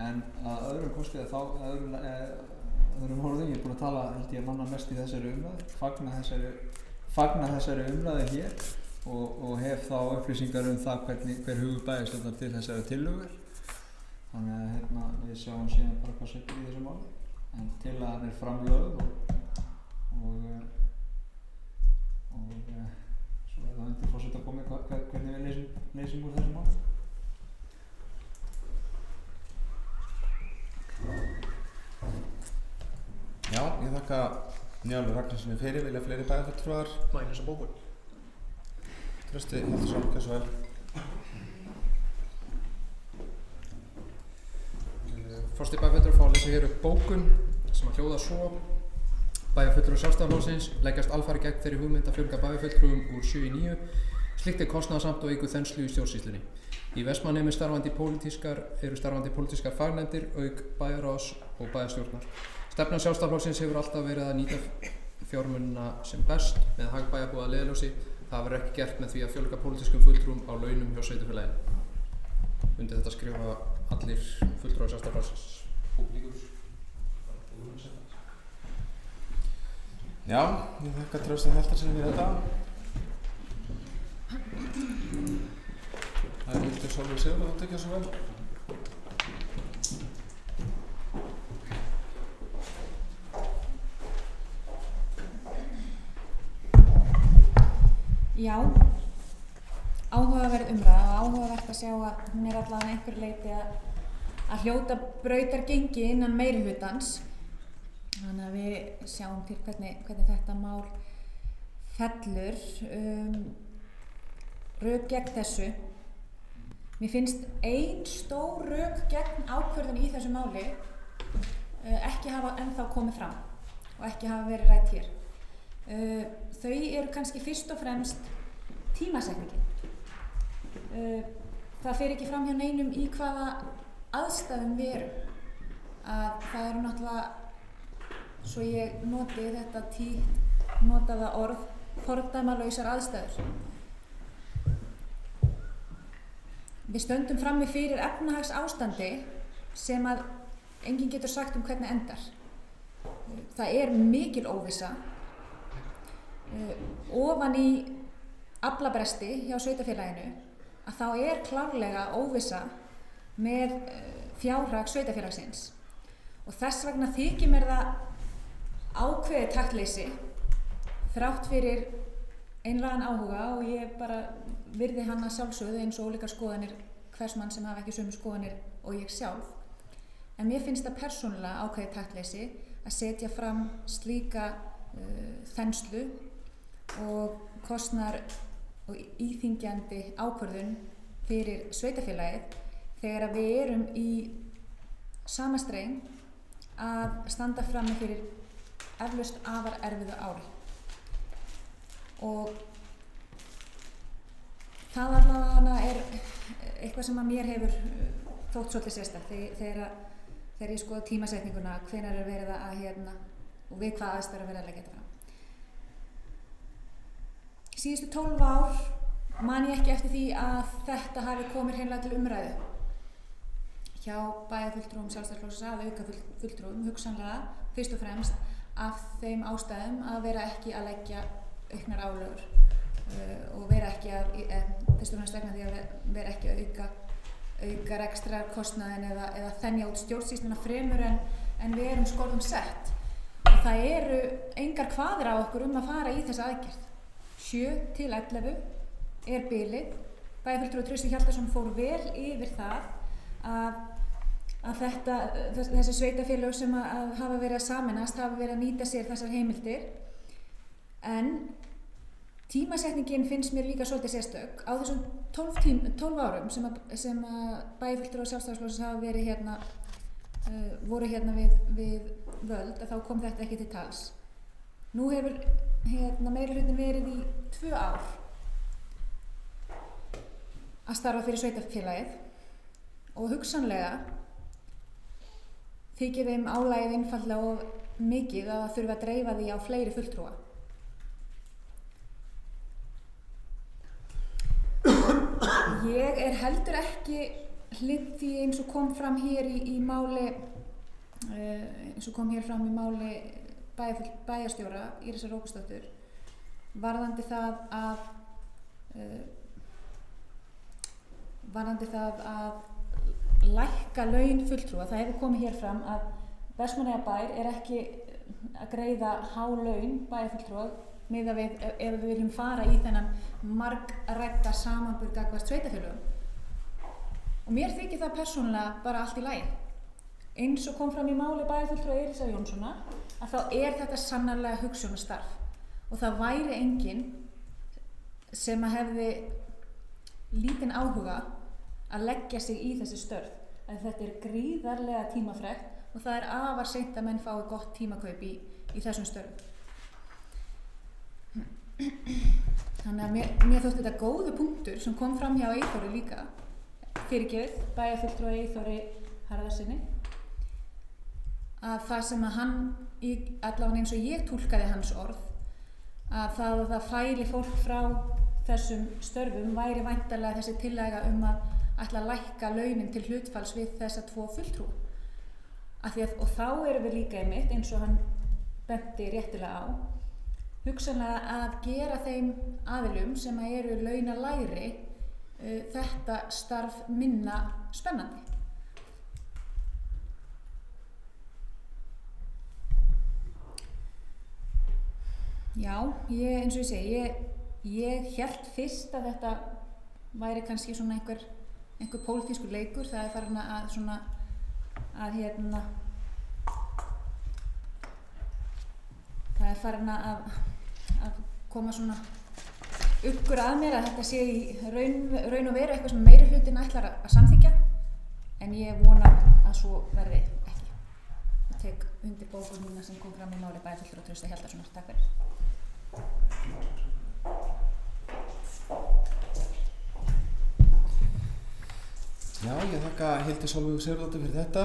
En að öðrum kosti öðrum orðum, ég er búinn að tala held ég manna mest í þessari umræðu, fagna þessari fagna þessari umræðu hér og hef þá upplýsingar það hver hugur bæjarstjórnar til þessari tillögu. Þannig að við sjáum síðan bara hvað setur í þessu máli. En tillagan framlögð og svo það undir forseta komið hvernig við leysum úr þessu máli. Já, ég þakka Njáli Ragnarssoni fyrir. Vilja fleiri bæjarfulltrúar? Mæli þessa bókun. Trausti Hjaltason, gjörðu svo vel. Forseti bæjarfulltrúar fá að lesa hér upp bókun sem að hljóða svo: Bæjarfulltrúar Sjálfstæðisflokksins leggjast alfarið gegn þeirri hugmynd að fjölga bæjarfulltrúum úr 7 í 9. Slíkt kostnaðarsamt og eykur þenslu í stjórnsýslunni. Í Vestmannaeyjum eru starfandi pólitískar fagnefndir auk bæjarráðs og bæjarstjórnar. Stefna Sjálfstæðisflokksins hefur alltaf verið að nýta fjármunina sem best með hag bæjarbúa að leiðarljósi. Það verður ekki gert með því að fjölga pólitískum fulltrúum á launum hjá sveitarfélaginu. Undir þetta skrifa allir fulltrúar Sjálfstæðisflokksins. Já, ég þakka Trausti Hjaltarssoni fyrir þetta. Það Hildur Sólveig Sigurðardóttir, gjörðu svo vel. Já, áhugaverð umræða og áhugavert að sjá að hún allavega einhver leiti að hljóta brautargengi innan meirihlutans. Þannig að við sjáum til hvernig þetta mál fellur. Rök gegn þessu. Mér finnst ein stór rök gegn ákvörðun í þessu máli ekki hafa ennþá komið fram og ekki hafa verið rædd hér. Þau eru kannski fyrst og fremst tímasetningin. Það fer ekki fram hjá neinum í hvaða aðstæðum við erum. Að það eru náttúrulega, svo ég noti þetta notaða orð, fordæmalausar aðstæður. Við stöndum frammi fyrir efnahagsástandi sem að enginn getur sagt hvernig endar. Það er mikil óvissa. Ofan í aflabresti hjá sveitarfélaginu að þá er klárlega óvissa með fjárhag sveitarfélagsins og þess vegna þykir mér það ákveðið taktleysi þrátt fyrir einlægan áhuga og ég bara virði hann að sjálfsögðu eins og ólíkar skoðanir hvers mann sem hafa ekki sömu skoðanir og ég sjálf. En mér finnst það persónulega ákveðið taktleysi að setja fram slíka þenslu og kostnar og íþyngjandi ákvörðun fyrir sveitarfélagið þegar að við erum í sama streng að standa frammi fyrir eflaust afar erfiðu ári. Og það allavega er eitthvað sem að mér hefur þótt svolítið sérstakt þegar ég skoða tímasetninguna, hvenær er verið að og við hvað aðstæður er verið að leggja þetta fram. Síðustu 12 ár man ég ekki eftir því að þetta hafi komið hreinlega til umræðu hjá bæjarfulltrúum Sjálfstæðisflokksins að auka fulltrúum, hugsanlega fyrst og fremst af þeim ástæðum að vera ekki að leggja auknar álögur og vera ekki fyrst og fremst vegna því að vera ekki að auka rekstrarkostnaðinn eða þenja út stjórnsýsluna fremur en við erum skorðum sett. Og það eru engar kvaðir á okkur að fara í þessa aðgerð. 7 til 11 er bilið. Bæjarfulltrúi Trausti Hjaltason fór vel yfir það að þessi sveitarfélög sem að hafa verið að sameinast hafa verið að nýta sér þessar heimildir. En tímasetningin finnst mér líka svolítið sérstök. Á þessum 12 árum sem að bæjarfulltrúar Sjálfstæðisflokksins hafa verið voru við völd, að þá kom þetta ekki til tals. Nú hefur meirihlutin verið í 2 ár að starfa fyrir sveitarfélagið og hugsanlega þykir þeim álagið einfaldlega of mikið að það þurfi að dreifa því á fleiri fulltrúa. Ég er heldur ekki hlynnt því eins og kom fram hér í máli bæjarstjóra Írisar Róbertsdóttur varðandi það að lækka laun fulltrúa. Það hefur komið hér fram að Vestmannaeyjabær er ekki að greiða há laun bæjarfulltrúa miðað við ef við viljum fara í þennan margrædda samanburð gagnvart sveitarfélögum. Og mér þykir það persónulega bara allt í lagi. Eins og kom fram í máli bæjarfulltrúa Eiríksar Jónssonar, að þá er þetta sannarlega hugsjónastarf og það væri enginn sem að hefði lítinn áhuga að leggja sig í þessi störf. En þetta er gríðarlega tímafrekt og það er afar seint að menn fái gott tímakaup í þessum störfum. Þannig að mér þótti þetta góðu punktur sem kom fram hjá Eyþóri líka, fyrirgefið, bæjarfulltrúa Eyþóri Harðarsyni, að það sem að hann, allavega eins og ég túlkaði hans orð, að það fæli fólk frá þessum störfum væri væntanlega þessi tillaga að ætla að lækka launin til hlutfalls við þessa 2 fulltrúa. Og þá erum við líka einmitt, eins og hann benti réttilega á, hugsanlega að gera þeim aðilum sem eru launalægri þetta starf minna spennandi. Já, eins og ég segi, ég hélt fyrst að þetta væri kannski svona einhver pólitískur leikur. Það er farin að koma svona uggur að mér að þetta sé í raun og veru eitthvað sem meiri hlutin ætlar að samþykkja, en ég vona að svo verði ekki. Ég tek undir bókun mína sem kom fram í máli bæjarfulltrúa Trausta Hjaltasonar. Takk fyrir. Já, ég þakka Hildi Sólveigu Sigurðardóttur fyrir þetta.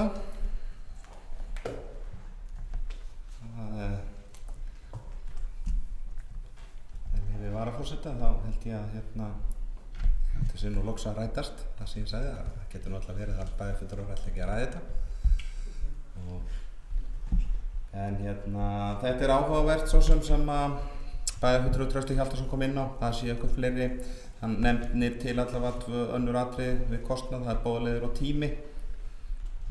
Við varaforseta þá held ég að þetta sé nú loks að rætast, það sem ég sagði, að það getur náttúrulega verið að bæjarfulltrúar ætla ekki að ræða þetta. En þetta er áhugavert svo sem að bæjarfulltrúi Trausti Hjaltason kom inn á, það sé eitthvað fleiri. Hann nefnir til allavega 2 önnur atriði við kostnað, það er boðleiðir og tími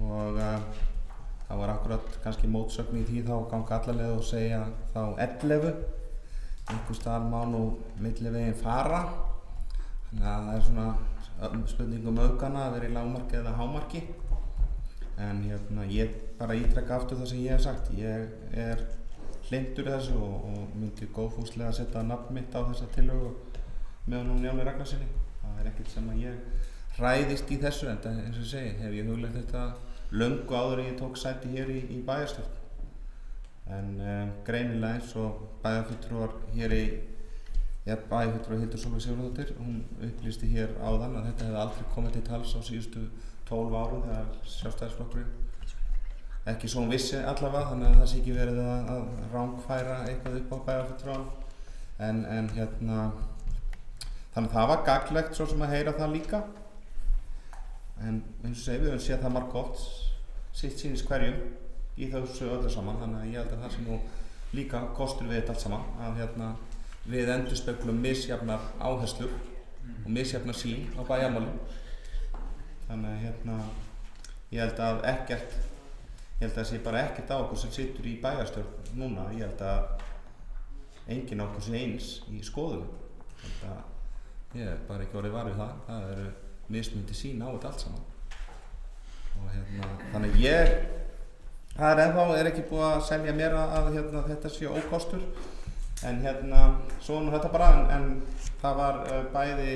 og það var akkurat kannski mótsögn í því þá ganga alla leið og segja þá 11, einhvers staðar má nú millivegin fara, þannig að það er svona spurning öfgana að vera í lágmarki eða hámarki. En ég bara ítreka aftur það sem ég hef sagt, ég er hlynntur þessu og myndi góðfúslega að setja nafn mitt á þessa tillögu með honum Njáli Ragnarsyni. Það er ekkert sem að ég hræðist í þessu, en eins og ég segi, hef ég hugleitt þetta löngu áður en ég tók sæti hér í bæjarstjórn. En greinilega eins og bæjarfulltrúar bæjarfulltrúar Hildur Sólveig Sigurðardóttir, hún upplýsti hér áðan að þetta hefði aldrei komið til tals á síðustu 12 árum þegar Sjálfstæðisflokkurinn, ekki svo hún vissi allavega, þannig að það sé ekki verið að rangfæra eitthvað upp á bæjarfulltrúan. Þannig að það var gagnlegt svo sem að heyra það líka. En eins og segi, við höfum séð það margótt, sitt sýnist hverjum í þessu öllu saman, þannig að ég held að það sé nú líka kostur við þetta allt saman, að við endurspeglum misjafnar áherslur og misjafnar sýn á bæjarmálum. Þannig að ég held að það sé bara ekkert á okkur sem situr í bæjarstjórn núna. Ég held að enginn á okkur sé eins í skoðunum. Ég er bara ekki orðið var við það. Það eru mismunandi sýn á þetta allt saman. Og þannig það er ekki búið að selja mér að þetta sé ókostur. En svo nú þetta bara, en það var bæði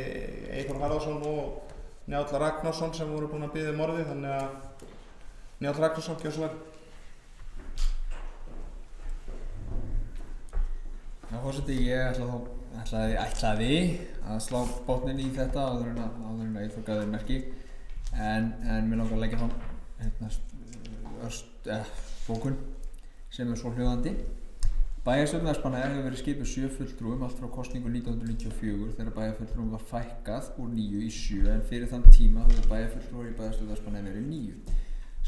Eyþór Harðarson og Njáll Ragnarsson sem voru búin að biðja orðið, þannig að Njáll Ragnarsson, gjör svo vel. Já, forseti, ég ætlaði að slá botninn í þetta áður en að Eyþór gaf þér merki, en mér langar að leggja fram bókun sem er svo hljóðandi. Bæjarstjórn Vestmannaeyja hefur verið skipuð 7 fulltrúum allt frá kosningu 1994 þegar bæjarfulltrúum var fækkað úr 9 í 7, en fyrir þann tíma höfðu bæjarfulltrúar í Bæjarstjórn Vestmannaeyja verið 9.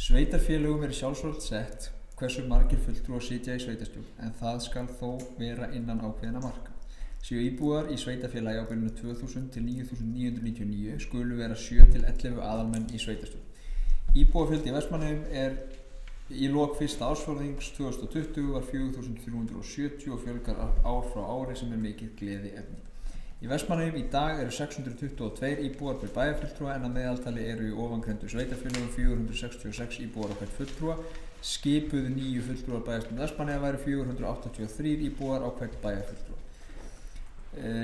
Sveitarfélögum er sjálfsvald sett hversu margir fulltrúar sitja í sveitarstjórn, en það skal þó vera innan ákveðinna marka. séu íbúar í sveitafélagi á bilinu 2000 til 9999 skulu vera 7 til 11 aðalmenn í sveitarstjórn. Íbúafjöldi í Vestmannaeyjum er í lok fyrsta ársfjórðungs 2020 var 4370 og fjölgar ár frá ári sem mikið gleðiefni. Í Vestmannaeyjum í dag eru 622 íbúar per bæjarfulltrúa en að meðaltali eru í ofangreindu sveitarfélögum 466 íbúar á hvern fulltrúa. Skipuðu 9 fulltrúar bæjarstjórnar Vestmannaeyja væru 483 íbúar á hvern bæjarfulltrúa,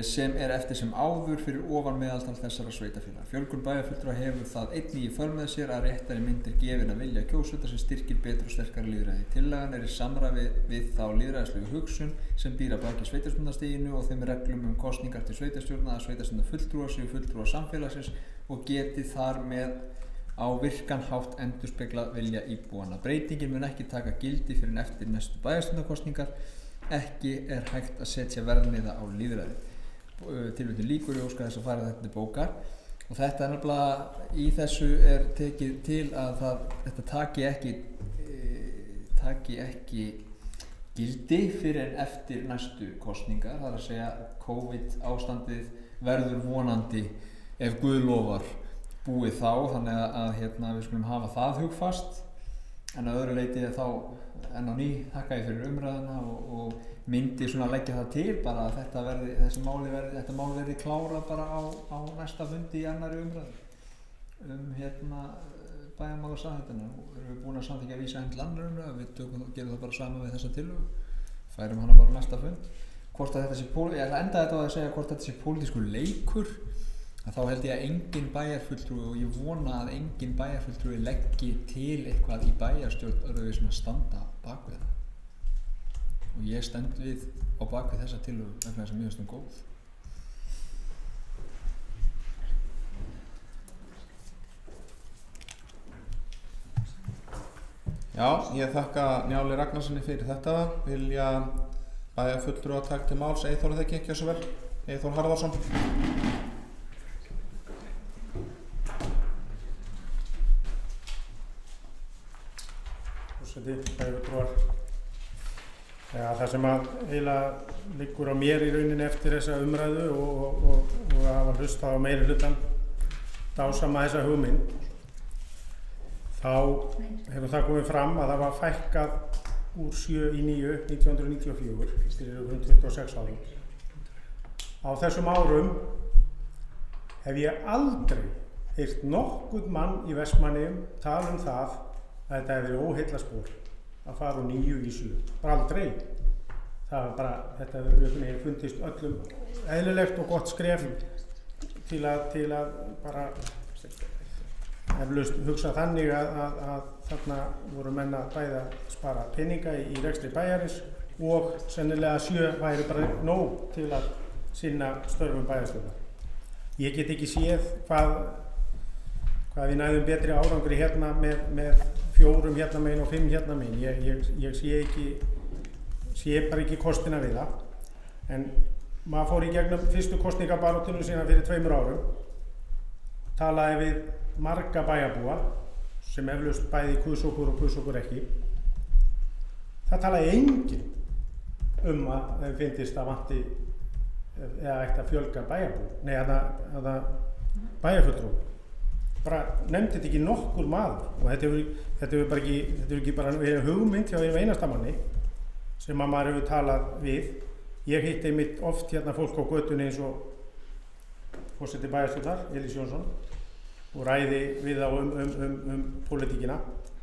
sem eftir sem áður fyrir ofan meðaltal þessara sveitarfélaga. Fjölgun bæjarfulltrúa hefur það einnig í för með sér að réttari myndir gefin að vilja kjósenda sem styrkir betur og sterkari lýðræði. Tillagan í samræmi við þá lýðræðislegu hugsun sem býr að baki sveitarstjórnarstiginu og þeim reglum kosningar til sveitarstjórna að sveitarstjórnarfulltrúar séu fulltrúar samfélagsins og geti þar með á virkan hátt endurspeglað vilja íbúanna. Breytingin mun ekki taka gildi fyrir en eftir næstu bæjarstjórnarkosningar. Ekki hægt að setja verðmiða á lýðræði. Tilvitnun lýkur, ég óska þess að fara þetta til bókar og þetta nefnilega í þessu tekið til að þetta taki ekki gildi fyrir en eftir næstu kosningar. Það að segja COVID ástandið verður vonandi ef Guð lofar búið þá, þannig að við skulum hafa það hugfast. En að öðru leyti þá enn á ný þakka ég fyrir umræðuna og myndi svona leggja það til bara að þetta mál verði klárað bara á næsta fundi í annarri umræðu bæjarmála samþykktina. Nú erum við búin að samþykkja að vísa til annarri umræðu, við gerum það bara saman við þessa tillögu, færum hana bara næsta fund. Hvort að þetta sé ég ætla að enda þetta á að segja hvort þetta sé pólitískur leikur. Þá held ég að engin bæjarfulltrúi og ég vona að engin bæjarfulltrúi leggi til eitthvað í bæjarstjórn öðruvísi sem að standa bak við það. Og ég stend við á bak við þessa tillögu vegna þess að mér finnst hún góð. Já, ég þakka Njáli Ragnarssoni fyrir þetta. Vilja bæjarfulltrúa taka til máls? Eyþór þekki ekki svo vel. Eyþór Harðarsson. Það sem að eiginlega liggur á mér í rauninni eftir þessa umræðu og að hafa hlustað á meiri hlutann dásama þessa hugmynd, þá hefur það komið fram að það var fækkað úr 7 í 9 1994 fyrir 26 árum. Á þessum árum hef ég aldrei heyrt nokkurn mann í Vestmannaeyjum tala það að þetta hefur verið óheillaspor að fara úr 9 í 7. Bara aldrei. Það var bara, þetta hefur fundist öllum eðlilegt og gott skref til að bara eflaust hugsa þannig að þarna voru menn að bæða spara peninga í rekstri bæjarins og sennilega 7 væri bara nóg til að sinna störfum bæjarstjórnar. Ég get ekki séð hvað við næðum betri árangri hérna með 4 hérna megin og 5 hérna megin. Ég sé bara ekki kostina við það. En maður fór í gegnum fyrstu kosningabaráttunum sína fyrir 2 árum. Talaði við marga bæjarbúa sem eflaust bæði kuss okkur og kuss okkur ekki. Það talaði enginn að þeim fyndist að vanti eða ætti að fjölga bæjarbúa. Nei, að bæjarfulltrúum. Bara nefndi þetta ekki nokkur maður og þetta hefur ekki bara verið hugmynd hjá einum einasta manni sem að maður hefur talað við. Ég hitti einmitt oft hérna fólk á götunni eins og forseti bæjarstjórnar, Elís Jónsson, og ræði við þá um pólitíkina.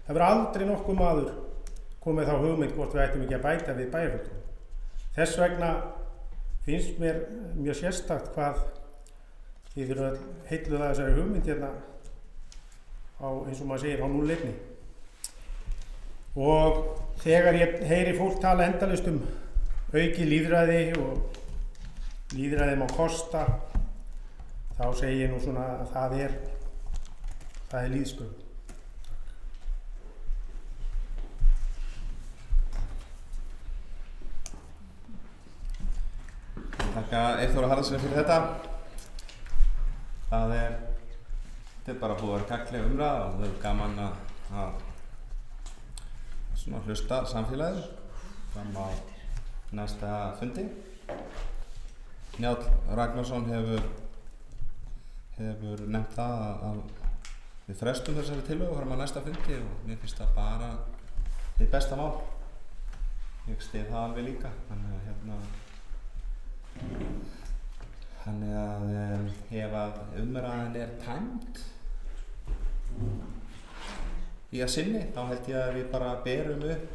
Það hefur aldrei nokkur maður komið þá hugmynd hvort við ættum ekki að bæta við bæjarfulltrúa. Þess vegna finnst mér mjög sérstakt hvað þið þurfum að heilluða þessari hugmynd hérna eins og maður segir á núllleikni. Og þegar ég heyri fólk tala endalaust aukið lýðræði og lýðræði má kosta, þá segi ég nú svona að það er lýðsköp. Þakka Eyþóri Harðarssoni fyrir þetta. Þetta er bara búið að vera gagnleg umræða og það er gaman að svona hlusta samfélagið fram á næsta fundi. Njáll Ragnarsson hefur nefnt það að við frestum þessari tillögu fram að næsta fundi og mér finnst það bara hið besta mál. Ég styð það alveg líka, þannig að ef að umræðan tæmd í að sinni, þá held ég að við bara berum upp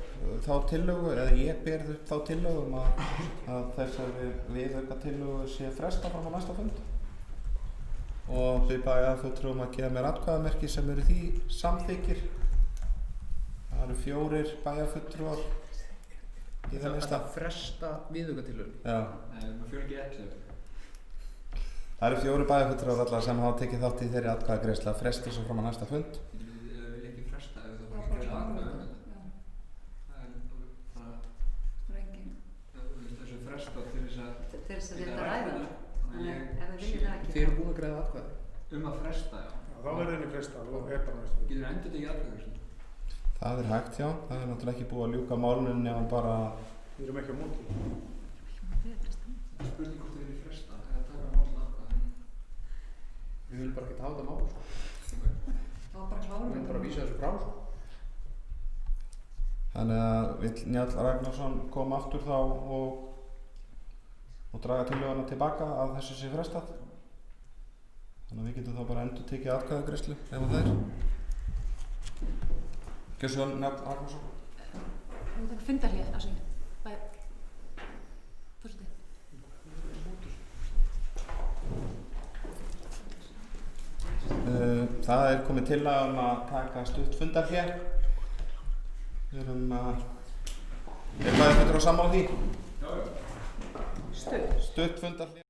þá tillögu, eða ég ber upp þá tillögu að þessari viðauka tillögu sé fresta fram á næsta fund og bið bæjarfulltrúum að gefa mér atkvæðamerki sem eru því samþykkir. Það eru 4 bæjarfulltrúar í það minnsta. Það fresta viðaukatillögunni? Já. Nei, við fjölgi 11. Það eru 4 bæjarfulltrúar allar sem hafa tekið þátt í þeirri atkvæðagreiðslu að fresti svo fram á næsta fund. Við viljum ekki fresta ef það bara greiða atkvæði. Það er bara þessu fresta til þess að rétta ræða. Þannig ef við viljum það ekki. Þið eru búin að greiða atkvæði? Að fresta, já. Þá verður henni frestað og bara næstu. Getur endur tekið atkvæði? Það hægt, já. Það náttúrulega ekki búið að ljúka málunum nema bara... Við erum ekki á móti. Spurning hvort þið verið frestað eða taka málun atkvæði. Við viljum bara ekki hafa þetta mál, sko. Það var bara klárum. Við viljum bara vísa þessu frá, sko. Þannig að vill Njáll Ragnarsson koma aftur þá og draga tillöguna tilbaka að þessu sé frestað. Þannig að við getum þá bara endur tekið atkvæðagreiðslu ef það er. Gjörðu svo vel, Njáll Ragnarsson. Við taka fundarhlið á sig. Forseti. Það er komið tillaga að taka stutt fundarhlið. Við erum að... Er bæjarfulltrúar sammála því? Já. Stutt fundarhlið.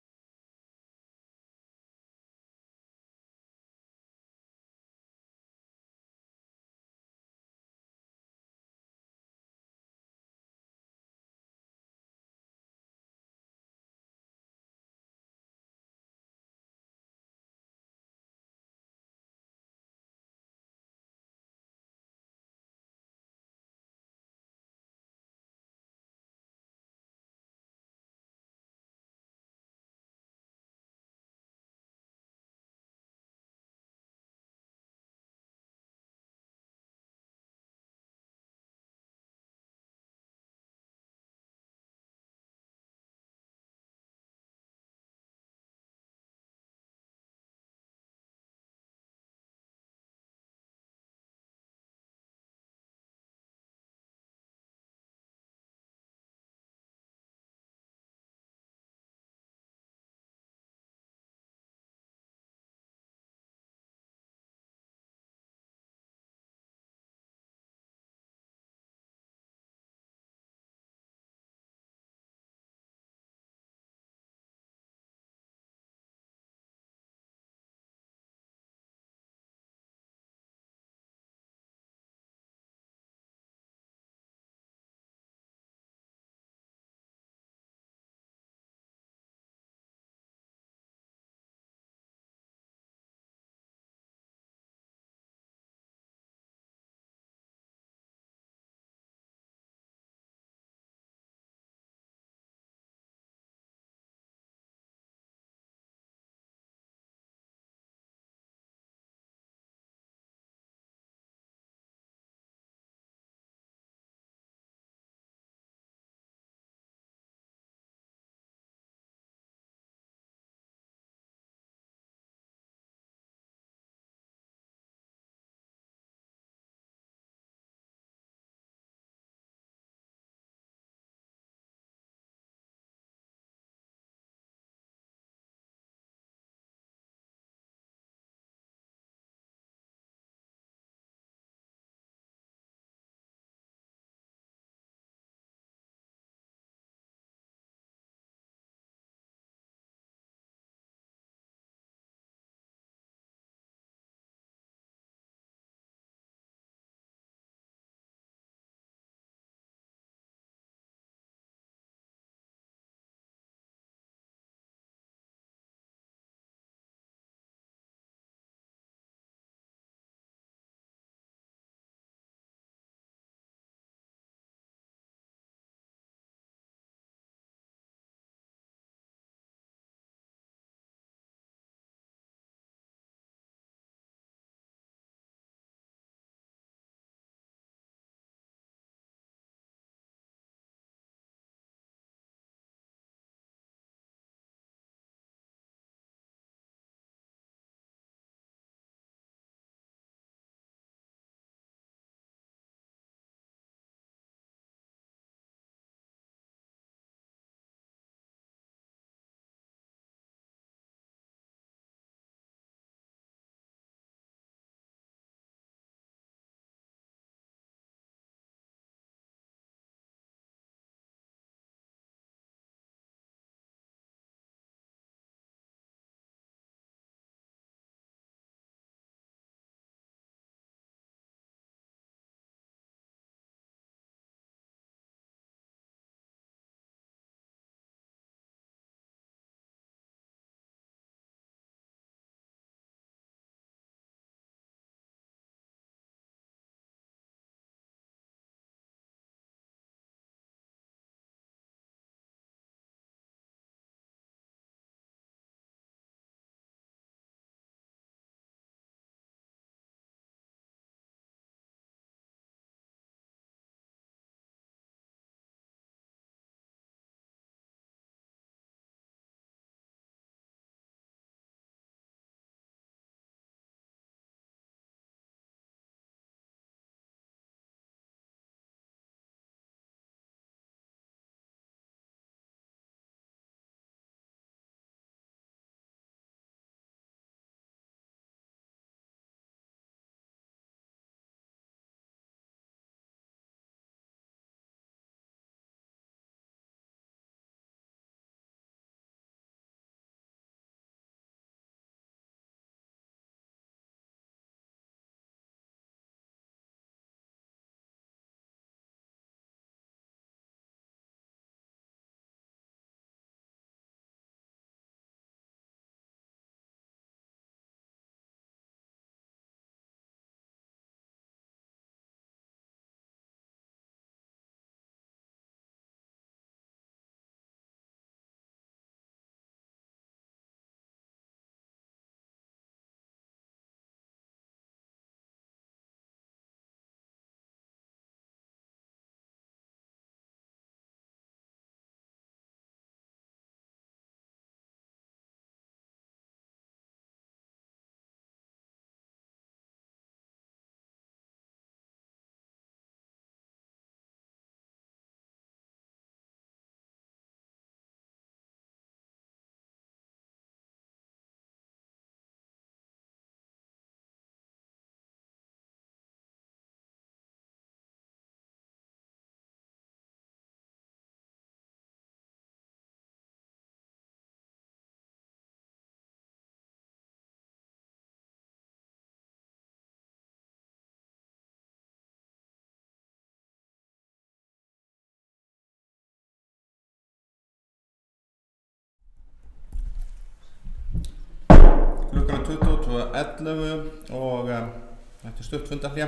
11 og eftir stutt fundarhlé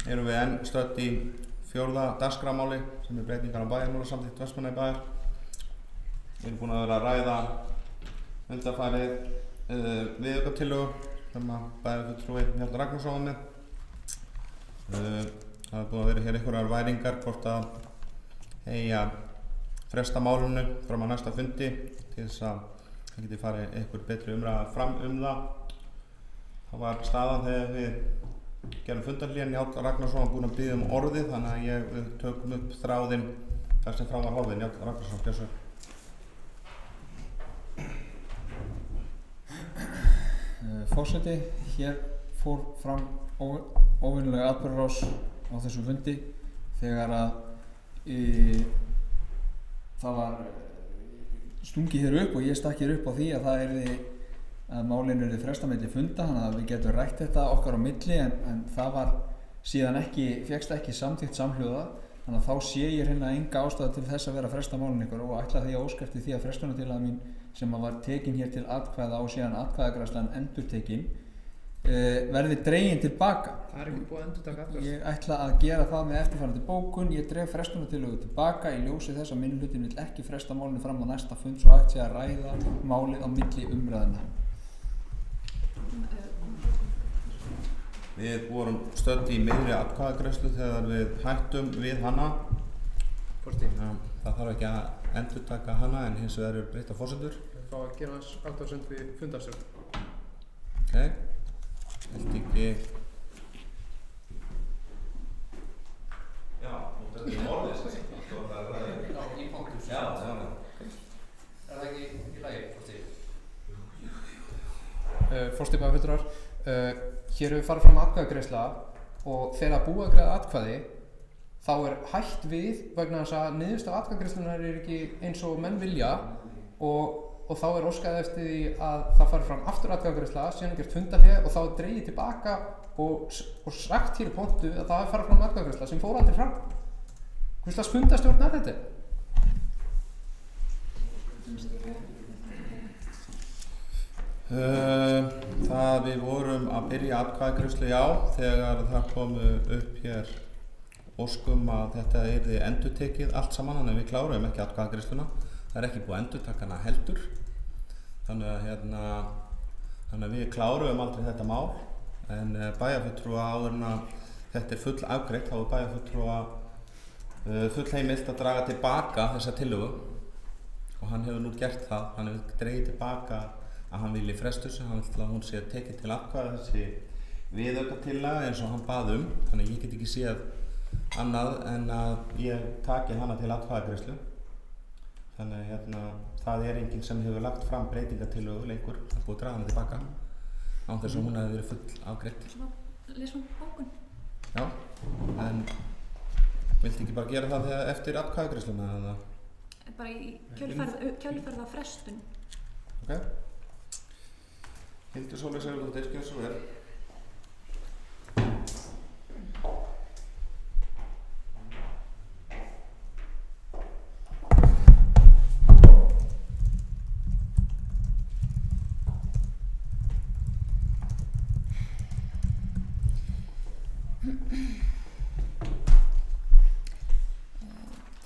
erum við enn stödd í 4. dagskrármáli sem breytingar á bæjarmálasamþykkt Vestmannaeyjabæjar. Við erum búin að vera að ræða undanfarið viðaukatillögu sem að bæjarfulltrúi Njáll Ragnarsson var með. Það er búin að vera hér einhverjar væringar hvort að eigi að fresta málinu fram á næsta fundi til þess að það geti farið einhver betri umræða fram það. Það var staðan þegar við gerum fundarhlé. Njáll Ragnarsson var búinn að biðja orðið, þannig að við tökum upp þráðinn þar sem fram var horfið. Njáll Ragnarsson, gjörðu. Forseti, hér fór fram óvenjulega atburðarás á þessu fundi þegar að það var stungið hér upp og ég stakk hér upp á því að að málinu yrði frestað milli funda, þannig að við getum rætt þetta okkar á milli en það var síðan fékkst ekki samþykkt samhljóða, þannig að þá sé ég hérna enga ástæðu til þess að vera að fresta málinu ykkur og ætla því að óska eftir því að frestunartillaga mín sem var tekin hér til atkvæða og síðan atkvæðagreiðslan endurtekin verði dregin tilbaka. Það er ekki búið að endurtaka atkvæðagreiðslu. Ég ætla að gera það með eftirfarandi bókun. Ég dreg frestunartillögu tilbaka í ljósi þess að minnihlutinn vill ekki fresta málinu fram á næsta fund svo hægt sé að ræða málið á milli umræðna. Við vorum stödd í miðri atkvæðagreiðslu þegar við hættum við hana. Það þarf ekki að endurtaka hana en hins vegar eru breyttar forsendur. Við fáum að gera hans athugasemd við fundarstjórn. Okay. Held ekki. Já, þú ert í orðið sem sagt. Já, í punktum. Já. Er það ekki í lagi, Forsti? Forsti bæjarfulltrúar, hér hefur farið fram atkvæðagreiðsla og þegar búið að greiða atkvæði þá er hætt við vegna þess að niðurstaða atkvæðagreiðslunnar er ekki eins og menn vilja og þá er óskað eftir því að það fari fram aftur atkvæðagreiðsla, síðan gert fundarhlé og þá er dregið tilbaka og sagt hér í pontu að það fari fram atkvæðagreiðsla sem fór aldrei fram. Hvers slags fundarstjórn er þetta? Það við vorum að byrja atkvæðagreiðslu, já, þegar það komu upp hér óskum að þetta yrði endurtekið allt saman, þannig að við klárum ekki atkvæðagreiðsluna. Það er ekki búið að endurtaka hana heldur. Þannig að við klárum aldrei þetta mál, en bæjarfulltrúa áður en að þetta er full afgreitt, þá er bæjarfulltrúa full heimilt að draga tilbaka þessa tillögu og hann hefur nú gert það. Hann hefur dregið tilbaka að hann vilji frestus, hann vill að hún sé tekið til atkvæða þessi viðaukatillaga eins og hann bað þannig að ég get ekki séð annað en að ég taki hana til atkvæðagreiðslu. Þannig að það er enginn sem hefur lagt fram breytingatillögu lengur að búið að draga hana tilbaka án þess að hún hefði verið full afgreidd. Lesum bókun. Já, en viltu ekki bara gera það eftir atkvæðagreiðsluna eða? Bara í kjölferð á frestun. Ok. Hildur Sólveig Sigurðardóttir, gjörðu svo vel.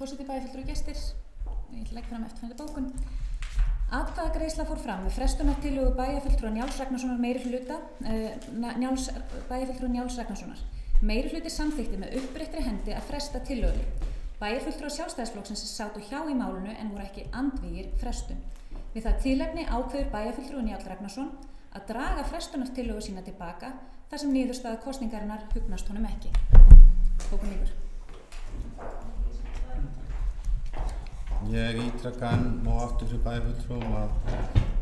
Forseti, bæjarfulltrúar og gestir, ég legg fram eftirfarandi bókun. Atkvæðagreiðsla fór fram með frestunartillögu bæjarfulltrúa Njáls Ragnarssonar meirihluta bæjarfulltrúa Njáls Ragnarssonar. Meirihluti samþykkti með uppréttri hendi að fresta tillögunni. Bæjarfulltrúar Sjálfstæðisflokksins sátu hjá í málinu en voru ekki andvígir frestun. Við það tilefni ákveður bæjarfulltrúi Njáll Ragnarsson að draga frestunartillögu sína tilbaka þar sem niðurstaða kosningarinnar hugnast honum ekki. Bókun lýkur. Ég ítreka enn og aftur fyrir bæjarfulltrúum að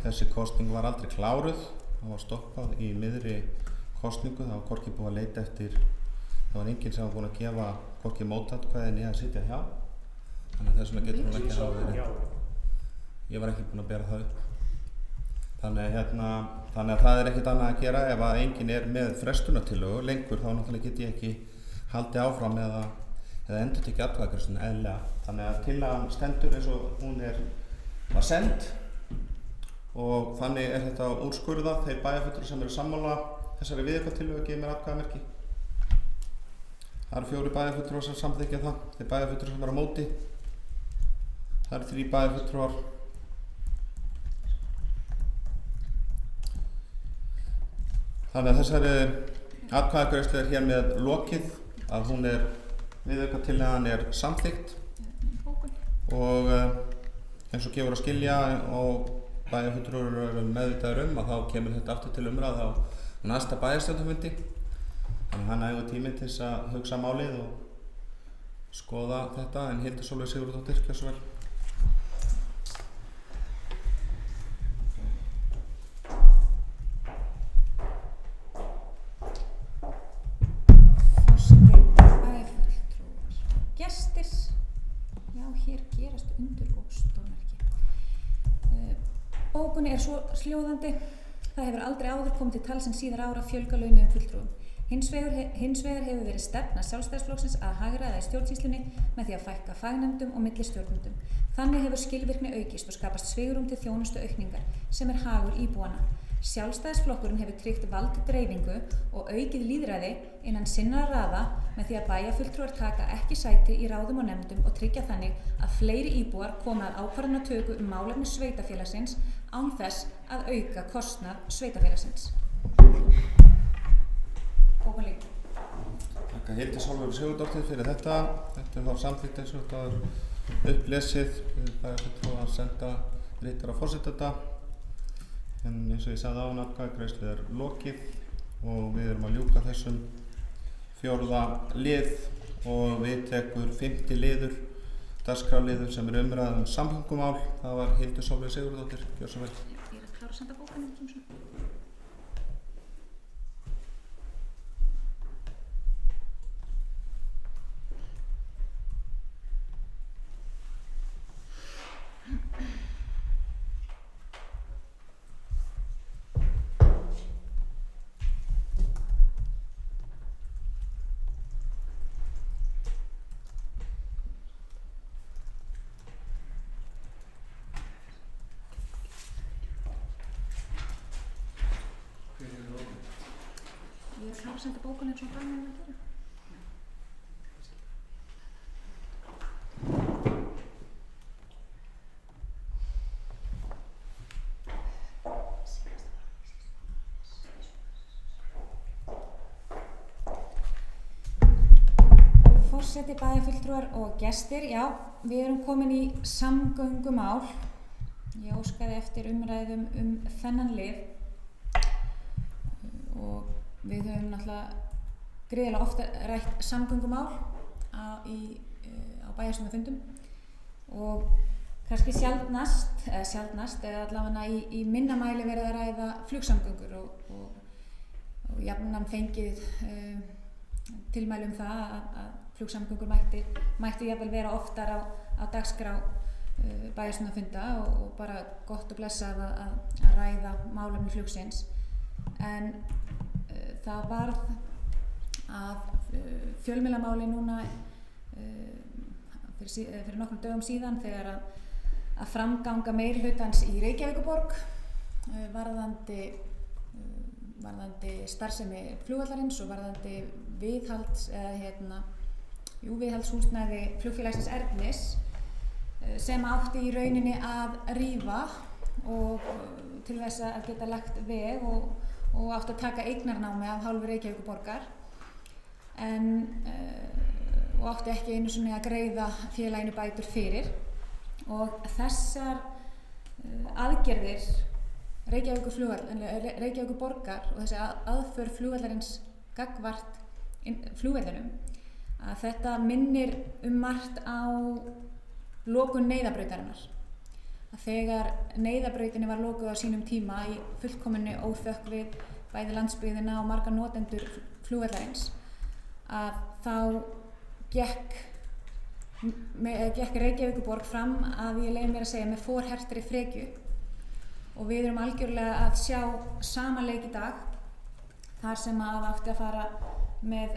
þessi kosning var aldrei kláruð. Það var stoppað í miðri kosningu, það var hvorki búið að leita eftir, það var enginn sem var búinn að gefa hvorki mótatkvæði né að sitja hjá. Þannig að þess vegna getur hún ekki að hafa verið. Ég var ekki búinn að bera það upp. Þannig að það er ekkert annað að gera ef að enginn er með frestunartillögu lengur, þá náttúrulega get ég ekki haldið áfram eða endurtekið atkvæðagreiðsluna eðlilega. Þannig að tillagan stendur eins og hún var send og þannig þetta úrskurðað. Þeir bæjarfulltrúar sem eru sammála þessari viðaukatillögu gefa mér atkvæðamerki. Það eru 4 bæjarfulltrúar sem samþykkja það. Þeir bæjarfulltrúar sem eru á móti. Það eru 3 bæjarfulltrúar. Þannig að þessari atkvæðagreiðslu hér með lokið, að viðaukatillagan samþykkt og eins og gefur að skilja og bæjarfulltrúar eru meðvitaðir að þá kemur þetta aftur til umræðu á næsta bæjarstjórnarfundi. Þannig hann hefur tíminn til þess að hugsa málið og skoða þetta. En Hildur Sólveig Sigurðardóttir, gjörðu svo vel. Forseti, bæjarfulltrúar, gestir. Já, hér gerast undur og stórmerki. Bókun svo hljóðandi. Það hefur aldrei áður komið til talsins síðar ára fjölga launuðum fulltrúum. Hins vegar hefur verið stefna Sjálfstæðisflokksins að hagræða í stjórnsýslunni með því að fækka fagnefndum og millistjórnendum. Þannig hefur skilvirkni aukist og skapast svigrúm til þjónustu aukningar sem hagur íbúanna. Sjálfstæðisflokkurinn hefur tryggt valddreifingu og aukið lýðræði innan sinna raða með því að bæjarfulltrúar taka ekki sæti í ráðum og nefndum og tryggja þannig að fleiri íbúar koma að ákvarðanatöku málefni sveitarfélagsins án þess að auka kostnað sveitarfélagsins. Bókun lýkur. Þakka Hildur Sólveig Sigurðardóttir fyrir þetta. Þetta þá samþykkt eins og þetta var upplesið. Bæjarfulltrúar að senda ritara forseta þetta. En eins og ég sagði áðan, atkvæðagreiðslu lokið og við erum að ljúka þessum 4. lið og við tekur 5. liður, dagskrárliður sem umræða samgöngumál. Það var Hildur Sólveig Sigurðardóttir, gjörðu svo vel. Ég að klára að senda bókunum sem svona. Ég að klára að senda bókunum eins og Dagný að gera. Forseti, bæjarfulltrúar og gestir, já, við erum komin í samgöngumál. Ég óskaði eftir umræðum þennan lið og við höfum náttúrulega gríðarlega ofta rætt samgöngumál á bæjarstjórnarfundum og kannski sjaldnast eða allavega í minna mæli verið að ræða flugsamgöngur og jafnan fengið tilmæli það að flugsamgöngur mættu jafnvel vera oftar á dagskrá bæjarstjórnarfunda og bara gott og blessað að ræða málefni flugsins. En það varð að fjölmiðlamáli núna fyrir nokkrum dögum síðan þegar að framganga meirihlutans í Reykjavíkurborg varðandi starfsemi flugvallarins og varðandi viðhaldshúsnæði flugfélagsins Ernis sem átti í rauninni að rífa og til þess að geta lagt veg og átti að taka eignarnámi af hálfu Reykjavíkurborgar og átti ekki einu sinni að greiða félaginu bætur fyrir og þessar aðgerðir Reykjavíkurborgar og þessi aðför flugvallarins gagnvart flugvellinum að þetta minnir margt á lokun neyðarbrautarinnar. Að þegar neyðarbrautinni var lokuð á sínum tíma í fullkominni óþökk við bæði landsbyggðina og marga notendur flugvallarins að þá gekk Reykjavíkurborg fram að ég leyfi mér að segja með forhertri frekju og við erum algjörlega að sjá sama leik í dag þar sem að átti að fara með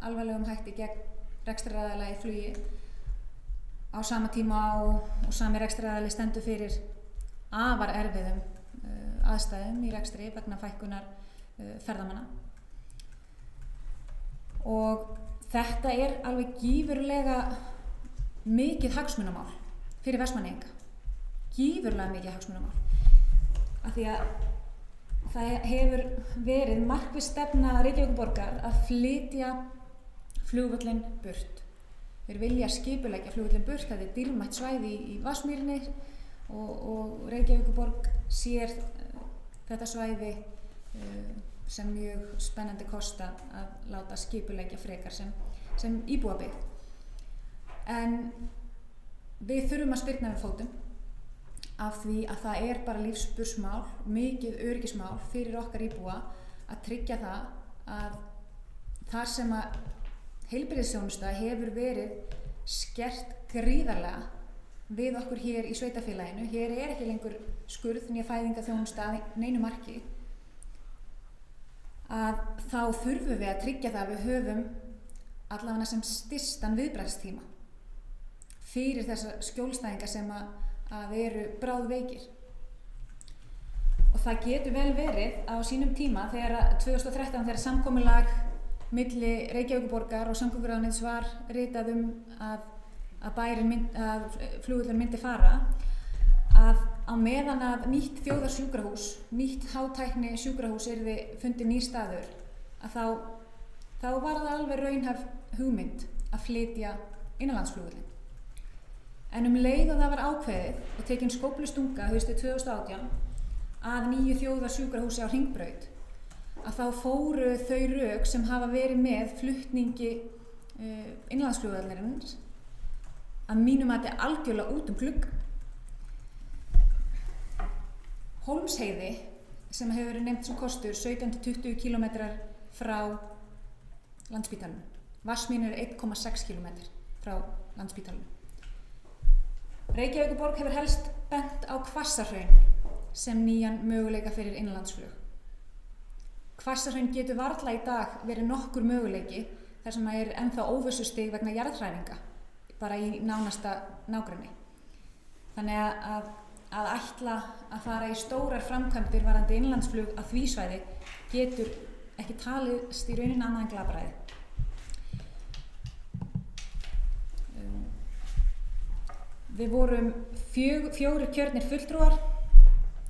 alvarlegum hætti gegn rekstraraðila í flugi á sama tíma og sami rekstraraðili stendur fyrir afar erfiðum aðstæðum í rekstri vegna fækkunar ferðamanna. Og þetta er alveg gífurlega mikið hagsmunamál fyrir Vestmannaeyinga. Gífurlega mikið hagsmunamál. Af því að það hefur verið markviss stefna Reykjavíkurborgar að flytja flugvöllinn burt. Þeir vilja skipuleggja flugvöllinn burt, það er dýrmætt svæði í Vatnsmýrinni og Reykjavíkurborg sér þetta svæði sem mjög spennandi kost að láta skipuleggja frekar sem íbúabyggð. En við þurfum að spyrna við fótum af því að það er bara lífsspursmál, mikið öryggismál fyrir okkar íbúa að tryggja það að þar sem að heilbrigðisþjónusta hefur verið skert gríðarlega við okkur hér í sveitarfélaginu, hér er ekki lengur skurð né fæðingarþjónusta að neinu marki, að þá þurfum við að tryggja það að við höfum allavega sem styrstan viðbragðstíma fyrir þessa skjólstæðinga sem að eru bráðveikir. Og það getur vel verið á sínum tíma þegar 2013 þegar samkomulag milli Reykjavíkurborgar og samgönguráðuneytis var ritað að flugvöllurinn myndi fara, að á meðan að nýtt þjóðarsjúkrahús, nýtt hátækni sjúkrahús yrði fundið nýr staður, að þá var það alveg raunhæf hugmynd að flytja innanlandsflugvöllinn. En leið og það var ákveðið og tekin skóflustunga haustið 2018 að nýju þjóðarsjúkrahúsi á Hringbraut, að þá fóru þau rök sem hafa verið með flutningi innanlandsflugvallarins að mínum mati algjörlega út gluggann. Hólmsheiði, sem hefur verið nefnt sem kostur 17-20 km frá Landspítalanum. Vatnsmýrin er 1,6 km frá Landspítalanum. Reykjavíkurborg hefur helst bent á Hvassahraun sem nýjan möguleika fyrir innanlandsflug. Hvassahraun getur varla í dag verið nokkur möguleiki þar sem er ennþá óvissustig vegna jarðhræringa bara í nánasta nágrenni. Þannig að ætla að fara í stórar framkvæmdir varðandi innanlandsflug að því svæði getur ekki talist í rauninni annað en glapræði. Við vorum fjórir kjörnir fulltrúar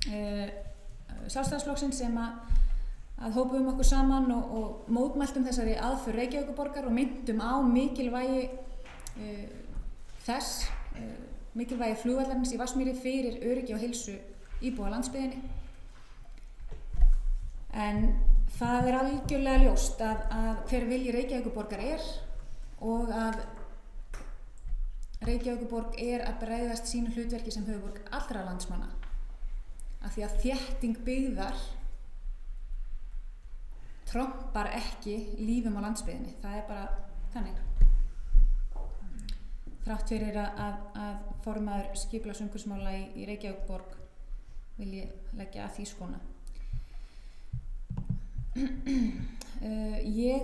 Sjálfstæðisflokksins sem að hópuðum okkur saman og mótmæltum þessari aðför Reykjavíkurborgar og myndum á mikilvægi mikilvægi flugvallarins í Vatnsmýri fyrir öryggi og heilsu íbúa á landsbyggðinni. En það er algjörlega ljóst að hver vilji Reykjavíkurborgar er og að Reykjavíkurborg er að bregðast sínu hlutverki sem höfuðborg allra landsmanna af því að þétting byggðar trompar ekki lífum á landsbyggðinni. Það er bara þannig. Þrátt fyrir að formaður skipulags- og umhverfismála í Reykjavíkurborg vilji leggja að því skóna. Ég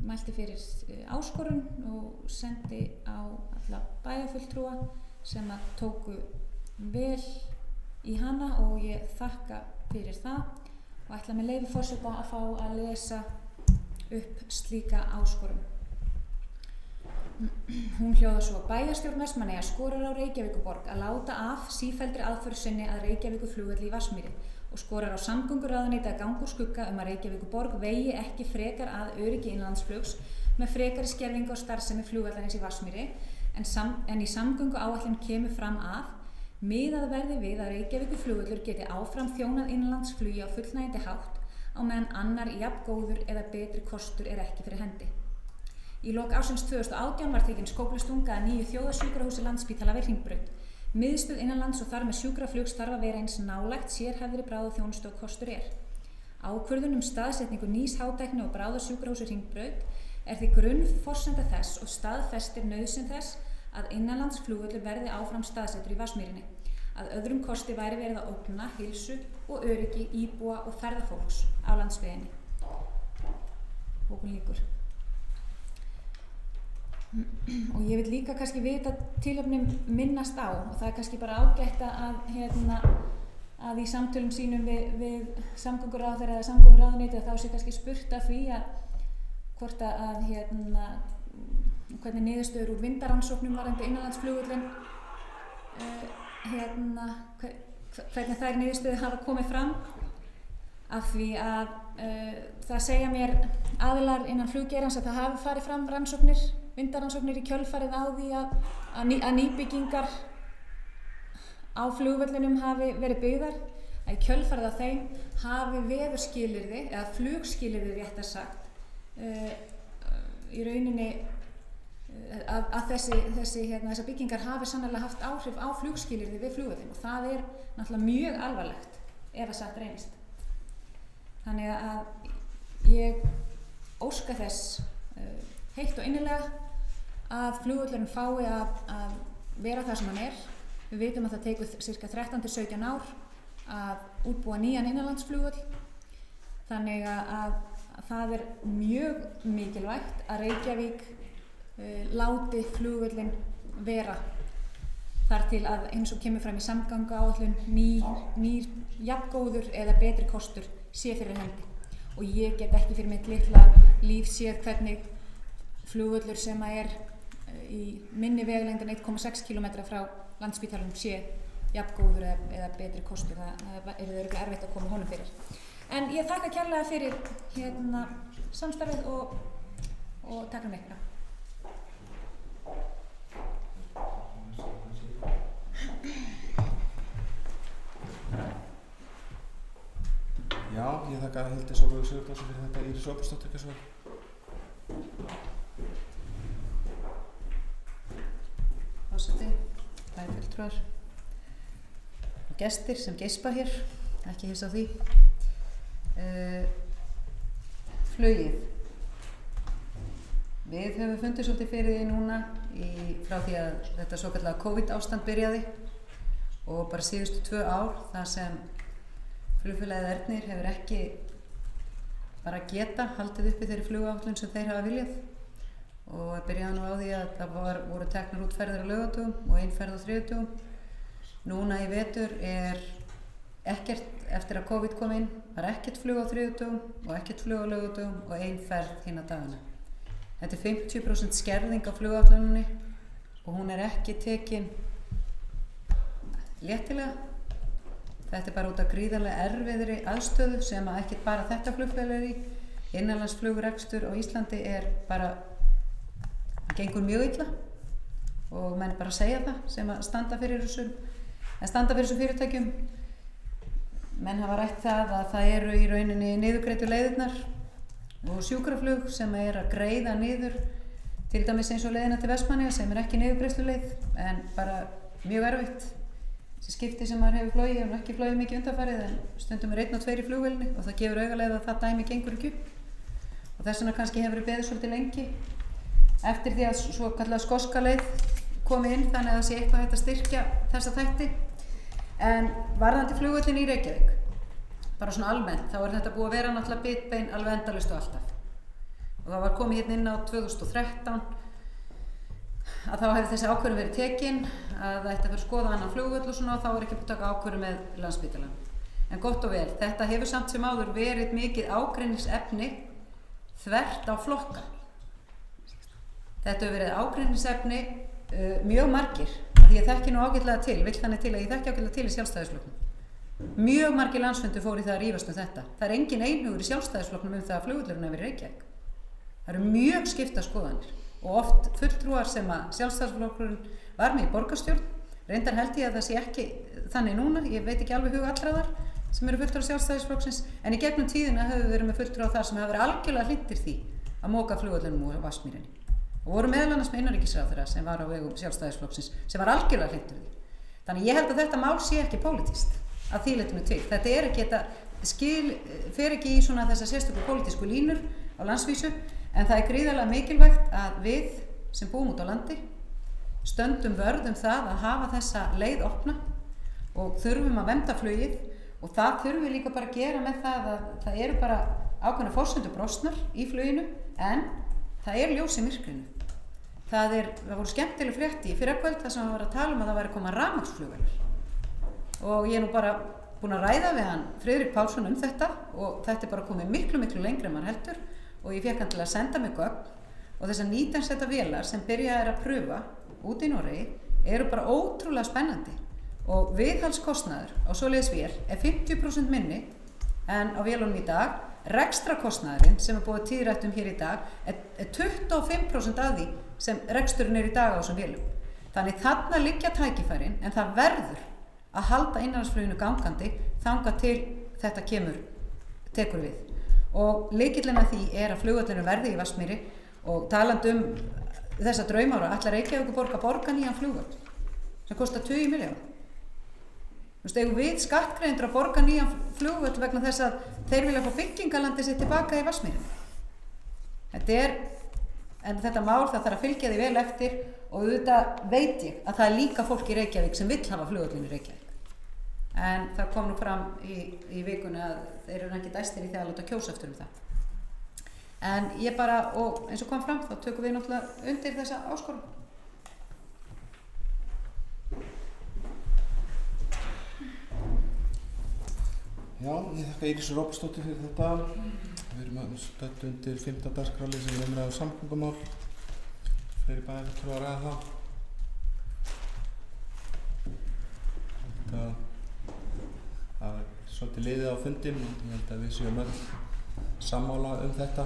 mælti fyrir áskorun og sendi á alla bæjarfulltrúa sem að tóku vel í hana og ég þakka fyrir það og ætla með leyfi forseta að fá að lesa upp slíka áskorun. Hún hljóðar svo: Bæjarstjórn Vestmannaeyja skorar á Reykjavíkurborg að láta af sífelldri aðför sinni að Reykjavíkurflugvelli í Vatnsmýri og skorar á samgönguráðuneytið að ganga úr skugga að Reykjavíkurborg vegi ekki frekar að öryggi innanlandsflugs með frekari skerðingu á starfsemi flugvallarins í Vatnsmýri en í samgönguáætlun kemur fram að miðað verði við að Reykjavíkurflugvöllur geti áfram þjónað innanlandsflugi á fullnægjandi hátt á meðan annar jafngóður eða betri kostur er ekki fyrir hendi. Í lok ársins 2018 var tekin skóflustunga að nýju þjóðarsjúkrahúsi Landspítala við Hringbraut. Miðstöð innanlands og þar með sjúkraflugs þarf að vera eins nálægt sérhæfðri bráðaþjónustu og kostur er. Ákvörðun staðsetningu nýs hátækni og bráðasjúkrahúsi Hringbraut er því grunnforsenda þess og staðfestir nauðsyn þess að innanlandsflugvöllur verði áfram staðsettur í Vatnsmýrinni. Að öðrum kosti væri verið að ógna heilsu og öryggi íbúa og ferðafólks á landsbyggðinni. Bókun lýkur. og ég vil líka kannski vita tilefnum minnast á, og það kannski bara ágætt að í samtölum sínum við samgönguráðherra eða samgönguráðuneytið þá sé kannski spurt af því að hvort að hvernig niðurstöður úr vindarannsóknum varðandi innanlandsflugvöllinn hvernig þær niðurstöður hafa komið fram, af því að það segja mér aðilar innan fluggeirans að það hafi farið fram vindarannsóknir í kjölfarið á því að nýbyggingar á flugvellinum hafi verið byggðar, að í kjölfarið af þeim hafi veðurskilyrði eða flugskilyrði réttar sagt í rauninni að þessar byggingar hafi sannarlega haft áhrif á flugskilyrði við flugvöllin, og það er náttúrulega mjög alvarlegt ef að satt reynist. Þannig að ég óska þess heitt og innilega að flugvöllurinn fái að vera það sem hann er. Við vitum að það tekur cirka 13 til 17 ár að útbúa nýjan innanlandsflugvöll, þannig að það er mjög mikilvægt að Reykjavík láti flugvöllin vera þar til að eins og kemur fram í samgönguáætlun nýr jafngóður eða betri kostur sé fyrir hendi. Og ég get ekki fyrir mitt litla líf séð hvernig flugvöllur sem er í minni vegalengd en 1,6 km frá Landspítalanum sé jafngóður eða betri kostur. Það örugglega erfitt að koma honum fyrir. En ég þakka kærlega fyrir samstarfið og takk fyrir mig. Já, ég þakka Hildi Sólveigu Sigurðardóttur fyrir þetta, Íris Ómarsdóttur svar. Forseti, bæjarfulltrúar og gestir sem geispa hér, ekki hissa á því. Flugið. Við höfum fundið svolítið fyrir því núna frá því að þetta svokallaða COVID ástand byrjaði og bara síðustu 2 ár þar sem flugfélagið Ernir hefur ekki bara geta haldið uppi þeirri flugáætlun sem þeir hafa viljað, og byrjaði nú á því að það voru teknar út ferðir á laugardögum og ein ferð á þriðjudögum. Núna í vetur ekkert, eftir að COVID kom inn, var ekkert flug á þriðjudögum og ekkert flug á laugardögum og ein ferð hina dagana. Þetta er 50% skerðing á flugáætluninni og hún er ekki tekin léttilega. Þetta er bara út af gríðarlega erfiðri aðstöðu sem að ekkert bara þetta flugfélag er í. Innanlandsflugrekstur á Íslandi gengur mjög illa og menn bara segja það sem að standa fyrir þessum fyrirtækjum. Menn hafa rætt það að það eru í rauninni niðurgreiddu leiðirnar og sjúkraflug sem er að greiða niður, til dæmis eins og leiðina til Vestmannaeyja sem er ekki niðurgreiðsluleið en bara mjög erfitt. Þessi skipti sem maður hefur flogið, og ekki flogið mikið undanfarið, en stundum er 1 og 2 í flugvélinni og það gefur augaleið að það dæmi gengur ekki upp. Og þess vegna kannski hefur beðið svolítið lengi eftir því að svo kallað skoska leið komi inn, þannig að það sé eitthvað hægt að styrkja þessa þætti. En varðandi flugvöllin í Reykjavík, bara svona almennt, þá er þetta búið að vera náttúrulega bitbein alveg endalaust og alltaf. Og það var komið hérna inn á 2013 að þá hefði þessi ákvörðun verið tekin að það ætti að vera skoða annan flugvöll og svona, og þá er ekki búið að taka ákvörðun með Landspítalann. En gott og vel, þetta hefur samt sem áður verið mikið ágreiningsefni þvert á flokka. Þetta hefur verið ágreiningsefni mjög margir, því ég þekki nú ágætlega til, vill þannig til að ég þekki ágætlega til í Sjálfstæðisflokknum. Mjög margir landsfundir fóru í það að rífast þetta. Það er engin einhugur í Sjálfstæðisflokknum það að flugvöllurinn hafi verið Reykjavík. Það eru mjög skiptar skoðanir og oft fulltrúar sem að Sjálfstæðisflokkurinn var með í borgarstjórn. Reyndar held ég að það sé ekki þannig núna, ég veit ekki alveg hug allra þar sem eru fulltrúar Sjálfstæðisflokksins, en í gegnum tíðina höfum við verið með fulltrúar þar sem hafa verið algjörlega hlynntir því að moka flugvöllunum úr Vatnsmýrinni. Og voru meðal annars með innanríkisráðherra sem var á vegum Sjálfstæðisflokksins sem var algjörlega hlynntur því. Þannig ég held að þetta mál sé ekki pólitískt að því leytinu til. Þetta er ekki, fer ekki í svona þessar sérstöku pólitísku línur á landsvísu, en það er gríðarlega mikilvægt að við sem búum út á landi stöndum vörð það að hafa þessa leið opna og þurfum að vernda flugið, og það þurfum við líka bara að gera með það að það eru bara ákveðnar forsendur brostnar í fluginu, en það er ljós í myrkrinu. það voru skemmtileg frétti í fyrrakvöld þar sem var að tala að það væri að koma rafmagnsflugvélar. Og ég nú bara búin að ræða við hann Friðrik Pálsson þetta og þetta bara komið miklu lengri en maður heldur og ég fekk hann til að senda mig gögn og þessar 19 setta vélar sem byrjað að pröfa út í Noregi eru bara ótrúlega spennandi og viðhaldskostnaður á svoleiðis vél 50% minni en á vélunum í dag. Rekstrakostnaðurinn sem búið tíðrætt hér í dag er 25% af því sem reksturinn í dag á þessum vélum. Þannig þarna liggja tækifærin en það verður að halda innanlandsfluginu gangandi þangað til þetta tekur við. Og lykillinn að því að flugvöllurinn verði í Vatnsmýri og talandi þessa draumára ætlar Reykjavíkurborg að borga nýjan flugvöll sem kostar 20 milljarða. Þú veist, eigum við skattgreiðendur að borga nýjan flugvöll vegna þess að þeir vilja fá byggingalandi sitt tilbaka í Vatnsmýrinni. En þetta mál það þarf að fylgja því vel eftir og auðvitað veit ég að það er líka fólk í Reykjavík sem vill hafa flugvöllin í Reykjavík. En það kom nú fram í vikunni að þeir eru ekki dæstir í því að láta kjósa eftir það. En ég bara, og eins og kom fram, þá tökum við náttúrulega undir þessa áskorun. Já, ég þakka Íris Róbersdóttir fyrir þetta. Við erum stödd undir 5. dagskrárlið sem umræðu samgöngumál. Fleiri bæjarfulltrúar að ræða það. Það er svolítið liðið á fundinn og ég held að við séum öll sammála þetta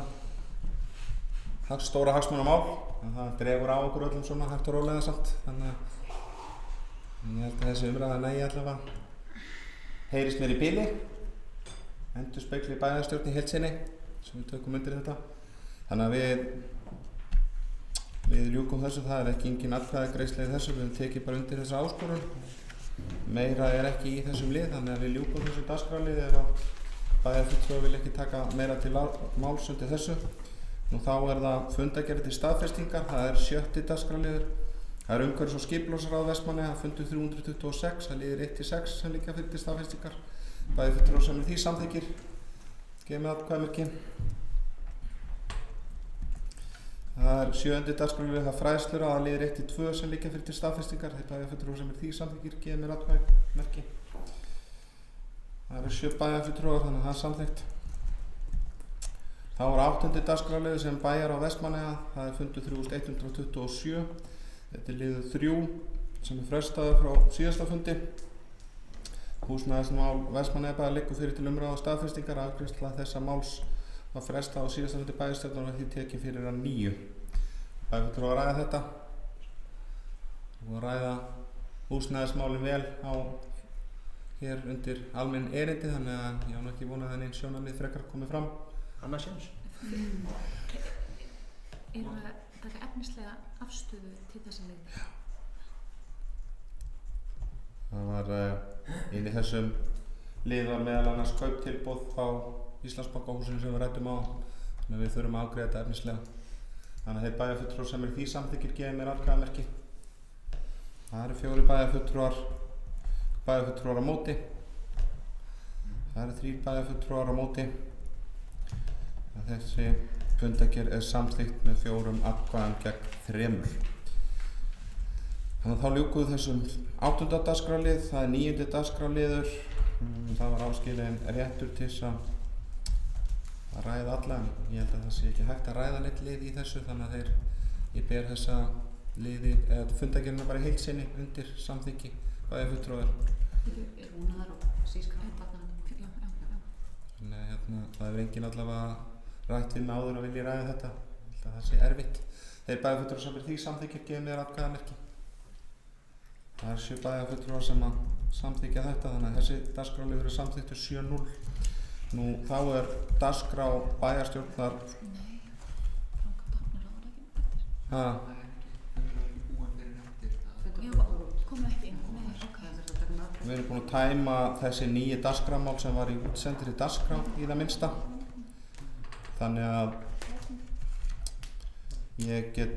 stóra hagsmunamál. Það dregur á okkur öllum svona hægt og rólega samt. Þannig að ég held að þessi umræða nægi allavega heyrist mér í bili. Endurspegli bæjarstjórn í heild sinni sem við tökum undir þetta. Þannig að við ljúkum þessu, það er ekki engin atkvæðagreiðsla í þessu, við höfum tekið bara undir þessa áskorun. Meira er ekki í þessum lið, þannig að við ljúkum þessu dagskrárlið ef að bæjarfulltrúar vilja ekki taka meira til máls undir þessu. Nú þá er það fundargerð til staðfestingar, það er 7. dagskrárliður. Það er umhverfis- og skipulagsráð Vestmannaeyja, fundur 326, það liðir 1-6 sem liggja fyrir til staðfestingar. Bæjarfulltrúar sem því samþykkir, gefið með atkvæðamerki. Það er 7. dagskrárliður, það fræðslur að það liðir 1-2 sem liggja fyrir til staðfestingar. Þeir bæjarfulltrúar sem því samþykkir, gefið með atkvæðamerki. Það eru 7 bæjarfulltrúar, þannig að það er samþykkt. Þá er 8. dagskrárliður sem bæjar á Vestmannaeyja, það er fundur 3127. Þetta er liður 3 sem er frestaður frá síðasta fundi. Húsnæðismál Vestmannaeyjabæjar liggur fyrir til umræðu og staðfestingar. Afgreiðsla þessa máls var frestað á síðasta fundi bæjarstjórnar og því tekin fyrir að 9. Bæjarfulltrúar að ræða þetta og ræða húsnæðismálin vel á hér undir almenn erindi, þannig að ég á nú ekki vonað að neinn sjónarmið frekar komið fram. Annars séns. Erum við að taka efnislega afstöðu til þessa leið? Það var inn í þessum lið var meðal annars kauptilboð á Íslandsbankahúsinu sem við ræddum á, þannig að við þurfum að afgreiða þetta efnislega. Þannig að þeir bæjarfulltrúar sem því samþykkir gefið mér atkvæðamerki. Það eru 4 bæjarfulltrúar á móti. Það eru 3 bæjarfulltrúar á móti. Þessi fundargerð er samþykkt með 4 atkvæðum gegn 3. Þannig að þá ljúkum við þessum 8. dagskrárlið, það er 9. dagskrárliður. Það var áskilinn réttur til þess að ræða alla, en ég held að það sé ekki hægt að ræða neitt lið í þessu, þannig að ég ber þessa liði, eða fundargerðina bara í heild sinni undir samþykki bæjarfulltrúar. Er hún þar og sískráð þarna? Þannig að það er enginn allavega rætt við með áður að vilja ræða þetta. Ég held að það sé erfitt. Þeir bæjarfulltrúar sem því samþykkir gefið mér atkvæðamerki. Það er 7 bæjarfulltrúar sem að samþykja þetta, þannig að þessi dagskrárliður er samþykktur 7-0. Nú þá er dagskrá bæjarstjórnar. Nei, framkvæmdastjórnar ráða ekki eftir. Já, komum ekki inn. Nei, ok. Við erum búin að tæma þessi 9 dagskrármál sem var í útsendri dagskrá í það minnsta. Þannig að ég get